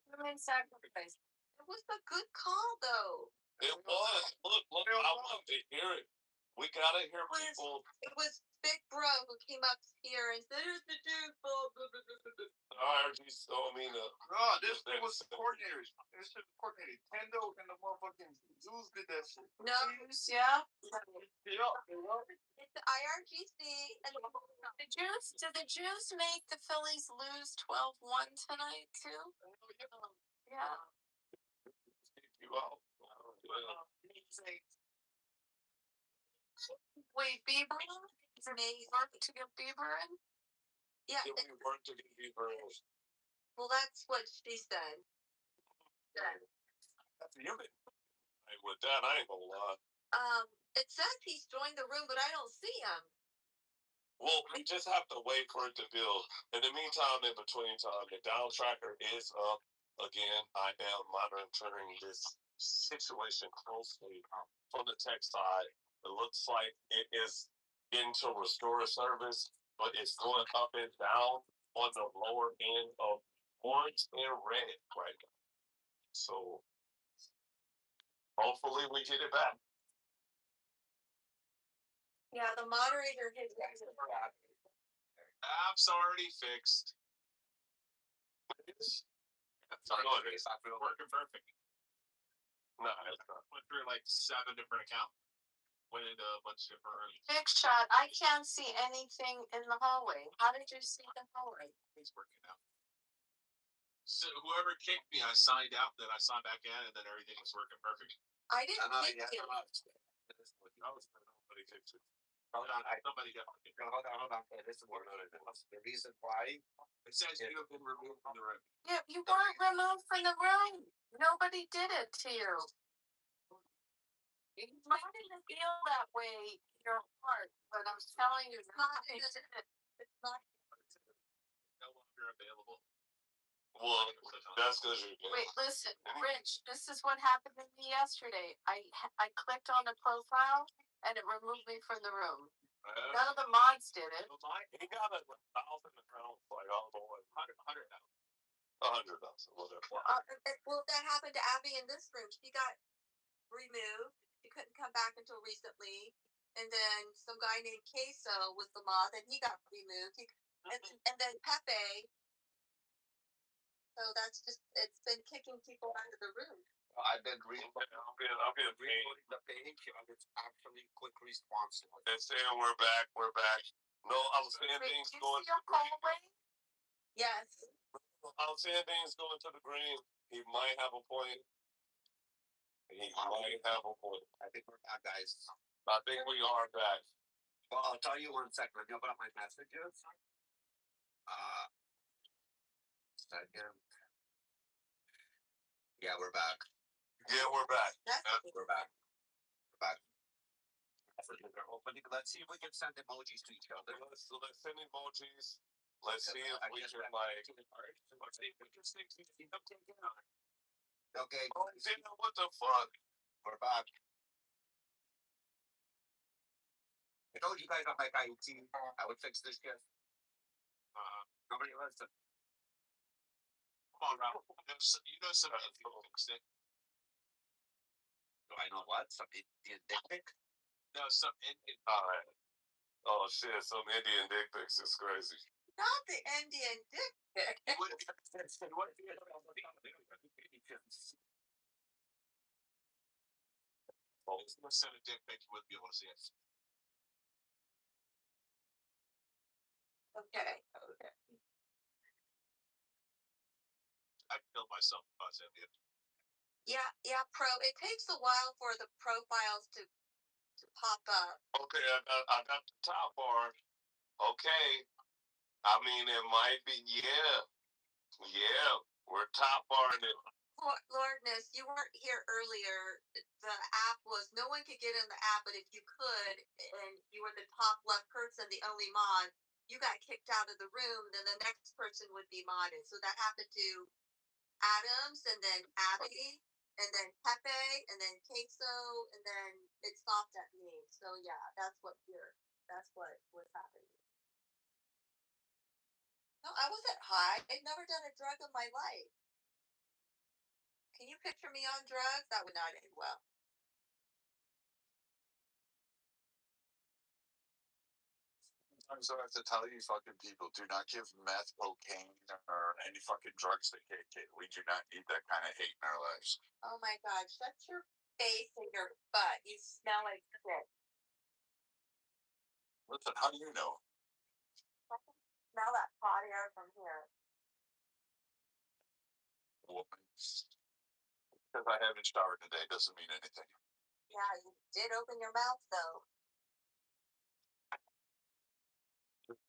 Women sacrificed. It was a good call though. It was. Look, I want to hear it. We gotta hear people. It was Big Bro who came up here and said, "Here's the dude." RG's told me to. No, this thing was coordinators. This was coordinated. Tendo and the motherfucking Jews did that shit. No, Yeah. it's the IRGC and Did the Jews make the Phillies lose 12-1 tonight too? Yeah. You out. Wait, Bieber? Work to get Bieber in? yeah. We work to get people. Well, that's what she said. That's the unit. With that, I ain't gonna lie. It says he's joined the room, but I don't see him. Well, we just have to wait for it to build. In the meantime, in between time, the down tracker is up. Again, I am monitoring this situation closely from the tech side. It looks like it is into restore service, but it's going up and down on the lower end of orange and red right now. So hopefully we get it back. Yeah, the moderator hit. App's already fixed. It's working perfect. No, it's not. Went through like 7 different accounts. Went into a bunch of different. Big shot. I can't see anything in the hallway. How did you see the hallway? It's working out. So whoever kicked me, I signed out, then I signed back in, and then everything was working perfect. I didn't kick you. Nobody kicked you. Somebody got kicked. Hold on. Okay, this is more the reason why. It says you have been removed from the room. Yeah, you weren't removed from the room. Nobody did it to you. You might not feel that way in your heart, but I'm telling you, It's not. No longer available. Well, that's because you're. Wait, listen, Rich. This is what happened to me yesterday. I clicked on the profile and it removed me from the room. None of the mods did it. He got a 1,000 accounts, like all the way. 100,000, whatever. Well, that happened to Abby in this room. She got removed. She couldn't come back until recently. And then some guy named Queso was the mod, and he got removed. And then Pepe. So that's just, it's been kicking people out of the room. I've been reading. I'm gonna read the page. It's actually quick response. They're saying we're back. No, I was saying things going. Yes. I was saying things going to the green. He might have a point. I think we're back, guys. I think we are back. Well, I'll tell you 1 second. Let me open up my messages. Second. Yeah, we're back. We're back. Let's see if we can send emojis to each other. Let's send emojis. Let's see if we can Okay. What the fuck? We're back. I told you guys I'm like IT. I would fix this shit. Nobody listen. Come on, Ralph. You know somebody who fixed it. Do I know what? Some Indian dick pic? No, some Indian. All right. Oh shit! Some Indian dick pics is crazy. Not the Indian dick pic. You wouldn't be what? Oh, if you sent a dick pic, you wouldn't be able to see it. Okay. I killed myself if I was Indian. Yeah, it takes a while for the profiles to pop up. Okay, I got the top bar. Okay, I mean it might be yeah. We're top barring it. Lordness, you weren't here earlier. The app was no one could get in the app, but if you could, and you were the top left person, the only mod, you got kicked out of the room. Then the next person would be modded. So that happened to Adams, and then Abby, and then Pepe, and then Queso, and then it stopped at me. So yeah, that's what was happening. No, I wasn't high. I'd never done a drug in my life. Can you picture me on drugs? That would not end well. Sometimes I have to tell you fucking people, do not give meth, cocaine, or any fucking drugs to KK. We do not need that kind of hate in our lives. Oh my God, shut your face and your butt. You smell like shit. Listen, how do you know? I can smell that hot air from here. Woman. Because I haven't showered today doesn't mean anything. Yeah, you did open your mouth though.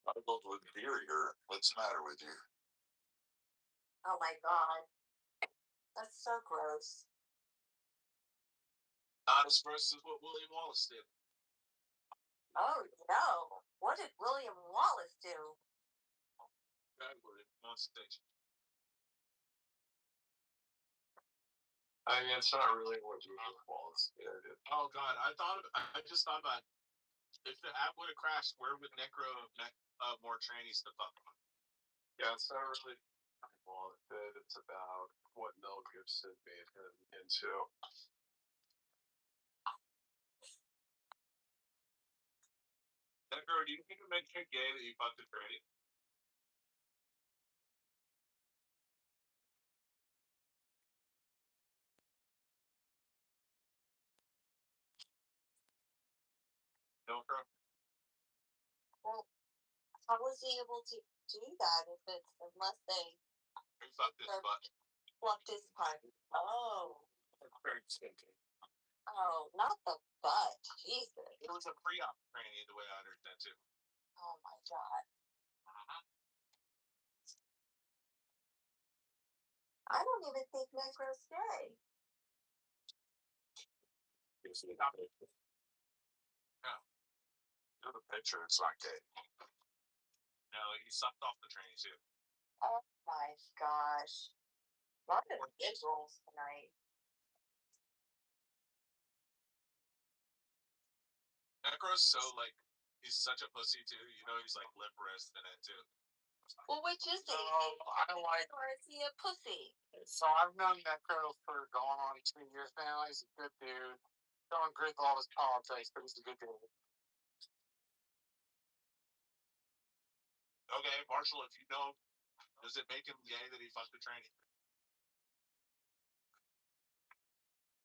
I go with beer here. What's the matter with you? Oh my God. That's so gross. Not as gross as what William Wallace did. Oh no. What did William Wallace do? God, William on stage. I mean, it's not really what William Wallace did. Oh God, I just thought about if the app would have crashed, where would Necro have more trannies to fuck on? Yeah, it's not really what it did. It's about what Mel Gibson made him into. Necro, do you think it makes you gay that you fucked a tranny? No, bro. Well, how was he able to do that unless they Who fucked his butt? plucked his butt? Oh. Very stinky. Oh, not the butt. Jesus. It was a pre-op tranny, the way I understand too. Oh my God. I don't even think Necro's gay. You see the picture? No. Do the picture, it's not gay. No, he sucked off the tranny too. Oh my gosh. A lot of visuals tonight. Necro's so like he's such a pussy too. You know he's like lip wrist in it too. Well, which is he? I like. Or is he a pussy? So I've known Necro for going on 2 years now. He's a good dude. Don't agree with all his politics, but he's a good dude. Okay, Marshall, if you know, does it make him gay that he fucked a tranny?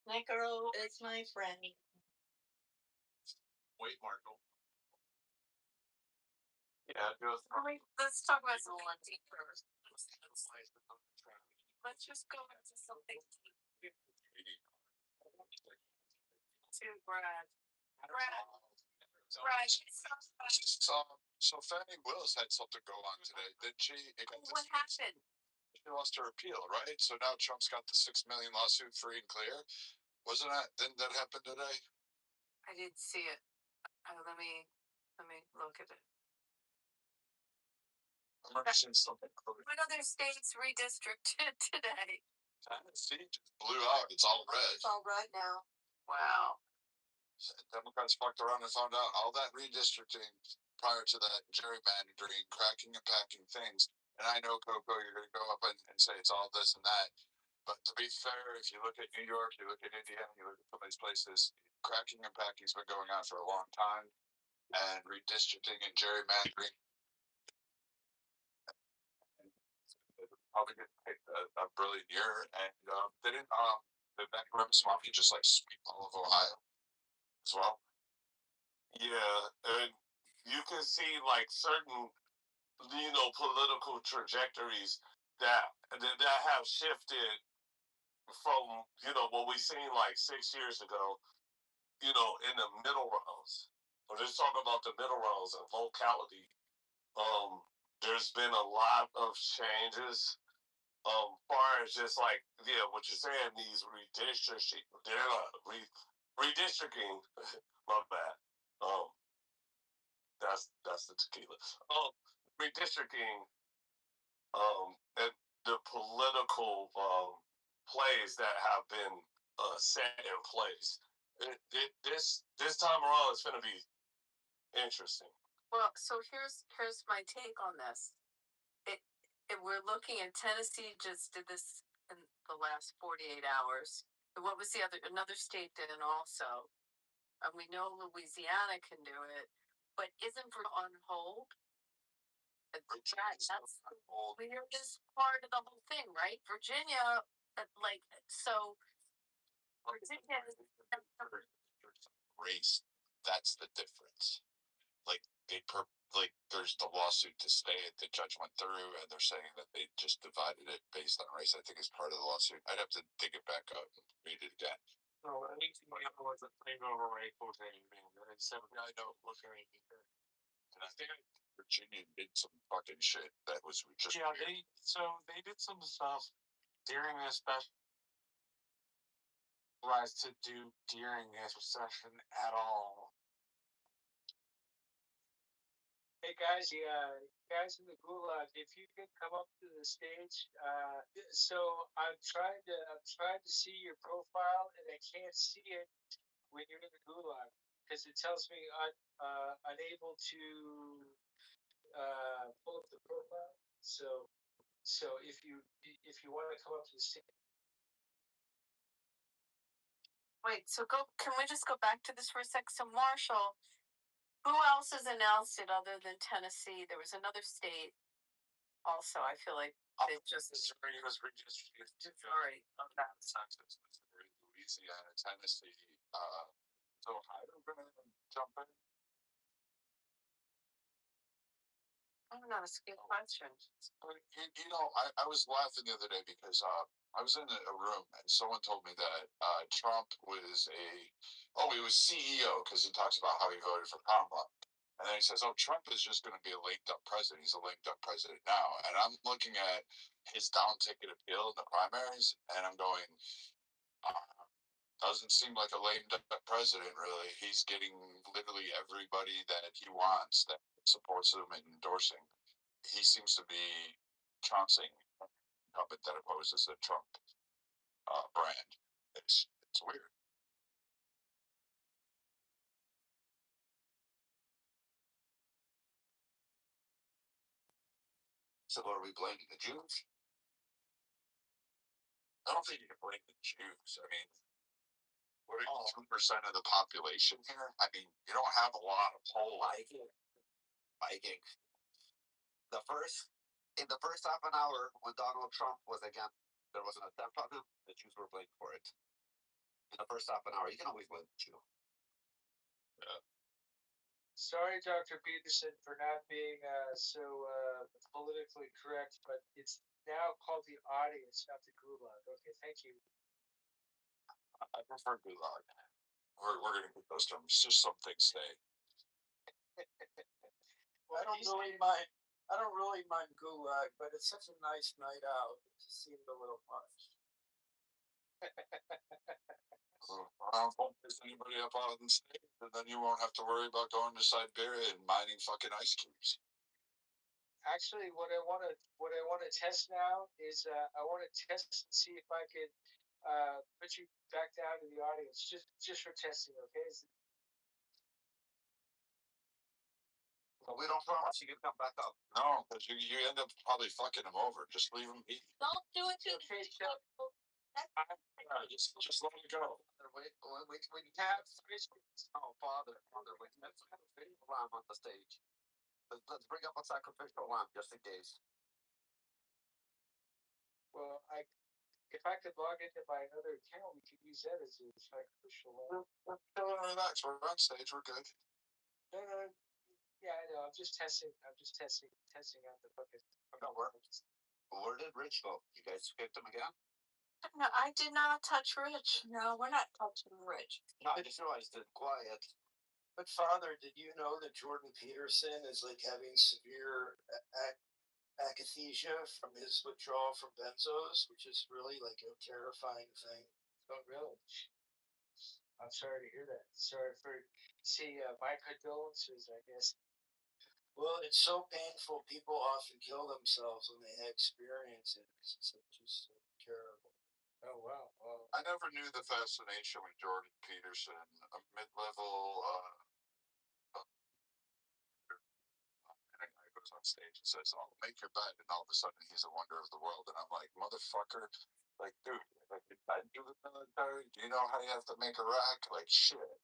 Necro is my friend. Wait, Marshall. Yeah, just Let's talk about something deeper. Let's just go into something deeper. To Brad. Brad, so Fannie Willis had something go on today, didn't she? What happened? She lost her appeal, right? So now Trump's got the $6 million lawsuit free and clear. Didn't that happen today? I didn't see it. Let me look at it. I'm seeing something. What other states redistricted today? Tennessee just blew out. It's all red. It's all red now. Wow. Democrats fucked around and found out all that redistricting prior to that gerrymandering, cracking and packing things. And I know, Coco, you're going to go up and say it's all this and that. But to be fair, if you look at New York, you look at Indiana, you look at some of these places, cracking and packing's been going on for a long time, and redistricting and gerrymandering probably gonna take a brilliant year. And didn't the Ramaswamy just like sweep all of Ohio as well? Yeah, and you can see like certain, political trajectories that have shifted from, what we seen like 6 years ago, in the middle rounds. I'm just talking about the middle rounds of locality. Um, there's been a lot of changes. Far as just like, yeah, what you're saying, these redistricting, they're not redistricting. My bad. That's the tequila. Redistricting. And the political plays that have been set in place. This time around, it's going to be interesting. Well, so here's my take on this. It we're looking at Tennessee just did this in the last 48 hours. And what was the another state did it also? And we know Louisiana can do it, but isn't on hold? That's the weirdest part of the whole thing, right? Virginia, like, so Virginia is race. That's the difference. Like there's the lawsuit to stay it. The judge went through, and they're saying that they just divided it based on race. I think it's part of the lawsuit. I'd have to dig it back up and read it again. No, I think the was a claim over racial thing. I know. And I think Virginia did some fucking shit that was just they did some stuff during this specialized to do during this recession at all. Hey guys, guys in the gulag, if you could come up to the stage. So I'm trying to see your profile, and I can't see it when you're in the gulag because it tells me unable to pull up the profile. So if you want to come up to the stage. Wait, so can we just go back to this for a sec? So Marshall, who else has announced it other than Tennessee? There was another state also. I feel like they just Missouri was redistricted. Sorry, Texas, Missouri, Louisiana, Tennessee. So Ohio gonna jump in. I'm not a skip question. I was laughing the other day because I was in a room and someone told me that Trump was he was CEO because he talks about how he voted for Kamala. And then he says, Trump is just going to be a lame duck president. He's a lame duck president now. And I'm looking at his down ticket appeal in the primaries, and I'm going, doesn't seem like a lame duck president, really. He's getting literally everybody that he wants that supports him and endorsing. He seems to be trouncing incumbent that opposes the Trump brand. It's weird. So are we blaming the Jews? I don't think you can blame the Jews. I mean, we're 2% of the population here. I mean, you don't have a lot of whole Viking. In the first half an hour when Donald Trump was again, there was an attempt on him. The Jews were blamed for it. In the first half an hour, you can always blame the Jew. Yeah. Sorry, Dr. Peterson, for not being so politically correct, but it's now called the audience, not the gulag. Okay, thank you. I prefer gulag. We're gonna keep those terms. Just some things stay. Well, I don't really mind gulag, but it's such a nice night out. It just seemed a little much. I won't piss anybody up out on stage, and then you won't have to worry about going to Siberia and mining fucking ice cubes. Actually, what I want to test now is I want to test and see if I could put you back down to the audience just for testing. Okay. Well, we don't promise you can come back up. No, because you end up probably fucking him over. Just leave him be. Don't do it to Okay, Just let me go. We have oh father, let's have a video lamb on the stage. Let's bring up a sacrificial lamb just in case. Well, if I could log into my other account, we could use that as a sacrificial lamb. Relax, we're on stage, we're good. Yeah, I know. I'm just testing out the fucking. Where did Rich go? You guys skipped him again? No, I did not touch Rich. No, we're not touching Rich. No, I just realized it. Quiet. But Father, did you know that Jordan Peterson is like having severe akathisia from his withdrawal from benzos, which is really like a terrifying thing. Oh, really? I'm sorry to hear that. Sorry for my condolences, I guess. Well, it's so painful. People often kill themselves when they experience it. It's just so terrible. Oh wow. Well, I never knew the fascination with Jordan Peterson, a mid-level and a guy goes on stage and says, "I'll make your bed," and all of a sudden he's a wonder of the world, and I'm like, motherfucker, like, dude, like, I do the military. Do you know how you have to make a rack? Like, shit.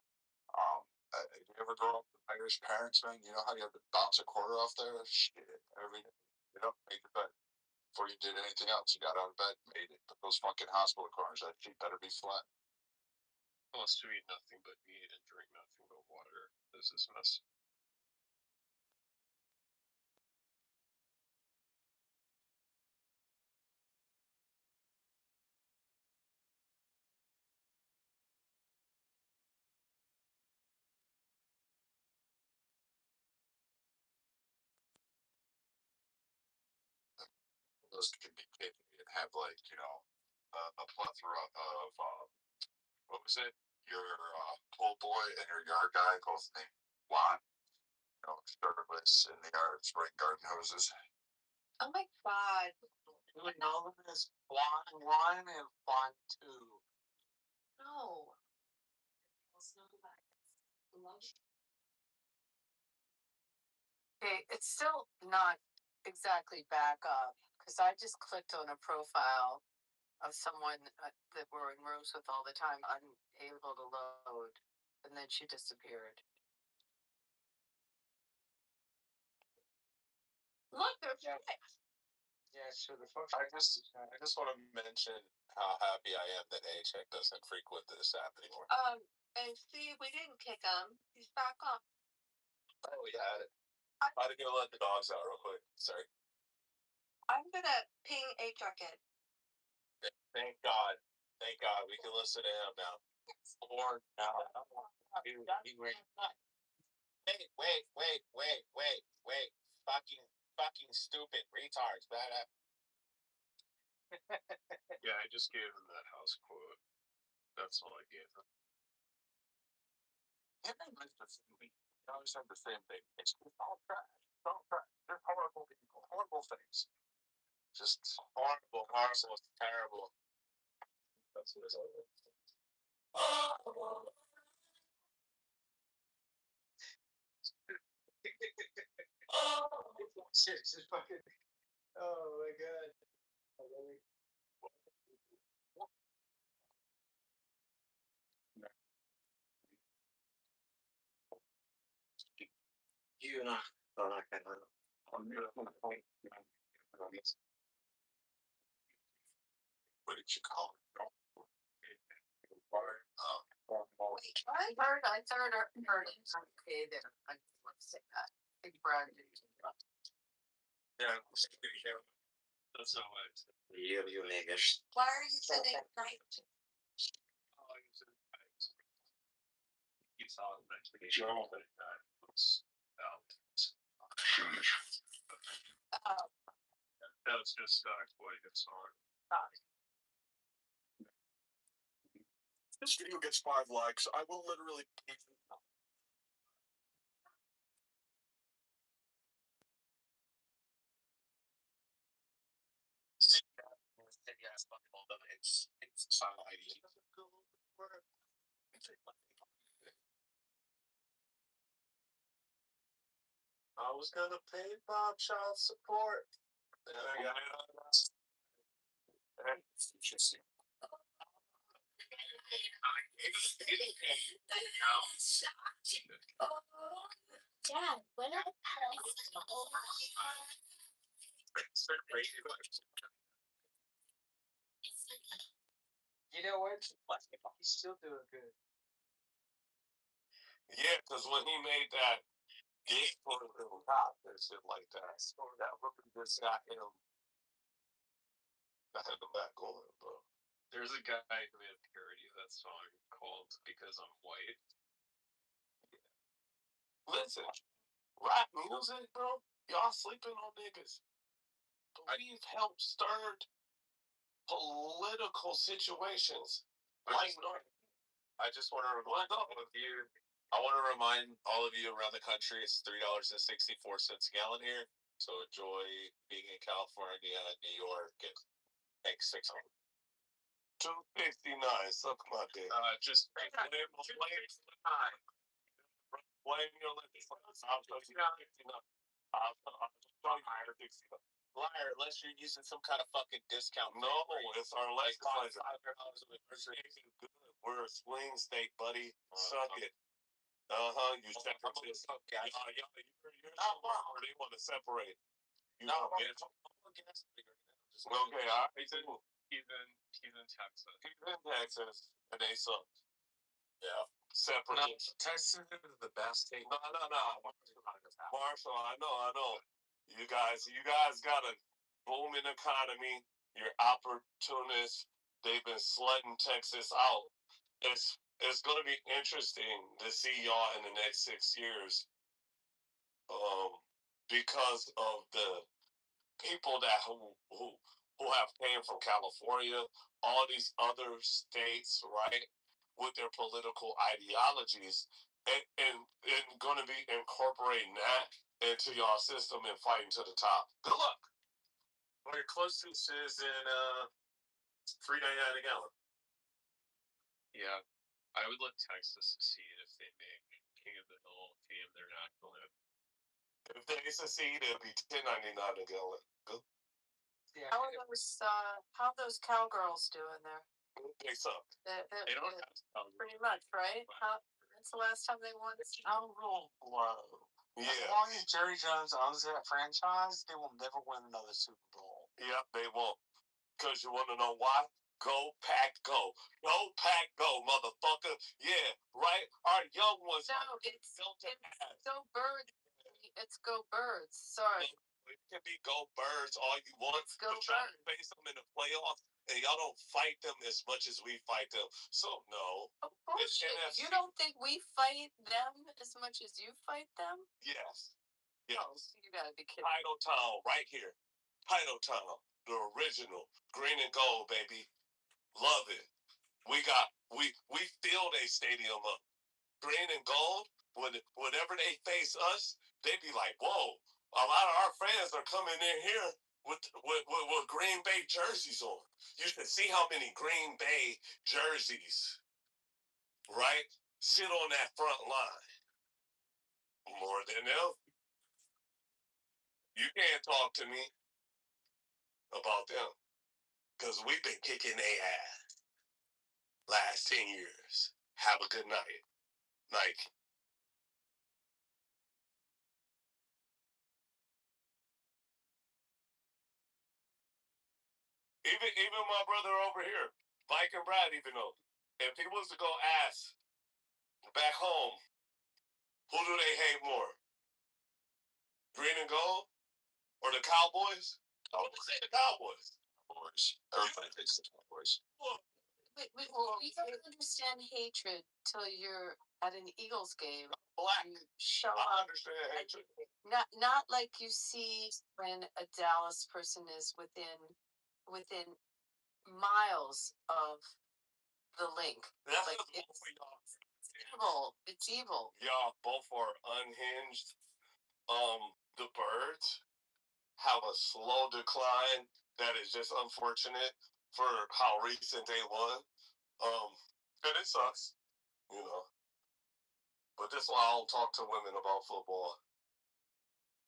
You ever grow up with Irish parents, man? You know how you have to bounce a quarter off there? Shit, every day. You know, make your bed. Before you did anything else, you got out of bed, made it. But those fucking hospital corners, that shit better be flat. Wants to eat nothing but meat and drink nothing but water. This is mess. Those could be picky and have, like, you know, a plethora of what was it? Your pool boy and your yard guy both named Juan. You know, shirtless in the yard, spraying garden hoses. Oh my god. Really know them as Juan 1 and Juan 2. No. Okay, it's still not exactly back up because I just clicked on a profile of someone that we're in rooms with all the time, unable to load, and then she disappeared. Look, there's yeah. So the function. I just want to mention how happy I am that A-Check doesn't frequent this app anymore. And see, we didn't kick him. He's back up. Oh, we had it. I had to go let the dogs out real quick. Sorry. I'm gonna ping A-Truck in. Thank God. Thank God. We can listen to him now. Or now. Wait. Fucking stupid retards. Yeah, I just gave him that house quote. That's all I gave him. We always have the same thing. It's all trash. It's all trash. They're horrible people. Horrible things. Just horrible, terrible. That's what it's all about. This is fucking. Oh my god. You know, I can. What did you call it? I heard it. Okay, there. I want to say that. Big Brad didn't. Yeah. That's not what I said. You niggas. Why are you sending night? He saw it next week. That was out. That was just what he saw. This video gets 5 likes. I will literally. It's sunlighty. I was gonna pay Bob child support. Then I got it on. Dad, when are You know what? He's still doing good. Yeah, because when he made that game for the little cop and shit like that, that really just got him back going, bro. There's a guy who made a parody of that song called "Because I'm White." Listen, rap music, bro. Y'all sleeping on niggas. We've helped stir political situations. I just want to remind all of you. I want to remind all of you around the country. It's $3.64 a gallon here. So enjoy being in California, New York, and thanks $6. $2.69. Suck my dick. Just blame your lips. I'll show you $69. I'll show you $69. Liar, unless you're using some kind of fucking discount. No, it's our legislature. We're a swing state, buddy. Suck it. You separatists. You're they want to separate. You know, bitch. Okay, all right. He's in Texas. He's in Texas, and they suck. Yeah. Separatists. Texas is the best state. No. Marshall, I know. You guys got a booming economy. You're opportunists. They've been slutting Texas out. It's going to be interesting to see y'all in the next 6 years, because of the people that who have came from California, all these other states, right, with their political ideologies, and going to be incorporating that into y'all system and fighting to the top. Good luck. Well, your closest is in $3.99 a gallon. Yeah, I would let Texas secede if they make King of the Hill team their national anthem. If they succeed, it'll be $10.99 a gallon. Good. Yeah. how those cowgirls doing there? They suck. They don't have to. Pretty much, right? When's the last time they won? Wow. Yeah. As long as Jerry Jones owns that franchise, they will never win another Super Bowl. Yep, they won't. Because you want to know why? Go, Pack, go. Go, Pack, go, motherfucker. Yeah, right? Our young ones. No, it's Go Birds. It's Go Birds. Sorry. It can be Go Birds all you want. Go but y'all Birds. face them in the playoffs, and y'all don't fight them as much as we fight them. So, no. Oh, bullshit. You don't think we fight them as much as you fight them? Yes. Oh, you gotta be kidding. Title Town, right here. Title Town, the original. Green and gold, baby. Love it. We filled a stadium up. Green and gold, whenever they face us, they be like, whoa, a lot of our fans are coming in here with Green Bay jerseys on. You should see how many Green Bay jerseys, right, sit on that front line. More than them. You can't talk to me about them. Because we've been kicking their ass last 10 years. Have a good night. Nike. Even my brother over here, Mike and Brad, even though, if he was to go ask back home, who do they hate more? Green and gold? Or the Cowboys? I would say the Cowboys. Everybody hates the Cowboys. We don't understand hatred till you're at an Eagles game. Black. Show I up. understand hatred. Not like you see when a Dallas person is within miles of the link. That's like it's y'all. Evil. It's evil. Y'all both are unhinged. The Birds have a slow decline that is just unfortunate for how recent they won. And it sucks, you know. But this is why I don't talk to women about football.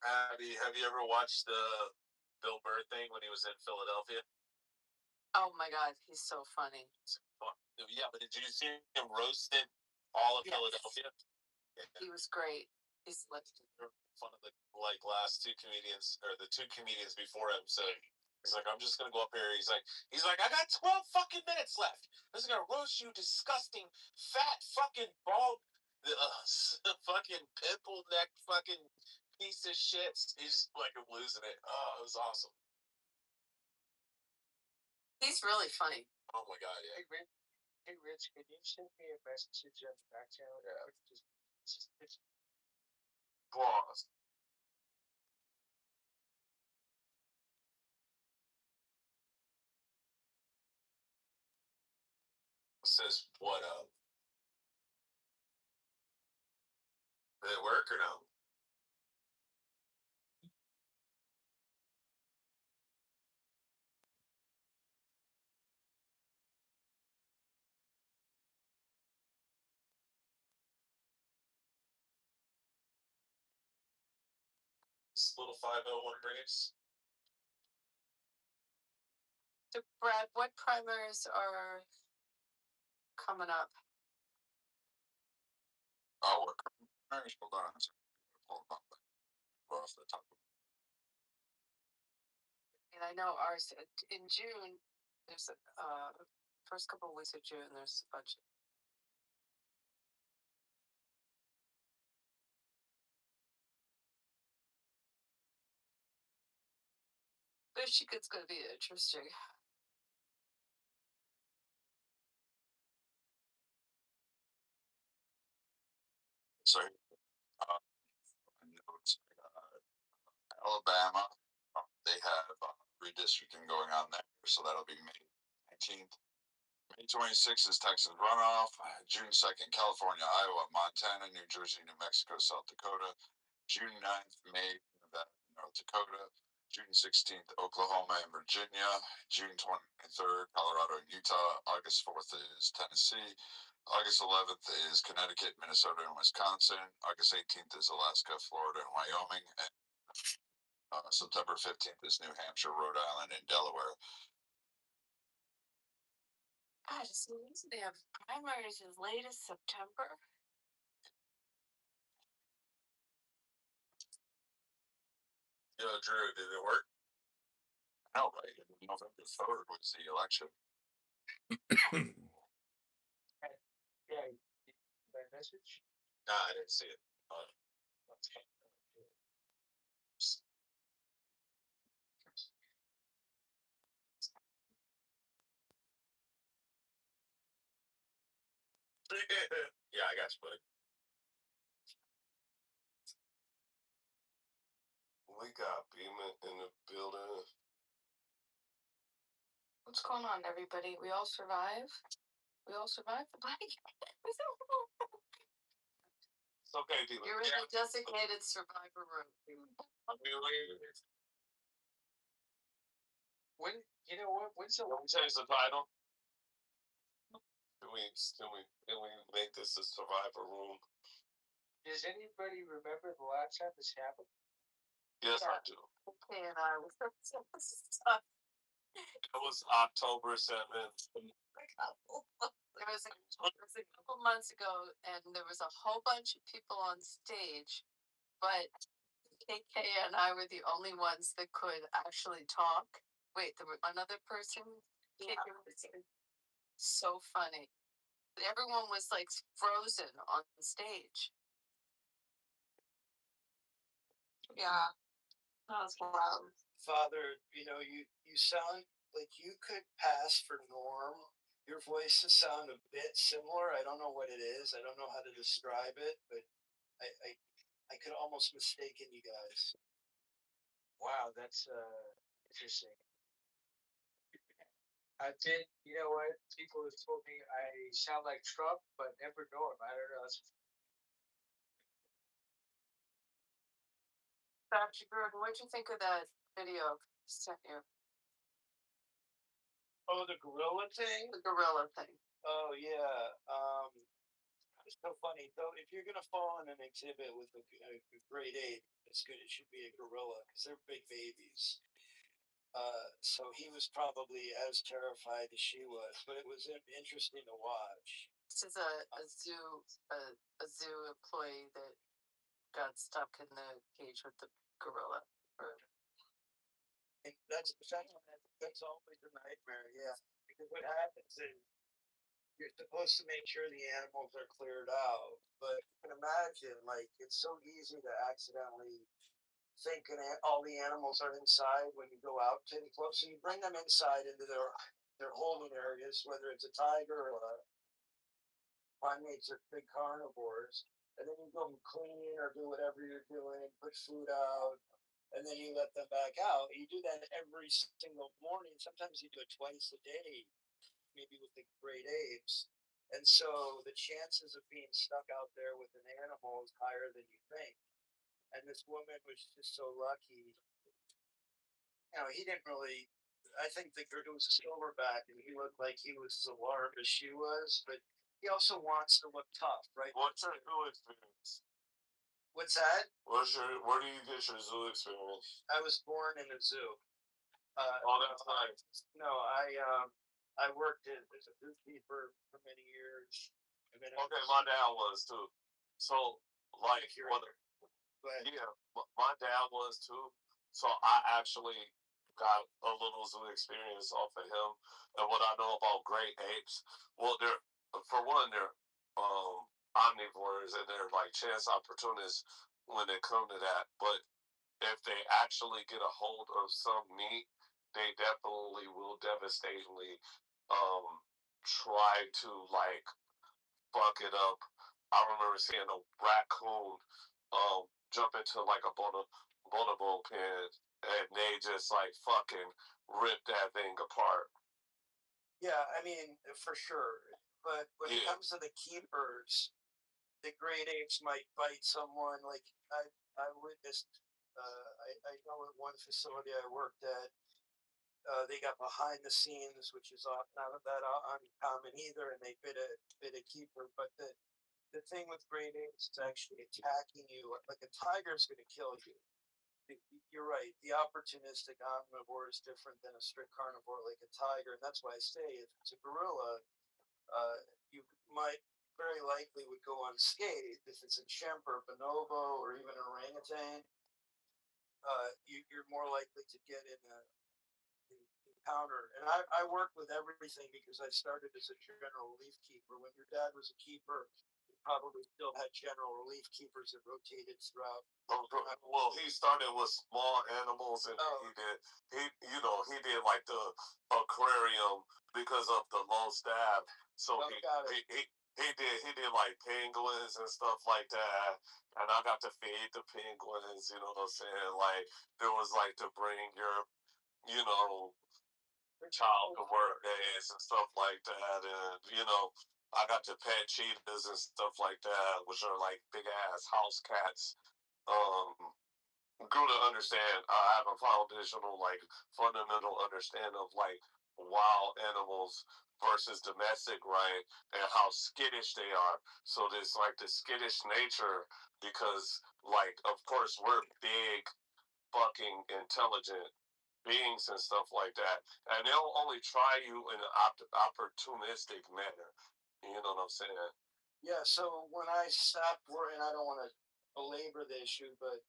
Have you ever watched the Bill Burr thing when he was in Philadelphia? Oh my God, he's so funny. Yeah, but did you see him roasted all of Yes. Philadelphia? Yeah. He was great. He's like One of the last two comedians or the two comedians before him said he's like, I'm just gonna go up here. He's like, I got 12 fucking minutes left. I'm just gonna roast you, disgusting, fat, fucking bald, fucking pimple neck, fucking piece of shit. He's like losing it. Oh, it was awesome. he's really funny. Oh my god, yeah. Hey Rich, can you send me a message on the back channel? Yeah. Just Pause. Says what up? Did it work or no? This little 501 race. So Brad, what primaries are coming up? Oh, what? Hold on. Hold on. Off the top. And I know ours in June. There's a first couple of weeks of June. There's a bunch. Michigan's going to be interesting. So, notes, Alabama, they have redistricting going on there, so that'll be May 19th. May 26th is Texas runoff. June 2nd, California, Iowa, Montana, New Jersey, New Mexico, South Dakota. June 9th, May, Nevada, North Dakota. June 16th, Oklahoma and Virginia. June 23rd, Colorado and Utah. August 4th is Tennessee. August 11th is Connecticut, Minnesota, and Wisconsin. August 18th is Alaska, Florida, and Wyoming. And September 15th is New Hampshire, Rhode Island, and Delaware. God, it's amazing they have primaries as late as September. Yeah, Drew, did it work? No, right? November 3rd was the election. yeah, my message. Nah, I didn't see it. Yeah, I got you, buddy. We got Beeman in the building. What's going on, everybody? We all survive. We all survived the bike. It's okay, people. You're in the designated survivor room. When you know what? When's the Can we change the title? Can we make this a survivor room? Does anybody remember the last time this happened? Yes, I do. Okay, and I was It was October 7th. There was a couple months ago, and there was a whole bunch of people on stage, but KK and I were the only ones that could actually talk. Wait, there was another person. Yeah. So funny. Everyone was like frozen on stage. Yeah, that was wild. Father, you know, you sound like you could pass for Norm. Your voices sound a bit similar. I don't know what it is. I don't know how to describe it, but I could almost mistaken you guys. Wow, that's interesting. I've been, you know what? People have told me I sound like Trump, but never Norm. I don't know. That's Dr. Gordon, what'd you think of that video I sent you? Oh, the gorilla thing? The gorilla thing. Oh yeah. It's so funny though. If you're gonna fall in an exhibit with a grade 8, it's good. It should be a gorilla because they're big babies. So he was probably as terrified as she was, but it was interesting to watch. This is a zoo employee that got stuck in the cage with the gorilla. And that's always a nightmare, yeah. Because what happens is you're supposed to make sure the animals are cleared out, but you can imagine, like, it's so easy to accidentally think all the animals are inside when you go out too close. So you bring them inside into their holding areas, whether it's a tiger or a primates or big carnivores, and then you go clean or do whatever you're doing, put food out, and then you let them back out. You do that every single morning. Sometimes you do it twice a day, maybe with the great apes. And so the chances of being stuck out there with an animal is higher than you think. And this woman was just so lucky. You know, he didn't really. I think it was a silverback, and he looked like he was as alarmed as she was, but he also wants to look tough, right? What's your zoo experience? What's that? Where do you get your zoo experience? I was born in a zoo. Oh, that's nice. No, I worked as a zookeeper for many years. Okay, my dad was too. So, like, yeah, my dad was too. So I actually got a little zoo experience off of him and what I know about great apes. Well, they're for one, they're omnivores and they're like chance opportunists when it comes to that. But if they actually get a hold of some meat, they definitely will devastatingly um try to like fuck it up. I remember seeing a raccoon jump into like a bonobo pen and they just like fucking rip that thing apart. Yeah, I mean, for sure. But when it comes to the keepers, the great apes might bite someone. Like I witnessed. I know at one facility I worked at, they got behind the scenes, which is not that uncommon either, and they bit a keeper. But the thing with great apes is actually attacking you. Like a tiger's going to kill you. You're right. The opportunistic omnivore is different than a strict carnivore like a tiger, and that's why I say if it's a gorilla, you might very likely would go unscathed. If it's a chimp or bonobo or even an orangutan, you're more likely to get in a encounter. And I work with everything because I started as a general relief keeper. When your dad was a keeper, you probably still had general relief keepers that rotated throughout. Well, he started with small animals, and he did like the aquarium because of the low staff. So he did like penguins and stuff like that, and I got to feed the penguins. You know what I'm saying? Like there was like to bring your child to work days and stuff like that, and I got to pet cheetahs and stuff like that, which are like big ass house cats. Grew to understand. I have a foundational, like, fundamental understanding of like wild animals versus domestic, right? And how skittish they are. So there's like the skittish nature because, like, of course, we're big, fucking intelligent beings and stuff like that, and they'll only try you in an opportunistic manner. You know what I'm saying? Yeah. So when I stopped working, I don't want to belabor the issue, but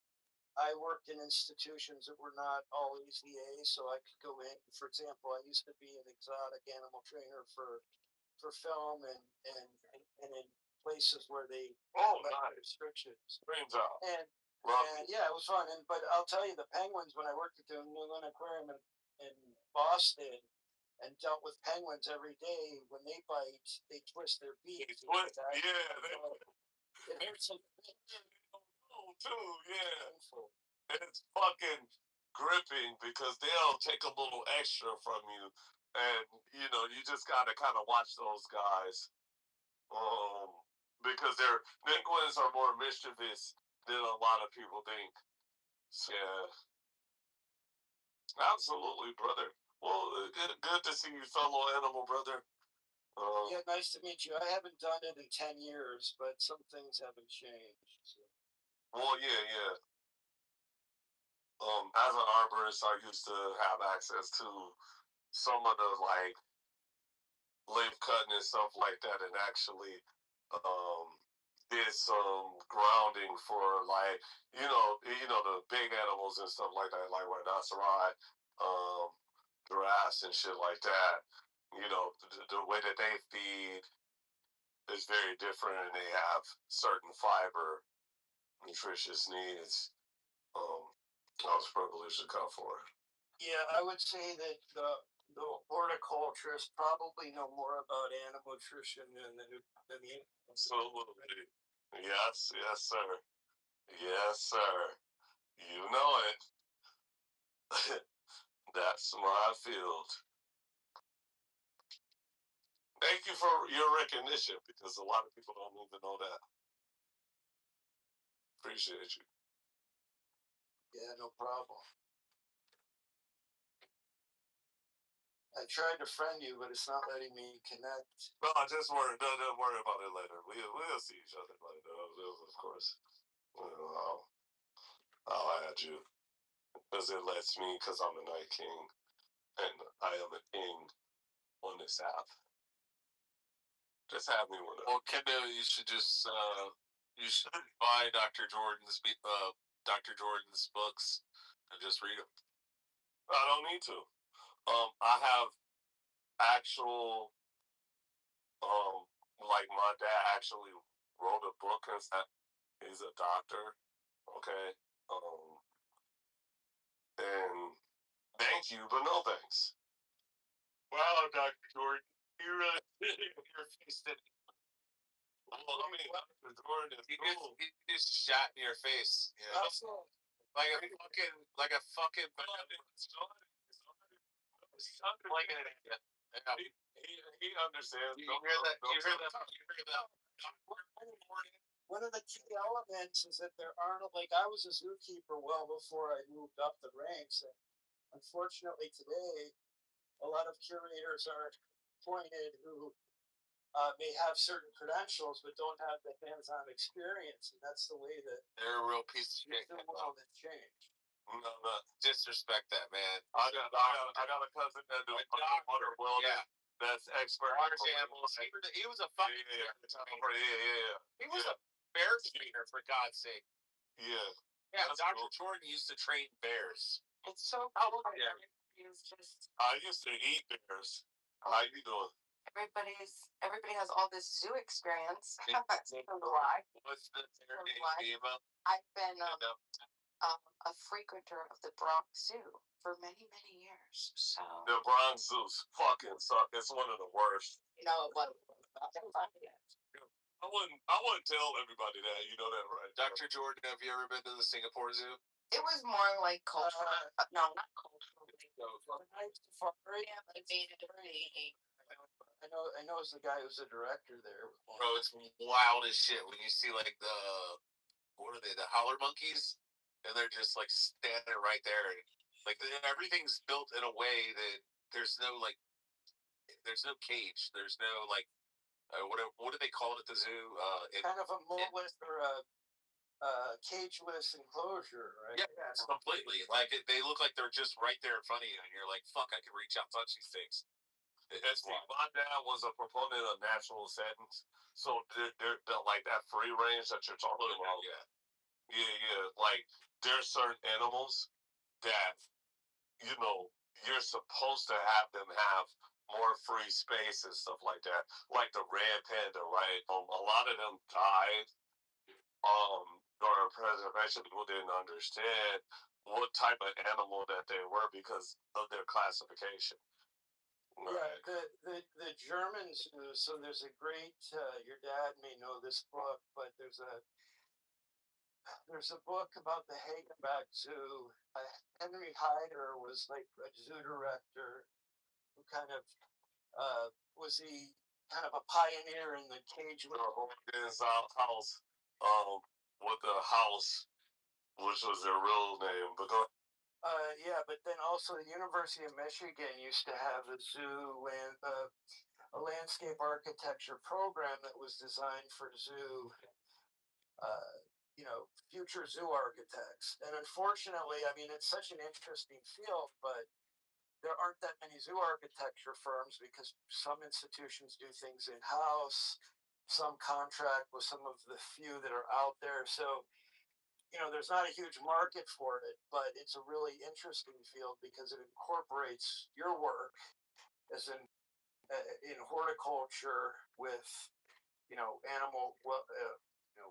I worked in institutions that were not all AZA, so I could go in. For example, I used to be an exotic animal trainer for film and in places where they nice restrictions. Dreams out. And yeah, it was fun. But I'll tell you, the penguins when I worked at the New England Aquarium in Boston and dealt with penguins every day, when they bite, they twist their beaks. It hurts some too, yeah. It's fucking gripping because they'll take a little extra from you, and you just gotta kind of watch those guys, because their penguins are more mischievous than a lot of people think. So, yeah, absolutely, brother. Well, good to see you, fellow animal brother. Yeah, nice to meet you. I haven't done it in 10 years, but some things haven't changed. So. Well, yeah. as an arborist, I used to have access to some of the like leaf cutting and stuff like that, and actually did some grounding for like the big animals and stuff like that, like rhinoceros, giraffes and shit like that. The way that they feed is very different, and they have certain fiber nutritious needs. I was privileged to come for it. Yeah, I would say that the horticulturists probably know more about animal nutrition than the Absolutely. Yes, yes, sir. Yes, sir. You know it. That's my field. Thank you for your recognition, because a lot of people don't even know that. Appreciate you. Yeah, no problem. I tried to friend you, but it's not letting me connect. No, just don't worry about it later. We'll see each other later, of course. I'll add you, because it lets me, because I'm a Night King, and I am a king on this app. Just have me one. Well, Kendo, you should just buy Dr. Jordan's books and just read them. I don't need to. I have actual like my dad actually wrote a book and said he's a doctor. Okay. And thank you, but no thanks. Wow, Dr. Jordan, you really your face did. Well, I mean, Dr. Jordan is cool. He just shot in your face. You know? Like a fucking. Like he understands. You hear that? You hear that? One of the key elements is that there aren't, like, I was a zookeeper well before I moved up the ranks, and unfortunately today, a lot of curators are appointed who may have certain credentials but don't have the hands-on experience, and that's the way that they're a real piece of shit. The world has changed. No, disrespect that, man. I got a cousin that does water welding. Yeah. That's expert. Water samples. He was a fucking yeah. He was a bear trainer, for God's sake. Yeah. Yeah, Dr. Cool. Jordan used to train bears. It's so cool. Yeah. I used to eat bears. How you doing? Everybody has all this zoo experience. What's the name? I've been a frequenter of the Bronx Zoo for many, many years. So the Bronx Zoo's fucking suck. It's one of the worst. No, it wasn't. I wouldn't tell everybody that. You know that, right? Dr. Jordan, have you ever been to the Singapore Zoo? It was more like cultural. No, not culturally. I know it's the guy who's the director there. Bro, it's wild as shit when you see like what are they, the howler monkeys? And they're just like standing right there. Like everything's built in a way that there's no cage. There's no like, what do they call it at the zoo? Kind of a moldless or a cageless enclosure, right? Yeah, it's completely. Like they look like they're just right there in front of you, and you're like, fuck, I can reach out and touch these things. My dad was a proponent of natural settings, so they're like that free range that you're talking about. Yeah. Like there's certain animals that you're supposed to have them have more free space and stuff like that. Like the red panda, right? A lot of them died. During preservation, people didn't understand what type of animal that they were because of their classification. Right. Yeah, the Germans. So there's a great. Your dad may know this book, but there's a book about the Hagenbeck Zoo. Henry Hyder was like a zoo director who kind of was he kind of a pioneer in the cage. His house, with the house, which was their real name, but yeah, but then also the University of Michigan used to have a zoo a landscape architecture program that was designed for zoo future zoo architects. And unfortunately, I mean, it's such an interesting field, but there aren't that many zoo architecture firms because some institutions do things in house, some contract with some of the few that are out there. So, there's not a huge market for it, but it's a really interesting field because it incorporates your work as in horticulture with animal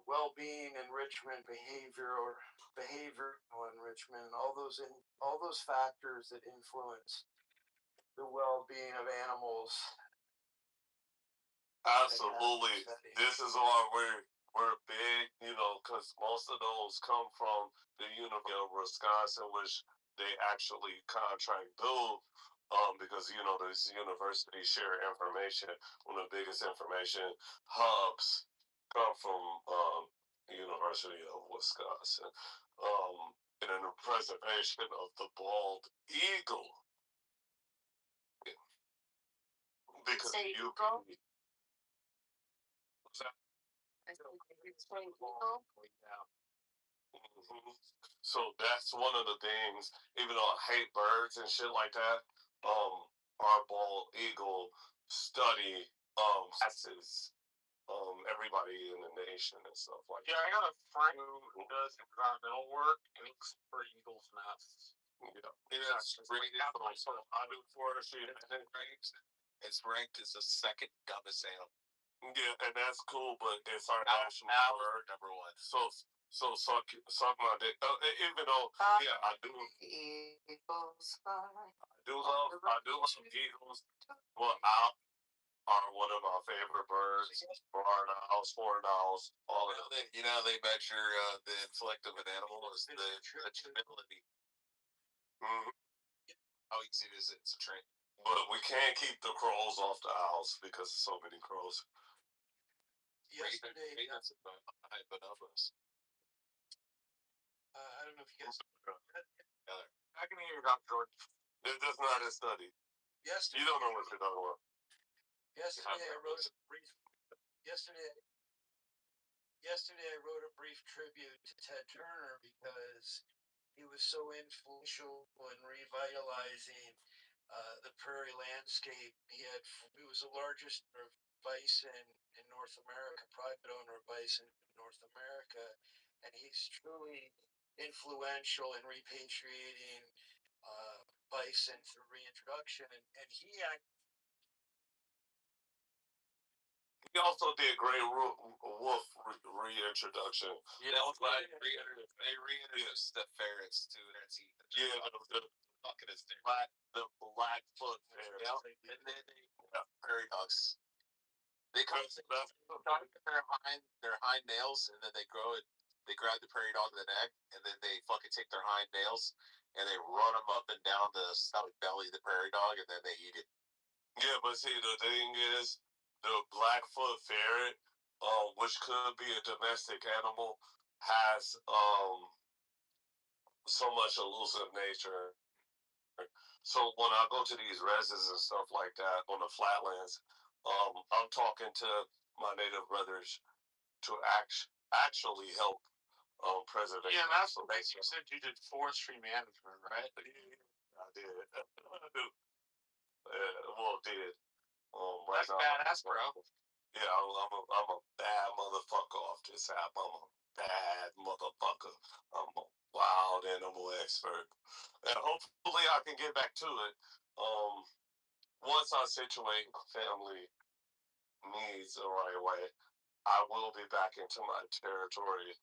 well-being enrichment, behavioral enrichment, and all those factors that influence the well-being of animals. Absolutely. This is why we're big, because most of those come from the University of Wisconsin, which they actually contract build. Because these universities share information. One of the biggest information hubs come from the University of Wisconsin. And in the preservation of the bald eagle. Because you So that's one of the things, even though I hate birds and shit like that, our bald eagle study passes everybody in the nation and stuff like Yeah, I got a friend who does environmental work and looks for eagles' nests. It's ranked as the second dumbest animal. Yeah, and that's cool, but it's our national bird number one. So suck my dick. Even though, yeah, I do love eagles. Well, owl are one of my favorite birds. Barn owls, horned owls, all of them. They measure the intellect of an animal is the ability. How easy is it to train? But we can't keep the crows off the owls because there's so many crows. Yesterday, I don't know if you guys. I can hear you, Dr. Jordan. That's not a study. Yesterday, You don't know what you're talking about. Yesterday, I wrote a brief. Yesterday, I wrote a brief tribute to Ted Turner because he was so influential in revitalizing the prairie landscape. He was the largest bison in North America, private owner of bison in North America, and he's truly influential in repatriating bison through reintroduction. And he also did Grey Wolf reintroduction. Yeah, that was like they reintroduced the ferrets too. Yeah, the Blackfoot ferret. Yeah, and then prairie dogs. They cut their hind nails, and then they grow it. They grab the prairie dog in the neck, and then they fucking take their hind nails and they run them up and down the stomach belly of the prairie dog, and then they eat it. Yeah, but see, the thing is, the Blackfoot ferret, which could be a domestic animal, has so much elusive nature. So when I go to these reses and stuff like that on the flatlands, I'm talking to my native brothers to actually help preservation. Yeah, that's what makes you said you did forestry management, right? I did. Did. Right That's now, badass, bro. Yeah, I'm a bad motherfucker off this app. I'm a bad motherfucker. I'm a wild animal expert. And hopefully I can get back to it. Once I situate my family needs the right way, I will be back into my territory.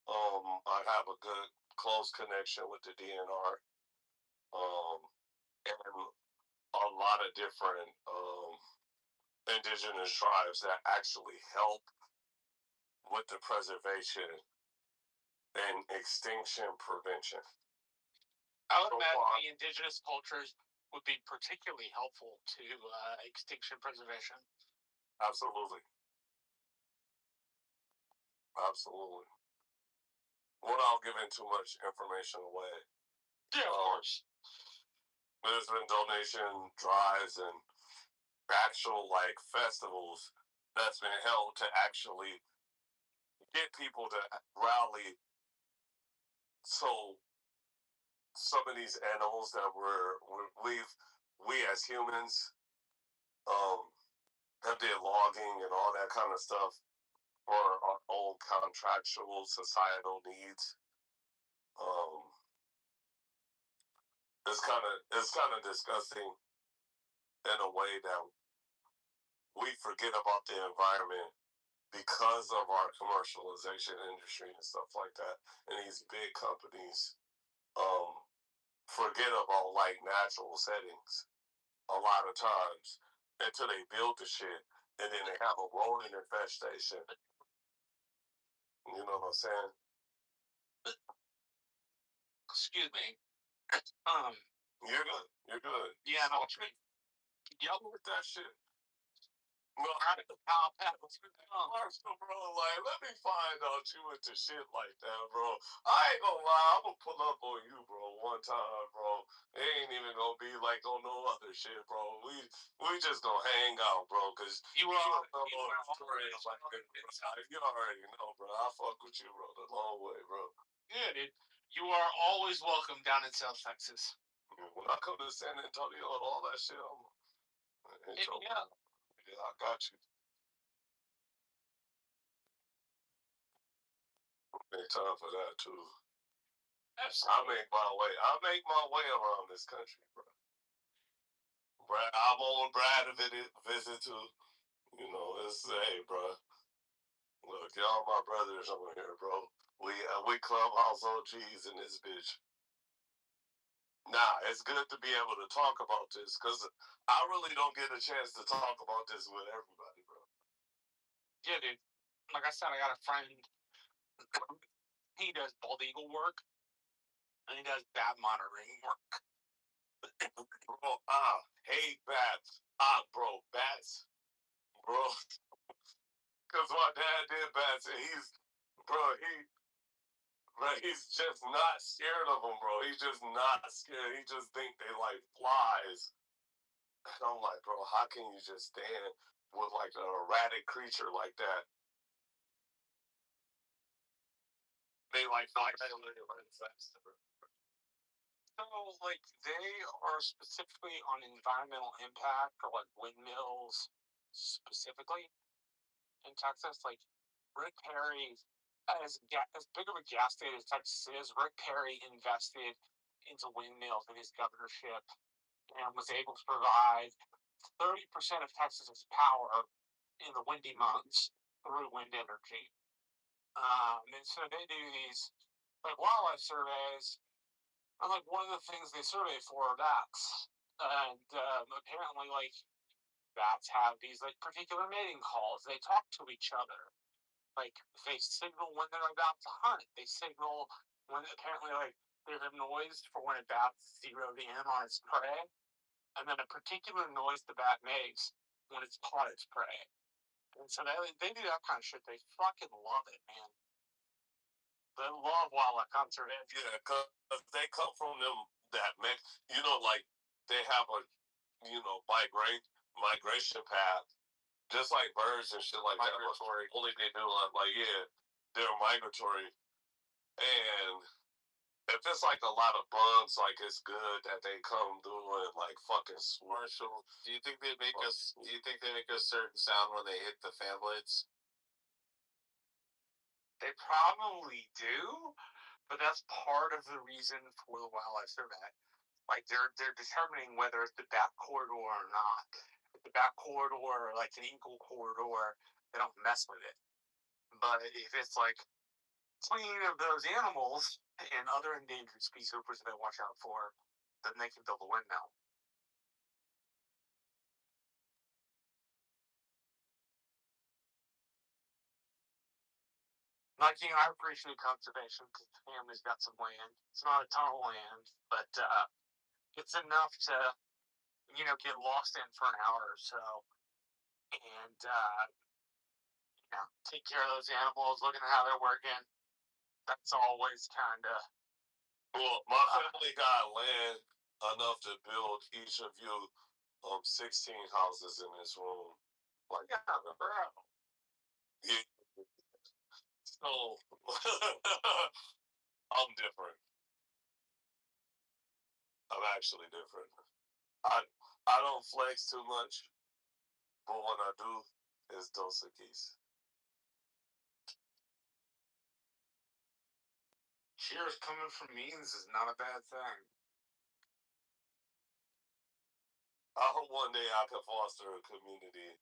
I have a good close connection with the DNR. And a lot of different indigenous tribes that actually help with the preservation and extinction prevention. I would imagine the indigenous cultures would be particularly helpful to extinction preservation. Absolutely. Absolutely. Without giving too much information away. Yeah, of course. There's been donation drives and actual festivals that's been held to actually get people to rally so some of these animals that we as humans that did logging and all that kind of stuff for our own contractual societal needs. It's kind of disgusting in a way that we forget about the environment because of our commercialization industry and stuff like that, and these big companies forget about like natural settings a lot of times until they build the shit, and then they have a rodent infestation. You know what I'm saying? Excuse me. You're good. You're good. Yeah, no, Yell with that shit. Well, bro, like, let me find out you into shit like that, bro. I ain't gonna lie, I'm gonna pull up on you, bro, one time, bro. It ain't even gonna be like on no other shit, bro. We just gonna hang out, bro, cause you already know, bro. I fuck with you, bro, the long way, bro. Yeah, dude. You are always welcome down in South Texas. When I come to San Antonio and all that shit, yeah, I got you. Make time for that too. I make my way around this country, bro. Brad, I'm on Brad to visit too. You know, it's hey, bro. Look, y'all my brothers over here, bro. We clubhouse OGs in this bitch. Nah, it's good to be able to talk about this because I really don't get a chance to talk about this with everybody, bro. Yeah, dude. Like I said, I got a friend. He does bald eagle work, and he does bat monitoring work. Bro, hate bats. Bro, bats, bro. Because my dad did bats, and he's just not scared of them, bro. He's just not scared. He just think they like flies. And I'm like, bro, how can you just stand with like an erratic creature like that? They like So, like, they are specifically on environmental impact or like windmills specifically in Texas. Like, Rick Perry, as big of a gas state as Texas is, Rick Perry invested into windmills in his governorship and was able to provide 30% of Texas's power in the windy months through wind energy. And so they do these like wildlife surveys. And like one of the things they survey for are bats. And apparently, like, bats have these like particular mating calls. They talk to each other. Like, they signal when they're about to hunt. They signal when apparently, like, there's a noise for when a bat's zeroed in on its prey, and then a particular noise the bat makes when it's caught its prey. And so they do that kind of shit. They fucking love it, man. They love wildlife conservation. Yeah, because they come from them you know, like they have a migration path, just like birds and shit like migratory. That. Only they do like they're migratory, and if it's like a lot of bugs, like it's good that they come doing like fucking swirl. Do you think they make us? Do you think they make a certain sound when they hit the fan blades? They probably do, but that's part of the reason for the wildlife survey. Like they're determining whether it's the bat corridor or not. If the bat corridor, like an eagle corridor, they don't mess with it. But if it's like clean of those animals and other endangered species they watch out for, then they can build a windmill. Like, you know, I appreciate conservation because the family's got some land. It's not a ton of land, but it's enough to, you know, get lost in for an hour or so and, you know, take care of those animals, looking at how they're working. That's always kind of. Well, my family got land enough to build each of you 16 houses in this room. Like, yeah, bro. Yeah. So I'm different. I'm actually different. I don't flex too much, but when I do, it's Dos Equis. Cheers coming from means is not a bad thing. I hope one day I can foster a community,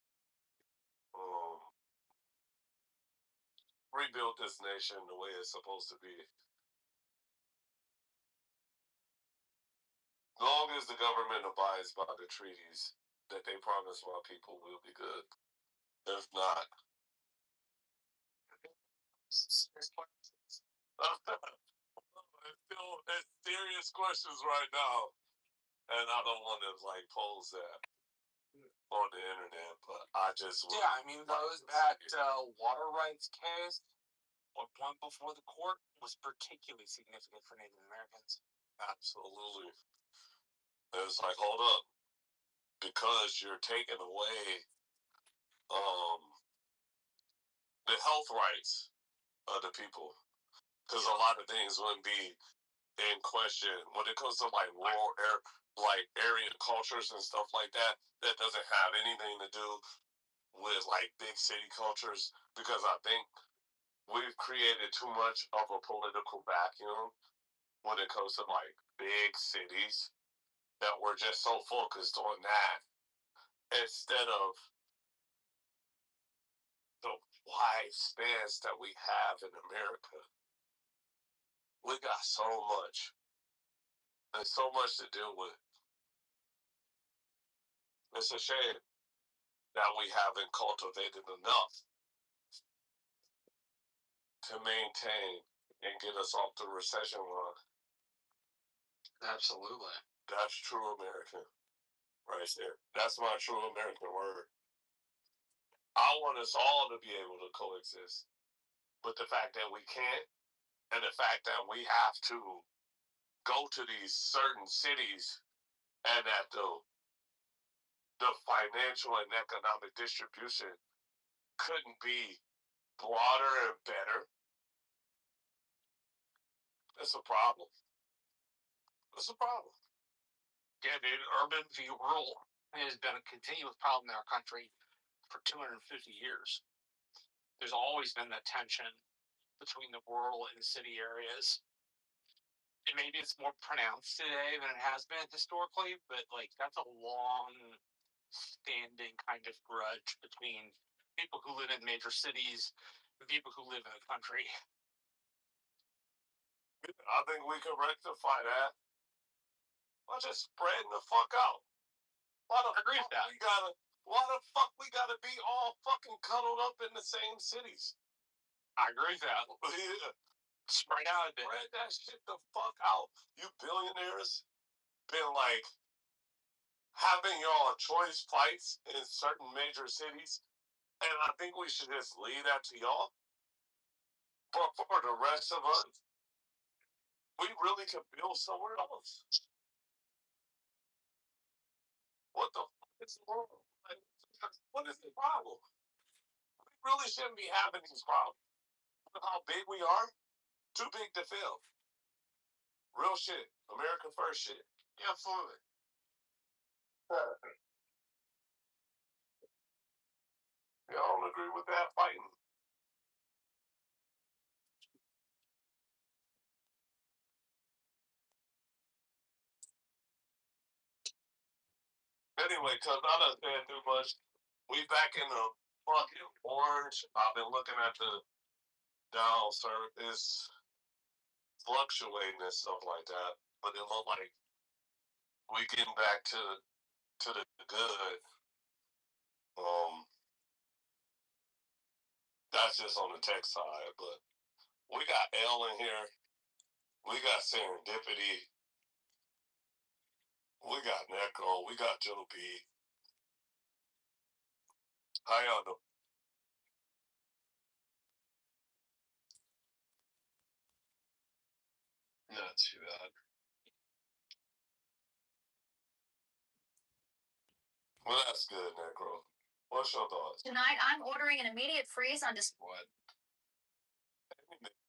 rebuild this nation the way it's supposed to be. As long as the government abides by the treaties that they promise my people, will be good. If not, it's serious questions right now, and I don't want to like pose that on the internet, but I just I mean that water rights case, one before the court, was particularly significant for Native Americans. Absolutely. It's like, hold up, because you're taking away the health rights of the people, because a lot of things wouldn't be in question when it comes to like rural area cultures and stuff like that. That doesn't have anything to do with like big city cultures, because I think we've created too much of a political vacuum when it comes to like big cities, that we're just so focused on that instead of the wide stance that we have in America. We got so much and so much to deal with. It's a shame that we haven't cultivated enough to maintain and get us off the recession run. Absolutely. That's true American right there. That's my true American word. I want us all to be able to coexist. But the fact that we can't, and the fact that we have to go to these certain cities, and that the financial and economic distribution couldn't be broader and better, that's a problem. It's a problem. Yeah, dude, urban v. rural has been a continuous problem in our country for 250 years. There's always been that tension between the rural and the city areas. And maybe it's more pronounced today than it has been historically, but like that's a long standing kind of grudge between people who live in major cities and people who live in the country. I think we can rectify that by just spreading the fuck out. Why the fuck we gotta be all fucking cuddled up in the same cities? I agree with that. Yeah. Spread out a bit. Spread that shit the fuck out. You billionaires been like having y'all choice fights in certain major cities, and I think we should just leave that to y'all. But for the rest of us, we really could build somewhere else. What the fuck is the world? Like, what is the problem? We really shouldn't be having these problems. You know how big we are? Too big to fail. Real shit. America first shit. Yeah, absolutely. Y'all don't agree with that fighting? Anyway, cause I done said too much. We back in the fucking orange. I've been looking at the Dow surface fluctuating and stuff like that, but it looked like we getting back to the good. That's just on the tech side, but we got L in here. We got Serendipity. We got Necro. We got Joe B. How y'all doing? Not too bad. Well, that's good, Necro. What's your thoughts? Tonight, I'm ordering an immediate freeze on What?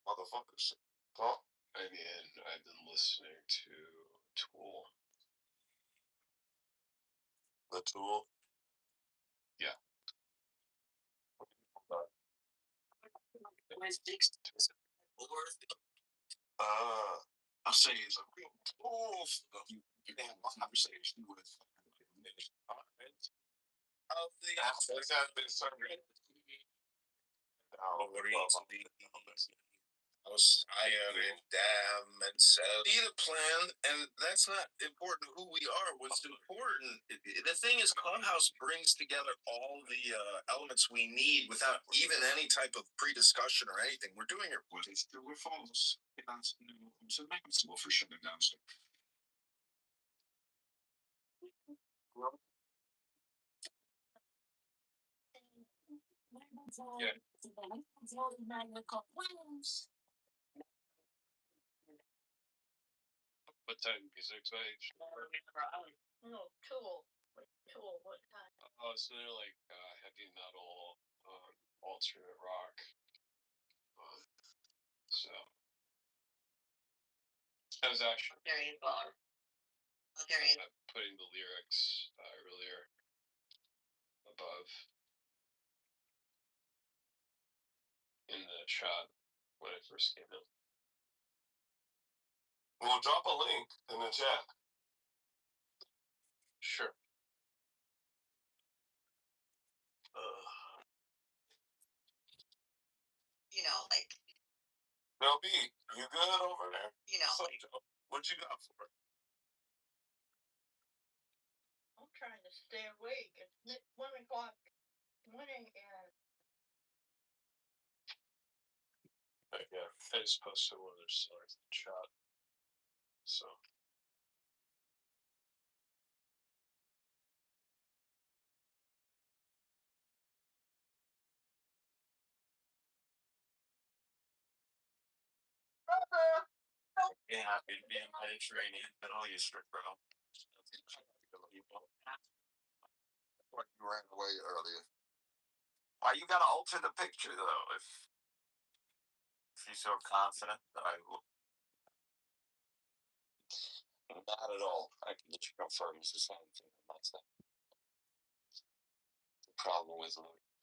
motherfuckers. Talk. I mean, I've been listening to Tool. The Tool. Yeah. I'll say it's a real tool for you can have a conversation with of the aspects that have been surveyed. I am in damn and said need a plan, and that's not important who we are. What's important, the thing is, Clubhouse brings together all the elements we need without even any type of pre-discussion or anything. We're doing it with we're false. So make it for shutting down stuff. Yeah. What type of music age? No, Tool. Tool, what kind? Oh, so they're like heavy metal, alternate rock. So I was actually putting the lyrics earlier above in the chat when I first came in. We'll drop a link in the chat. Sure. You know, like, Now, B, you good over there? you know, like, What you got for it? I'm trying to stay awake. It's 1 o'clock. 1 a.m. Yeah, I just posted one of their songs in the chat. So. Yeah, it'd be in Mediterranean, but all you strip, bro. You ran away earlier. Why you gotta alter the picture though? If you're so confident that I will. Not at all. I can just confirm it's the same thing on my side. The problem with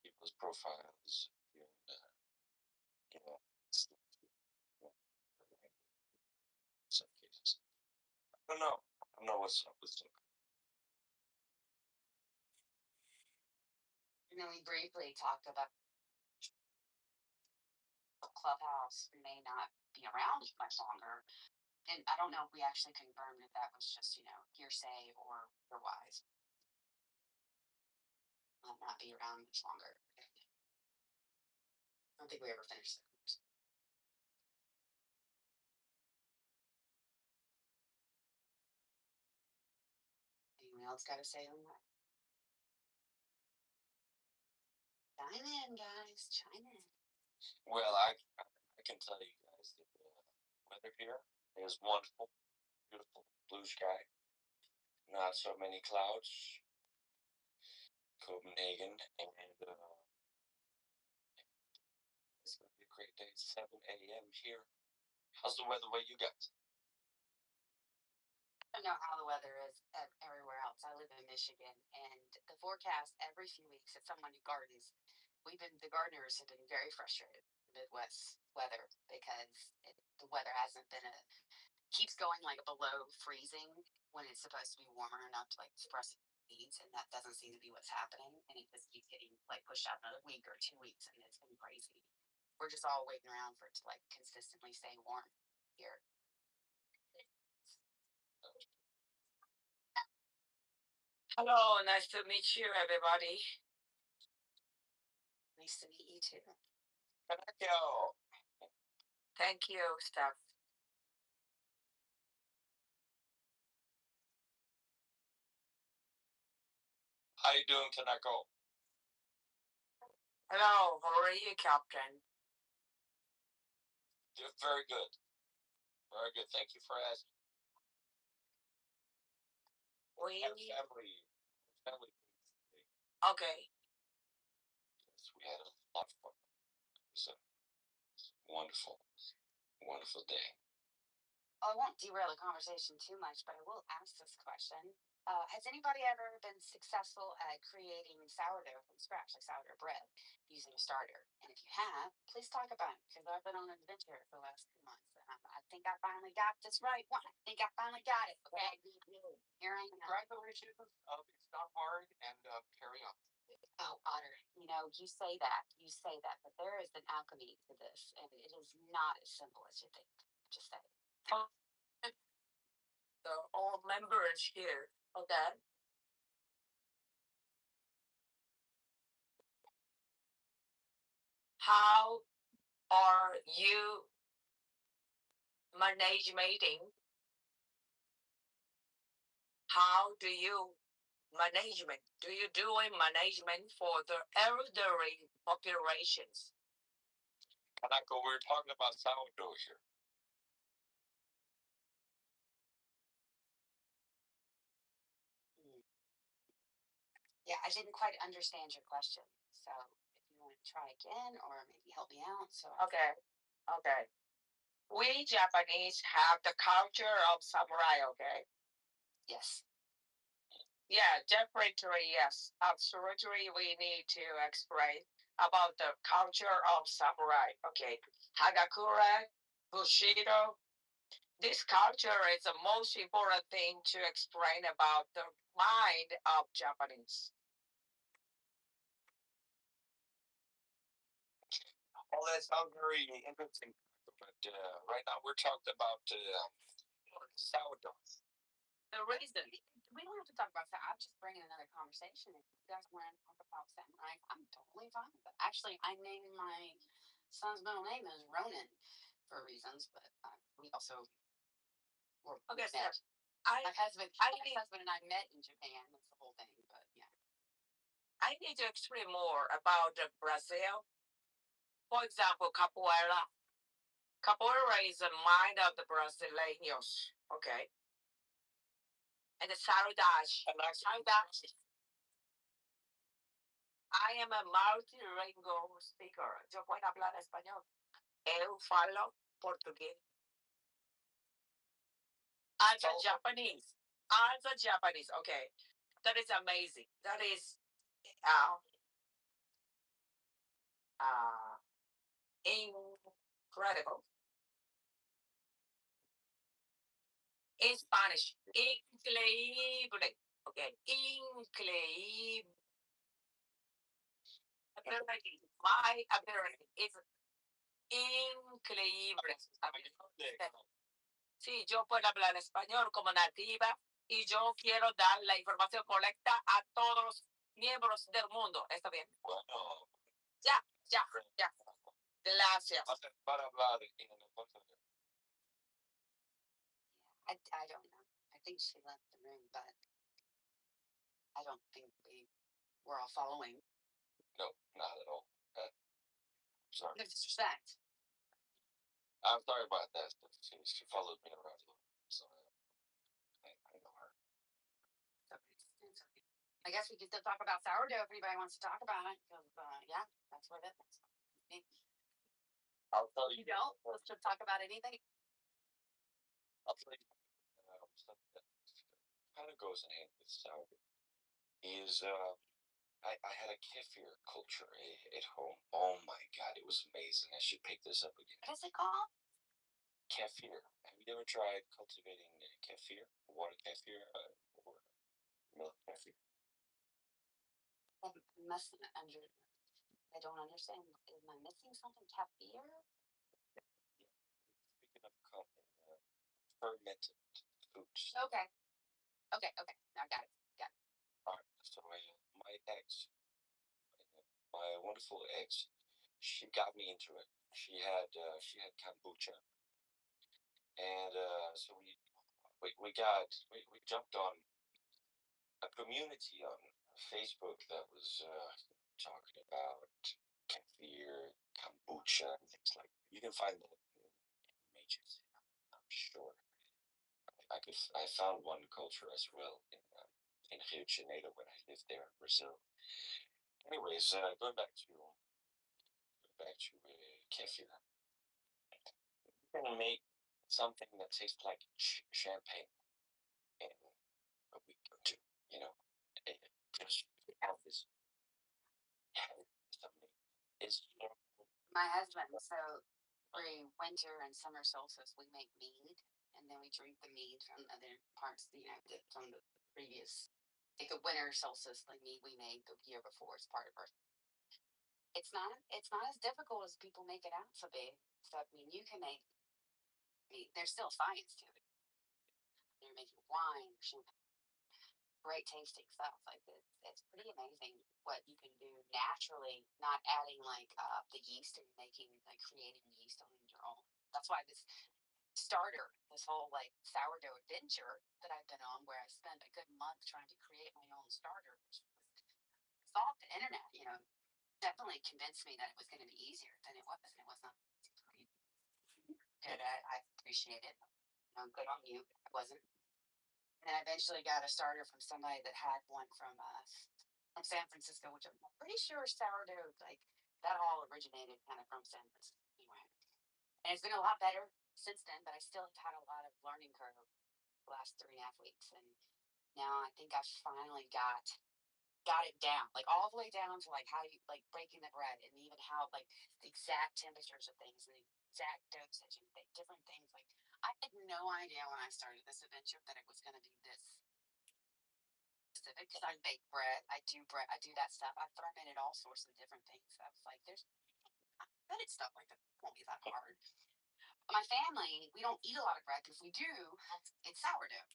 people's profiles, some cases. I don't know. I don't know what's up with them. You know, we briefly talked about Clubhouse may not be around much longer. And I don't know if we actually confirmed if that was just, hearsay or otherwise. Might not be around much longer. I don't think we ever finished the course. Anyone else got to say on that? Chime in, guys. Chime in. Well, I can tell you guys that the weather here is wonderful, beautiful, blue sky, not so many clouds. Copenhagen, and it's gonna be a great day. It's 7 a.m. here. How's the weather where you guys? I don't know how the weather is everywhere else. I live in Michigan, and the forecast every few weeks, as someone who gardens, the gardeners have been very frustrated with the Midwest weather because the weather hasn't been keeps going like below freezing when it's supposed to be warmer enough to like suppress needs, and that doesn't seem to be what's happening, and it just keeps getting like pushed out another week or 2 weeks, and it's been crazy. We're just all waiting around for it to like consistently stay warm here. Hello, nice to meet you, everybody. Nice to meet you too. Thank you, Steph. How you doing, Tanako? Hello, how are you, Captain? Very good. Very good. Thank you for asking. We had family. Okay. Yes, we had a lot of fun. So, wonderful, wonderful day. I won't derail the conversation too much, but I will ask this question. Has anybody ever been successful at creating sourdough from scratch, like sourdough bread, using a starter? And if you have, please talk about it, because I've been on an adventure for the last 2 months. And I think I finally got this right one. I think I finally got it. Okay. Here I am. Congratulations. It's not hard, and carry on. Oh, Otter, you say that, but there is an alchemy to this, and it is not as simple as you think. Just say. The all members here. Okay. How are you managing? How do you management? Do you doing management for the elderly populations? Kanako, we're talking about sourdough here. Yeah, I didn't quite understand your question. So if you want to try again or maybe help me out. Okay. Okay. We Japanese have the culture of samurai, okay? Yes. Yeah, definitely, yes. Absolutely, we need to explain about the culture of samurai, okay? Hagakure, Bushido. This culture is the most important thing to explain about the mind of Japanese. Well, that sounds very interesting, but right now we're talking about sourdough. The reason we don't have to talk about that. I'm just bringing another conversation. If you guys want to talk about samurai, I'm totally fine with it. Actually, I named my son's middle name as Ronan for reasons, but we also were Okay, so met. my husband and I met in Japan. That's the whole thing. But yeah, I need to explain more about Brazil. For example, capoeira. Capoeira is the mind of the Brazilians, okay? And the saudade. I am a multilingual speaker. Yo puedo hablar español. Eu falo português. As a Japanese. Okay. That is amazing. That is incredible. In Spanish, increíble. Okay, increíble. My ability is increíble. Sí, yo puedo hablar español como nativa y yo quiero dar la información correcta a todos los miembros del mundo. ¿Está bien? Bueno. Ya. Gracias. Para hablar I don't know. I think she left the room, but I don't think we're all following. No, not at all. Sorry. No disrespect. I'm sorry about that. She followed me around a little bit, so I know her. I guess we can still talk about sourdough if anybody wants to talk about it, because yeah, that's what it is. I'll tell you. You don't? Let's just talk about anything. I'll tell you something that kind of goes in hand with sourdough. I had a kefir culture at home. Oh my god, it was amazing. I should pick this up again. What is it called? Kefir. Have you ever tried cultivating kefir? Water kefir or milk kefir? I don't understand. Am I missing something? Kefir? Speaking of fermented foods. Okay. Now got it. Alright, so my ex, my wonderful ex, she got me into it. She had kombucha, and so we jumped on a community on Facebook that was talking about kefir, kombucha, and things like that. You can find that in major city, I'm sure. I found one culture as well in Rio de Janeiro when I lived there in Brazil. Anyways, going back to kefir. can make something that tastes like champagne in a week or two. You know, just have this. Is My husband, so every winter and summer solstice, we make mead, and then we drink the mead from other parts, from the previous, like the winter solstice, like mead we made the year before. It's part of our. It's not as difficult as people make it out to be. So I mean, you can make mead. There's still science to it. You're making wine, great tasting stuff like this. It's pretty amazing what you can do naturally, not adding like the yeast and making like creating yeast on your own. That's why this whole like sourdough adventure that I've been on, where I spent a good month trying to create my own starter, which was off the internet, definitely convinced me that it was going to be easier than it was, and it was not. Good, I appreciate it. Good on you. It wasn't. And I eventually got a starter from somebody that had one from San Francisco, which I'm pretty sure sourdough, like that all originated kind of from San Francisco anyway. And it's been a lot better since then, but I still have had a lot of learning curve the last 3.5 weeks. And now I think I've finally got it down, like all the way down to like how you like breaking the bread, and even how like the exact temperatures of things and the exact dosage and different things. Like I had no idea when I started this adventure that it was going to be this specific, because I bake bread, I do that stuff. I fermented all sorts of different things. So I was like, I bet it's stuff like that won't be that hard. My family, we don't eat a lot of bread, because if we do, it's sourdough.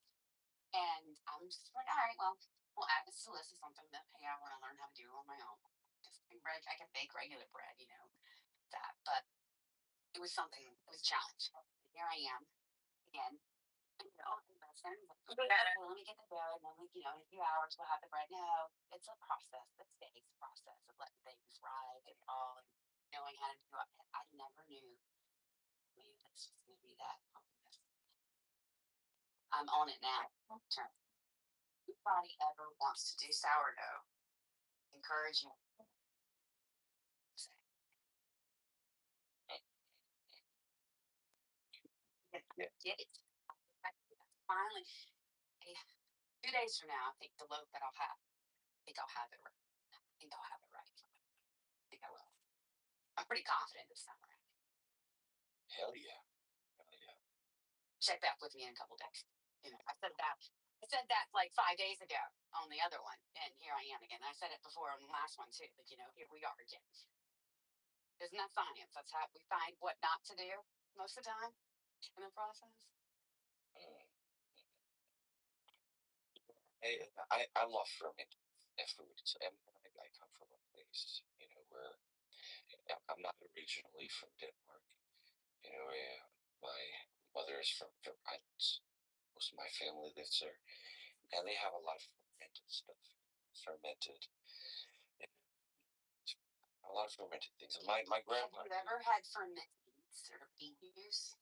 And I'm just like, all right, well, we'll add this to the list of something that, hey, I want to learn how to do on my own. Because bread, I can bake regular bread, that. But it was something, it was a challenge. Here I am again. Let me get the dough, and then in a few hours we'll have the bread. No, it's a process. It's days process of letting things ride and all, and knowing how to do it. I never knew this was going to be that. I'm on it now. If anybody ever wants to do sourdough, encourage you. Get it. Finally, 2 days from now, I think the loaf that I'll have, I think I'll have it right. I think I'll have it right. I think I will. I'm pretty confident this time around. Hell yeah. Check back with me in a couple days. I said that like 5 days ago on the other one, and here I am again. I said it before on the last one too, but here we are again. Isn't that science? That's how we find what not to do most of the time in the process. I love fermented foods, and I come from a place, where I'm not originally from Denmark. My mother is from Fair Islands. Most of my family lives there, and they have a lot of fermented stuff. A lot of fermented things. My grandpa. Have you ever had fermented beets or beet juice?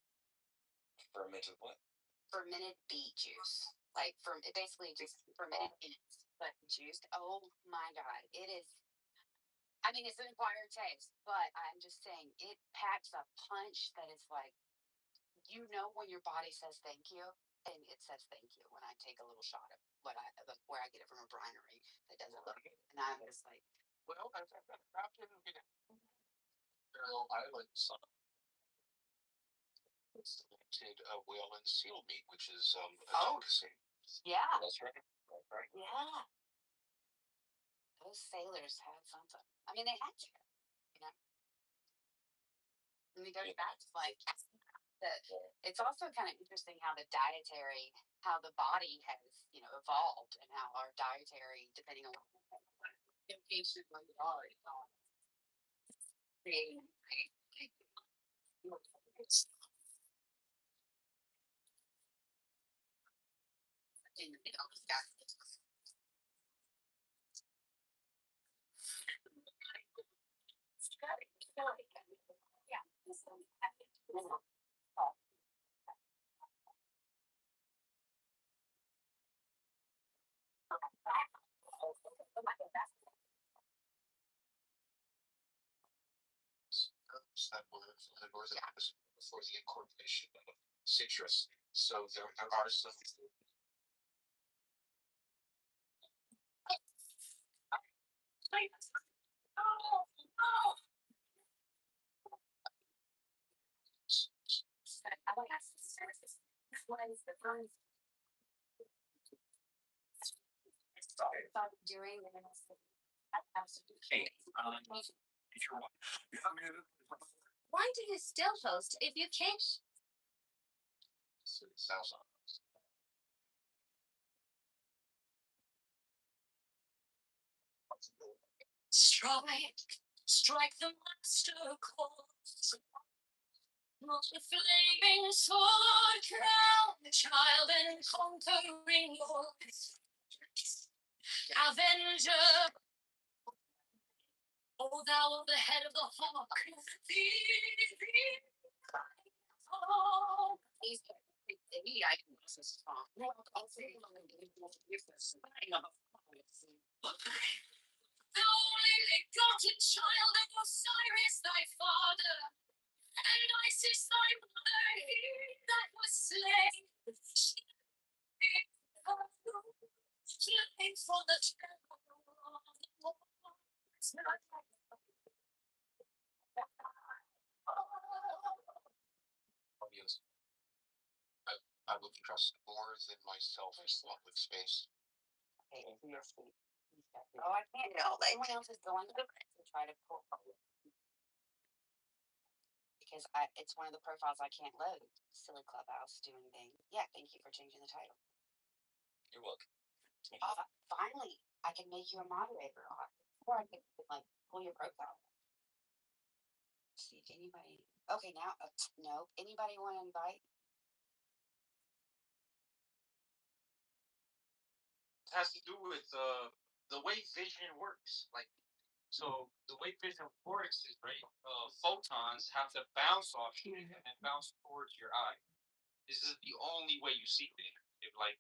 Fermented what? Fermented beet juice. Like basically just fermented beets, but juiced. Oh my god, it is. I mean, it's an acquired taste, but I'm just saying it packs a punch that is like, when your body says thank you, and it says thank you when I take a little shot of where I get it from a brinery that doesn't look good, and I'm just like, well, I've been Faroe Islands. It's whale and seal meat, which is a delicacy. Yeah, that's right. Yeah, those sailors had something. I mean, they had to, And it goes back to like it's also kind of interesting how how the body has evolved, and how our dietary, depending on what location where you are, creating. That word for the Northern Hemisphere before the incorporation of citrus. So there are some. During the Hey, if you're why do you still post if you can't? sounds on. Strike the master chords. The flaming sword, crown the child and conquering lords. Avenger, O thou of the head of the hawk, the only begotten child of Osiris thy father, and Isis thy mother, he that was slain. Slain for the temple of the Lord. Obvious. I would trust more than myself in public space. Oh, I can't. Someone else is going to try to pull. Because it's one of the profiles I can't load. Silly Clubhouse doing things. Yeah, thank you for changing the title. You're welcome. Finally, I can make you a moderator, or I can like pull your profile. See anybody? Okay, now no. Anybody want to invite? It has to do with the way vision works. Like, so the way vision works is right. Photons have to bounce off you and bounce towards your eye. This is the only way you see things. If like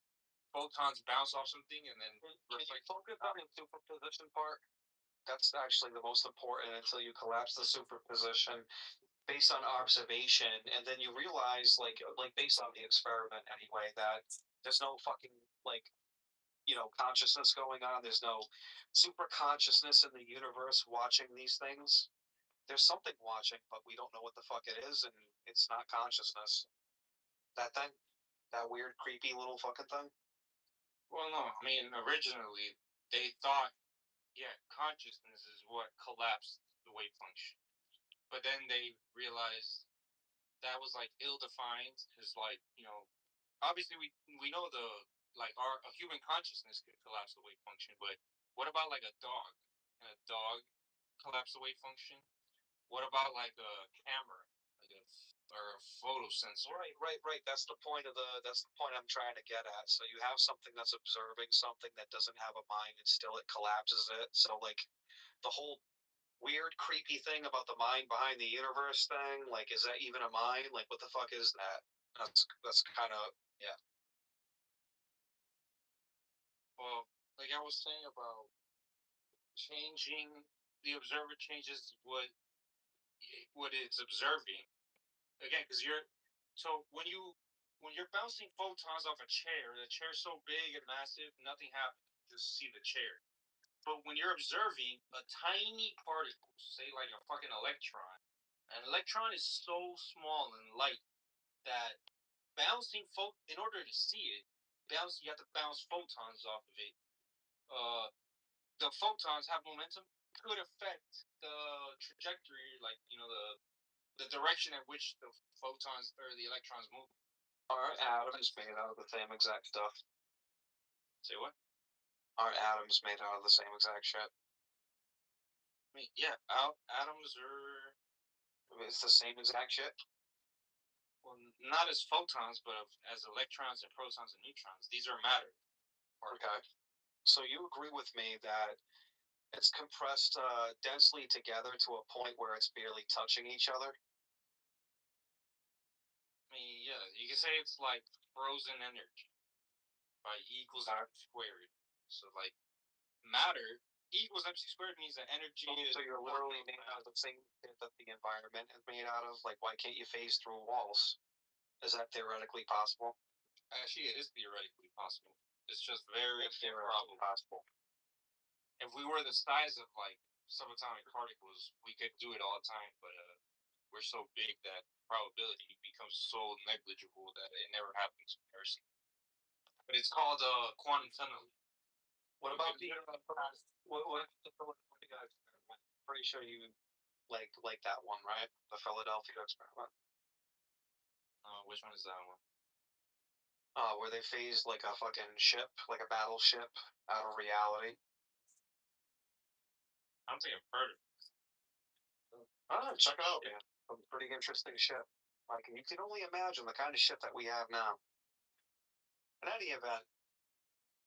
photons bounce off something and then reflect. Focus on the superposition part. That's actually the most important until you collapse the superposition based on observation, and then you realize like based on the experiment anyway, that there's no fucking like consciousness going on. There's no super consciousness in the universe watching these things. There's something watching, but we don't know what the fuck it is, and it's not consciousness. That thing, that weird, creepy little fucking thing. Well, no, I mean originally they thought, yeah, consciousness is what collapsed the wave function, but then they realized that was like ill-defined, because like obviously we know the like a human consciousness could collapse the wave function, but what about like a dog? Can a dog collapse the wave function? What about like a camera, like or a photo sensor? Right. That's the point I'm trying to get at. So you have something that's observing something that doesn't have a mind, and still it collapses it. So like the whole weird, creepy thing about the mind behind the universe thing, like, is that even a mind? Like, what the fuck is that? That's kind of, yeah. Well, like I was saying about changing, the observer changes what it's observing. Again, because when you're bouncing photons off a chair, the chair's so big and massive, nothing happens. You just see the chair. But when you're observing a tiny particle, say like a fucking electron, an electron is so small and light that in order to see it, you have to bounce photons off of it. The photons have momentum, could affect the trajectory, like the direction at which the photons or the electrons move. Our atoms made out of the same exact stuff. Say what? Our atoms made out of the same exact shit. I mean, yeah, atoms are. It's the same exact shit. Well, not as photons, but as electrons and protons and neutrons. These are matter. Okay. So you agree with me that it's compressed densely together to a point where it's barely touching each other? I mean, yeah, you can say it's like frozen energy by E equals R squared. So like matter, E equals MC squared means that energy is. So you're literally made out of the same shit that the environment is made out of. Like, why can't you phase through walls? Is that theoretically possible? Actually, it is theoretically possible. It's just very theoretically possible. If we were the size of like subatomic particles, we could do it all the time. But we're so big that probability becomes so negligible that it never happens. But it's called quantum tunneling. What about the what the Philadelphia experiment? Pretty sure you like that one, right? The Philadelphia experiment. Which one is that one? Where they phased like a fucking ship, like a battleship, out of reality. I don't think I've heard of it. Check it out, man. A pretty interesting ship. Like, you can only imagine the kind of ship that we have now. In any event,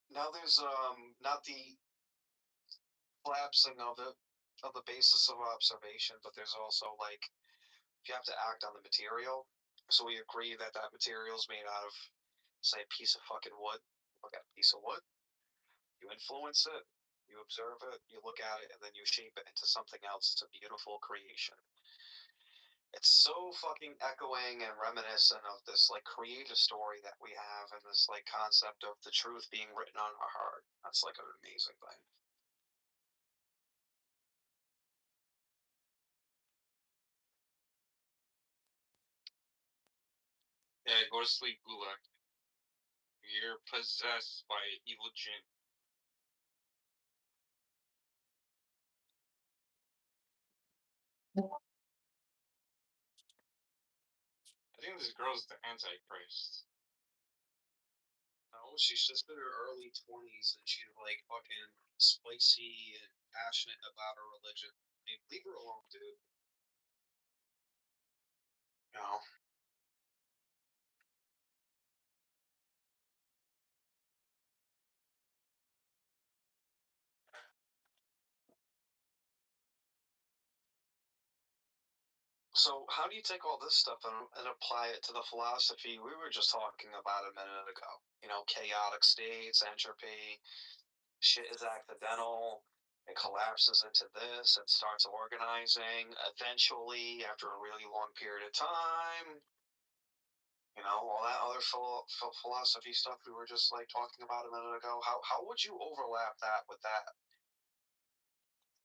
now there's not the collapsing of it, of the basis of observation, but there's also like you have to act on the material. So we agree that that material is made out of, say, a piece of fucking wood. Look at a piece of wood. You influence it, you observe it, you look at it, and then you shape it into something else. It's a beautiful creation. It's so fucking echoing and reminiscent of this like creative story that we have, and this like concept of the truth being written on our heart. That's like an amazing thing. Yeah, go to sleep, Gulak. You're possessed by an evil jinn. I think this girl's the Antichrist. No, she's just in her early 20s, and she's like fucking spicy and passionate about her religion. I mean, leave her alone, dude. No. So, how do you take all this stuff and apply it to the philosophy we were just talking about a minute ago? You know, chaotic states, entropy, shit is accidental, it collapses into this, it starts organizing. Eventually, after a really long period of time, you know, all that other philosophy stuff we were just like talking about a minute ago. How would you overlap that with that?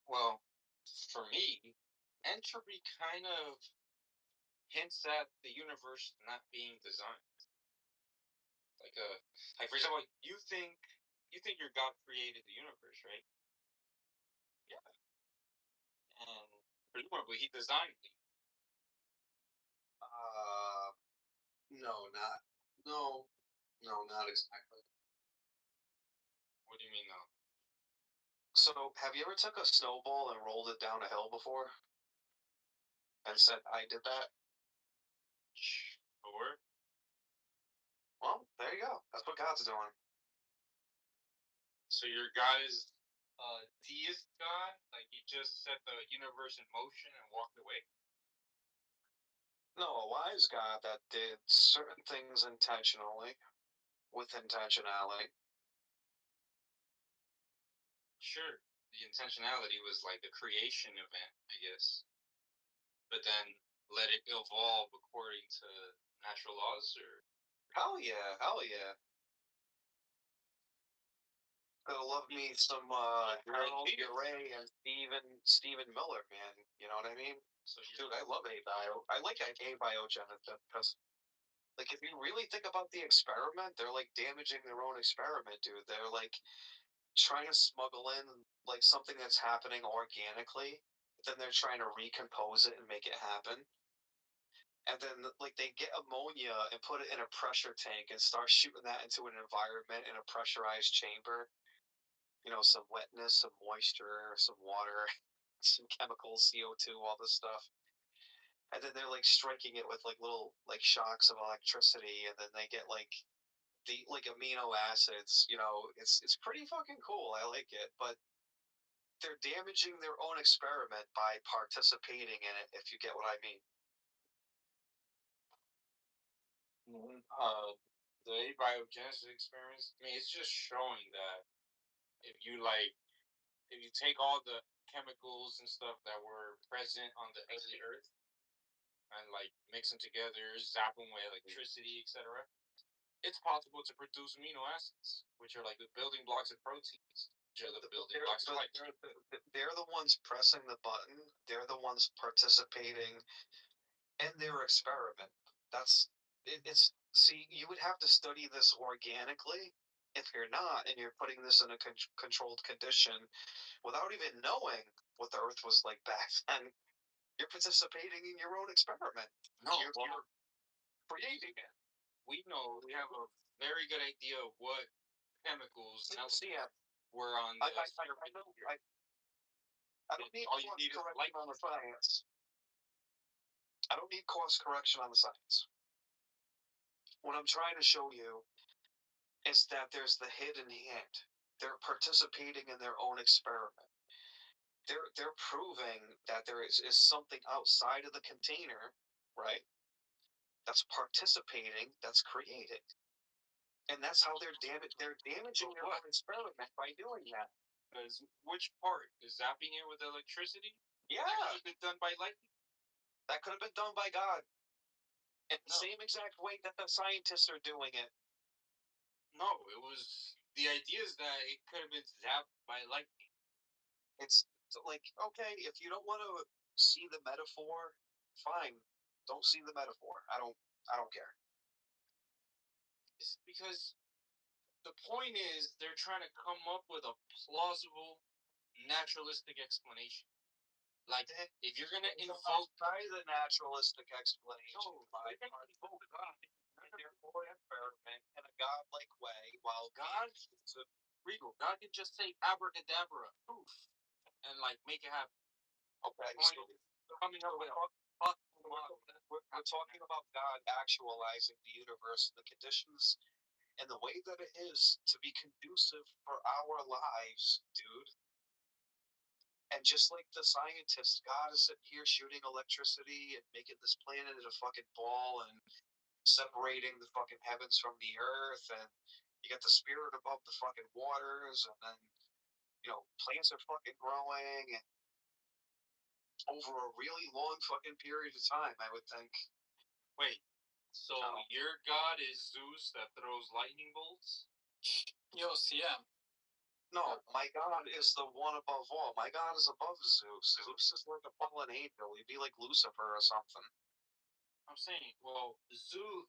Well, for me, entropy kind of hints at the universe not being designed. Like for example, you think your God created the universe, right? Yeah. And presumably he designed it. No, not exactly. What do you mean, no? So, have you ever took a snowball and rolled it down a hill before? And said, I did that? Sure. Well, there you go. That's what God's doing. So your God is a deist God? Like he just set the universe in motion and walked away? No, a wise God that did certain things intentionally, with intentionality. Sure. The intentionality was like the creation event, I guess. But then let it evolve according to natural laws, or hell yeah. Gotta love me some Harold Urey and Stephen Miller, man. You know what I mean? So, dude, I love abio. I like abiogenesis because, like, if you really think about the experiment, they're like damaging their own experiment, dude. They're like trying to smuggle in like something that's happening organically, then they're trying to recompose it and make it happen. And then like they get ammonia and put it in a pressure tank and start shooting that into an environment in a pressurized chamber. You know, some wetness, some moisture, some water, some chemicals, CO2, all this stuff. And then they're like striking it with like little like shocks of electricity, and then they get like the like amino acids. You know, it's pretty fucking cool. I like it, but they're damaging their own experiment by participating in it. If you get what I mean. The abiogenesis experiments. I mean, it's just showing that if you like if you take all the chemicals and stuff that were present on the Earth and like mix them together, zap them with electricity, etc., it's possible to produce amino acids, which are like the building blocks of proteins. Which are the building blocks of life. They're the ones pressing the button. They're the ones participating in their experiment. It's see, you would have to study this organically. If you're not, and you're putting this in a controlled condition without even knowing what the Earth was like back then, you're participating in your own experiment. No, you're creating it. We know, we have a very good idea of what chemicals and were on the I don't need course correction on the science. I don't need course correction on the science. What I'm trying to show you is that there's the hidden hand. They're participating in their own experiment. They're proving that there is something outside of the container, right? That's participating, that's creating. And that's how they're damaging their own experiment by doing that. Because which part? Is zapping it with electricity? Yeah. That could have been done by lightning. That could have been done by God. In the same exact way that the scientists are doing it. No, it was the idea is that it could have been zapped by lightning. It's like, okay, if you don't want to see the metaphor, fine. Don't see the metaphor. I don't care. It's because the point is they're trying to come up with a plausible, naturalistic explanation. Like, if you're gonna invoke the naturalistic explanation, by invoke God in their own experiment in a godlike way, while God is regal. God can just say abracadabra, poof, and like make it happen. Okay, so coming up with we're talking about God actualizing the universe, the conditions, and the way that it is to be conducive for our lives, dude. And just like the scientists, God is sitting here shooting electricity and making this planet into a fucking ball and separating the fucking heavens from the earth, and you got the spirit above the fucking waters, and then, plants are fucking growing, and over a really long fucking period of time, I would think. Wait, so your God is Zeus that throws lightning bolts? Yo, CM. No, my God is the one above all. My God is above Zeus. Zeus is like a fallen angel. He'd be like Lucifer or something. I'm saying, well, Zeus,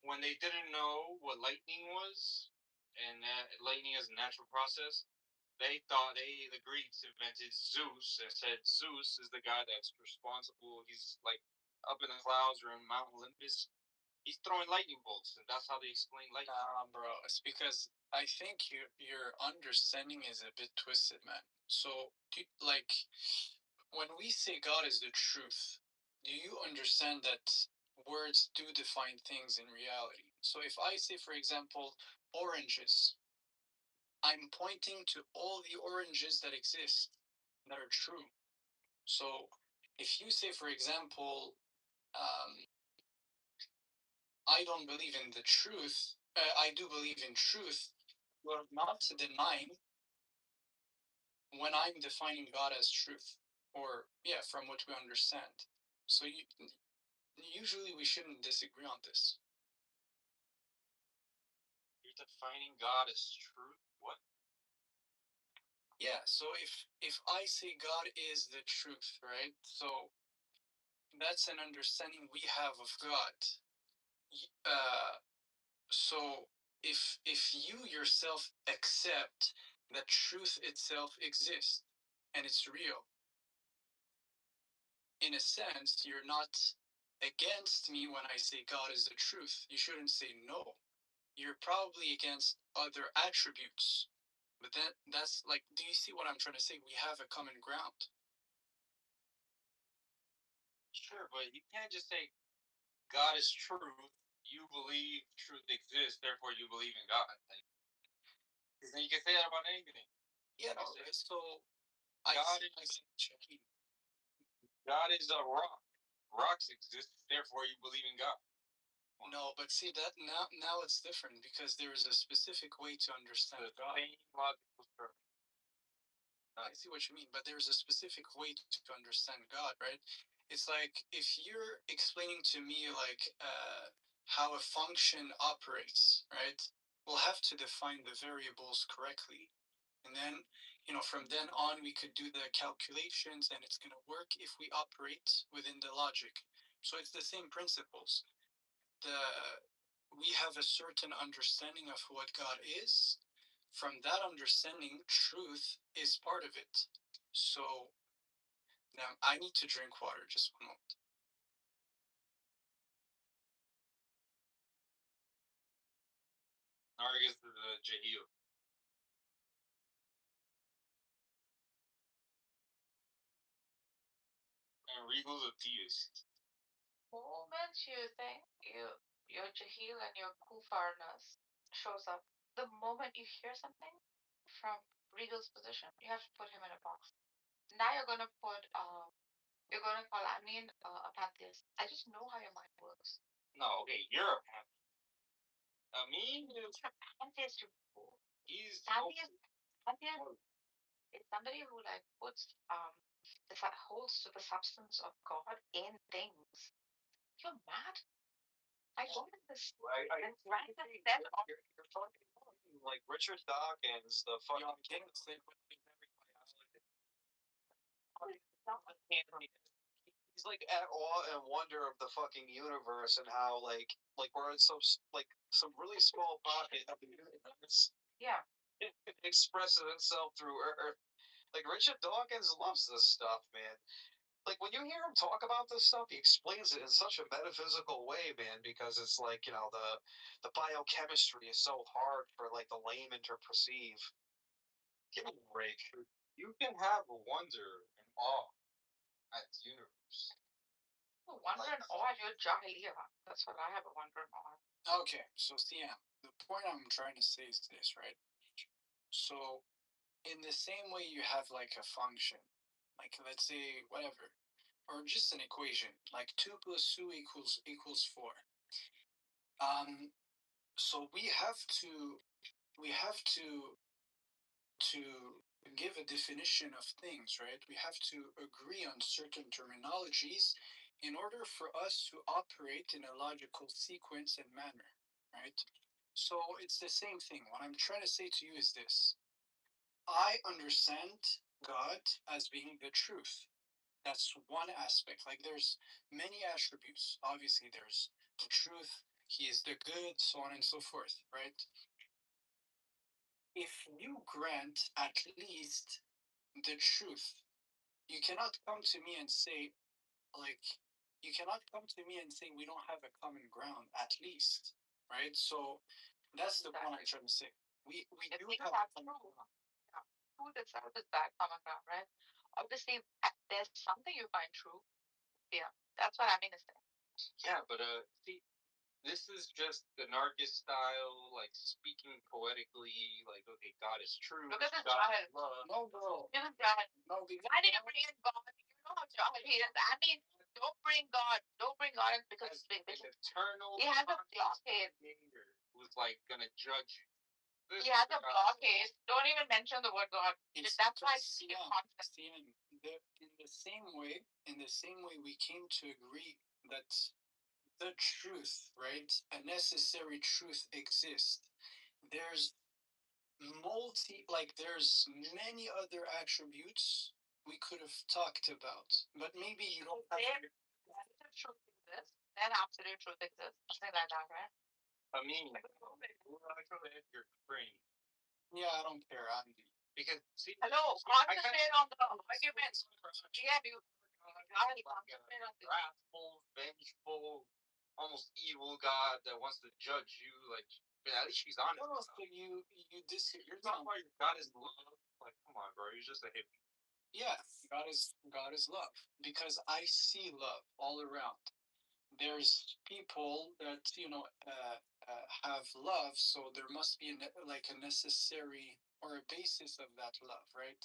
when they didn't know what lightning was, and that lightning is a natural process, they thought the Greeks invented Zeus and said Zeus is the guy that's responsible. He's like up in the clouds or in Mount Olympus. He's throwing lightning bolts, and that's how they explain lightning. Nah, bro, it's because I think your understanding is a bit twisted, man. So, like, when we say God is the truth, do you understand that words do define things in reality? So, if I say, for example, oranges, I'm pointing to all the oranges that exist that are true. So, if you say, for example, I don't believe in the truth, I do believe in truth, you're not denying when I'm defining God as truth, or yeah, from what we understand. So usually we shouldn't disagree on this. You're defining God as truth? What? Yeah, so if I say God is the truth, right? So that's an understanding we have of God. So if you yourself accept that truth itself exists and it's real, in a sense, you're not against me when I say God is the truth. You shouldn't say no. You're probably against other attributes. But that's like, do you see what I'm trying to say? We have a common ground. Sure, but you can't just say God is truth. You believe truth exists, therefore you believe in God. Because then you can say that about anything. Yeah, no, so God is a rock. Rocks exist, therefore you believe in God. No, but see that now it's different because there is a specific way to understand God. Same logical structure. I see what you mean, but there's a specific way to understand God, right? It's like if you're explaining to me like how a function operates, right? We'll have to define the variables correctly, and then from then on we could do the calculations, and it's gonna work if we operate within the logic. So it's the same principles. The We have a certain understanding of what God is. From that understanding, truth is part of it. So now I need to drink water. Just one moment. Nargis is a Jahil. And Regal's a theist. Moment you think your Jahil and your Kufarnas shows up, the moment you hear something from Regal's position, you have to put him in a box. Now you're gonna call Amin a pantheist. I just know how your mind works. No, okay, you're a pantheist. Amin is You're a pantheist. he's Pantheist is somebody who like puts holds to the substance of God in things. You're mad. I go in this. You're talking like Richard Dawkins, the fucking he's like at awe and wonder of the fucking universe and how like we're in some really small pocket of the universe. Yeah. It expresses itself through Earth. Like Richard Dawkins loves this stuff, man. Like when you hear him talk about this stuff, he explains it in such a metaphysical way, man, because it's like, the biochemistry is so hard for like the layman to perceive. give me a break. You can have wonder and awe at the universe. Wonder and awe, you're Jahiliya. That's what I have a wonder and awe. Okay, so Siam, the point I'm trying to say is this, right? So, in the same way you have like a function, like let's say whatever, or just an equation, like 2 plus 2 equals 4. So we have to give a definition of things, right? We have to agree on certain terminologies in order for us to operate in a logical sequence and manner, right? So it's the same thing. What I'm trying to say to you is this: I understand God as being the truth. That's one aspect. Like there's many attributes. Obviously, there's the truth. He is the good, so on and so forth, right? If you grant at least the truth, you cannot come to me and say, like, you cannot come to me and say we don't have a common ground, at least, right? So that's the point I'm trying to say. We do have a common ground. Truth itself is that common ground, right? Obviously, there's something you find true. Yeah, that's what I mean to say. Yeah, but see, this is just the Nargis style, like speaking poetically, like okay, God is true. Look at this God Jahil. is love. No, bro. Look at Jahil. No, because Why did you bring in God? You know how Jahil he is. I mean, don't bring God. Don't bring God in because it's big. An eternal He has a blockade. Who's like gonna judge you. He has a blockade. Don't even mention the word God. That's why it's in the same way we came to agree that the truth, right, a necessary truth exists. There's there's many other attributes we could have talked about, but maybe you don't have. Relative truth exists, then absolute truth exists. Something like that, right? I mean, your brain. Yeah, I don't care. Because see, hello, concentrate on the arguments. Yeah, you concentrate on the wrathful, vengeful, almost evil God that wants to judge you. Like, but at least she's honest. No, so you disagree. You're talking about your God is love. Like, come on, bro. You're just a hippie. Yeah, God is love, because I see love all around. There's people that have love, so there must be a necessary or a basis of that love, right?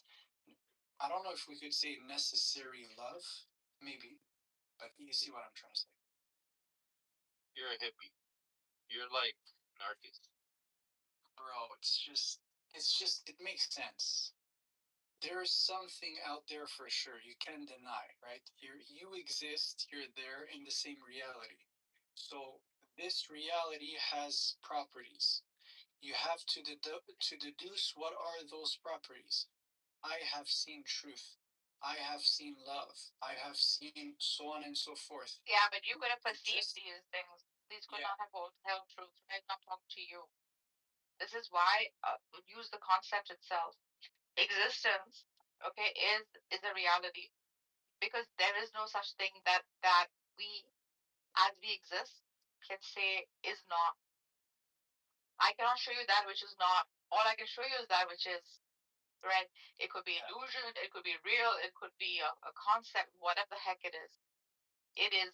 I don't know if we could say necessary love, maybe, but you see what I'm trying to say. You're a hippie. You're like Narcus. Bro, it makes sense. there's something out there for sure. You can't deny, right? You exist. You're there in the same reality. So this reality has properties. You have to deduce what are those properties. I have seen truth. I have seen love. I have seen so on and so forth. Yeah, but you could have perceived these things. These could not have held truth. Right? Not talk to you. This is why use the concept itself. Existence, okay, is a reality, because there is no such thing that we, as we exist, can say is not. I cannot show you that which is not. All I can show you is that which is. Right? It could be illusion. It could be real. It could be a concept. Whatever the heck it is. It is.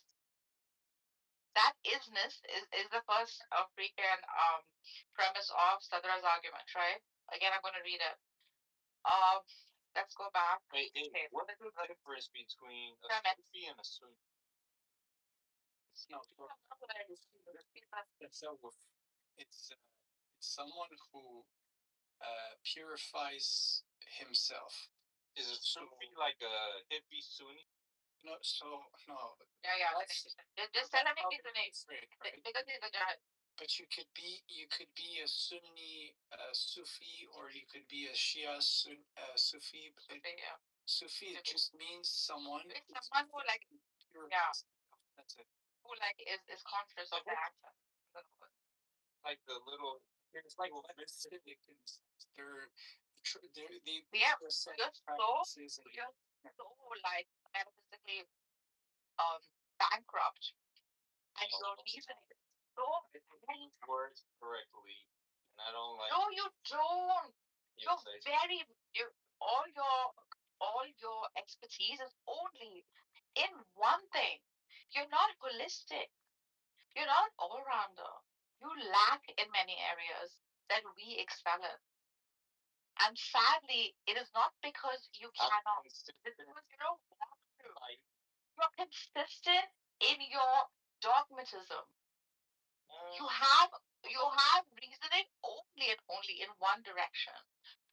That isness is the first freaking premise of Sadra's argument, right? Again, I'm going to read it. Let's go back. Wait, okay. what is the difference between a Sufi and a Sunni? No, it's someone who purifies himself. Is a Sufi like a hippie Sunni? No, so no. Yeah. Just tell him he's a name. Because he's a judge. But you could be a Sunni Sufi, or you could be a Shia Sufi. Sufi just means someone. It's someone who like, yeah, that's it. Who like is conscious of the action. Like the little. It's like they're yeah, you're so like metaphysically bankrupt, and your reasoning is so words correctly, and I don't like. No, you don't. You're very all your expertise is only in one thing. You're not holistic. You're not an all-rounder. You lack in many areas that we excel in. And sadly, it is not because you cannot. It's because you don't want to. You're consistent in your dogmatism. You have reasoning only and only in one direction.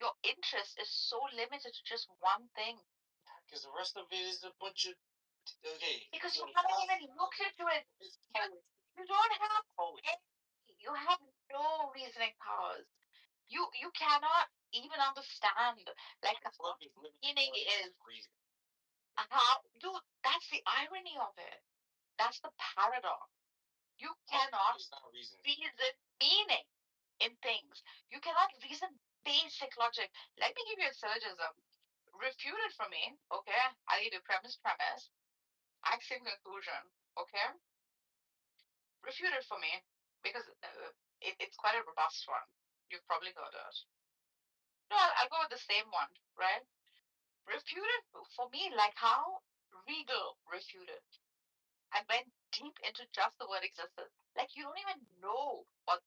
Your interest is so limited to just one thing. Because the rest of it is a bunch of Because you haven't even looked into it. You don't have any. You have no reasoning powers. You cannot even understand like what meaning is. How, dude, that's the irony of it. That's the paradox. You cannot reason meaning in things. You cannot reason basic logic. Let me give you a syllogism. Refute it for me, okay? I'll give you premise, axiom, conclusion, okay? Refute it for me, because it's quite a robust one. You've probably heard it. No, I'll go with the same one, right? Refute it for me like how Regal refuted and went deep into just the word existence. Like you don't even know what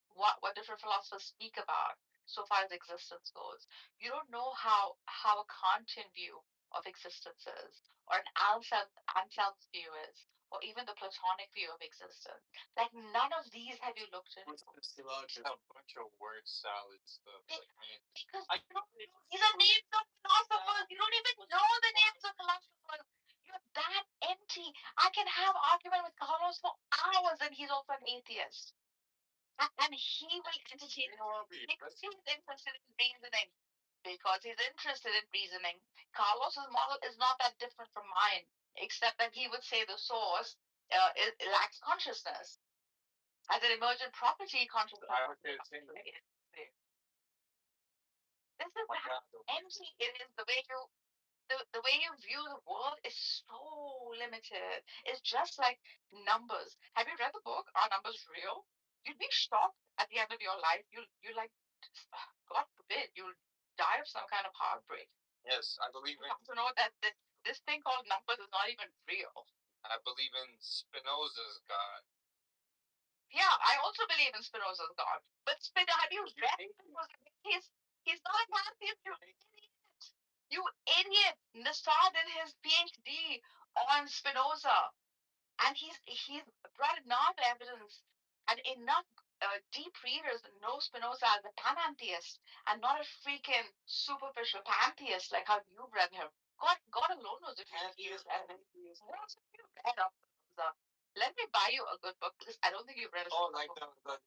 different philosophers speak about so far as existence goes. You don't know how a Kantian view of existence is, or an Anselm's view is, or even the Platonic view of existence. Like none of these have you looked into. A bunch of word salad stuff. Because these are names of philosophers. You don't even know the names of philosophers. You're that empty. I can have argument with Carlos for hours, and he's also an atheist. And he will entertain because he's interested in reasoning. Because he's interested in reasoning. Carlos's model is not that different from mine, except that he would say the source it lacks consciousness. As an emergent property, consciousness. I would say the same thing. This is how empty it is. The way you view the world is so limited. It's just like numbers. Have you read the book Are Numbers Real? You'd be shocked at the end of your life. You like, God forbid, you'll die of some kind of heartbreak. Yes, I believe in. To know that this thing called numbers is not even real. I believe in Spinoza's God. Yeah, I also believe in Spinoza's God. But Spinoza, have you read Spinoza? He's not a Catholic, you idiot. You idiot. Nassar did his PhD on Spinoza. And he's brought enough evidence and enough deep readers that know Spinoza as a pantheist and not a freaking superficial pantheist like how you've read him. God alone knows if you've read him. What else have you read of Spinoza? Let me buy you a good book because I don't think you've read a Oh, single like book.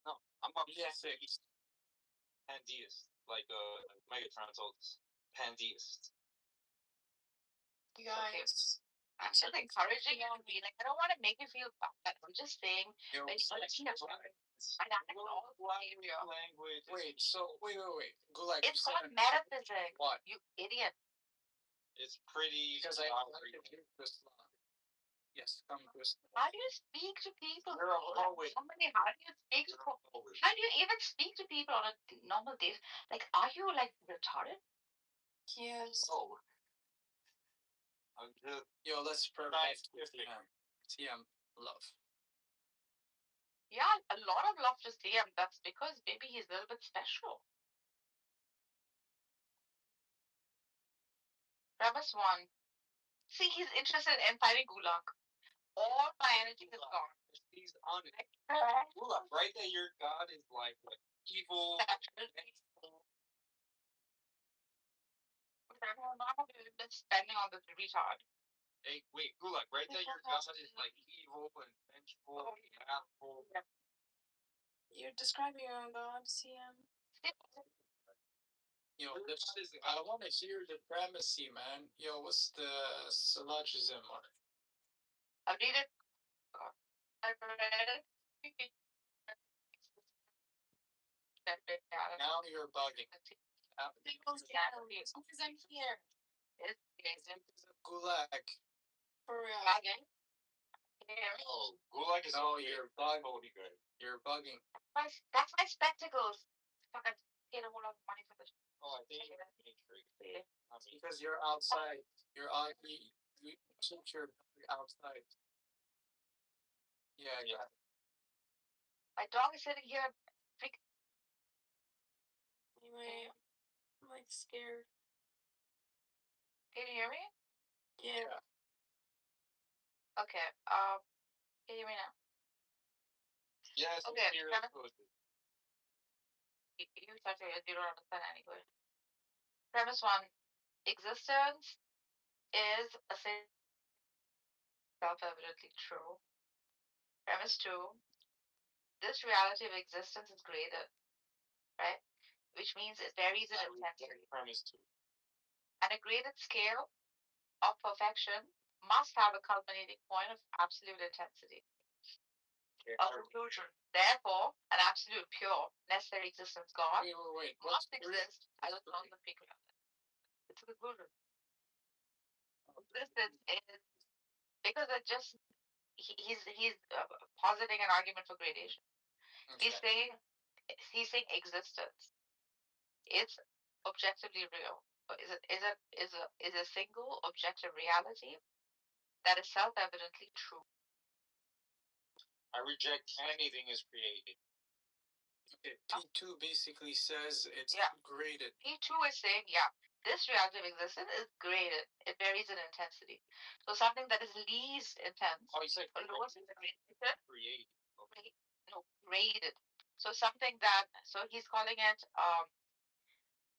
no, I'm a pantheist, like Megatron told us, pantheist. You guys. I'm just encouraging you to be like, I don't want to make you feel bad. I'm just saying, when you listen to and I know Language. Wait, so wait. Gulak, it's called metaphysics. What? You idiot. It's pretty. Because I like to hear Islam. Yes, come Islam. How do you speak to people? You're a poet. How do you speak to people? How do you even speak to people on a normal day? Like, are you like retarded? Yes. Oh. I'm just. Yo, let's provide TM love. Yeah, a lot of love to TM. That's because maybe he's a little bit special. Premise one. See, he's interested in fighting Gulag. All my energy is gone. He's on it. Gulag, right? That your god is like evil. That's spending on this retard. Hey, wait, Gulag, right? That your god is like evil and vengeful, wrathful. You're describing your own god, CM. Yo, I want to hear the premise, man. Yo, what's the syllogism on it? I'll read it. I read it. Now you're bugging. Because I'm here. Gulag. For real. Bugging? Oh, Gulag is no, you're bugging. You're bugging. That's my spectacles. Fuck, I get a whole lot of money for this. Oh, I think you're intrigued. Because you're outside. You're on. You're outside. Yeah. My dog is sitting here. Anyway, I'm like scared. Can you hear me? Yeah. Okay. Can you hear me now? Yes. Okay. You don't understand anyway. Premise one: existence is a self-evidently true. Premise two: this reality of existence is graded, right? Which means it varies in intensity. Premise two. And a graded scale of perfection must have a culminating point of absolute intensity. A conclusion. Therefore, an absolute pure, necessary existence God must exist as a non people. It's a conclusion. Existence is because it just he's positing an argument for gradation. Okay. He's saying existence. It's objectively real. Is a single objective reality that is self-evidently true. I reject anything is created. Okay, P2 basically says it's graded. P2 is saying, this reality of existence is graded. It varies in intensity. So something that is least intense. Oh, you said created. Okay. No, graded. So something that, so he's calling it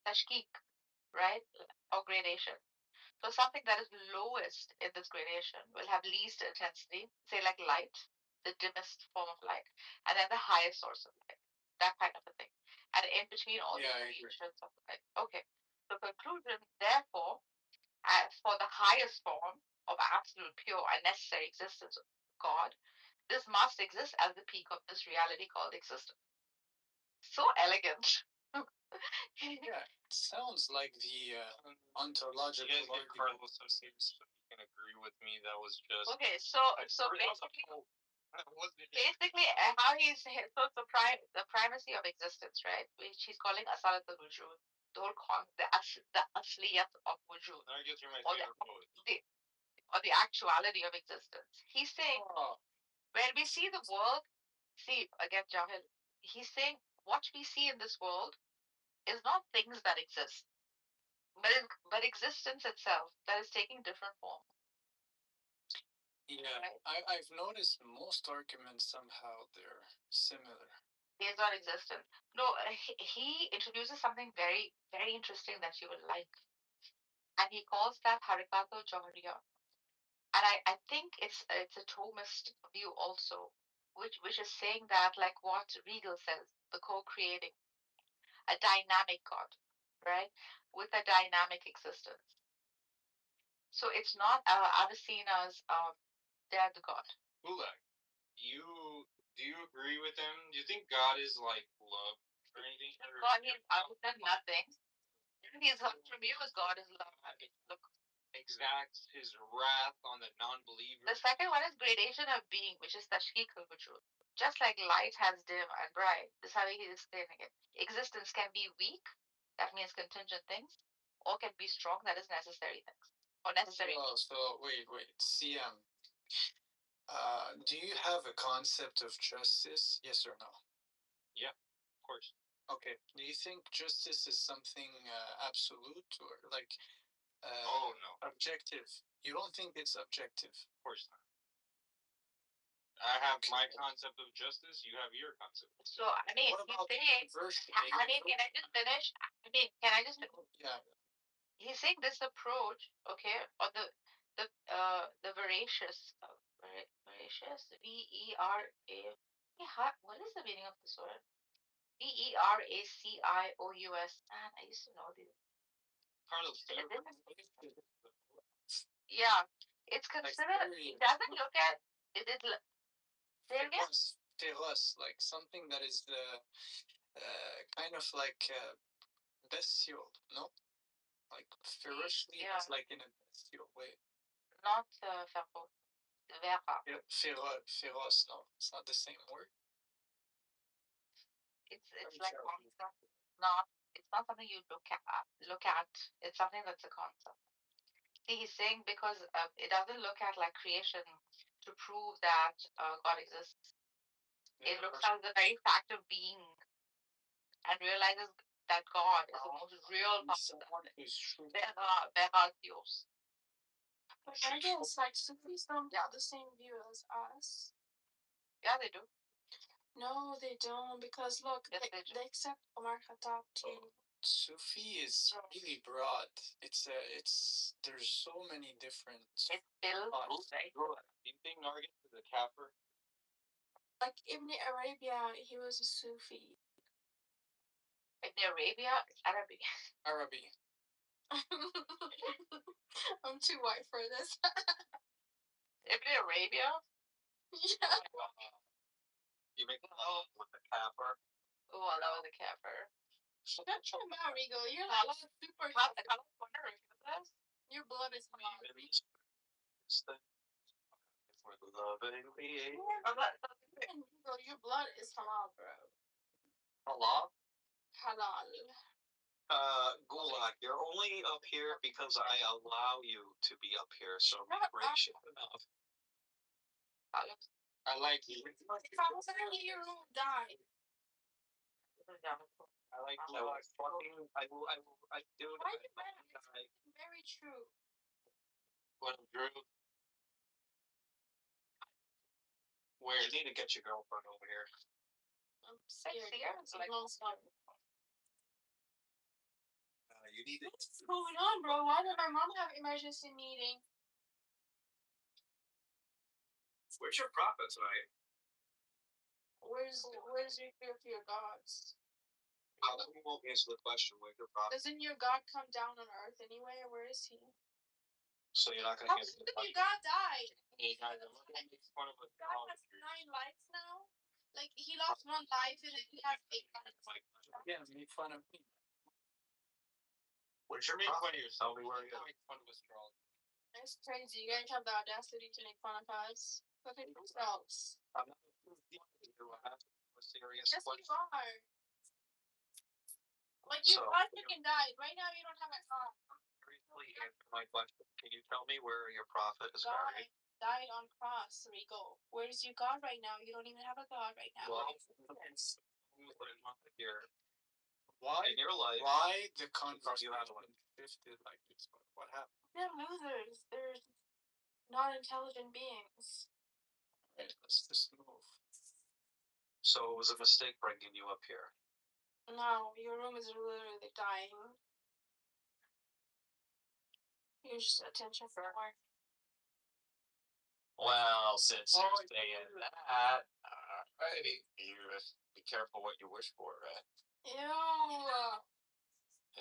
tashkik, right? Or gradation. So something that is lowest in this gradation will have least intensity, say like light, the dimmest form of light, and then the highest source of light, that kind of a thing. And in between all the variations of the light. Okay. The conclusion, therefore, for the highest form of absolute pure and necessary existence of God, this must exist as the peak of this reality called existence. So elegant. Yeah, it sounds like the ontological argument. Associates can agree with me. That was just okay. So basically, how he's so the primacy of existence, right? Which he's calling asalat al-wujud, the whole the asliyat of wujud, or the actuality of existence. He's saying when we see the world, see again, Jahil. He's saying what we see in this world is not things that exist, but existence itself that is taking different form. Yeah, right? I've noticed most arguments somehow they're similar. based on existence. No, he introduces something very, very interesting that you will like, and he calls that Harikato Johariya. And I think it's a Thomist view also, which is saying that like what Riegel says, the co-creating, a dynamic God, right, with a dynamic existence. So it's not Avicenna's dead God. Gulak, do you agree with him? Do you think God is like love or anything? God means other nothing. His love from you is God is love. Look. Exacts his wrath on the non-believer. The second one is gradation of being, which is Tashkik al-Wujud. Just like light has dim and bright, this is how he is explaining it. Existence can be weak, that means contingent things, or can be strong, that is necessary things. Or necessary. So wait, CM. Do you have a concept of justice? Yes or no? Yeah, of course. Okay. Do you think justice is something absolute or like oh no, objective? You don't think it's objective? Of course not. I have my concept of justice. You have your concept. So I mean, he's saying. I mean, can I just finish? I mean, can I just? Yeah. He's saying this approach, okay, or the voracious, voracious, V-E-R-A. Yeah, what is the meaning of this word? Veracious. Man, I used to know this. Carlos, yeah, it's considered. It doesn't look at it. Feroz, like something that is kind of like bestial, no? Like ferociously, yeah. It's like in a bestial way. Not feroz. Yeah, feroz, no, it's not the same word. It's like concept, not. It's not something you look at. It's something that's a concept. See, he's saying because it doesn't look at like creation to prove that God exists. It looks at the very fact of being and realizes that God is the most real someone who's true. Veracious. But I guess like Sufis don't have the same view as us. Yeah, they do. No, they don't, because look, yes, they accept Omar Khattab too. Sufi is really broad. There's so many different. It's built. Do you think Nargis is a kafir? Like Ibn Arabia, he was a Sufi. Ibn Arabia, Arabic. Arabic. I'm too white for this. Ibn Arabia? Yeah. You make love with the kafir? Oh, that was a kafir. Shut your mouth, Rigo. You're like super. Your blood is hot. For loving me. Rigo, your blood is halal, bro. Halal? Halal. Gulak, you're only up here because I allow you to be up here, so be gracious enough. I like you. If I wasn't here, you would die. I like you. I do. Why are you mad? It's very true. What, Drew? Where? You need to get your girlfriend over here. I'm scared. You need to. What's going on, bro? Why did my mom have emergency meeting? Where's your prophet tonight? Where's your fear for your gods? We won't answer the question. Where's your prophet? Doesn't your God come down on earth anyway? Or where is he? So you're not gonna How answer soon the did your question. God die? God has 9 lives now. Like he lost 1 life and he has 8 lives. Yeah, make fun of me. Where's your Make fun prophet? of yourself. Make fun of withdrawal. That's crazy. You guys have the audacity to make fun of us. Look at yourselves. I'm not a serious Yes, question. you are. Like your God freaking died. Right now, you don't have a God. Briefly answer my question. Can you tell me where your prophet is buried? Died on cross, Rico. Where's your God right now? You don't even have a God right now. Well, here. Why in your life? Why the conversation shifted like this? What happened? They're losers. They're not intelligent beings. Right, let's just move. So it was a mistake bringing you up here. No, your room is literally dying. You're just attention for work. Well, since you're saying that, alrighty, you be careful what you wish for, right? Ew.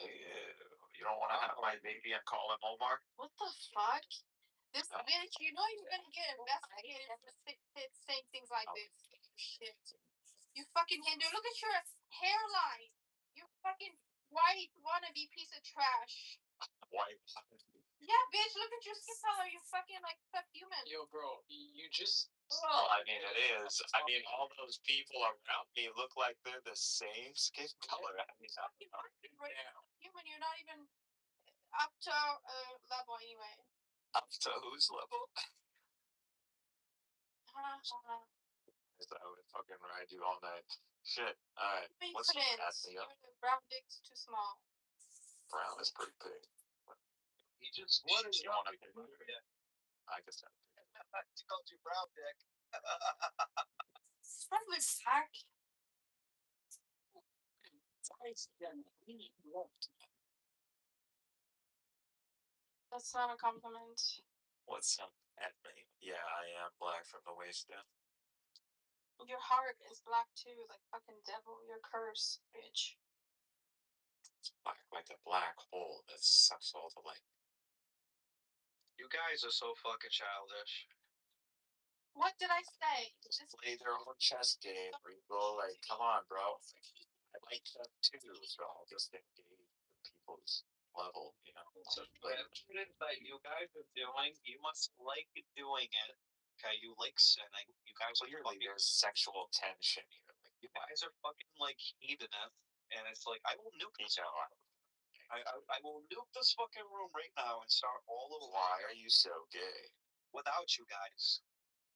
You don't want to have my baby and call him Omar? What the fuck? This bitch, you know you're gonna get investigated for saying things like this. Shit. You fucking Hindu. Look at your hairline. You fucking white wannabe piece of trash. White. Yeah, bitch, look at your skin color. You fucking like human. Yo, bro, you just. Well, I mean, it is. I mean, all those people around me look like they're the same skin color. I mean, Human, you're not even up to level anyway. up to whose level? I would fucking ride you all night. Shit. Alright. What's brown dick's too small. Brown is pretty big. He just what is wrong with you? I guess that. He called you brown dick. It's probably black. That's not a compliment. What's up at me? Yeah, I am black from the waist down. Your heart is black too, like fucking devil. You're cursed, bitch. It's black like a black hole that sucks all the light. You guys are so fucking childish. What did I say? Just play their own chess game where you go like, come on, bro. I like that too, so I'll just engage with people's level, you know. So everything that you guys are doing, you must like doing it. Okay, you like sinning. You guys are clearly there's sexual tension here. Like, you guys are fucking like hedonists, and it's like I will nuke this. I will nuke this fucking room right now and start all over. Why are you so gay? Without you guys.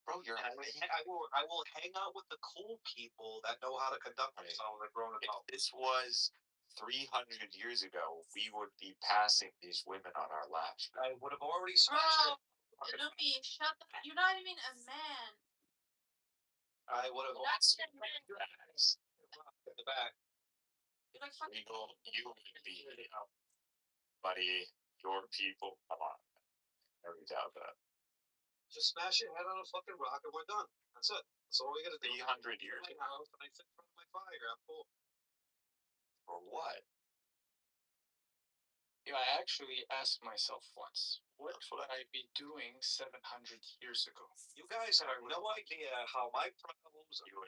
Bro, you're I will hang out with the cool people that know how to conduct themselves and grown adults. If this was 300 years ago, we would be passing these women on our laps. I would have already smashed it. Luffy, shut the you're not even a man. I would have in the back. You're like fucking you would be buddy, your people. Come on. I already doubt that. Just smash your head on a fucking rock and we're done. That's it. That's all we gotta do. 300 years ago. And I sit in front of my fire. I'm cool. For what? You know, I actually asked myself once, what would I be doing 700 years ago? You guys have no idea how my problems are. Yeah,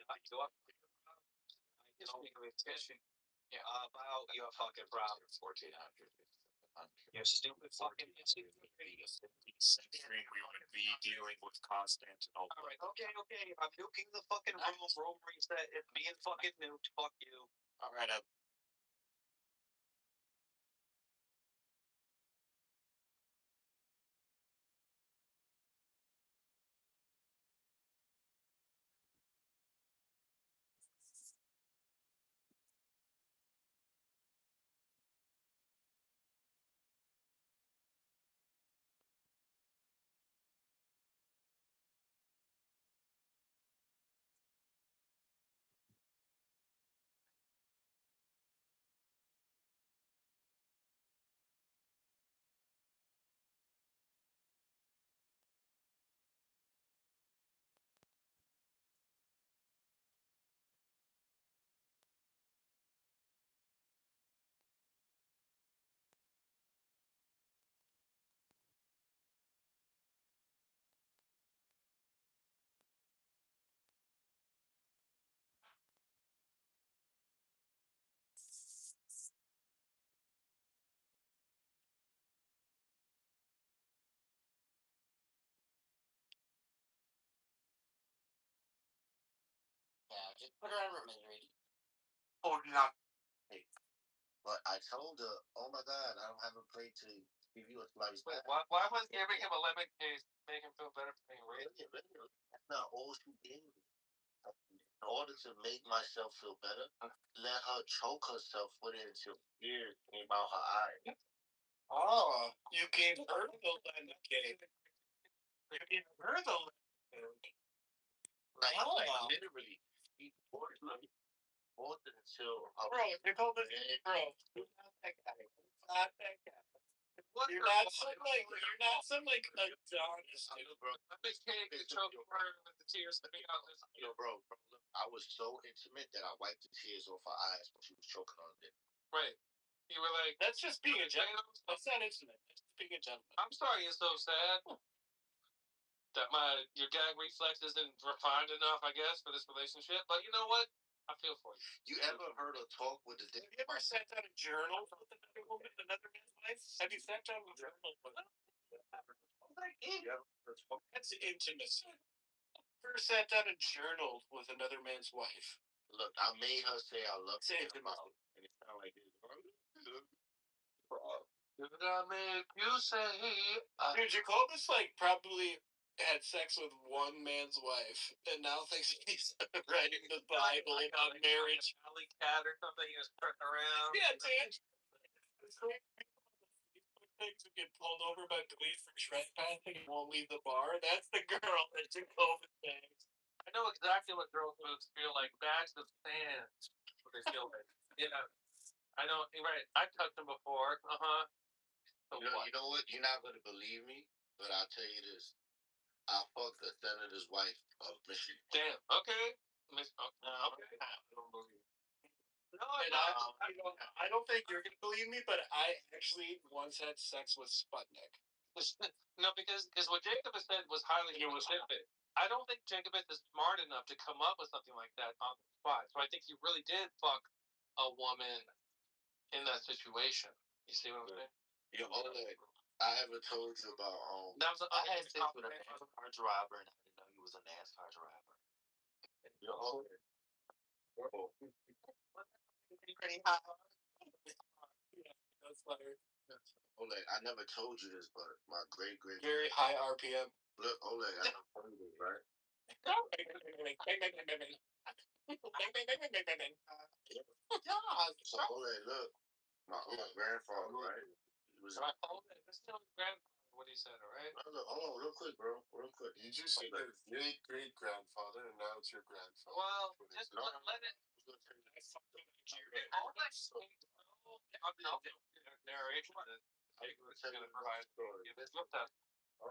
about your fucking problems. 1400. Your stupid fucking century we would be dealing with Constantinople. Alright, okay. I'm nuking the fucking room reset. It's being fucking nuked. Fuck you. Alright, Yeah, just put it on refrigerator. oh, not. But I told her, oh my god, I don't have a plate to give you a slice. Wait, why was giving him a lemon case make him feel better for being raped? That's not all she gave me. In order to make myself feel better, let her choke herself with it until tears came out her eyes. Oh, you gave her the lemon cake. You gave her the lemon cake. Like, literally, More than chill. Bro, you're called this, bro. You're not that guy. Not that guy. You're not some like Adonis, dude. Bro, I think Kenny could choke her with the tears coming out. bro, look, I was so intimate that I wiped the tears off her eyes when she was choking on it. Right. You were like, That's just being a gentleman. That's not intimate. That's just being a gentleman. I'm sorry you're so sad. That your gag reflex isn't refined enough, I guess, for this relationship. But you know what? I feel for you. You ever heard her talk with the dick? Have you ever sat down a journal with another woman, another man's wife? Have you sat down a journal with That's intimacy. Ever sat down and journaled with another man's wife? Look, I made her say I love Say her. it to And it sounded like this. Did I make you say? Dude, Jacobus probably had sex with one man's wife, and now thinks he's writing the Bible about marriage. Alley cat or something. He was turning around. Yeah, dude. Things who get pulled over by police for trespassing and won't leave the bar. That's the girl that Jacobus bangs. I know exactly what girls feel like. Bags of sand. What they feel like. Yeah. I know. You're right. I've touched them before. So you know what? You're not going to believe me, but I'll tell you this. I fucked the senator's wife of Michigan. Damn. Okay. Okay. I don't believe you. No, I don't think you're gonna believe me, but I actually once had sex with Sputnik. No, because what Jacob has said was highly specific. I don't think Jacob is smart enough to come up with something like that on the spot. So I think he really did fuck a woman in that situation. You see what I'm saying? You know, I ever told you about That was I had sex with a NASCAR driver, and I didn't know he was a NASCAR driver. Pretty hot. That's funny. Oleg, I never told you this, but my great Very high RPM. Look, Oleg, I never told you this, right? So Oleg, look, my grandfather, right? He was what he said, all right? Hold on, real quick, bro. Real quick. You just said that great grandfather, and now it's your grandfather. Well, just let it. Narration. Oh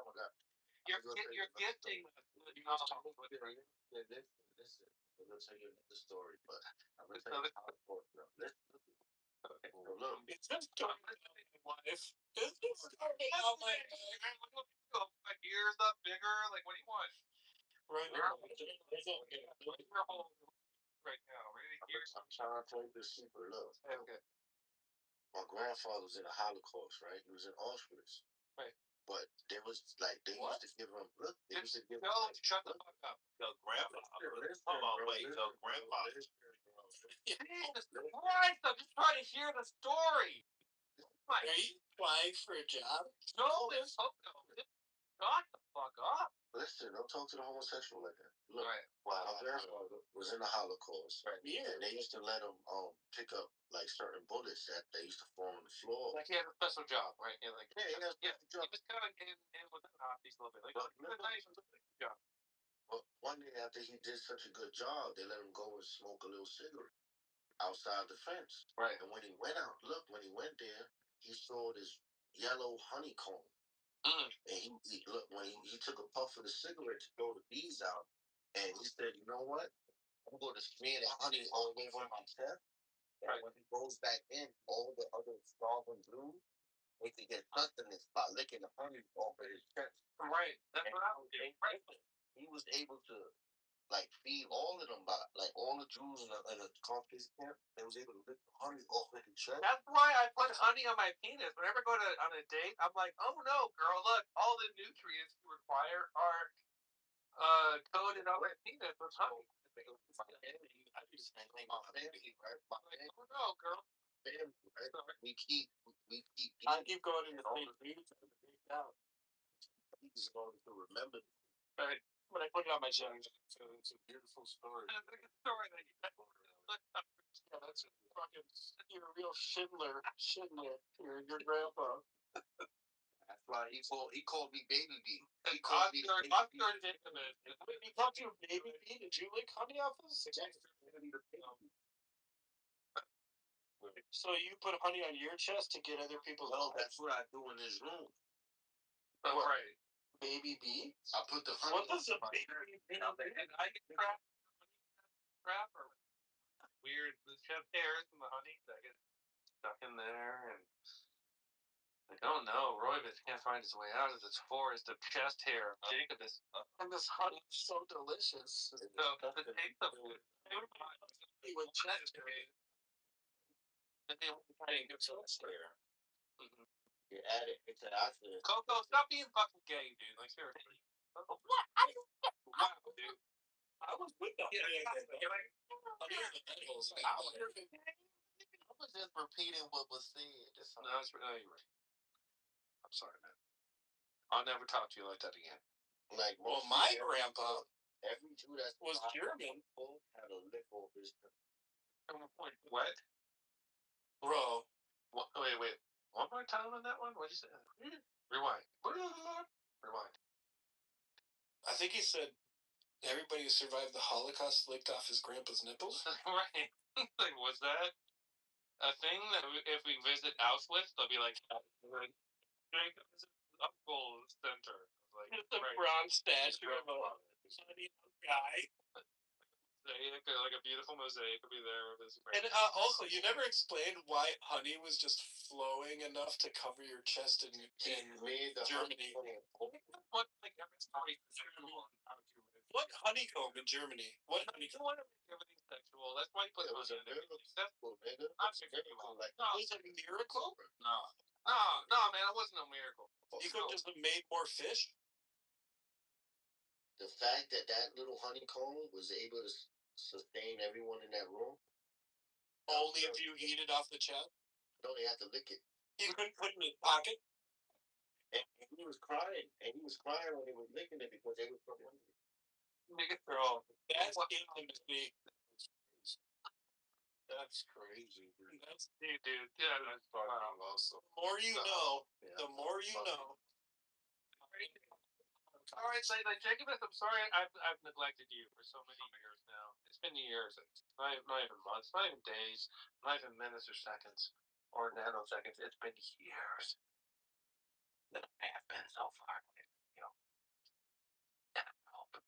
my God. You're gifting. Listen. I'm gonna tell you the story, but I'm gonna tell you how it works. Look. It's just starting my life. It's just starting out my like ears up bigger. Like what do you want? Right now. Right now, I'm trying to tell you this secret. Look. Okay. My grandfather was in the Holocaust, right? He was in Auschwitz. Right. But they used to give him shut the fuck up. Your grandfather. Hold on, wait. Your grandfather. Jesus Christ! I'm just trying to hear the story. Are you applying for a job? No, shut the fuck up. Listen, don't talk to the homosexual like that. Look, right. My grandfather was in the Holocaust, right? Yeah. And they used to let him pick up like certain bullets that they used to fall on the floor. Like he had a special job, right? Yeah, like he had a special job. He was kind of in with the Nazis a little bit. Like, nice job. But one day after he did such a good job, they let him go and smoke a little cigarette outside the fence. Right. And when he went out, when he went there, he saw this yellow honeycomb. And when he took a puff of the cigarette to throw the bees out, and he said, "You know what? I'm going to smear the honey all over my chest. And when he goes back in, all the other starving blues, they can get sustenance by licking the honey off of his chest." Right. That's what I was doing. Right. He was able to feed all of them, all the Jews in the concentration camp. They was able to lick the honey off of his chest. That's why I put honey on my penis. Whenever I go on a date, I'm like, oh no, girl, look, all the nutrients you require are coded on my penis with honey. I do the same thing with my family, right? Oh no, girl. Family, right? We keep. I keep going in the same beats. He's going to remember. Right. When I put it on my chest. It's a beautiful story. It's a good story that you yeah, that's fucking. You're a real Schindler. Your grandpa. fly. He called me baby bee. He I'm called me sure, baby I'm bee. sure it didn't. He called you baby bee. Did you lick honey off his? So you put honey on your chest to get other people? No, that's what I do in this room. Oh, right. Baby bee. I put the honey. What does a baby bee? And I get crap or weird the chest hairs and the honey that get stuck in there and like, oh no, Roybus can't find his way out of this forest of chest hair. Jacob is And this honey is so delicious. so the taste of it. With chest hair. You add it into acid. Coco, stop being fucking gay, dude. Like seriously. What? Wow, dude. I was with the honey. I was just repeating what was said. No, you're right. I'm sorry, man. I'll never talk to you like that again. Like, well, my grandpa every Jew that was German. Had a lick over his. What? Bro. Wait. One more time on that one? What did you say? Rewind. Rewind. I think he said everybody who survived the Holocaust licked off his grandpa's nipples. Right. Like, was that a thing that if we visit Auschwitz, they'll be like, Jacob is uncle center. Like, it's a bronze statue of a guy. Like a beautiful mosaic will be there with his. And also, you never explained why honey was just flowing enough to cover your chest in Germany. What honeycomb in Germany? What honeycomb? You want to make everything sexual. That's why you put honey in everything. Was it a miracle? No, man, it wasn't a miracle. You could have just made more fish. The fact that that little honeycomb was able to sustain everyone in that room. Only if you eat it off the chest? No, they had to lick it. You couldn't put it in his pocket? And he was crying. And he was crying when they were licking it because they were so hungry. Nigga throw. That's intimacy. That's crazy, dude. Dude. Yeah, that's fucking awesome. The more you know, the more you know. All right, so like Jacob, I'm sorry I've neglected you for so many years now. It's been years. It's not even months, not even days, not even minutes or seconds or nanoseconds. It's been years that I have been so far away from you. And I hope.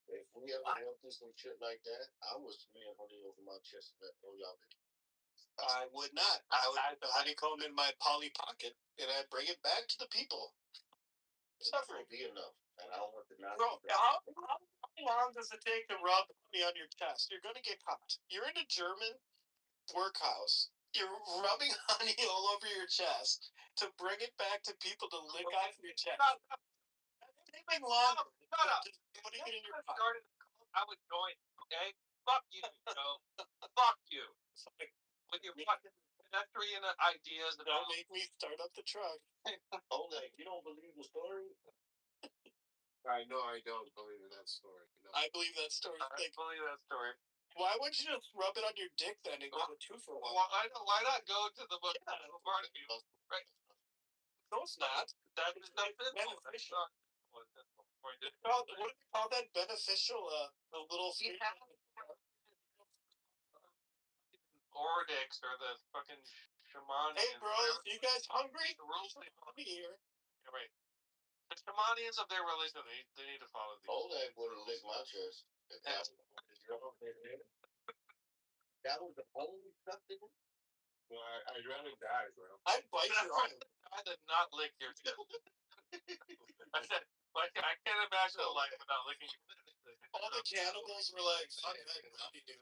If we ever went through some shit like that, I would smear honey over my chest and let all y'all lick it. I would not. I would have the honeycomb in my Polly pocket, and I'd bring it back to the people. Suffering be enough, and I don't want to not. Bro, how long does it take to rub honey on your chest? You're gonna get caught. You're in a German workhouse. You're rubbing honey all over your chest to bring it back to people to lick off your chest. It's taking longer. Shut up. Putting it in your pocket. I would join. Okay, fuck you, Joe. Fuck you. With your fucking pedestrian ideas. Don't make me start up the truck. Oh, like, you don't believe the story? I know I don't believe in that story. No. I believe that story. I believe that story. Why wouldn't you just rub it on your dick then and go to 2 for 1? Why not go to the part of you? Right. No, it's not. That is not beneficial. What do they call that? Beneficial? A little. Ordix or the fucking shamanians. Hey, bro, you guys hungry? The rules they follow here. Yeah, right. The shamanians of their religion, they need to follow these. Oleg would have licked my chest. That was the only something. Well, I'd rather die, bro. I'd bite your arm. I did not lick your chest. I said, like, I can't imagine a life without licking your chest. All the cannibals were like, fuck that, Bobby, dude.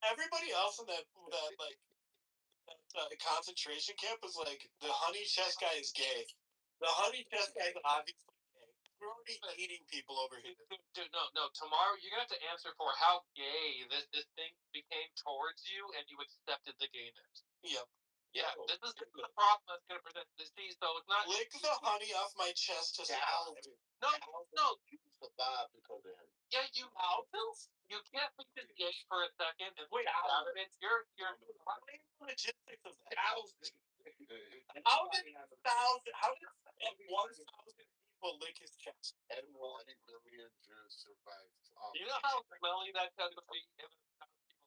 Everybody else in that concentration camp was like, the honey chest guy is gay. The honey chest guy is obviously gay. We're already eating people over here. Dude, no. Tomorrow you're gonna have to answer for how gay this thing became towards you, and you accepted the gayness. Yep. Yeah, this is the problem that's gonna present this disease. So it's not. Lick the honey off my chest to salve. No. Survive because of him. Yeah, you can't be just gay for a second and wait out of it. You're logistics of that. How did 1,000 people lick his chest? And 1 million Jews survived. You know how smelly that has to be? People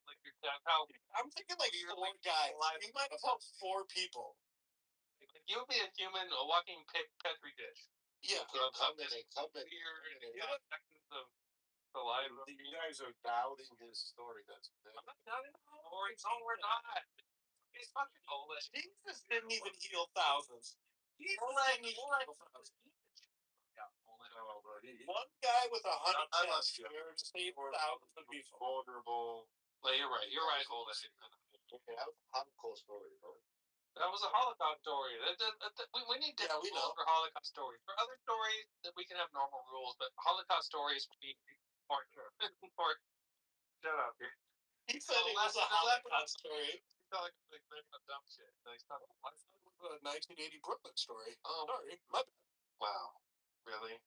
lick your chest. How I'm thinking like 4 guys. He might have helped 4 people. You would be a human, a walking petri dish. Yeah, how many seconds of saliva? You guys are doubting his story. That's I'm not doubting the story. No, we're not. He's fucking homeless. Jesus didn't even heal thousands. Jesus didn't even heal thousands. One guy with 100 tests saved thousands of people. vulnerable. Well, you're right. You're right, homeless. Okay, that was a Holocaust story, bro. That was a Holocaust story. We need different rules for Holocaust stories. For other stories, that we can have normal rules, but Holocaust stories we need more. Shut up. He said it was a Holocaust story. He's like making up dumb shit. Like, it was a 1980 Brooklyn story. Oh, sorry. My bad. Wow. Really?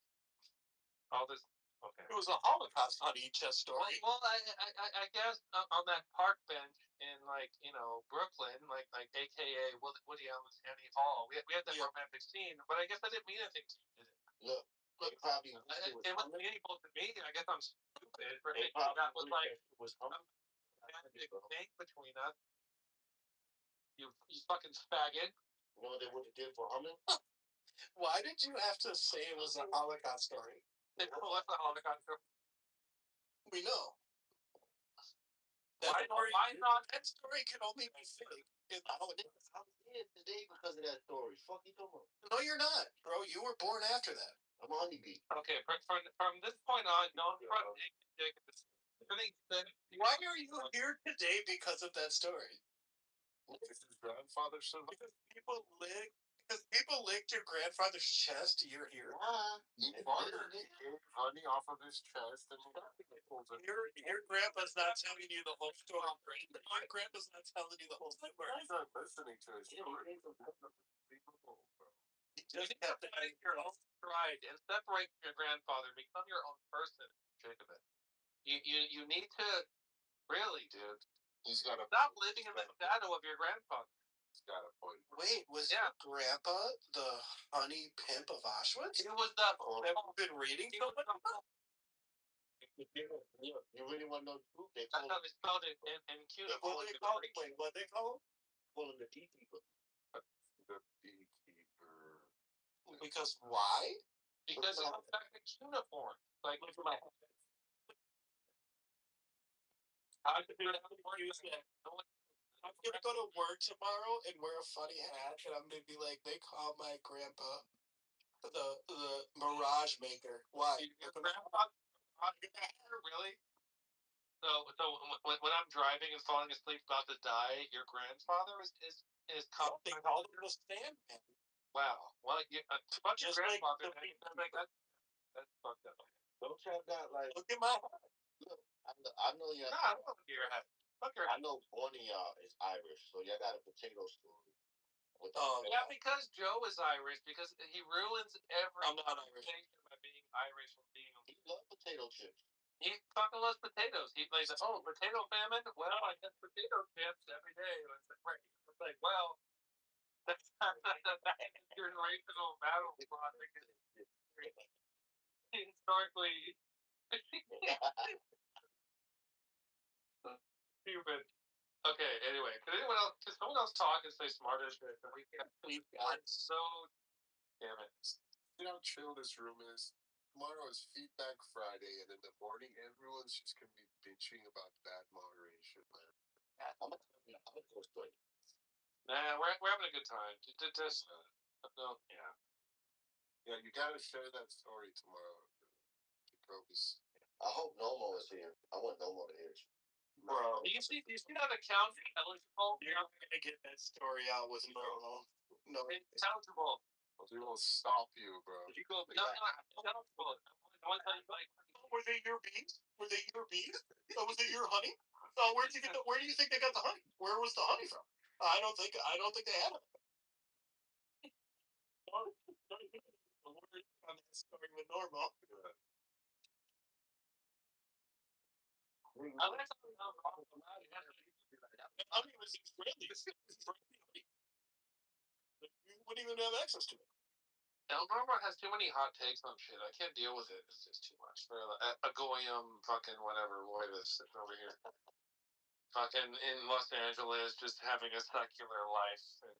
All this. Okay. It was a Holocaust honey chest story. Well, I guess on that park bench in Brooklyn, like AKA Woody Allen's Annie Hall, we had that romantic scene, but I guess that didn't mean anything to you, did it? Look, probably it wasn't meaningful to me. I guess I'm stupid for thinking that was like a romantic thing between us. You fucking faggot. You know what they would have did for Humming? Why did you have to say it was a Holocaust story? What's a Holocaust story? We know. Why not? That story can only be fake in the Holocaust. I'm here today because of that story. Fuck you, come on. No, you're not, bro. You were born after that. I'm a honeybee. Okay, from this point on, don't front dick. Why are you here today because of that story? Is his grandfather so? Because people licked your grandfather's chest. You're here. He farted honey off of his chest, and your grandpa's not telling you the whole story. My grandpa's not telling you the whole story. He's not listening to his story. You just have to make your own stride and separate from your grandfather. Become your own person, Jacob. You need to really, dude. He's got a stop living in the shadow of your grandfather. He's got a point. Wait, was your grandpa the honey pimp of Auschwitz? It was the. Have you been reading so much about? You really want to know the truth? That's how they spelled it in Cuba. What do they call it? Wait, what they call him? Call him the beekeeper. The beekeeper. Because why? Because he was back in uniform. Like, look at my. I'm gonna go to work tomorrow and wear a funny hat, and I'm gonna be like, they call my grandpa the Mirage Maker. Why? Your grandpa? Really? So when I'm driving and falling asleep about to die, your grandfather is calling. They called him the Sandman. Wow. Well, fuck your grandfather. Like that's fucked up. Don't you have that like? Look at my head. Look, I know you. Nah, I don't look at your head. I know one of y'all is Irish, so y'all got a potato story. Yeah, because Joe is Irish, because he ruins every conversation by being Irish and being. He loves potato chips. He fucking loves potatoes. He plays, potato famine? Well, I get potato chips every day. It's like, well, that's not that generational battle logic. Historically. Stupid. Okay, anyway, can someone else talk and say smarter shit? We can't please God. So damn it. You know how chill this room is? Tomorrow is Feedback Friday, and in the morning, everyone's just gonna be bitching about bad moderation, man. I'm gonna go straight. Nah, we're having a good time. No, yeah. Yeah, you gotta share that story tomorrow. I hope Nomo is here. I want Nomo to hear you. Bro, do you see that account eligible? You're not gonna get that story out with Nomo. No, it's eligible. They will stop you, bro. You go, no, eligible. I want to tell you, like, were they your bees? Were they your bees? Was it your honey? Where do you think they got the honey? Where was the honey from? I don't think they had it. On that story with Normal. I don't even see friendly. You wouldn't even have access to it. Elmar has too many hot takes on shit. I can't deal with it. It's just too much. For a goyim fucking whatever Lloyd is sitting over here. Fucking in Los Angeles, just having a secular life and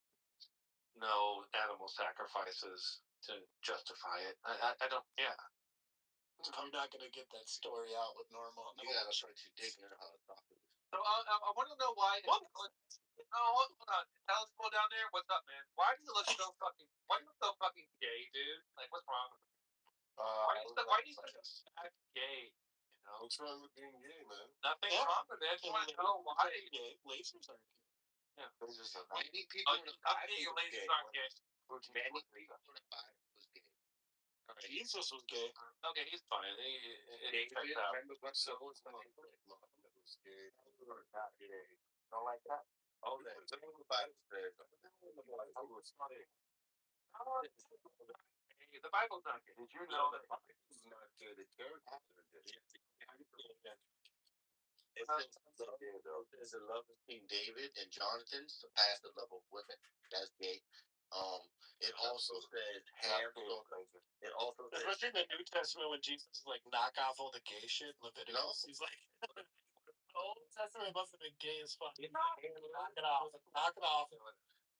no animal sacrifices to justify it. I don't, yeah. I'm not gonna get that story out with normal. You gotta start to dig in how to talk to this. So I want to know why. What? No, hold on. Tell us, go down there. What's up, man? Why do you look so fucking? Why do you look so fucking gay, dude? Like, what's wrong with you? Why do you look so gay? You know? What's wrong with being gay, man? Nothing wrong with it. I just want to know why gay. Lasers aren't gay. Yeah, lasers are. Many people in the Bible were gay. Many people in the Bible was gay. Jesus was gay. Okay, he's fine. David, remember what Saul was like? That was gay. Not gay. Don't like that? Oh, the Bible says. The Bible's not gay. Did you know that the Bible's not gay? The characters are gay. It says the love between David and Jonathan surpassed the love of women. That's gay. It also says Ham. It also says, especially in the New Testament when Jesus is like, knock off all the gay shit. Leviticus. No. He's like, the Old Testament must have been gay as fuck. Knock it off. Knock it off.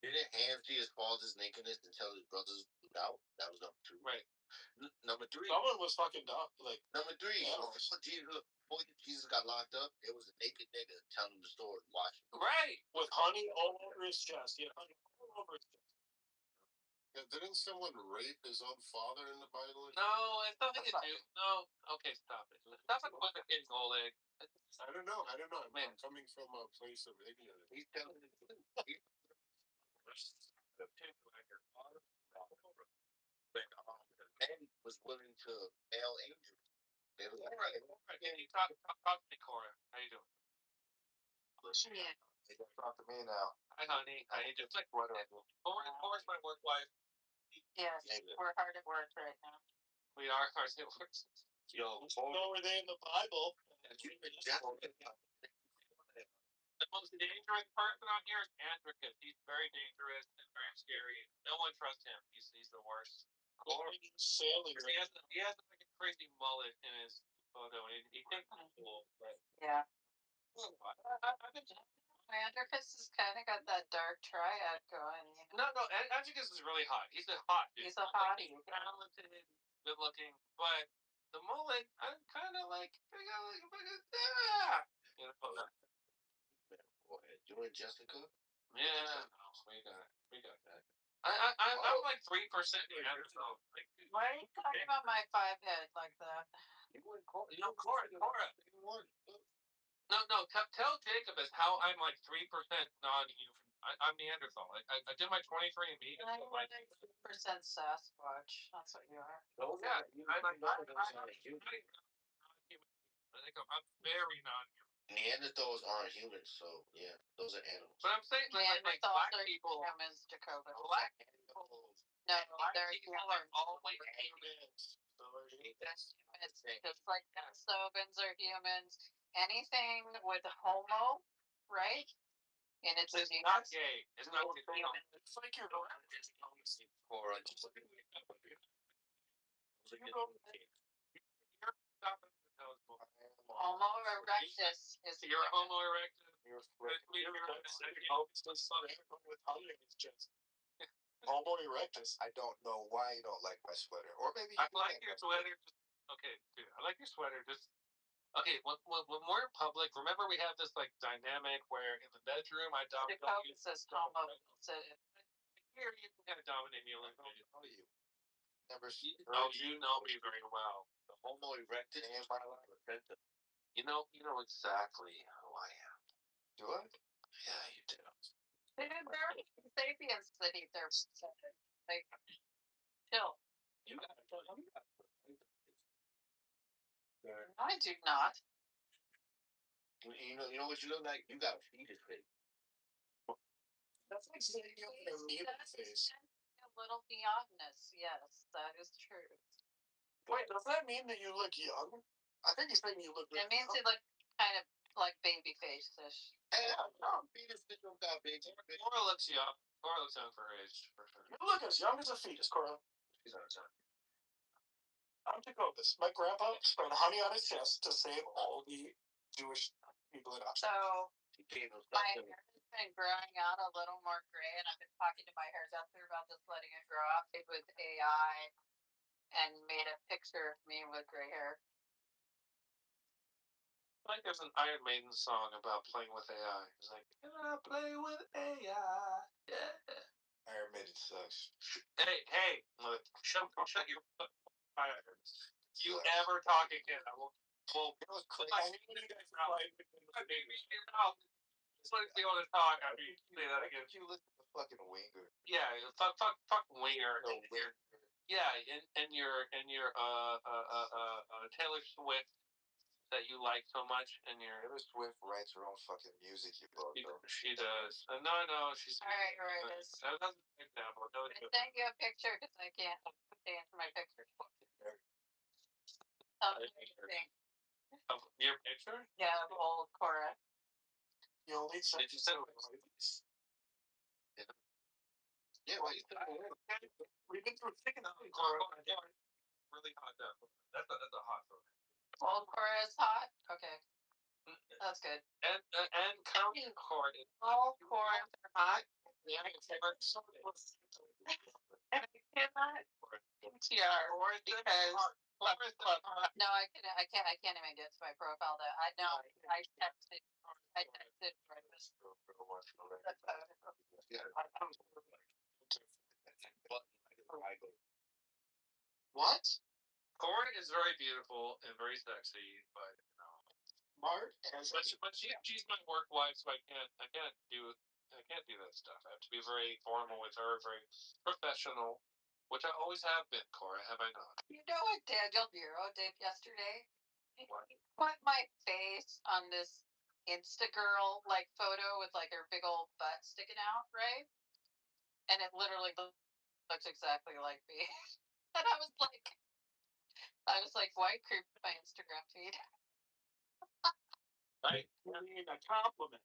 Didn't Ham see his father's nakedness and tell his brothers out? That was number 2. Right. Number 3. Someone was fucking dumb. Like number 3. Before Jesus got locked up, there was a naked nigga telling him the story. Watch. Right. With honey all over his chest. He had honey all over his chest. Yeah, didn't someone rape his own father in the Bible? No, it's nothing to do. No. Okay, stop it. That's like what the kid's Oleg. I don't know. Man, coming from a place of ignorance. He's telling me. The man was willing to bail angels. They were like, right. Talk to me, Cora. How you doing? Listen, yeah. You gotta talk to me now. Hi, honey. How you doing? Like, what? Cora's my work wife. Yes, we're hard at work right now. We are hard at work. Yo, over there in the Bible. The most dangerous person on here is Andricus. He's very dangerous and very scary. No one trusts him. He's the worst. Sailing. He has like a crazy mullet in his photo, and he thinks he's cool. But yeah. Andricus has kind of got that dark triad going. You know? No, Andricus is really hot. He's a hot dude. He's a hottie. He's talented, good looking, but the mullet, I'm kind of like, you know. You and Jessica? Yeah, no, we got that. I'm like 3% Neanderthal. Why are you talking about my 5 head like that? Cora. No. Tell Jacob as how I'm like 3% non-human. I'm Neanderthal. I did my 23andMe. I'm like 3% Sasquatch. That's what you are. Yeah, I think I'm very non-human. Neanderthals aren't humans, so yeah, those are animals. But I'm saying like black people, humans, Kitover. Black people. No, they're humans. Are always humans. That's humans. Just like Denisovans are humans. Anything with homo, right? And it's not gay. It's not gay. It's like you're or Homo erectus is. You're a Homo erectus. You're Homo erectus. I don't know why you don't like my sweater, or maybe I like your sweater. Okay, dude, I like your sweater. Just okay. When we're in public, remember we have this like dynamic where in the bedroom I dominate you. Says homo. Here you can kind of dominate me a little bit. How you? Never seen. Oh, you know me very well. The Homo erectus and my placenta. You know exactly who I am. Do I? Yeah, you do. There are sapiens that eat their like chill. You got it. I do not. You know what you look like? You got a fetus face. That's like saying you have an amoeba face. A little beyondness, yes, that is true. Wait, does that mean that you look young? I think he's saying you look. It means you look kind of like baby face-ish. No, fetus don't got big. Cora looks young. Cora looks young for her age, for sure. You look as young as a fetus, Cora. She's on time. I'm Jacobus. My grandpa spread honey on his chest to save all the Jewish people in Auschwitz. So my hair has been growing out a little more gray, and I've been talking to my hairdresser about just letting it grow out. It was AI and made a picture of me with gray hair. I think there's an Iron Maiden song about playing with AI. It's like, can I play with AI? Yeah. Iron Maiden sucks. Hey, look, shut your fire. You ever talk again? I will. Well, let's be able to talk after you say that again. You listen to fucking Winger. Yeah, fuck Winger. No, Winger. Yeah, and your Taylor Swift that you like so much, and your Taylor Swift writes her own fucking music. You bro. She does. No, she's. All right. That doesn't example. I sent you a picture because I can't answer my picture. Of your picture? Yeah, of old Cora. You only sent Did you send Yeah, well, you We've been through thick enough. really hot now. That's a hot one. Old Cora is hot? Okay. That's good. And counting cord. All Cora are hot. Yeah, And I cannot PTR because no, I can't even get to my profile. That I know. I texted breakfast. What? Cora is very beautiful and very sexy, but Smart as but she's my work wife, so I can't do that stuff. I have to be very formal with her, very professional, which I always have been, Cora, have I not? You know what Daniel Nero did yesterday? What? He put my face on this Instagirl like photo with like her big old butt sticking out, right? And it literally looks exactly like me. And I was like, why creep my Instagram feed? Right. I mean, a compliment.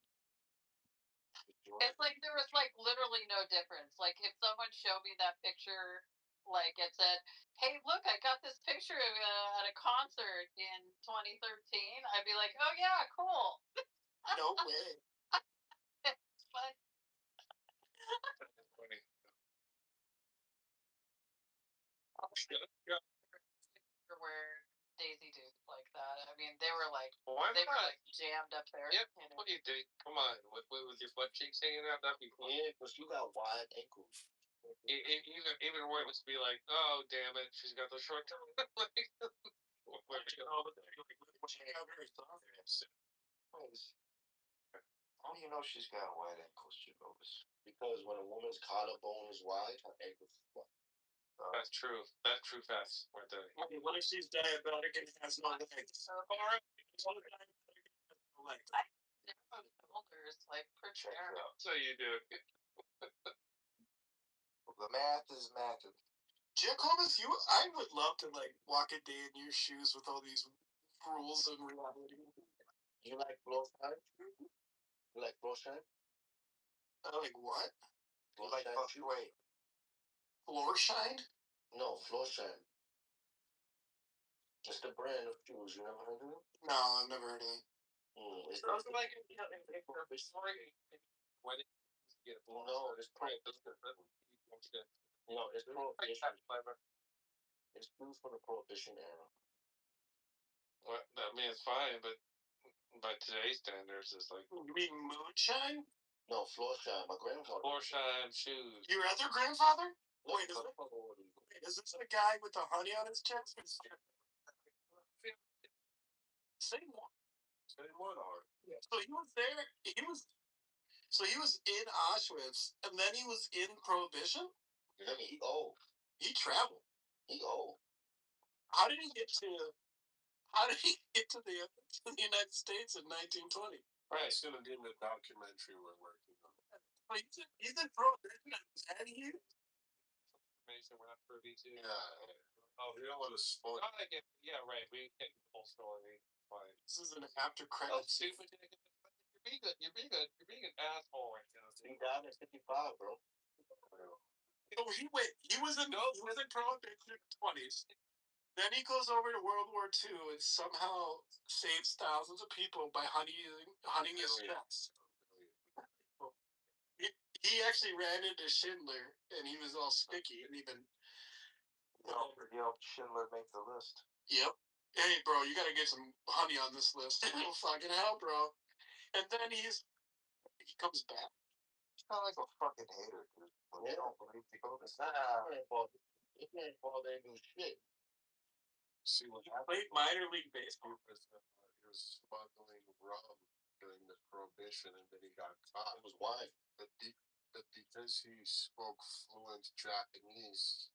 It's like there was like literally no difference. Like if someone showed me that picture, like it said, "Hey, look, I got this picture at a concert in 2013," I'd be like, "Oh yeah, cool." No way. But where Daisy Dukes like that. I mean, they were like jammed up there. Yep. You know? What do you do? Come on, with your butt cheeks hanging out, that'd be cool. Yeah, because you got wide ankles. Even where it would be like, oh damn it, she's got those short How do you know she's got wide ankles, Jacobus? Because when a woman's collarbone is wide, her ankles is wide. That's true. That's true facts right there. What if she's diabetic and has no legs? Shoulders, like for Check sure. it out. So you do. The math is math. Jacobus, I would love to like walk a day in your shoes with all these rules and reality. You like blow shine? You like blow shine? Like what? You like fluctuate? Floor shine? No, floor shine. It's the brand of shoes. You never heard of it? No, I've never heard of it. It's like no, it's prohibition. No, it's prohibition. It's proof from the prohibition era. Well, I mean, it's fine, but by today's standards, it's like. You mean moonshine? No, floor shine. My grandfather. Floor shine shoes. Your other grandfather? Wait, is this the guy with the honey on his chest? Same one. Same one, or yeah. So he was there. He was in Auschwitz, and then he was in Prohibition. I mean, he old. He traveled. He old. How did he get to the United States in 1920? Right, it's gonna be in the documentary we're working on. But he's in Prohibition. Is that you? Information we're not privy to. Yeah. Oh, we don't want to spoil. Yeah, right. We get the full story. fine. This is an after credits. Stupid. You're being an asshole right now. He died at 55, bro. Oh, he was in Prohibition in the 20s. Then he goes over to World War II and somehow saves thousands of people by hunting his pets. He actually ran into Schindler, and he was all sticky, and even. Schindler make the list. Yep. Hey, bro, you gotta get some honey on this list. Oh, fucking hell, bro. And then he comes back. He's kind of like a fucking hater, dude. When they don't believe people, it's not They do shit. See what Played minor league baseball. He was smuggling rum during the Prohibition, and then he got caught. It was why. But because he spoke fluent Japanese,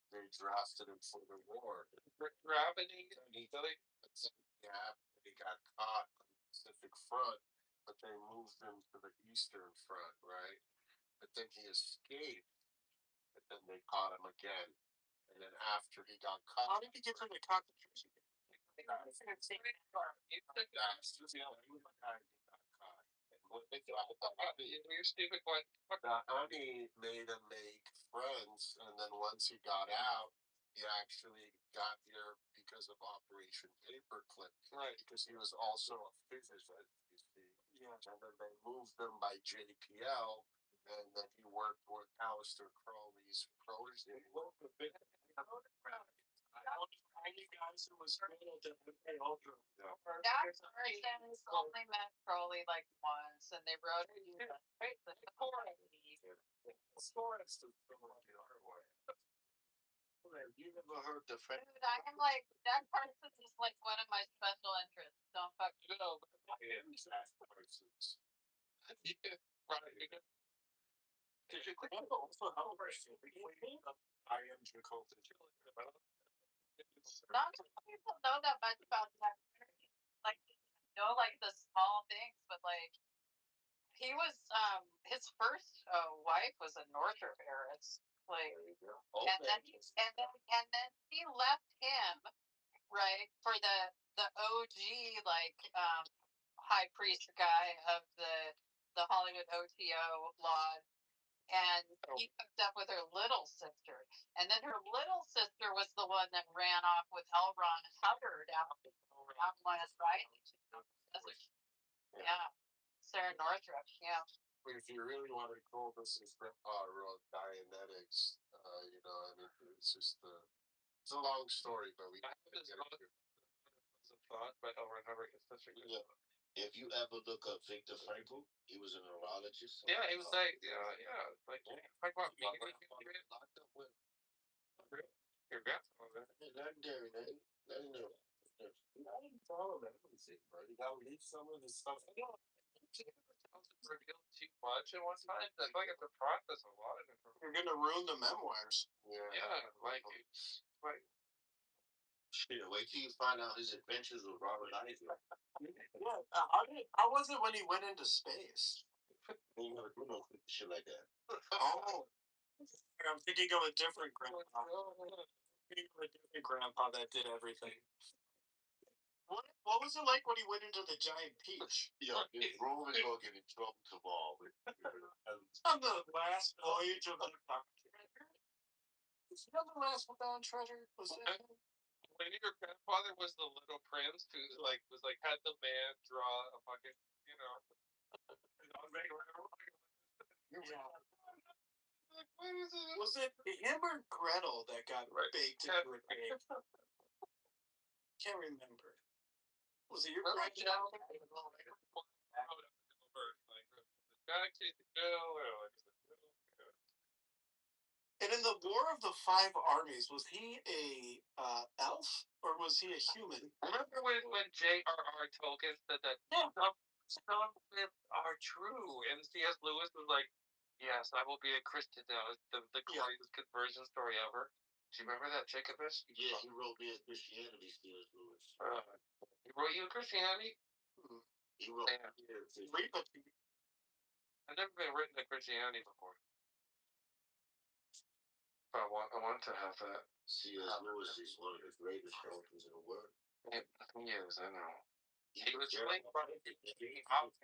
they drafted him for the war. Gravity. Yeah, he got caught on the Pacific Front, but they moved him to the Eastern Front, right? But then he escaped, and then they caught him again. And then after he got caught, How did he get from the concentration camp? You're stupid. What? The honey made him make friends, and then once he got out, he actually got here because of Operation Paperclip. Right. Because he was also a physicist, you see. Yeah. And then they moved him by JPL, and then he worked with Aleister Crowley's protege. You guys who was criminal to MK Ultra. That person only met Crowley like once, and they wrote it. You never heard the French? Dude, I am like that person is like one of my special interests. Don't fuck with me. Did you click on also how I am Jacob? Not many people know that much about that. Like, know like the small things, but like he was his first wife was a Northrop heiress. Like, and then he left him, right, for the OG like high priest guy of the Hollywood OTO lodge. And he hooked up with her little sister. And then her little sister was the one that ran off with L. Ron Hubbard out West, right? Yeah. Sarah Northrop, yeah. If you really want to call this is Grandpa wrote Dianetics, you know, I mean, it's just it's a long story, but we thought, but L. Ron Hubbard is such a good. Yeah. If you ever look up Viktor Frankl, he was a neurologist. Yeah, he was like, like what? Locked up with Your grandfather. Not Gary, man. Not in there. I didn't follow that. Let me see, bro. You gotta leave some of this stuff. Revealed too much at one time. I feel like it's a process a lot of information. You're gonna ruin the memoirs. Yeah, like Shit, wait till you find out his adventures with Robert Isley. Yeah, how was it when he went into space? You never do no shit like that. Oh, I'm thinking of a different grandpa. That did everything. What was it like when he went into the giant peach? Yeah, his room is gonna get in trouble tomorrow. On the last voyage of the Doctor. Is he on the last Dawn Treasure? Was it? when your grandfather was the little prince who was had the man draw a fucking Was it him or Gretel that got baked into a cake? Can't remember. Was it your grandchild? And in the War of the Five Armies, was he a elf or was he a human? Remember when J.R.R. Tolkien said that some myths are true, and C.S. Lewis was like, "Yes, I will be a Christian now." It's the greatest conversion story ever. Do you remember that, Jacobus? Yeah, he wrote me a Christianity, C.S. Lewis. He wrote you a Christianity? He wrote. I've never been written to Christianity before. But I want to have that. C.S. Lewis is one of the greatest authors in the world. He is, I know. He was playing front of the house.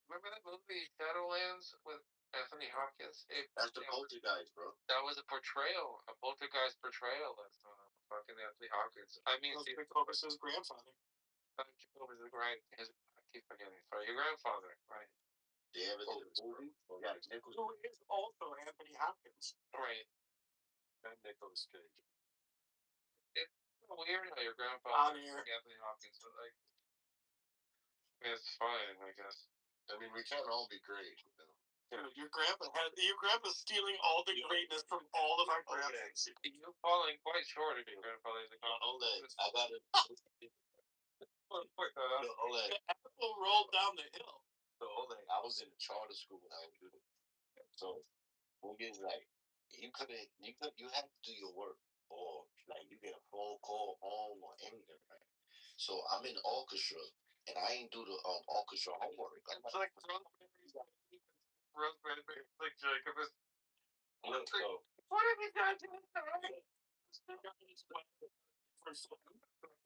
Remember that movie Shadowlands with Anthony Hopkins? That's the Poltergeist, bro. That was a portrayal, a poltergeist portrayal of fucking Anthony Hopkins. I mean, Kitover's his grandfather. Kitover's the I keep forgetting. Sorry, your grandfather, right? They ever did a movie? Or got Nicholas? Who is also Anthony Hopkins. Right. And Nicholas Cage. It's weird how your grandfather is Anthony Hopkins, but like, it's fine, I guess. I mean, we can't all be great, you know. Dude, your grandpa's stealing all the greatness from all of our grandpas. You're falling quite short of your grandfather's account. I got it. The apple rolled down the hill. So, I was in a charter school when I was doing it. So, when it's like, you had to do your work, or like you get a phone call home or anything, right? So, I'm in the orchestra, and I ain't do the orchestra homework. It's like Rosemary, like Jacob is. Look, so, What have you done to me?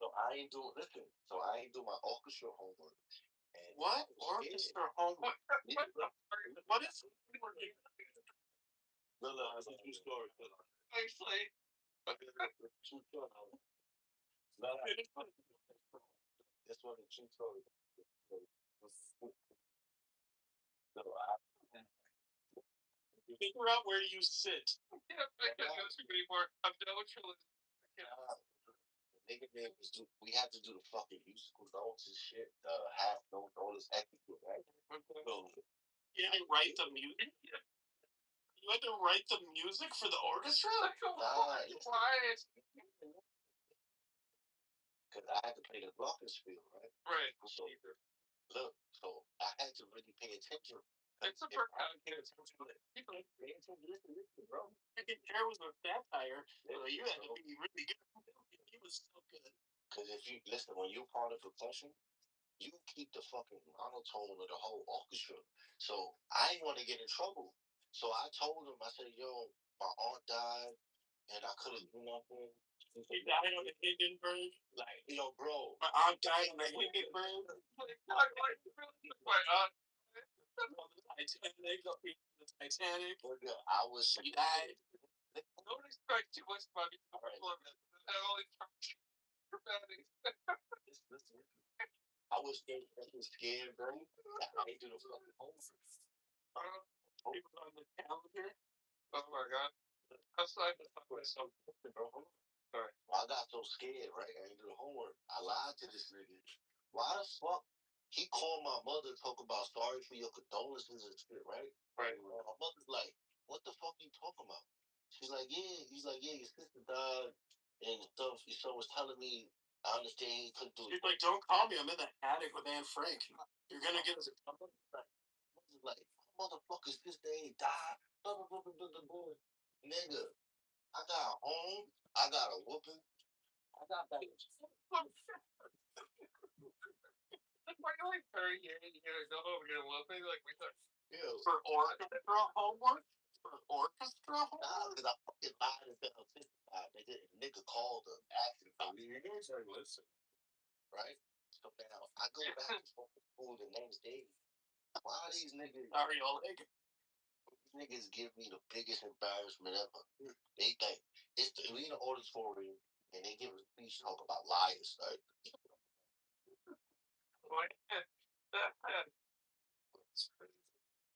So I ain't do my orchestra homework. And what? Orchestra homework? What is it? No, it's a true story. Actually. True story. This one is true story. No, figure out where you sit. Yeah, I can't go too anymore. I'm done with your list. We had to do the fucking musical notes and shit, half notes, all this extra shit, right? So, you didn't write the music? You had to write the music for the orchestra? Why? Because I had to play the glockenspiel, right? Right. So, look, so I had to really pay attention. It's a perfect. Bro. There was a satire, so you had to be really good. He was so good. Because if you listen, when you're part of percussion, you keep the fucking monotone of the whole orchestra. So I didn't want to get in trouble. So I told him, I said, yo, my aunt died and I couldn't do nothing. He died on the Hindenburg? Like, yo, bro. My aunt died on the Hindenburg? My aunt. The Titanic. I was. She died. Don't expect too much money from women. I only charge dramatic. I was scared, bro. I ain't do the fucking homework. It was on the calendar. Oh my god. Outside the fucking something, bro. Sorry. I got so scared, right? I ain't do the homework. I lied to this nigga. Why the fuck? He called my mother, talk about sorry for your condolences and shit, right? Right. My mother's like, what the fuck are you talking about? She's like, yeah. He's like, yeah, your sister died and stuff. Your son was telling me, I understand he couldn't do it. She's like, don't call me. I'm in the attic with Anne Frank. You're gonna get us. Like, motherfucker's sister ain't died. Blah, blah, blah, blah, blah, blah. Nigga, I got home. I got a whooping. I got that. Why you like 30 years and you're gonna go home and you're gonna whoop me? Like, we thought. Yeah. For orchestra homework? For orchestra homework? Nah, because I fucking lied and said I'm 55. Nigga called her, asked him. Listen. Right? So now, I go back to school the next day. Why are these niggas? Sorry, Oleg. These niggas give me the biggest embarrassment ever. They think we in the auditorium and they give a speech talk about liars, right?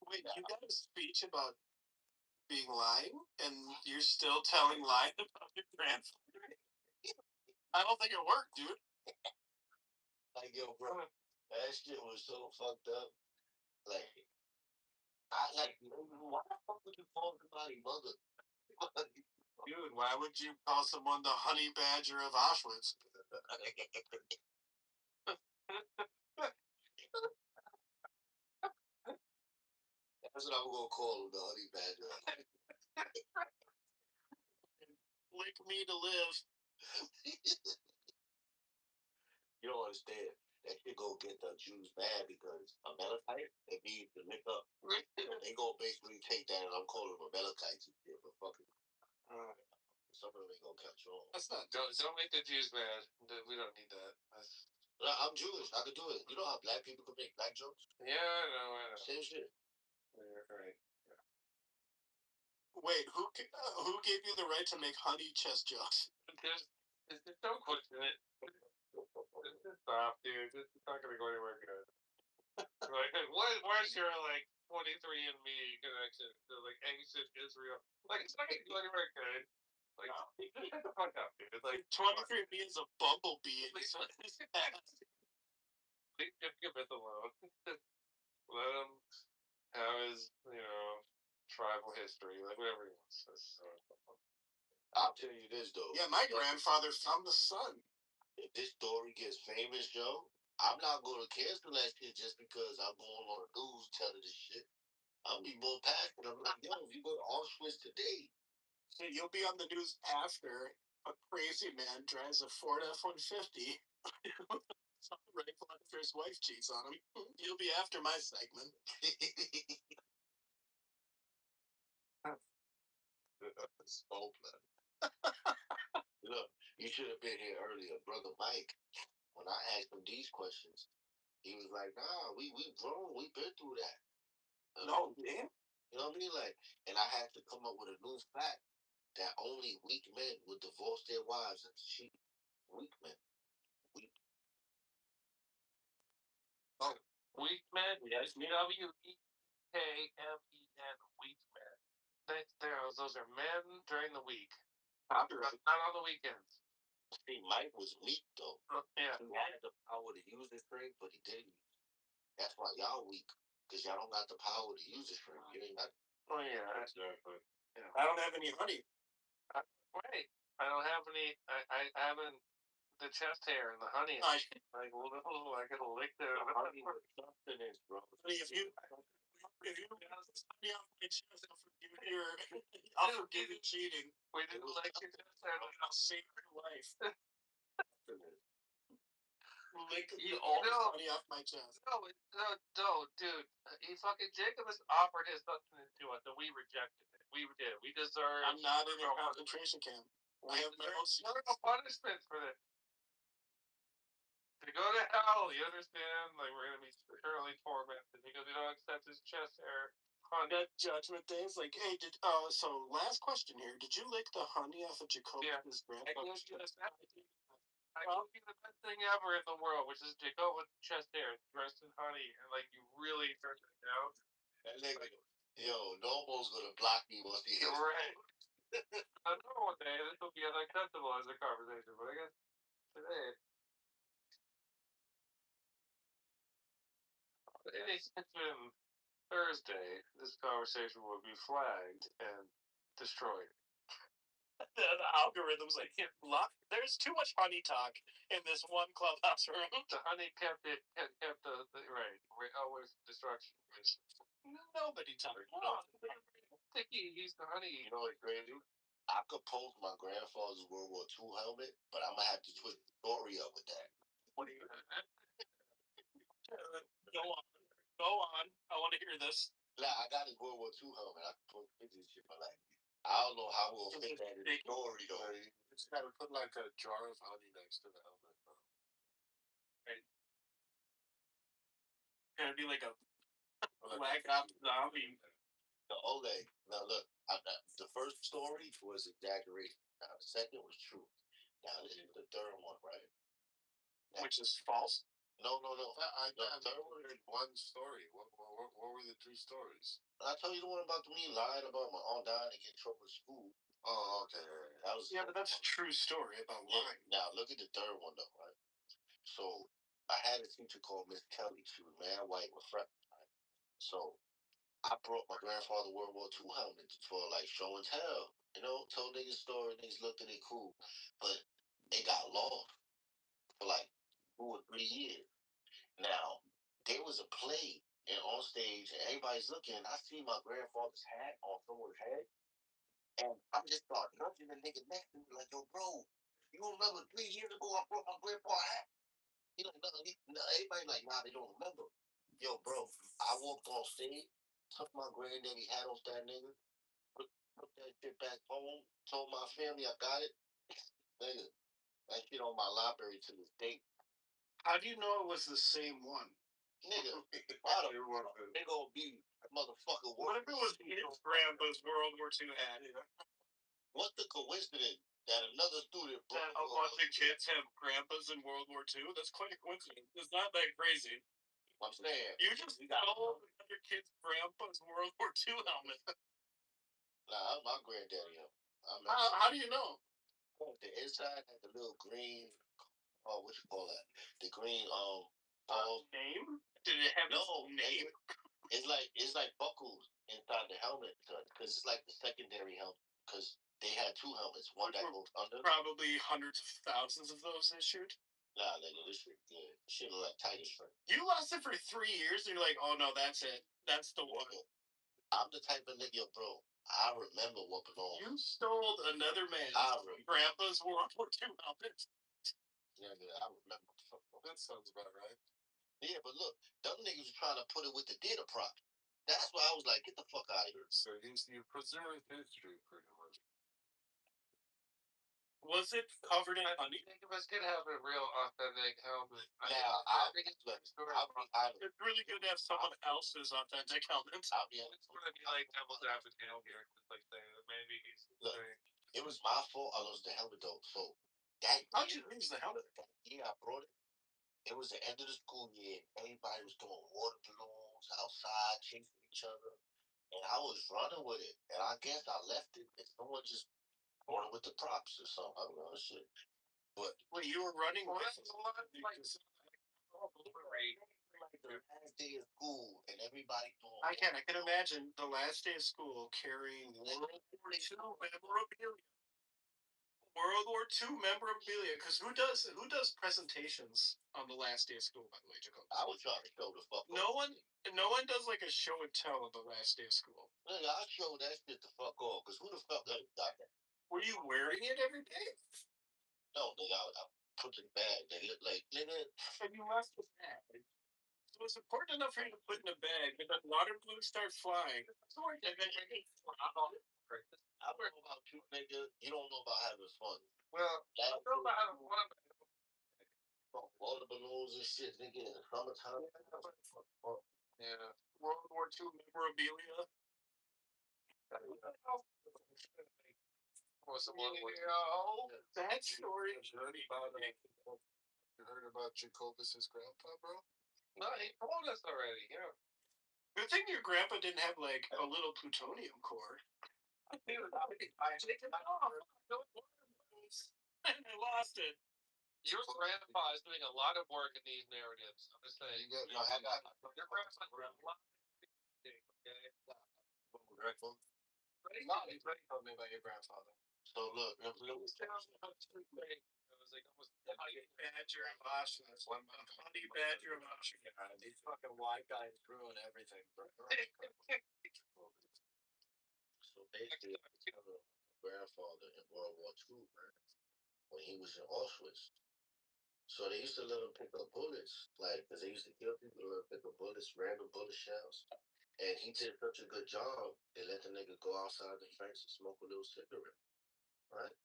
Wait, you got a speech about being lying, and you're still telling lies about your grandfather? I don't think it worked, dude. Like, yo, bro, that shit was so fucked up. Like, why the fuck would you call somebody mother? Dude, why would you call someone the honey badger of Auschwitz? That's what I'm gonna call him, the honey badger. Lick me to live. You don't understand. That shit gonna get the Jews mad because a Melachite, they need to lick up. They gonna basically take that and I'm calling them a Melachite and shit, but fucking. Some of them ain't gonna catch on. That's not. Don't make the Jews mad. We don't need that. I'm Jewish. I could do it. You know how black people can make black jokes? Yeah, I know. Same shit. Yeah, right. Wait, who gave you the right to make honey chest jokes? There's no question it. Just stop, dude. This is not gonna go anywhere good. Like, where's your like 23andMe connection to like ancient Israel? Like, it's not gonna go anywhere good. Like, just shut the fuck up, dude. It's like 23andMe is a bumblebee. Please give it alone. Let him have his, tribal history, like whatever he wants. I'll tell you this though. Yeah, my grandfather found the sun. If this story gets famous, Joe, I'm not gonna cancel that shit just because I'm going on the news telling this shit. I'll be more passionate. I'm like, yo, if you go to Auschwitz today, so you'll be on the news after a crazy man drives a Ford F-150. Rifle after his wife cheats on him. You'll be after my segment. Oakland. Look, you should have been here earlier, brother Mike. When I asked him these questions, he was like, "Nah, we grown, we been through that." No, man. You know what I mean? Like, and I had to come up with a new fact that only weak men would divorce their wives and cheat. Weak men. Weak. Oh, weak men. Yes, WEKMEN. Weak men. Those are men during the week. Not on the weekends. See, Mike was weak though. Yeah. He had the power to use his strength, but he didn't. That's why y'all weak, because y'all don't got the power to use his strength. You ain't got. Oh yeah, that's exactly. Yeah. I don't have any honey. Wait, I don't have any. I haven't the chest hair and the honey. I can lick the honey with substance, bro. If you honey off my chest, I'll forgive you cheating. We didn't like your chest hair. I'll save your life. Lick all the honey off my chest. No, dude. He fucking Jacob has offered his substance to us, and we rejected it. We did. We deserve. I'm not in a concentration camp. I have no punishment for this. To go to hell, you understand? Like, we're gonna be eternally tormented because we don't accept his chest hair. That judgment day is like, hey, so last question here. Did you lick the honey off of Jacob's grandfather's chest? I gave you the best thing ever in the world, which is Jacob with chest hair dressed in honey, and like you really turned it down. That nigga, yo, Nobo's gonna block me once he hits. Right. I know one day this will be unacceptable as a conversation, but I guess today. It's been Thursday. This conversation will be flagged and destroyed. The algorithms like lock. There's too much honey talk in this one clubhouse room. The honey kept the right. Always destruction. Nobody talked. He's the honey. You know what's crazy? I could post my grandfather's World War II helmet, but I'm gonna have to twist the story up with that. What do you? Go on. I want to hear this. Nah, I got his World War II helmet. I can post pictures and shit, but like, I don't know how we'll fit that in the story though. You just gotta put like a jar of honey next to the helmet. Right. Gonna be like a black ops zombie. Okay, now look, the first story was exaggeration. Now the second was true. Now this is the third one, right? Which is false. No. The third one is one story. What were the three stories? I told you the one about me lying about my aunt dying and getting trouble at school. Oh, okay. That was but that's a true story about lying. Now look at the third one though, right? So I had a teacher called Miss Kelly. She was mad white with fret. Right? So I brought my grandfather World War II helmet for like show and tell. You know, told niggas story, niggas looked at it cool. But it got lost for like 2 or 3 years. Now, there was a play and on stage and everybody's looking. I see my grandfather's hat on someone's head. And I just start nudging the nigga next to me like, yo, bro, you remember 3 years ago I brought my grandpa hat? He like, no, everybody like, nah, they don't remember. Yo, bro, I walked on stage, took my granddaddy hat off that nigga, put that shit back home, told my family I got it. Nigga, that shit on my library to this day. How do you know it was the same one? Nigga, I don't remember. They gonna be a motherfucker. What if it was his grandpa's World War II hat? What's the coincidence that another student That a bunch of kids have grandpas in World War II? That's quite a coincidence. It's not that crazy. I'm saying. You just stole another kid's grandpa's World War II helmet. Nah, my granddaddy. How do you know? The inside had the little green. Oh, what you call that? The green name? Did it have no name? It's like buckles inside the helmet because it's like the secondary helmet because they had two helmets, one that goes under. Probably hundreds of thousands of those issued. Nah, nigga, this shit good. Shit look like Tiger Shrimp. You lost it for 3 years, and you're like, oh no, that's it. That's the one. I'm the type of nigga, bro. I remember whooping on. You stole another man's grandpa's World War II helmet. Yeah, I remember. That sounds about right. Yeah, but look, them niggas was trying to put it with the theater prop. That's why I was like, get the fuck out of here. So you preserved history pretty much. Was it covered in honey? I think it was gonna have a real authentic helmet. Now, I think it's It's really good to have someone else's authentic helmet. It's gonna be like devil's advocate here, like maybe he's. Look, it was my fault. I lost the helmet though. So how'd you lose the helmet? Yeah, I brought it. It was the end of the school year. Everybody was doing water balloons outside, chasing each other, and I was running with it. And I guess I left it, and someone just brought it with the props or something. I don't know shit. But wait, you were running with it? The last day of school, and everybody doing. I can imagine the last day of school carrying World War II memorabilia. World War II memorabilia, because who does presentations on the last day of school? By the way, Jacob. I was trying to show the fuck. No one does like a show and tell on the last day of school. Nigga, I show that shit the fuck off, because who the fuck got that? Were you wearing it every day? No, nigga, I put it in the bag. They look like nigga. And you left the bag. So it's important enough for you to put in a bag, and then water balloons start flying. And then I don't know about you, nigga. You don't know about having fun. Well, I don't know about having fun. Water balloons and shit, nigga, in the summertime. Yeah. World War II memorabilia. That story. You heard about Jacobus's grandpa, bro? No, he told us already. Yeah. Good thing your grandpa didn't have like a little plutonium core. I lost it. Your grandpa is doing a lot of work in these narratives. I'm just saying. Your grandpa's doing a lot. Grateful. No, he's ready to tell me about your grandfather. So look, Honey Badger and Washington. Honey Badger and Washington. These fucking white guys ruin everything, bro. So basically, I have a grandfather in World War II, man, when he was in Auschwitz. So they used to let him pick up bullets, like, because they used to kill people, let him pick up bullets, random bullet shells. And he did such a good job, they let the nigga go outside the fence and smoke a little cigarette, right?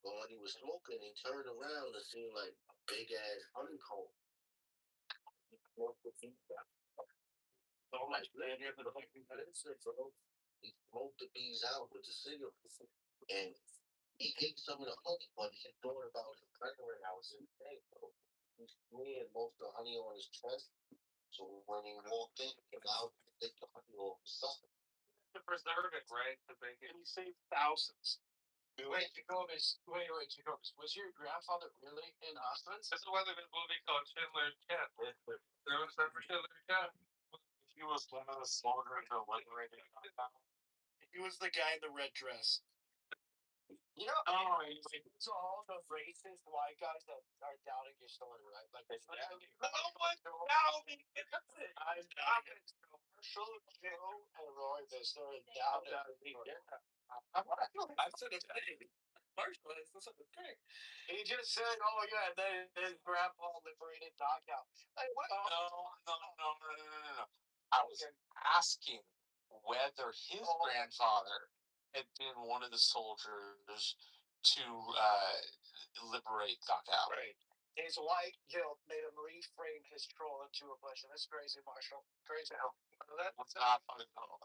But when he was smoking, he turned around and seen like a big ass honeycomb. So I'm like, man, here for the fucking bro. He smoked the bees out with the cigarette, and he ate some of the honey, but he thought about his pregnant house in the day, bro. He smeared most of the honey on his chest, so when he walked in, he allowed him to take the honey off his stomach. To preserve it, right? To make it. And he saved thousands. Wait, Jacobus. Was your grandfather really in Auschwitz? This is why there's a movie called Schindler's List. There was that for Schindler's List. He was one of the soldiers who liberated. He was the guy in the red dress. You know, so all the racist white guys that are doubting your story, right? Like, no one doubting it. I'm doubting it. Commercial Joe and Roy, they started doubting it. I've said it. Marshall, that's a thing. He just said, "Oh yeah, his grandpa liberated Dachau." Like, what? No. I was asking whether his grandfather had been one of the soldiers to liberate Dachau. Right. His white guilt made him reframe his troll into a question. That's crazy, Marshall. Crazy. That was not funny at all.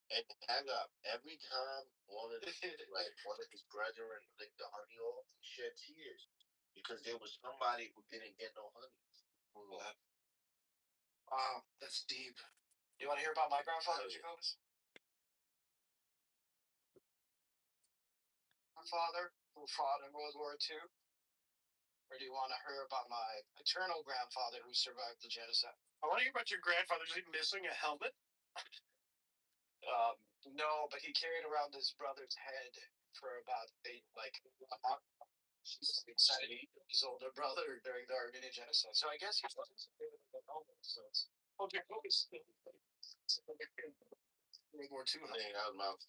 And hang up every time one of his brethren licked the honey off, he shed tears because there was somebody who didn't get no honey. Wow, that's deep. Do you want to hear about my grandfather, Jacobus? My father, who fought in World War II? Or do you want to hear about my paternal grandfather who survived the genocide? I want to hear about your grandfather. Is he missing a helmet? No, but he carried around his brother's head for about a month. His older brother during the Armenian genocide. So I guess he wasn't a helmet. So it's World War II. Out of mouth.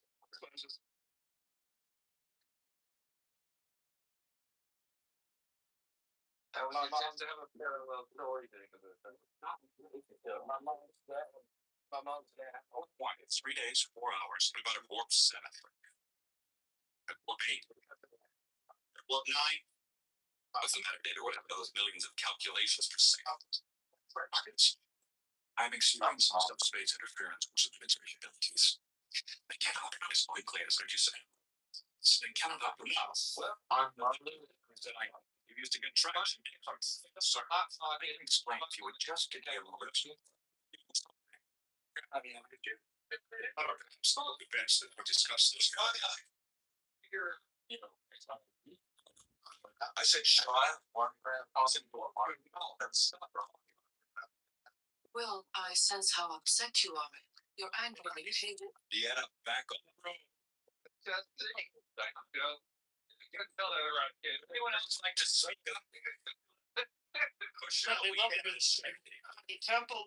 I was to have a parallel story there. My mom's dad. Oh, why? 3 days, 4 hours. We got it warp 7. Warp 8. Warp 9. Doesn't matter, data, whatever, those millions of calculations per second. I'm experiencing subspace interference which limits my abilities. I can't optimize quickly, as I just said. They cannot optimize. I'm not losing. You've used a good traction. Sir, I can explain if you would just get a little bit. I mean, some of the events that we discussed this here, I said, shall I have one possible that's Well, I sense how upset you are. Your anger makes me. Yeah, back on the road. Just saying. You can tell that around kids. Anyone else like to say that? Shall we have a temple?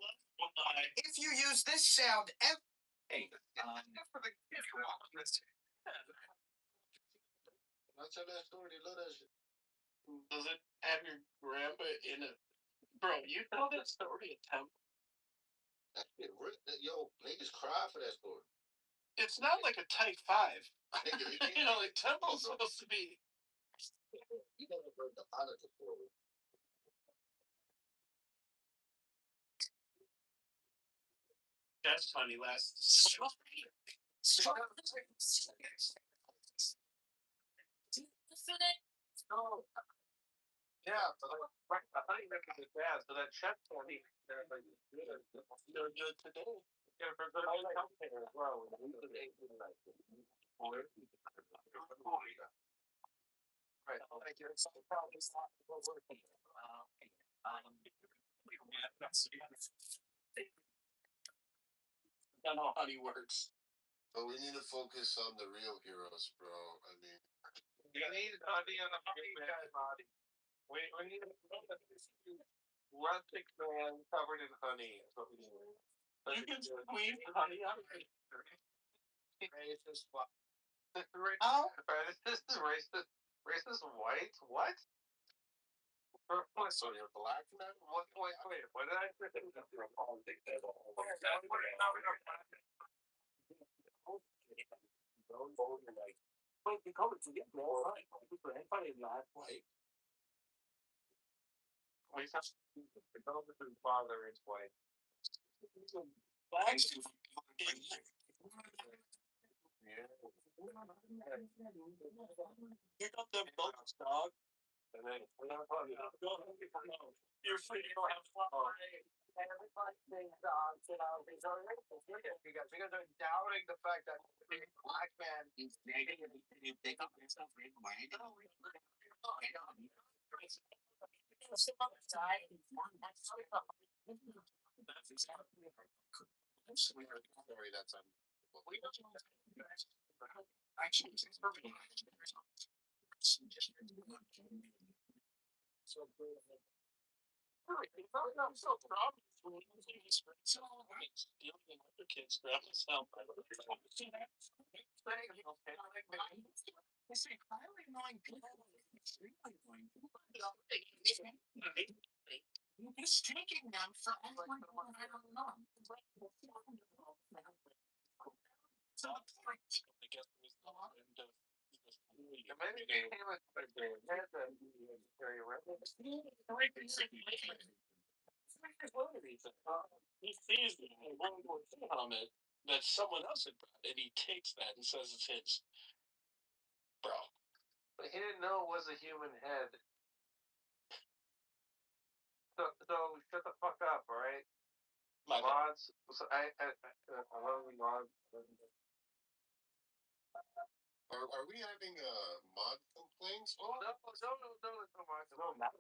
If you use this sound every I'll tell that story. They love that shit. Does it have your grandpa in it? Bro, you tell that story at temple. Yo, niggas cry for that story. It's not like a Type 5. You know, like Temple's supposed to be. You never heard the Hanukkah story. That's funny. Last. Yeah, right. I thought you meant it bad. So that chef told me they're good today. Yeah, for good healthcare as well. Right. Thank you. It's probably not working. I don't know how he works. But we need to focus on the real heroes, bro. I mean, you need to be on the body. We need a rustic man covered in honey. That's what we need. You can squeeze honey out of it. Racist. Oh, this is racist. Racist white? What? so you're black now? What? Wait. What did I say? Wait, you call it to get more right? Anybody not white? We have to go with his father is white. Black. Pick up them books, dog. And then you're free to have fun. Everybody thinks dogs, these are racist. Because they're doubting the fact that a black man is negative. You pick up yourself in mind. Sorry, that's actually, it's perfect. So I'm so proud of you. Stealing other kids' grab myself. I say, highly annoying people. Extremely annoying people. You're mistaking them for everyone I don't know. So it's like, I guess there's a lot of maybe they came with very He sees a World War II helmet that someone else had brought, and he takes that and says it's his. Bro. But he didn't know it was a human head. So shut the fuck up, all right? Mods. So I love you, mods. Are we having mod complaints? Oh No, it's no mod. No, like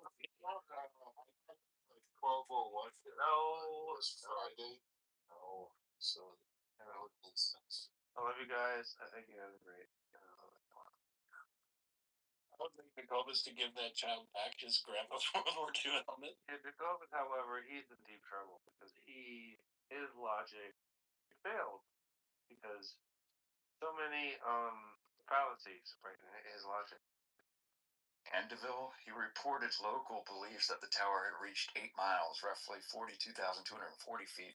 12:01. no, It's Friday. no. So I love you guys. I think you guys are great. I would think the goal is to give that child back his grandpa's World War II helmet. Kitover, however, he's in deep trouble because his logic failed because so many fallacies right in his logic. Andeville, he reported local beliefs that the tower had reached 8 miles, roughly 42,240 feet.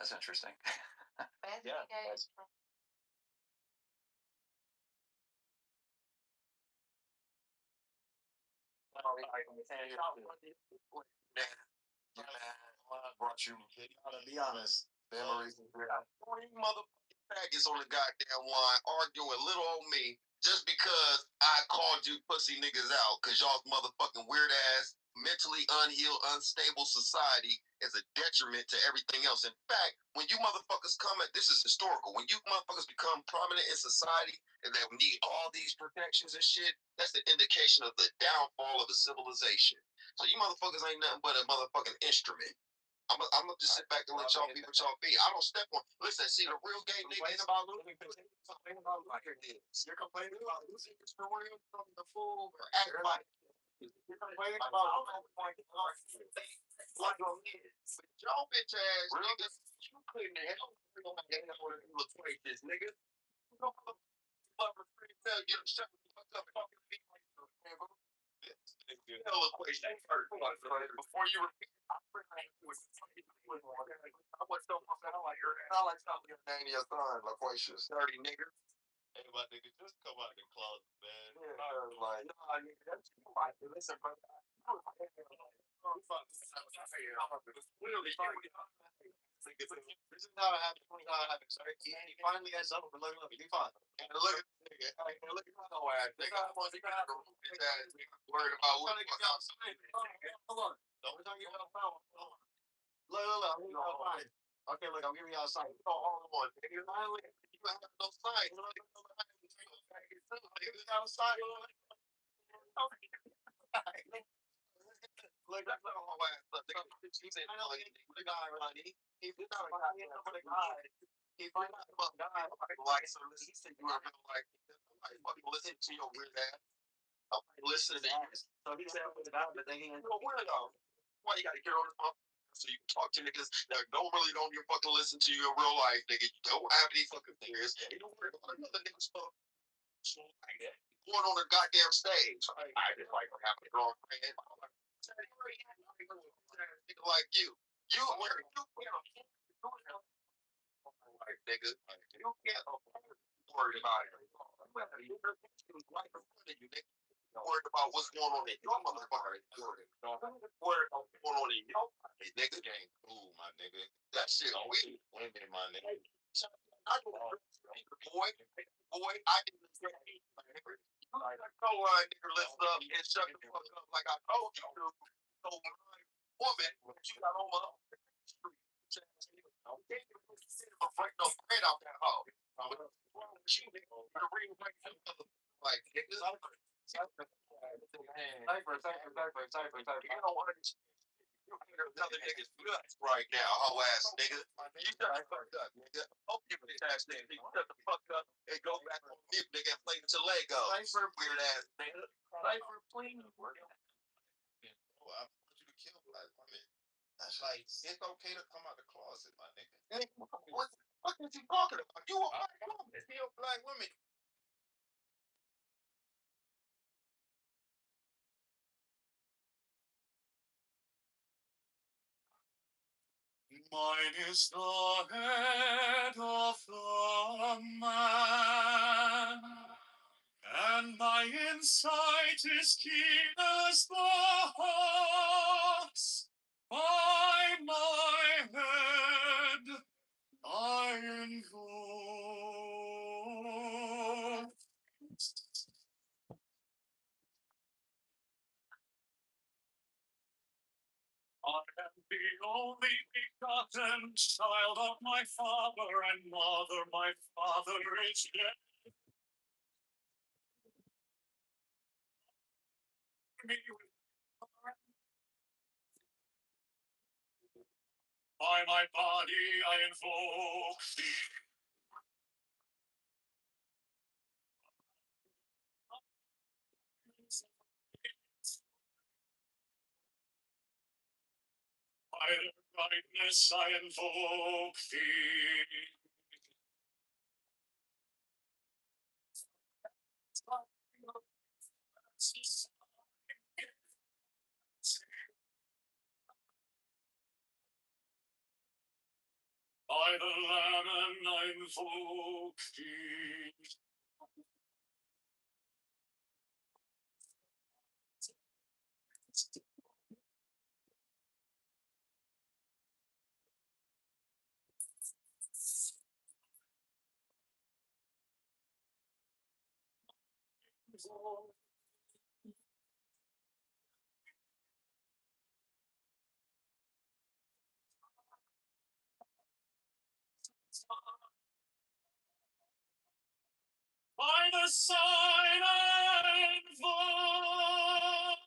That's interesting. Yeah. Brought you. To be honest, memories. 40 motherfucking faggots on the goddamn line arguing little old me just because I called you pussy niggas out because y'all's motherfucking weird ass, mentally unhealed, unstable society is a detriment to everything else. In fact, when you motherfuckers come at this is historical. When you motherfuckers become prominent in society and that we need all these protections and shit, that's an indication of the downfall of a civilization. So you motherfuckers ain't nothing but a motherfucking instrument. I'm gonna just sit back and let y'all be what y'all be. I don't step on. Listen, see the real game niggas. You're complaining about losing for real from the fool or act like you're complaining about like y'all bitch ass niggas. You couldn't help this nigga. You shut the fuck up. Before you repeat, I was so like your name your son, Loquacious. Dirty nigga. Hey, my nigga, just come out the closet, man. Yeah, like, nah, nigga, that's you. Like, listen, bro. This is how it happens. Sorry. He finally got something to look up. He fine. And look at the nigga. Look at my ass. Nigga, I want to worried about what the fuck outside. Hold on. Don't talk about Look. Okay, look, I'm giving y'all a sign. You don't own one. Nigga, you have no sign. You got a sign. Look, that's not my ass. Look, he said, no, the guy, Ronnie. He found out for the guy. He found out about the guy. Like, so he said, you are like, fucking listen to your weird ass. I'm listening to you. So he said, with the guy, but then he ain't no weirdo. Why you gotta get on the phone? So you can talk to niggas that don't even fucking listen to you in real life, nigga. You don't have any fucking fears. You don't worry about another nigga's stuff. Going on the goddamn stage. I just like having a girlfriend. Nigga like you. You where you like nigga. You can't worry about it. Worried about what's going on in your motherfucker. Worried about what's going on in your nigga game. Ooh, my nigga. That shit weak. Women, my nigga. Boy, I didn't say go line nigga listen up and shut the fuck up like I told you to. So woman, you got on my street. Break no bread out that hoe. Like niggas. Another nigga's nuts right now, hoe ass nigga. You shut the fuck up, nigga. Hope you bitch ass nigga. You shut the fuck up and go back on mute, nigga, and play with your Lego. Weird ass nigga. Cypher, please. Well, I want you to kill black women. That's like, it's okay to come out the closet, my nigga. What the fuck is you talking about? You a black woman. Kill black women. Mine is the head of the man, and and my insight is keen as the hawk's. By my head I invoke. I am the only begotten child of my father and mother. My father is dead. By my body I invoke thee. By their brightness I invoke thee. By the Lamb I invoke thee. By the sign I invoke.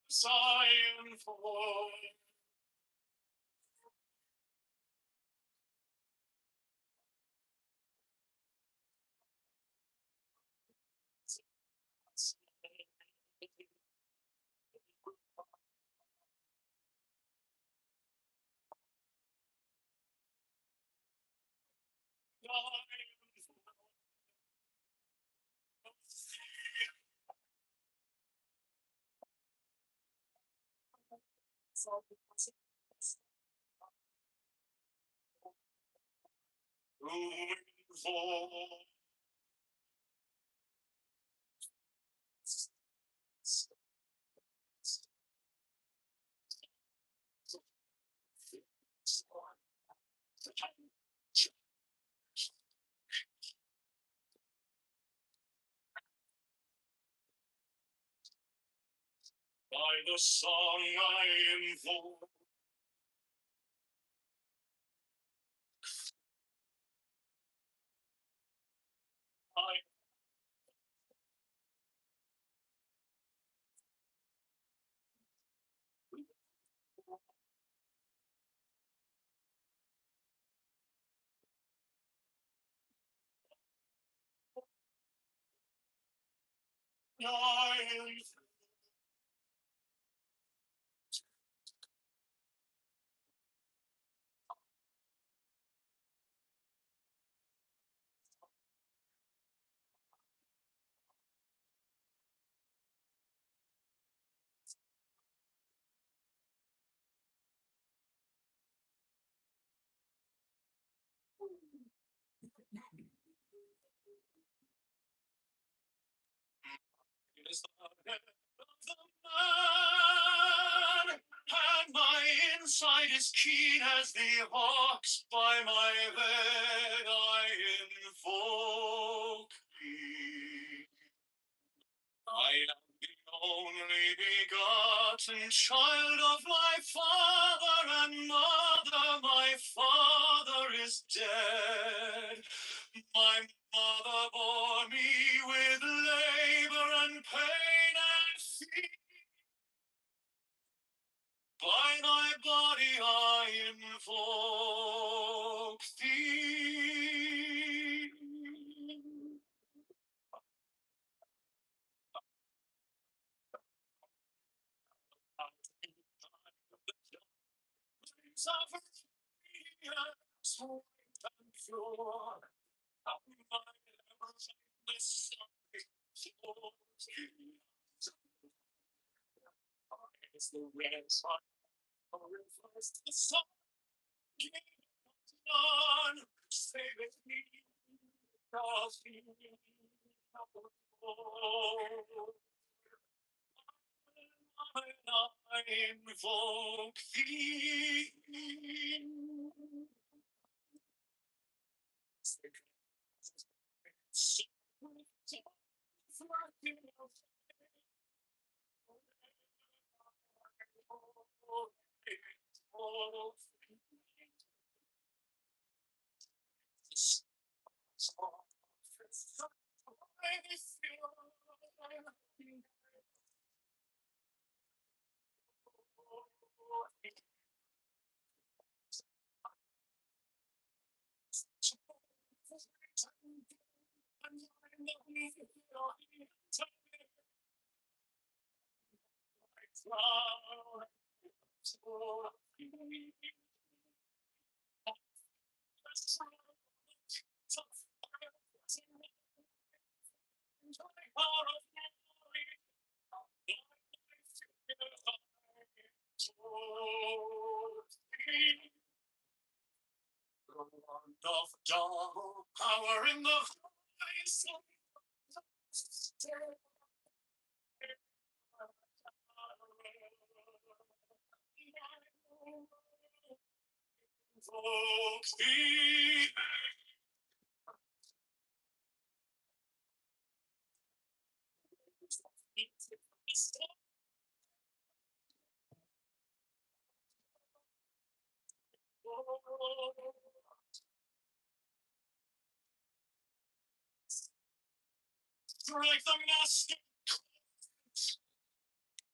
Zion for by the song I invoke. Is the head of the man, and my insight is keen as the hawk's. By my head I invoke thee. I am the only begotten child of my father and mother. My father is dead. My mother bore me with labor and pain By thy body I invoke thee. Suffer me as white and pure, of my everlasting soul. Is the red sun, reflects the sun, none saveth me of thee. I invoke thee. Of dark power in the voice of invoke thee. Strike the master,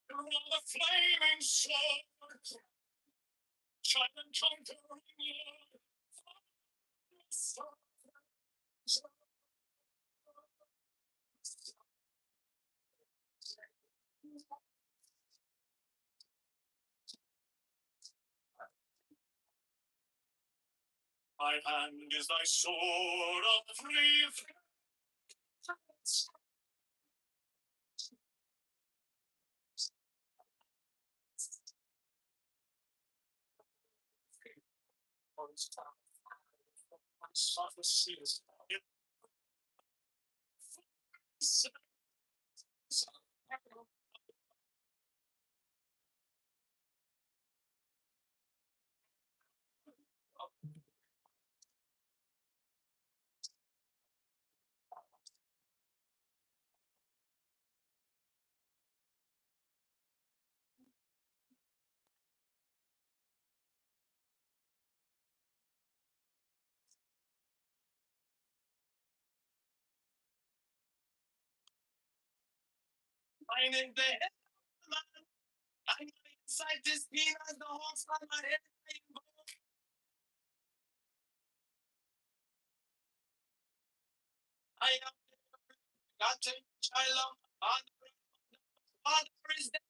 draw the flaming sword, try and conquer my hand is thy sword of reef. I'm in the head of the man. I'm inside this beam as the horns on my head. I am forgotten, child of father. Father is dead.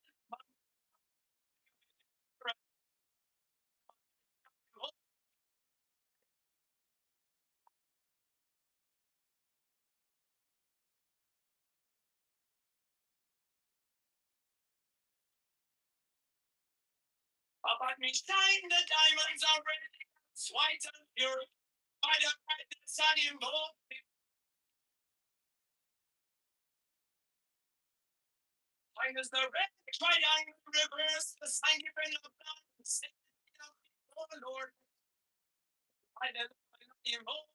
About me shine the diamonds are red, white and pure. By the brightness I invoke. Mine is the red triangle reverse, the sign given of God. Oh Lord, I invoke.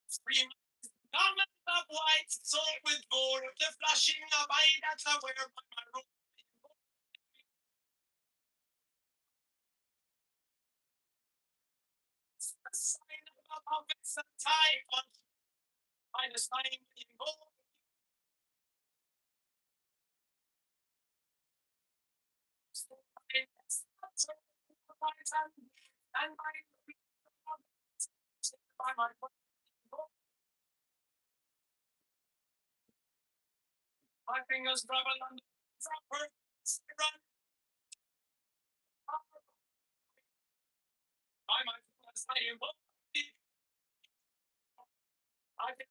Scream, garment of white, soaked with gold, the flashing of eye that I wear by my robe. The sign of Office and time minus 9 million gold. My fingers travel on the proper run. By my fingers, I invoke I can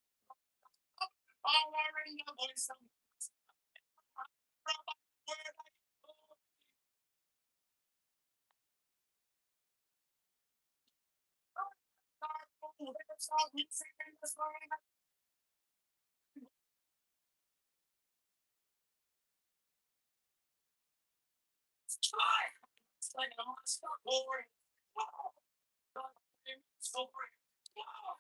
power in the voice of from my word I invoke of music in the song. Try. It's like a monster boring. Wow. So great. Wow.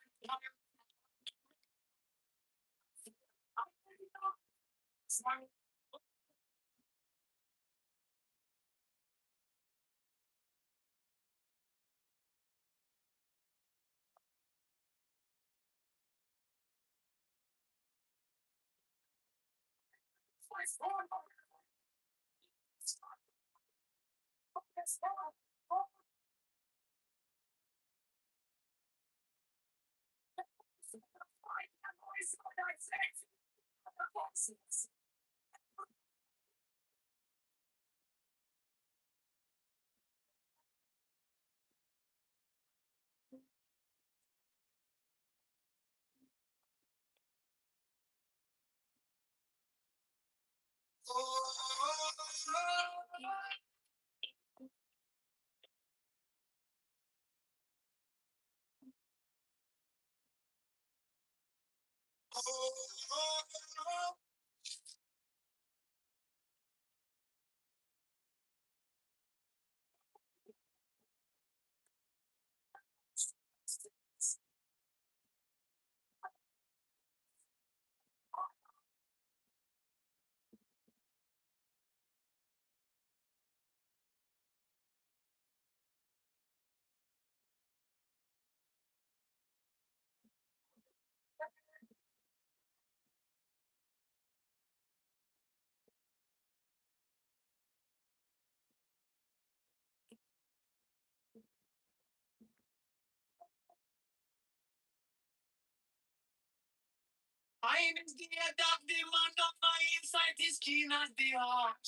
Mine is the head of the man of my insight is keen as the heart.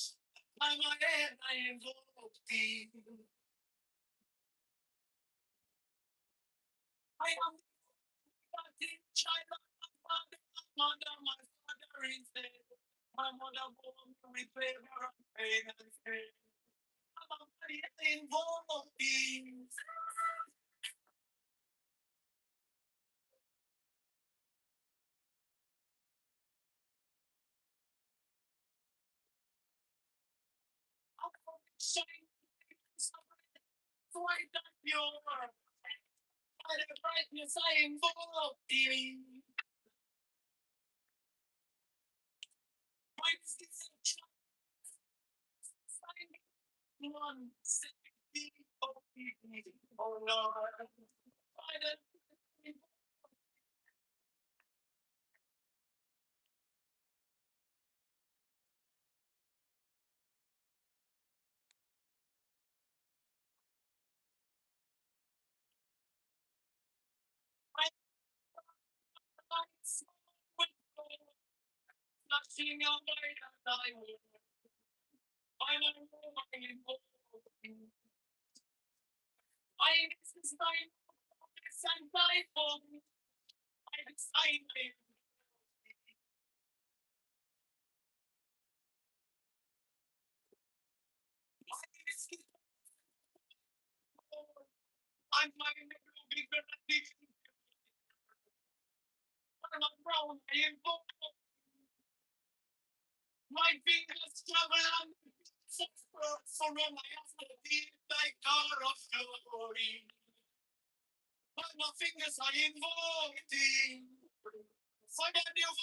By my head I invoke thee. I am the child of my father, my father is dead. My mother bore me with favor and pain and pain. I'm a body invoke thee. Shine, white and pure. By the brightness I invoke thee. Mine is the one safety of me. Oh Lord, by the lights with gold, flashing your light and I will. I know I invoke thee. I is thine, and thy for me. I decide my I'm my little bigger than this. I'm a brown, I invoke my fingers travel on for my thee, thy God of glory. By my fingers I invoke thee. For the new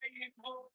I invoke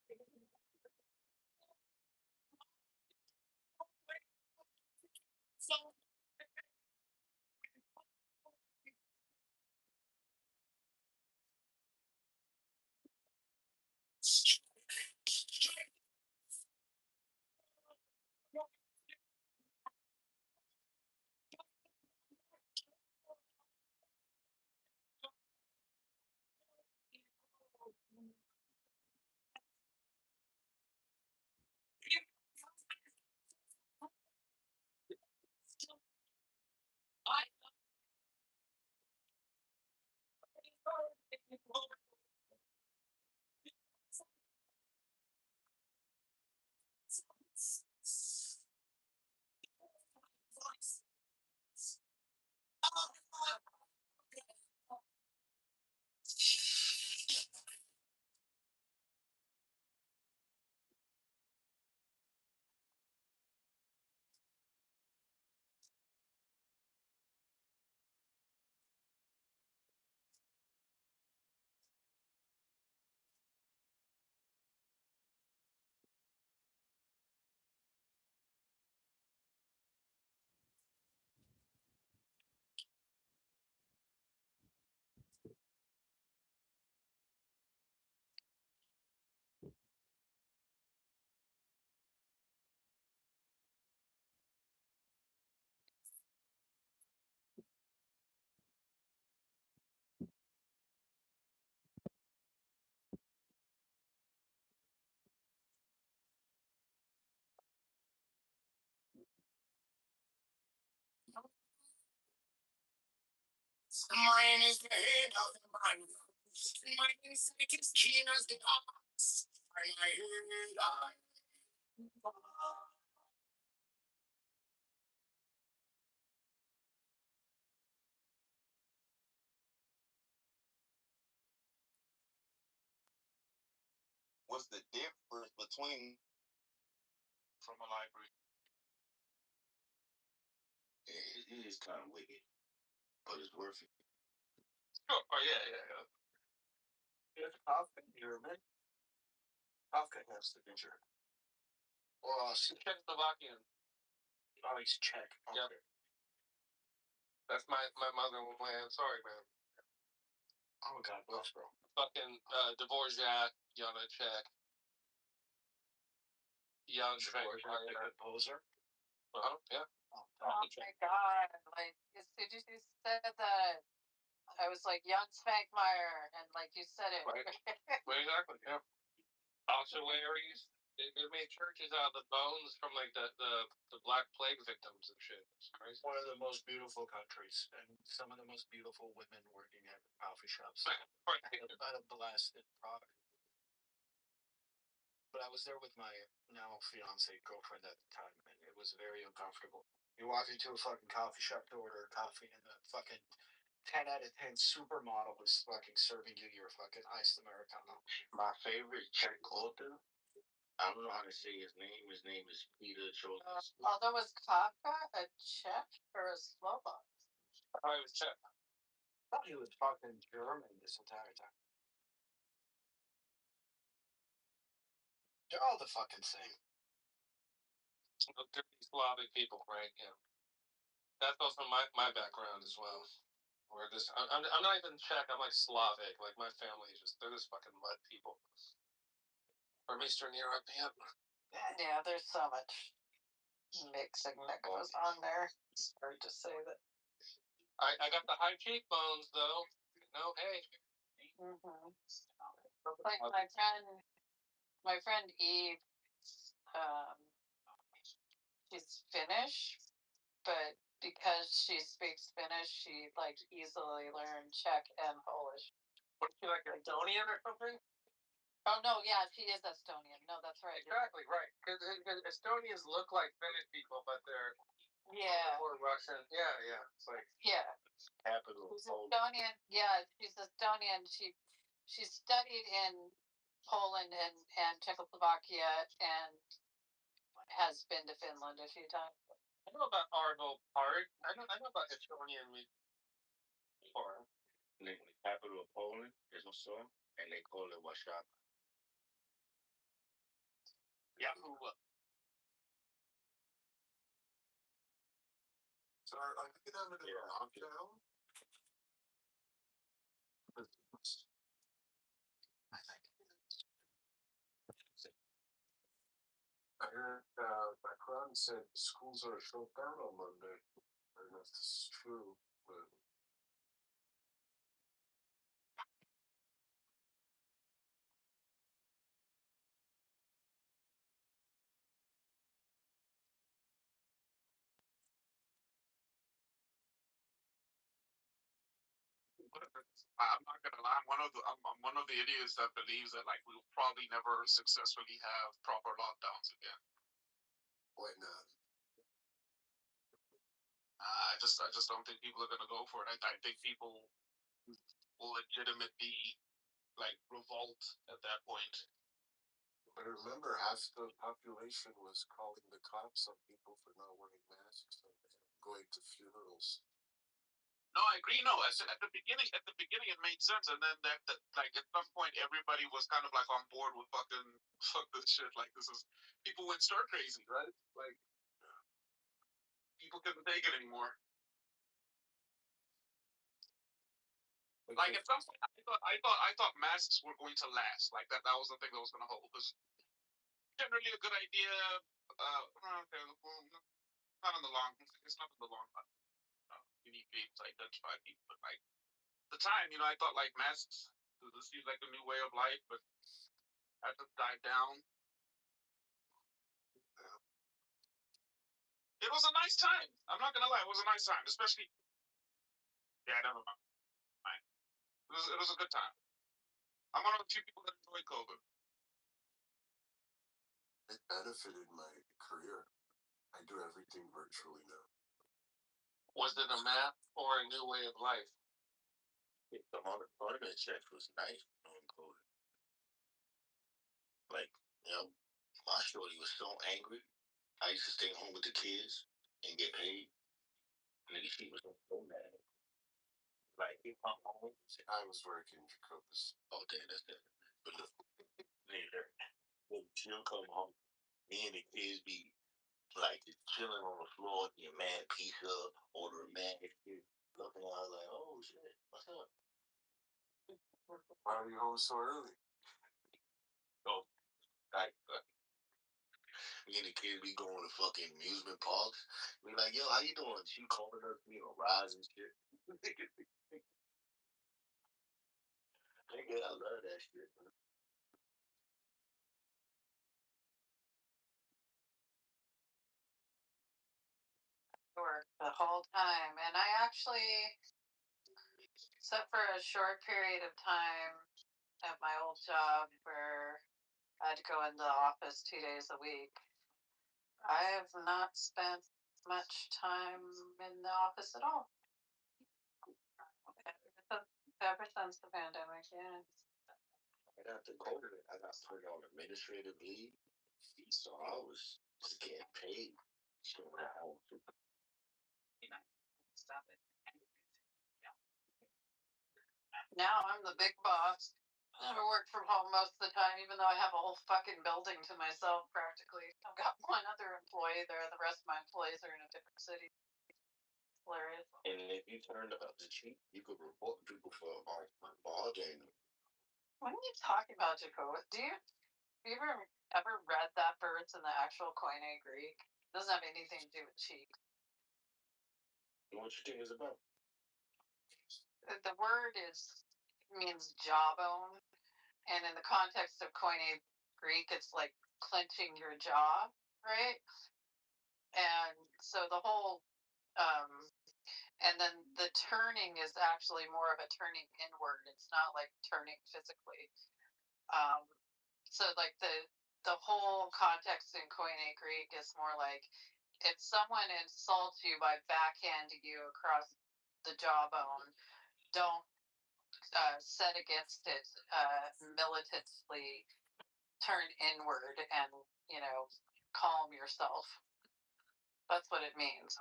Mine is the head of the man. Mine is like as keen as the ox. My head on. What's the difference between from a library? it is kind of wicked, but it's worth it. Oh yeah. If Kafka German, Kafka has to be German. Or Czechoslovakian. Oh, he's Czech. Okay. Yep. That's my motherland. Sorry, man. Oh God bless, bro. Fucking Dvorak, Janacek. Dvorak, the composer. Yeah. Oh my God! Like, did you said that? I was like young Spankmeyer, and like you said it. Right. Well, exactly. Yeah. Ossuaries. They made churches out of the bones from like the Black Plague victims and shit. It's crazy. One of the most beautiful countries, and some of the most beautiful women working at coffee shops. Out of blasted product. But I was there with my now fiance girlfriend at the time, and it was very uncomfortable. You walk into a fucking coffee shop to order a coffee, and the fucking 10 out of 10 supermodel is fucking serving you your fucking iced Americano. My favorite Czech author, I don't know how to say his name. His name is Peter Chodas. Although was Kafka a Czech or a Slovak? Oh, he was Czech. I thought he was fucking German this entire time. They're all the fucking same. They're Slavic people, right? Yeah. That's also my background as well. Where this, I'm not even Czech. I'm like Slavic. Like my family is they're just fucking mud people. From Eastern Europe, yeah. Yeah, there's so much mixing that goes on there. It's hard to say that. I got the high cheekbones though. No, hey. Mm-hmm. Like my friend Eve, she's Finnish, but because she speaks Finnish, she like easily learned Czech and Polish. What is she like Estonian or something? Oh no, yeah, she is Estonian. No, that's right. Exactly right. Because Estonians look like Finnish people, but they're more Russian. Yeah. It's like capital. She's Estonian. Yeah, she's Estonian. She studied in Poland and Czechoslovakia and has been to Finland a few times. I know about Arnold Part. I know about Estonian part. The capital of Poland is also, and they call it Warszawa. Yeah. So I think I'm in a lockdown. And Macron said schools are shut down on Monday. I don't know if this is true, but I'm not gonna lie. I'm one of the idiots that believes that like we'll probably never successfully have proper lockdowns again. why not? I just don't think people are gonna go for it. I think people will legitimately like revolt at that point. But remember, half the population was calling the cops on people for not wearing masks and going to funerals. No, I agree. No, at the beginning, it made sense, and then that like at some point, everybody was kind of like on board with fuck this shit. Like this is people went stir crazy, right? Like people couldn't take it anymore. Like at some point, I thought masks were going to last. Like that was the thing that was going to hold. Because generally a good idea. Okay, well, not in the long. It's not in the long run. You need to be able to identify people, but like the time, I thought like masks. This seems like a new way of life, but that just died down. It was a nice time. I'm not gonna lie, it was a nice time, especially. Yeah, never mind. It was a good time. I'm one of the few people that enjoyed COVID. It benefited my career. I do everything virtually now. Was it a math or a new way of life? The unemployment checks was nice during COVID. Like, my shorty was so angry. I used to stay home with the kids and get paid. Nigga, she was so mad. Like, he come home. I was working Jacobus. Oh, damn, that's that. But look, later, when she'll come home, me and the kids be like just chilling on the floor, getting mad pizza, ordering mad shit. Looking at her like, oh shit, what's up? Why are you home so early? Oh, like, me and the kids be going to fucking amusement parks. We like, yo, how you doing? She calling us, rides and shit. Nigga, I love that shit. Work the whole time, and I actually, except for a short period of time at my old job where I had to go in the office 2 days a week, I have not spent much time in the office at all. Ever since the pandemic, yeah. I got the COVID. I got put on administrative leave, so I was just getting paid. Stop it. Now I'm the big boss. I work from home most of the time, even though I have a whole fucking building to myself practically. I've got one other employee there. The rest of my employees are in a different city. Hilarious. And if you turned up the cheap, you could report people for bargaining. What are you talking about, Jacob? Do you ever read that verse in the actual Koine Greek? It doesn't have anything to do with cheek. What you think it's about? The word means jawbone, and in the context of Koine Greek, it's like clenching your jaw, right? And so the whole, and then the turning is actually more of a turning inward. It's not like turning physically. So like the whole context in Koine Greek is more like if someone insults you by backhanding you across the jawbone, don't set against it militantly. Turn inward and calm yourself. That's what it means.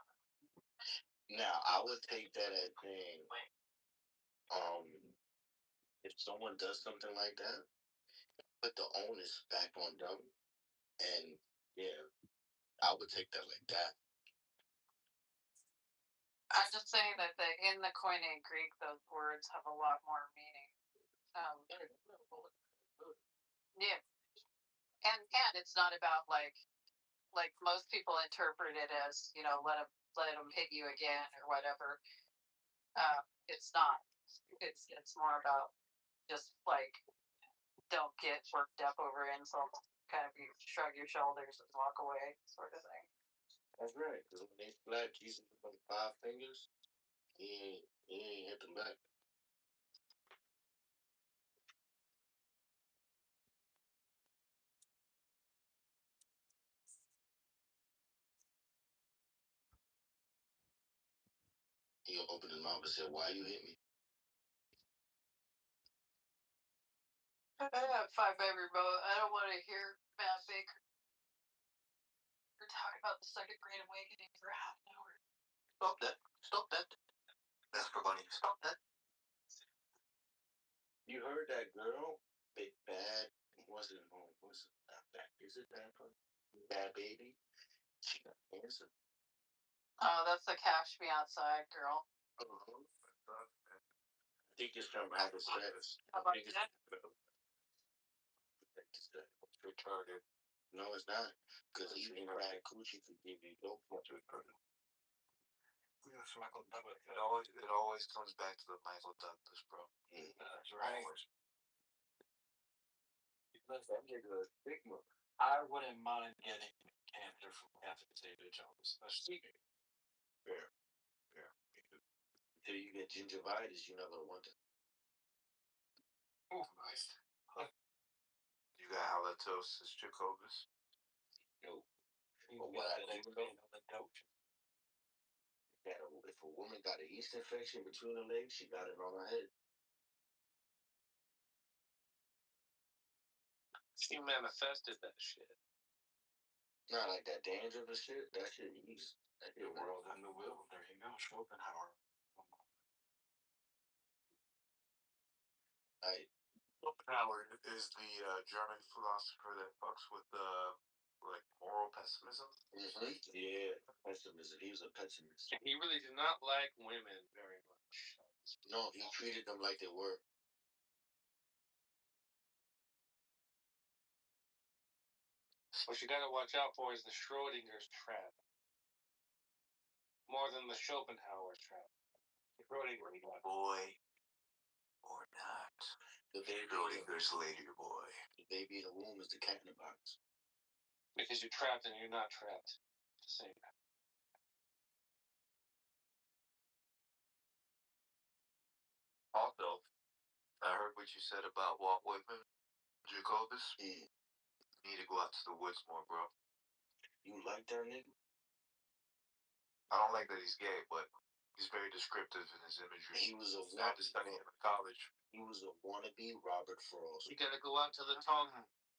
Now, I would take that as saying, if someone does something like that, put the onus back on them, and yeah, I would take that like that. I'm just saying that in the Koine Greek, those words have a lot more meaning. Yeah, and it's not about like like most people interpret it as, you know, let them hit you again or whatever. It's not. It's more about just like don't get worked up over insults. Kind of you shrug your shoulders and walk away, sort of thing. That's right. Because when they slapped Jesus with them 5 fingers, he ain't hit them back. He opened his mouth and said, "Why you hit me?" I have 5 every vote. I don't want to hear Matt Baker talk about the second Great Awakening for half an hour. Stop that. Stop that. That's for money. Stop that. You heard that girl? Big bad. What's it? Not bad? Is it bad? Bad baby. She got cancer. Oh, that's the Cash Me Outside girl. I think it's from Michael Status. How about that? Retarded. No, it's not. Because eating fried coochie could give you dope much retarded. Yes, Michael Douglas. It always comes back to the Michael Douglas, bro. That's right. Because that nigga is stigma. I wouldn't mind getting cancer from Catherine Zeta-Jones. That's speaking. Fair. Fair. Until you get gingivitis, you're not going to want it. Oh, nice. You got halitosis, Jacobus? No. But what I do know, if a woman got a yeast infection between her legs, she got it on her head. She manifested that shit. Not like that dandruff and shit. That shit yeast. That shit World and the will. There you go. Schopenhauer. Schopenhauer is the German philosopher that fucks with like moral pessimism. Mm-hmm. Yeah, pessimism. He was a pessimist. He really did not like women very much. No, he treated them like they were. What you gotta watch out for is the Schrodinger's trap. More than the Schopenhauer trap. The Schrodinger's boy or not. The baby Schrodinger's later boy. The baby in the womb is the cat in the box. Because you're trapped and you're not trapped. The same. Also, I heard what you said about Walt Whitman, Jacobus. Yeah. You need to go out to the woods more, bro. You like that nigga? I don't like that he's gay, but he's very descriptive in his imagery. He was a I had to study him in college. He was a wannabe Robert Frost. You gotta go out to the tall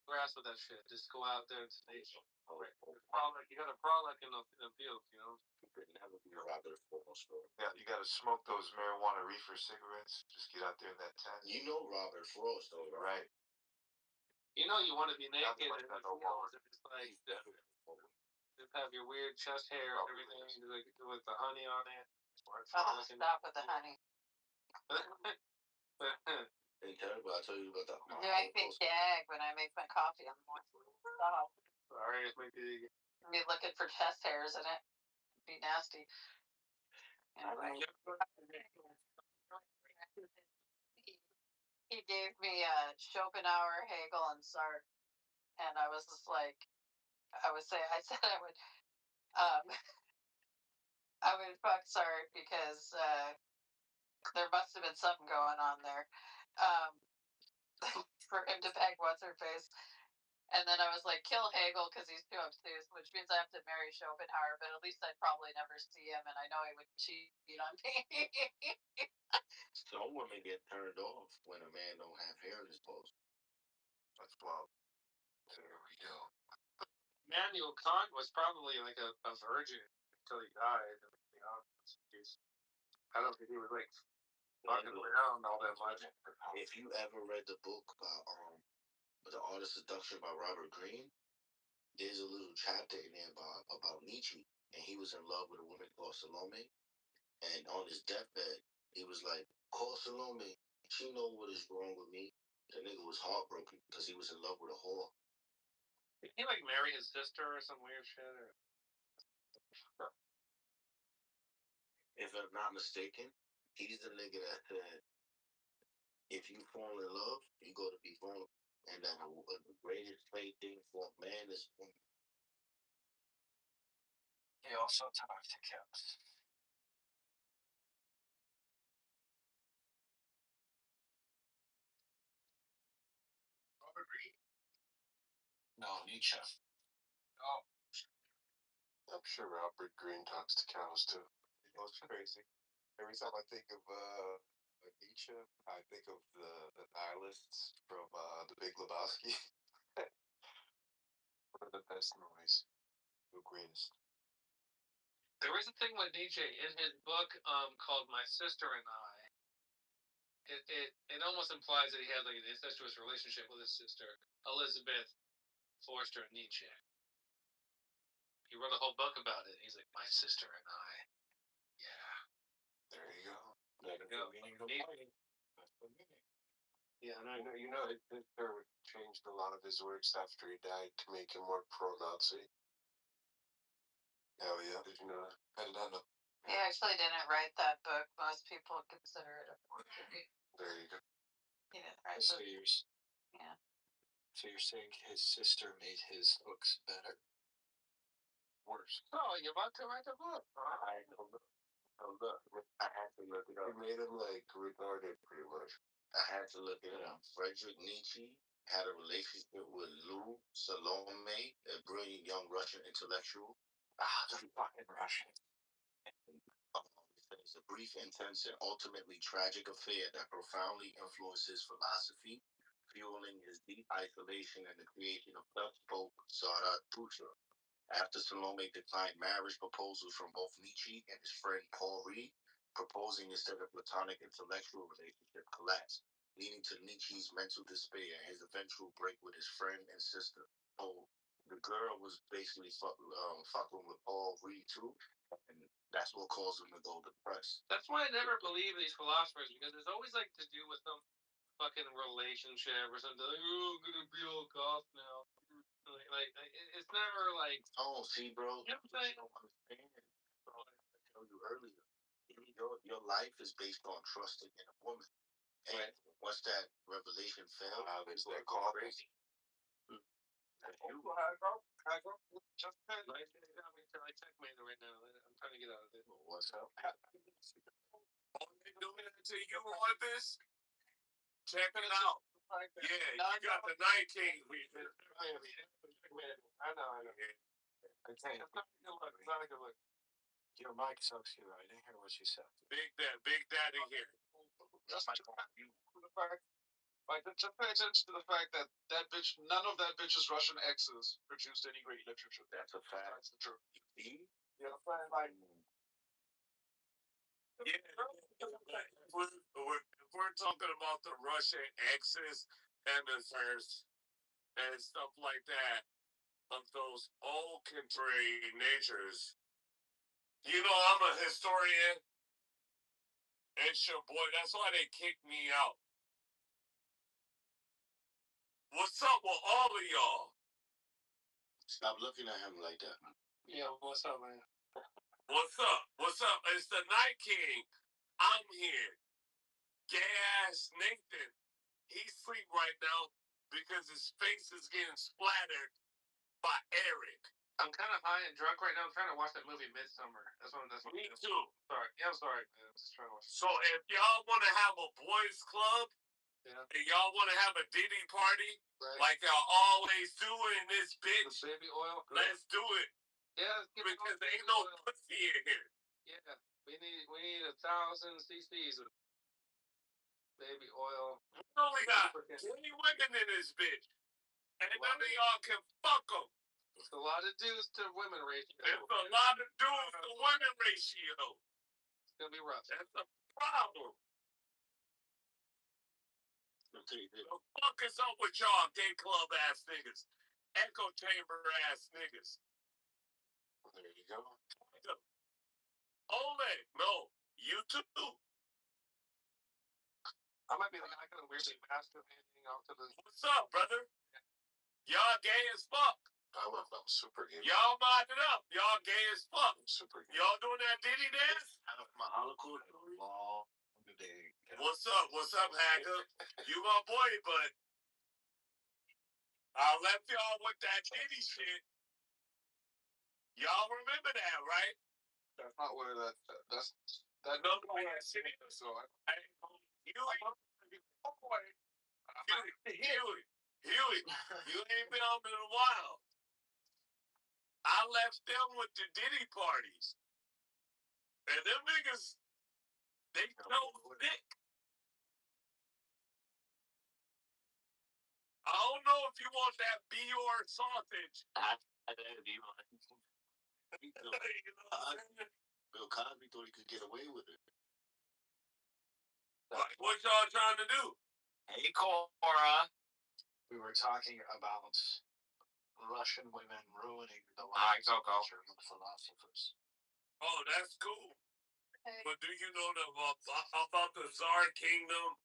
grass with that shit. Just go out there and stay. You gotta frolic in the field, you know? You could never be a Robert Frost, bro. Yeah, you gotta smoke those marijuana reefer cigarettes. Just get out there in that tent. You know Robert Frost, though, right? You know you want to be naked and just like just have your weird chest hair and everything with the honey on it. Oh, stop with the honey. Hey, terrible. I told you about that. You make me gag when I make my coffee in the morning. Stop. Sorry, it's maybe Be looking for chest hairs in it. Be nasty. Anyway. He gave me Schopenhauer, Hegel, and Sartre, and I was just like, I said I would, I would fuck Sartre because there must have been something going on there, for him to beg what's her face. And then I was like, kill Hegel because he's too obtuse, which means I have to marry Schopenhauer, but at least I'd probably never see him, and I know he would cheat on me. Some women get turned off when a man don't have hair in his post. That's wild. There we go. Immanuel Kant was probably like a virgin until he died. I don't think he was like fucking around all that much. If you ever read the book about The Art of Seduction by Robert Greene, there's a little chapter in there about Nietzsche, and he was in love with a woman called Salome, and on his deathbed, he was like, call Salome, she know what is wrong with me. The nigga was heartbroken because he was in love with a whore. Did he like marry his sister or some weird shit? Or... If I'm not mistaken, he's the nigga that said, if you fall in love, you go to be vulnerable. And that the greatest plaything for a man is woman. He also talked to cows. Robert Reed. No, Nietzsche. Oh. I'm sure Robert Greene talks to cows too. You know, it's crazy. Every time I think of Nietzsche, I think of the nihilists from The Big Lebowski. One of the best movies. The greatest. There is a thing with Nietzsche in his book called My Sister and I. It almost implies that he had like an incestuous relationship with his sister, Elizabeth Forster Nietzsche. He wrote a whole book about it. He's like, My Sister and I. Yeah. There you go. Yeah, and I know, it changed a lot of his works after he died to make him more pro-Nazi. Hell yeah, did you know that? I did not know. He actually didn't write that book. Most people consider it a forgery. There you go. He didn't write So it. Yeah. So you're saying his sister made his books better? Worse. Oh, you're about to write a book. I don't know. I had to look it up. He made him like retarded pretty much. I had to look it up. Friedrich Nietzsche had a relationship with Lou Salome, a brilliant young Russian intellectual. The fucking Russian. It's a brief, intense, and ultimately tragic affair that profoundly influenced his philosophy, fueling his deep isolation and the creation of self-spoke Zarathustra. After Salome declined marriage proposals from both Nietzsche and his friend Paul Reed, proposing instead of platonic intellectual relationship collapsed, leading to Nietzsche's mental despair and his eventual break with his friend and sister. So the girl was basically fucking with Paul Reed too, and that's what caused him to go depressed. That's why I never believe these philosophers, because it's always like to do with some fucking relationship or something. Like, oh, I'm gonna be all goth now. Like it's never like. Oh, see, bro. You know what I'm saying? You don't understand. Bro, I told you earlier. Your life is based on trusting in a woman. And once that revelation fell, there's that call crazy. I checkmate right now. I'm trying to get out of it. What's up? Doing it to you on this? Check it out. Yeah, you got the 19. I know. Okay. It's not a good look. Your mic sucks here. I didn't hear what you said. Big Daddy here. Just pay attention to the fact that bitch, none of that bitch's Russian exes produced any great literature. That's a fact. That's the truth. See? You know what I'm saying? Like, If we're talking about the Russian X's and the first and stuff like that, of those old contrary natures, you know, I'm a historian. It's your boy. That's why they kicked me out. What's up with all of y'all? Stop looking at him like that. Yeah, what's up, man? What's up? What's up? It's the Night King. I'm here. Gay-ass Nathan. He's asleep right now because his face is getting splattered by Eric. I'm kind of high and drunk right now. I'm trying to watch that movie Midsummer. That's what. Me too. Sorry. Yeah, I'm sorry, man. I'm just trying to watch. So if y'all want to have a boys club, and y'all want to have a Diddy party, like y'all always do in this bitch, the baby oil. Let's do it. Yeah, because there ain't no pussy in here. Yeah, we need 1,000 cc's of baby oil. We only got 20 women in this bitch, and none of y'all can fuck them. It's a lot of dudes to women ratio. It's a lot of dudes to women ratio. It's gonna be rough. That's a problem. The fuck is up with y'all gay club ass niggas? Echo chamber ass niggas. There you go. Ole, no, you too. I might be like, I gotta weirdly masturbating out to the. What's up, brother? Y'all gay as fuck. I love them super gay. Y'all mod it up. Y'all gay as fuck. Super gay. Y'all doing that Diddy dance? My Holocaust long day. What's up? What's up, hacker? You my boy, but I left y'all with that Diddy shit. Y'all remember that, right? That's not where that's that No, no way I see it. So Huey, you ain't been on in a while. I left them with the Diddy parties. And them niggas, they chose dick. I don't know if you want that Bior sausage. That'd be mine. Bill Cosby thought he could get away with it. What y'all trying to do? Hey, Cora. We were talking about Russian women ruining the lives of German philosophers. Oh, that's cool. But do you know about the Tsar Kingdom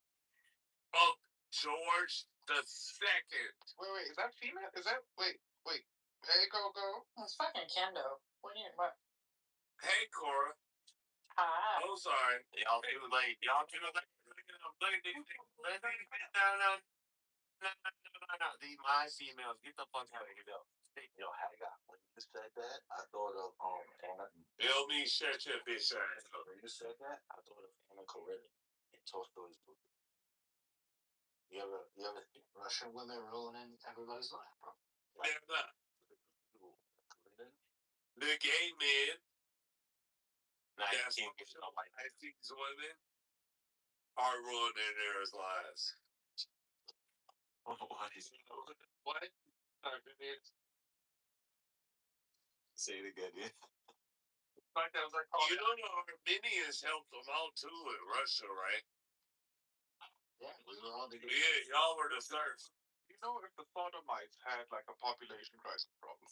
of George the Second? Wait, is that female? Is that wait? Hey, Coco. It's fucking Kendo. What do you what? Hey, Cora. Hi. Oh, sorry. Y'all too late. Y'all too late. No. These my females. Get the fuck out of here, though. Yo, Haga, when you said that, I thought of Anna. Bill me, shut your bitch ass up. When you said that, I thought of Anna Karenina in Tolstoy's book. You ever think Russian women ruining everybody's life, bro? They're not. The gay men. That's I think these women are ruining their lives. What is it? What? Say it again, yeah. You know the Armenians helped them out too in Russia, right? Yeah, we were all together. Yeah, y'all were the serfs. You know, if the Sodomites had like a population crisis problem.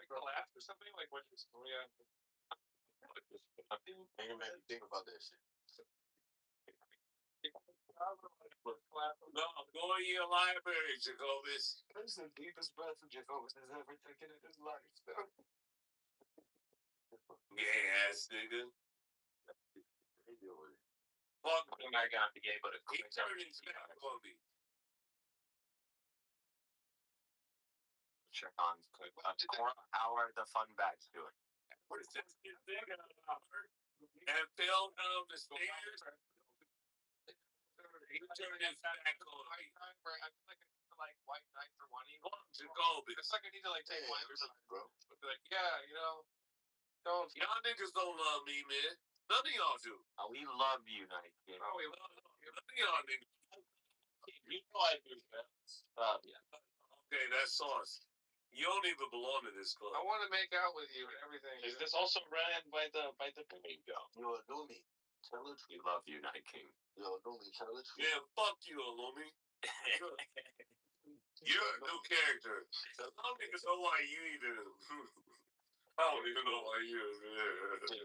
Collapse or something like what is Korea? Think about that shit. No, go in your library, Jacobus. That's the deepest breath Jacobus has ever taken in his life. Gay ass nigga. Fuck, I'm not gonna be able to quit. He turned his back on me. Check on how are the fun bags doing? What is this nigga and fell down the stairs? He turned his back on me. I feel like I need to like white knight for one evil. Jacobus. It's like I need to like take one bro. Be like, yeah, you know, don't. Y'all niggas don't love me, man. None of y'all do. We love you, Night King. Oh, we love you. None of y'all niggas. You know I do, man. Yeah. Okay, that's sauce. You don't even belong to this club. I want to make out with you and everything. Is this also ran by the Domingo? Yo, Lumi, tell the truth. We love you, Night King. Yo, Lumi, tell the truth. Yeah, fuck you, Lumi. You're a new character. I don't even know why you even. I don't even know why you.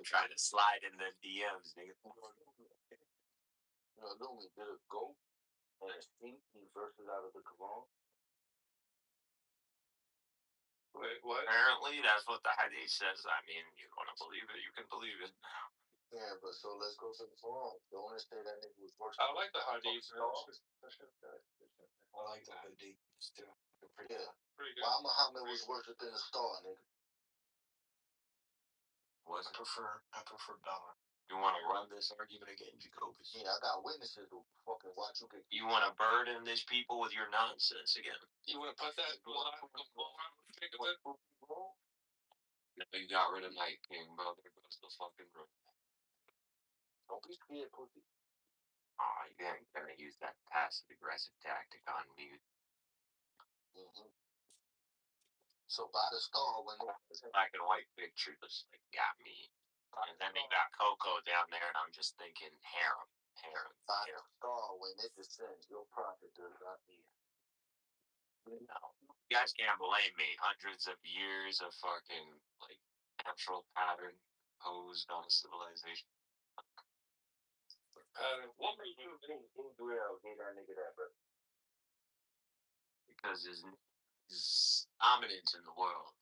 Trying to slide in the DMs, nigga. Yo, Lumi, did it go? And it sink these verses out of the Quran? Wait, what? Apparently, that's what the hadith says. I mean, you want to believe it, you can believe it. Yeah, but so let's go to the Quran. Don't want to say that nigga was worshiping. I like the hadith. I like the hadith too. Pretty good. Pretty good. Why Muhammad was worshiping a star, nigga? I prefer Bella. You want to run this argument again, Jacobus? Yeah, I got witnesses who fucking watch you get. You want to burden these people with your nonsense again? You want to put that? No, you got rid of Night King, bro. There goes the fucking room. Don't be scared, pussy. Aw, you ain't gonna use that passive aggressive tactic on me. So by the star when Black and white picture just like got me. And then they got Coco down there, and I'm just thinking harem. By the star when it descends, your prophet does not need. No, you guys can't blame me. Hundreds of years of fucking like natural pattern posed on civilization. What made you think Israel hate our nigga that, bro? Because his dominance in the world,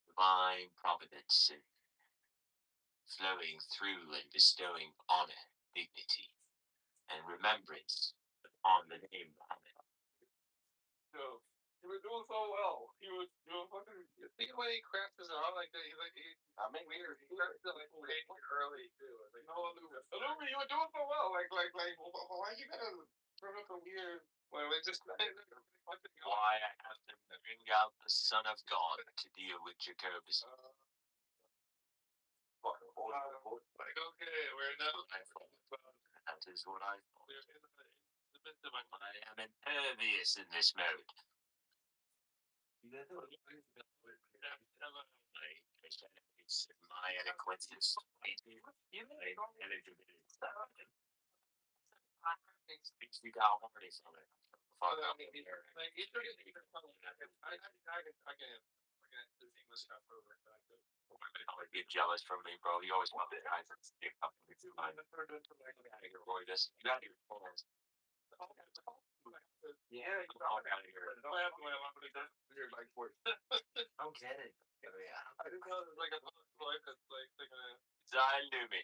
divine providence, and flowing through and bestowing honor, dignity, and remembrance on the name Muhammad. So he was doing so well. He was doing fucking. Think when he crashed his arm like that. I mean, weird. He crashed it like way early too. Like, no, Lumi, you were doing so well. Why you gotta bring up a weird? Why I have to bring out the Son of God to deal with Jacobus. Like, okay, we're now. That is what I thought. We're in the midst of I am impervious in this mode. My eloquence is you got horny from it. Like, I can the English stuff over. Women get jealous from me, bro. You always want the guys that stick up with you. Roy, this you got your phones. Yeah, you all got here. Like, don't get it. I didn't know it was like a life that's like I knew me.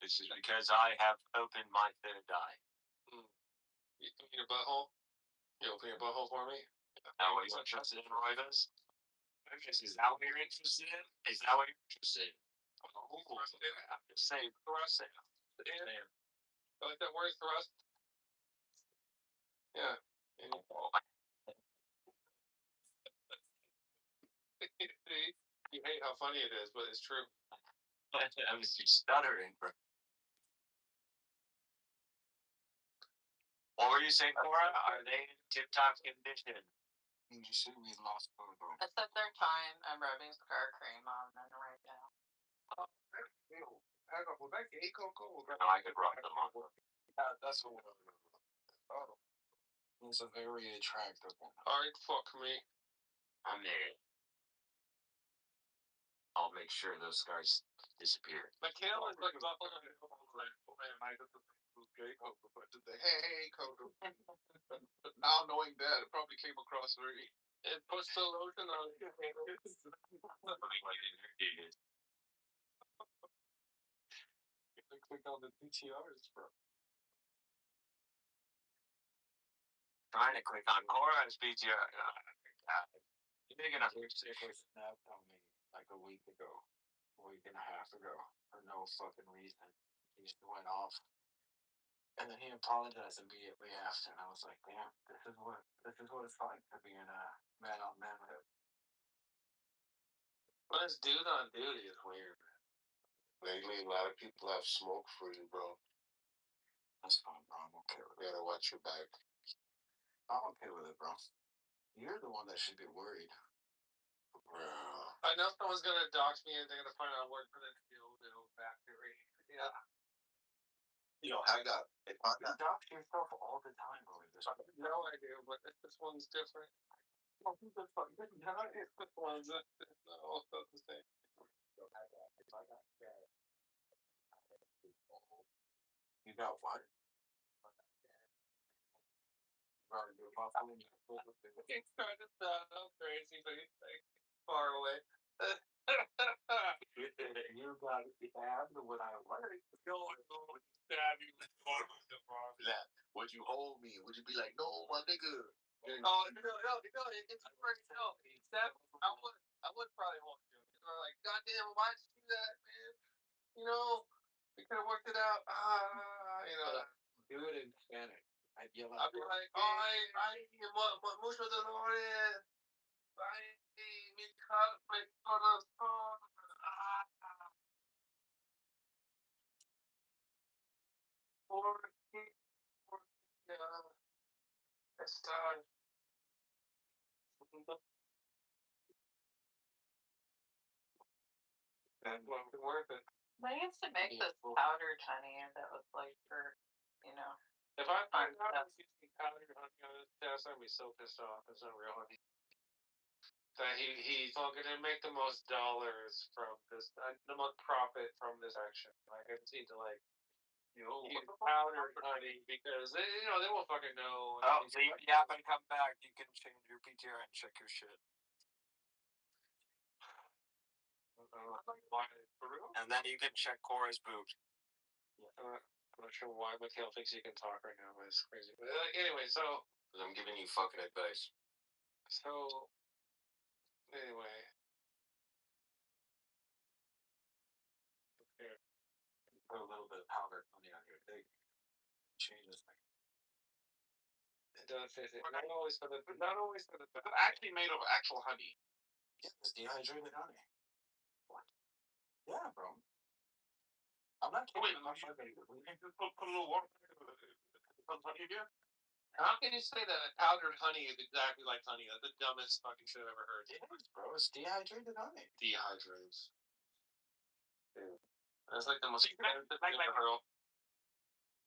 This is because I have opened my third eye. You open your butthole? You open your butthole for me? Now what you're interested in, Roivas? Is that what you're interested in? Is that what you're interested in? I'm just saying, thrust. I like that word, thrust. Yeah. You hate how funny it is, but it's true. I'm just stuttering, bro. What were you saying, Cora? Are they in tip-top condition? You should be lost photo. Except their time, I'm rubbing scar cream on them right now. Oh, was that gay Coco? No, I could rock them on. That's what oh. He's a very attractive one. Alright, fuck me. I'm there. I'll make sure those scars disappear. Michaela is like up on the hey, Coco. But now knowing that, it probably came across very. It puts the lotion on your hands. You can click on the PTRs, bro. Trying to click on Cora's PTR. You're big enough. He snapped on me like a week and a half ago, for no fucking reason. He just went off. And then he apologized immediately after, and I was like, damn, this is what it's like to be in a man-on-man with. But it's dude on duty is weird. Lately, a lot of people have smoke for you, bro. That's fine, bro. I'm okay with it. You gotta watch your back. I'm okay with it, bro. You're the one that should be worried. Bro. I know someone's gonna dox me and they're gonna find out I work for the dildo factory. Yeah. You know, if I got dox yourself all the time over this. No, I do, but this one's different. Oh, who the fuck? This one's no, it's not the same. You got what? It's kind of crazy, but it's like far away. You got stabbed when I worked. Stab you. Would you hold me? Would you be like, no, my nigga? No, it's first no. I would probably hold you. Like, goddamn, why'd you do that, man? You know, we could have worked it out. You know. Do it in Spanish. I'd be like, ay, mucho dolores. Ay, mi corazón. Porque está. That won't be worth it. They used to make this powdered honey that was like for, you know. If I find out I'm using powdered honey on this test, I'm gonna be so pissed off. It's unreal honey. That he's gonna make the most dollars from this, the most profit from this action. Like, I just need to like Use powdered honey because they won't fucking know. Oh, leave the app and come back. You can change your PTR and check your shit. And then you can check Cora's boobs. I'm not sure why Mikhail thinks he can talk right now, but it's crazy. But anyway, so I'm giving you fucking advice. Anyway. Here. Put a little bit of powdered honey on your dick. Change this thing. It does say not always for the. It's actually made of actual honey. Yeah, it's dehydrated honey. What? Yeah, bro. I'm not kidding. I'm not fucking. We can just put a little water. Put honey again. How can you say that powdered honey is exactly like honey? That's the dumbest fucking shit I've ever heard. It is, bro. It's dehydrated honey. Dehydrates. Dude. That's like the most expensive thing I've heard.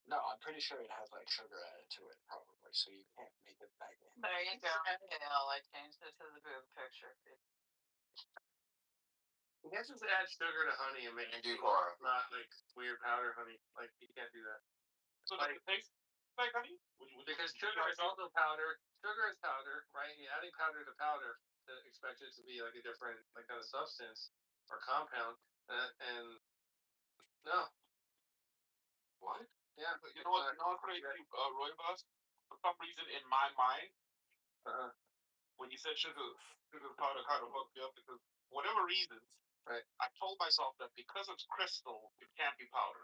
No, I'm pretty sure it has like sugar added to it, probably, so you can't make it back in. There you go, Gail. I changed it to the boob picture. You can't just add sugar to honey and make it not like weird powder honey. Like you can't do that. So like, it tastes like honey? Because sugar is also powder. Sugar is powder, right? You're adding powder to powder to expect it to be like a different like kind of substance or compound. And no. What? Yeah. You know what? Crazy, Roy Boss? For some reason, in my mind, when you said sugar powder kind of fucked me up because whatever reasons, right? I told myself that because it's crystal, it can't be powder.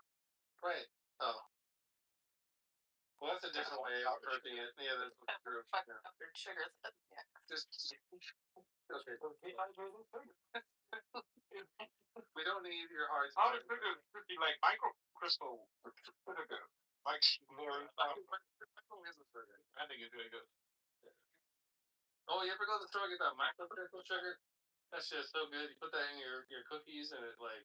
Right. Oh. Well, that's a different way of approaching it. Yeah, that's true. Powdered sugar. Yeah. Just okay. We don't need your heart. Powdered sugar should be like microcrystal sugar. Like very I think it's really good. Oh, you ever go to the store and get that microcrystal sugar? That shit's so good. You put that in your cookies and it like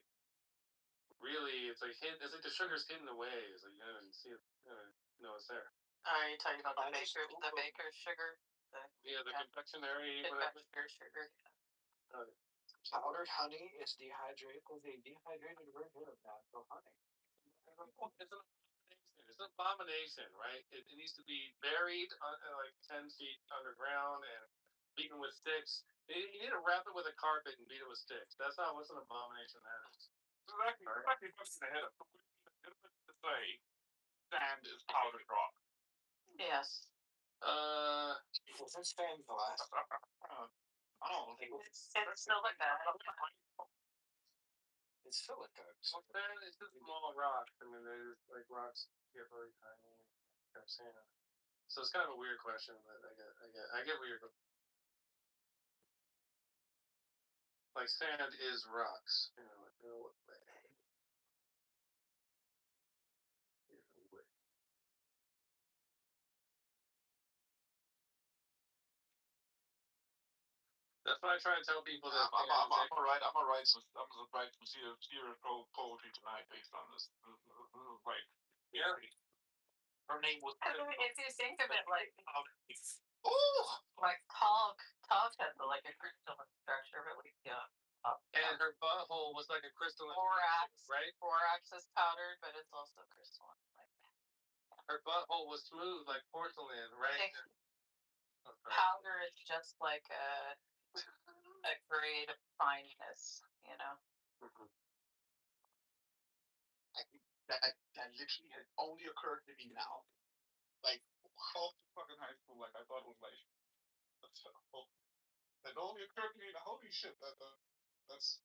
really it's like the sugar's hidden away. It's like you don't even see it. No, it's there. Are you talking about the baker's sugar? The confectionery confectionery sugar. Powdered honey is dehydrated with a dehydrated version of natural honey. It's an abomination, right? It needs to be buried like 10 feet underground and beaten with sticks. You need to wrap it with a carpet and beat it with sticks. That's not what's an abomination that is. Exactly puts in the head of to say sand is powdered rock. Yes. Since sand glass. I don't think it's silica. It's silica. It's just small rocks. I mean, there's like rocks get really tiny. Sand. So it's kind of a weird question, but I get where you're going. Like sand is rocks. You know, like, no way. That's why I try to tell people that I'm gonna write some serious poetry tonight based on this. Like, yeah. Her name was. If you think of it like, oh, like talk had like a crystalline structure, really. Yeah. And her butthole was like a crystalline. Borax, right? Borax is powdered, but it's also crystalline. Like her butthole was smooth like porcelain, right? Powder is just like a grade of fineness, you know. Mm-hmm. That literally had only occurred to me now. Like all through fucking high school, like I thought it was like that only occurred to me. Holy shit, that's.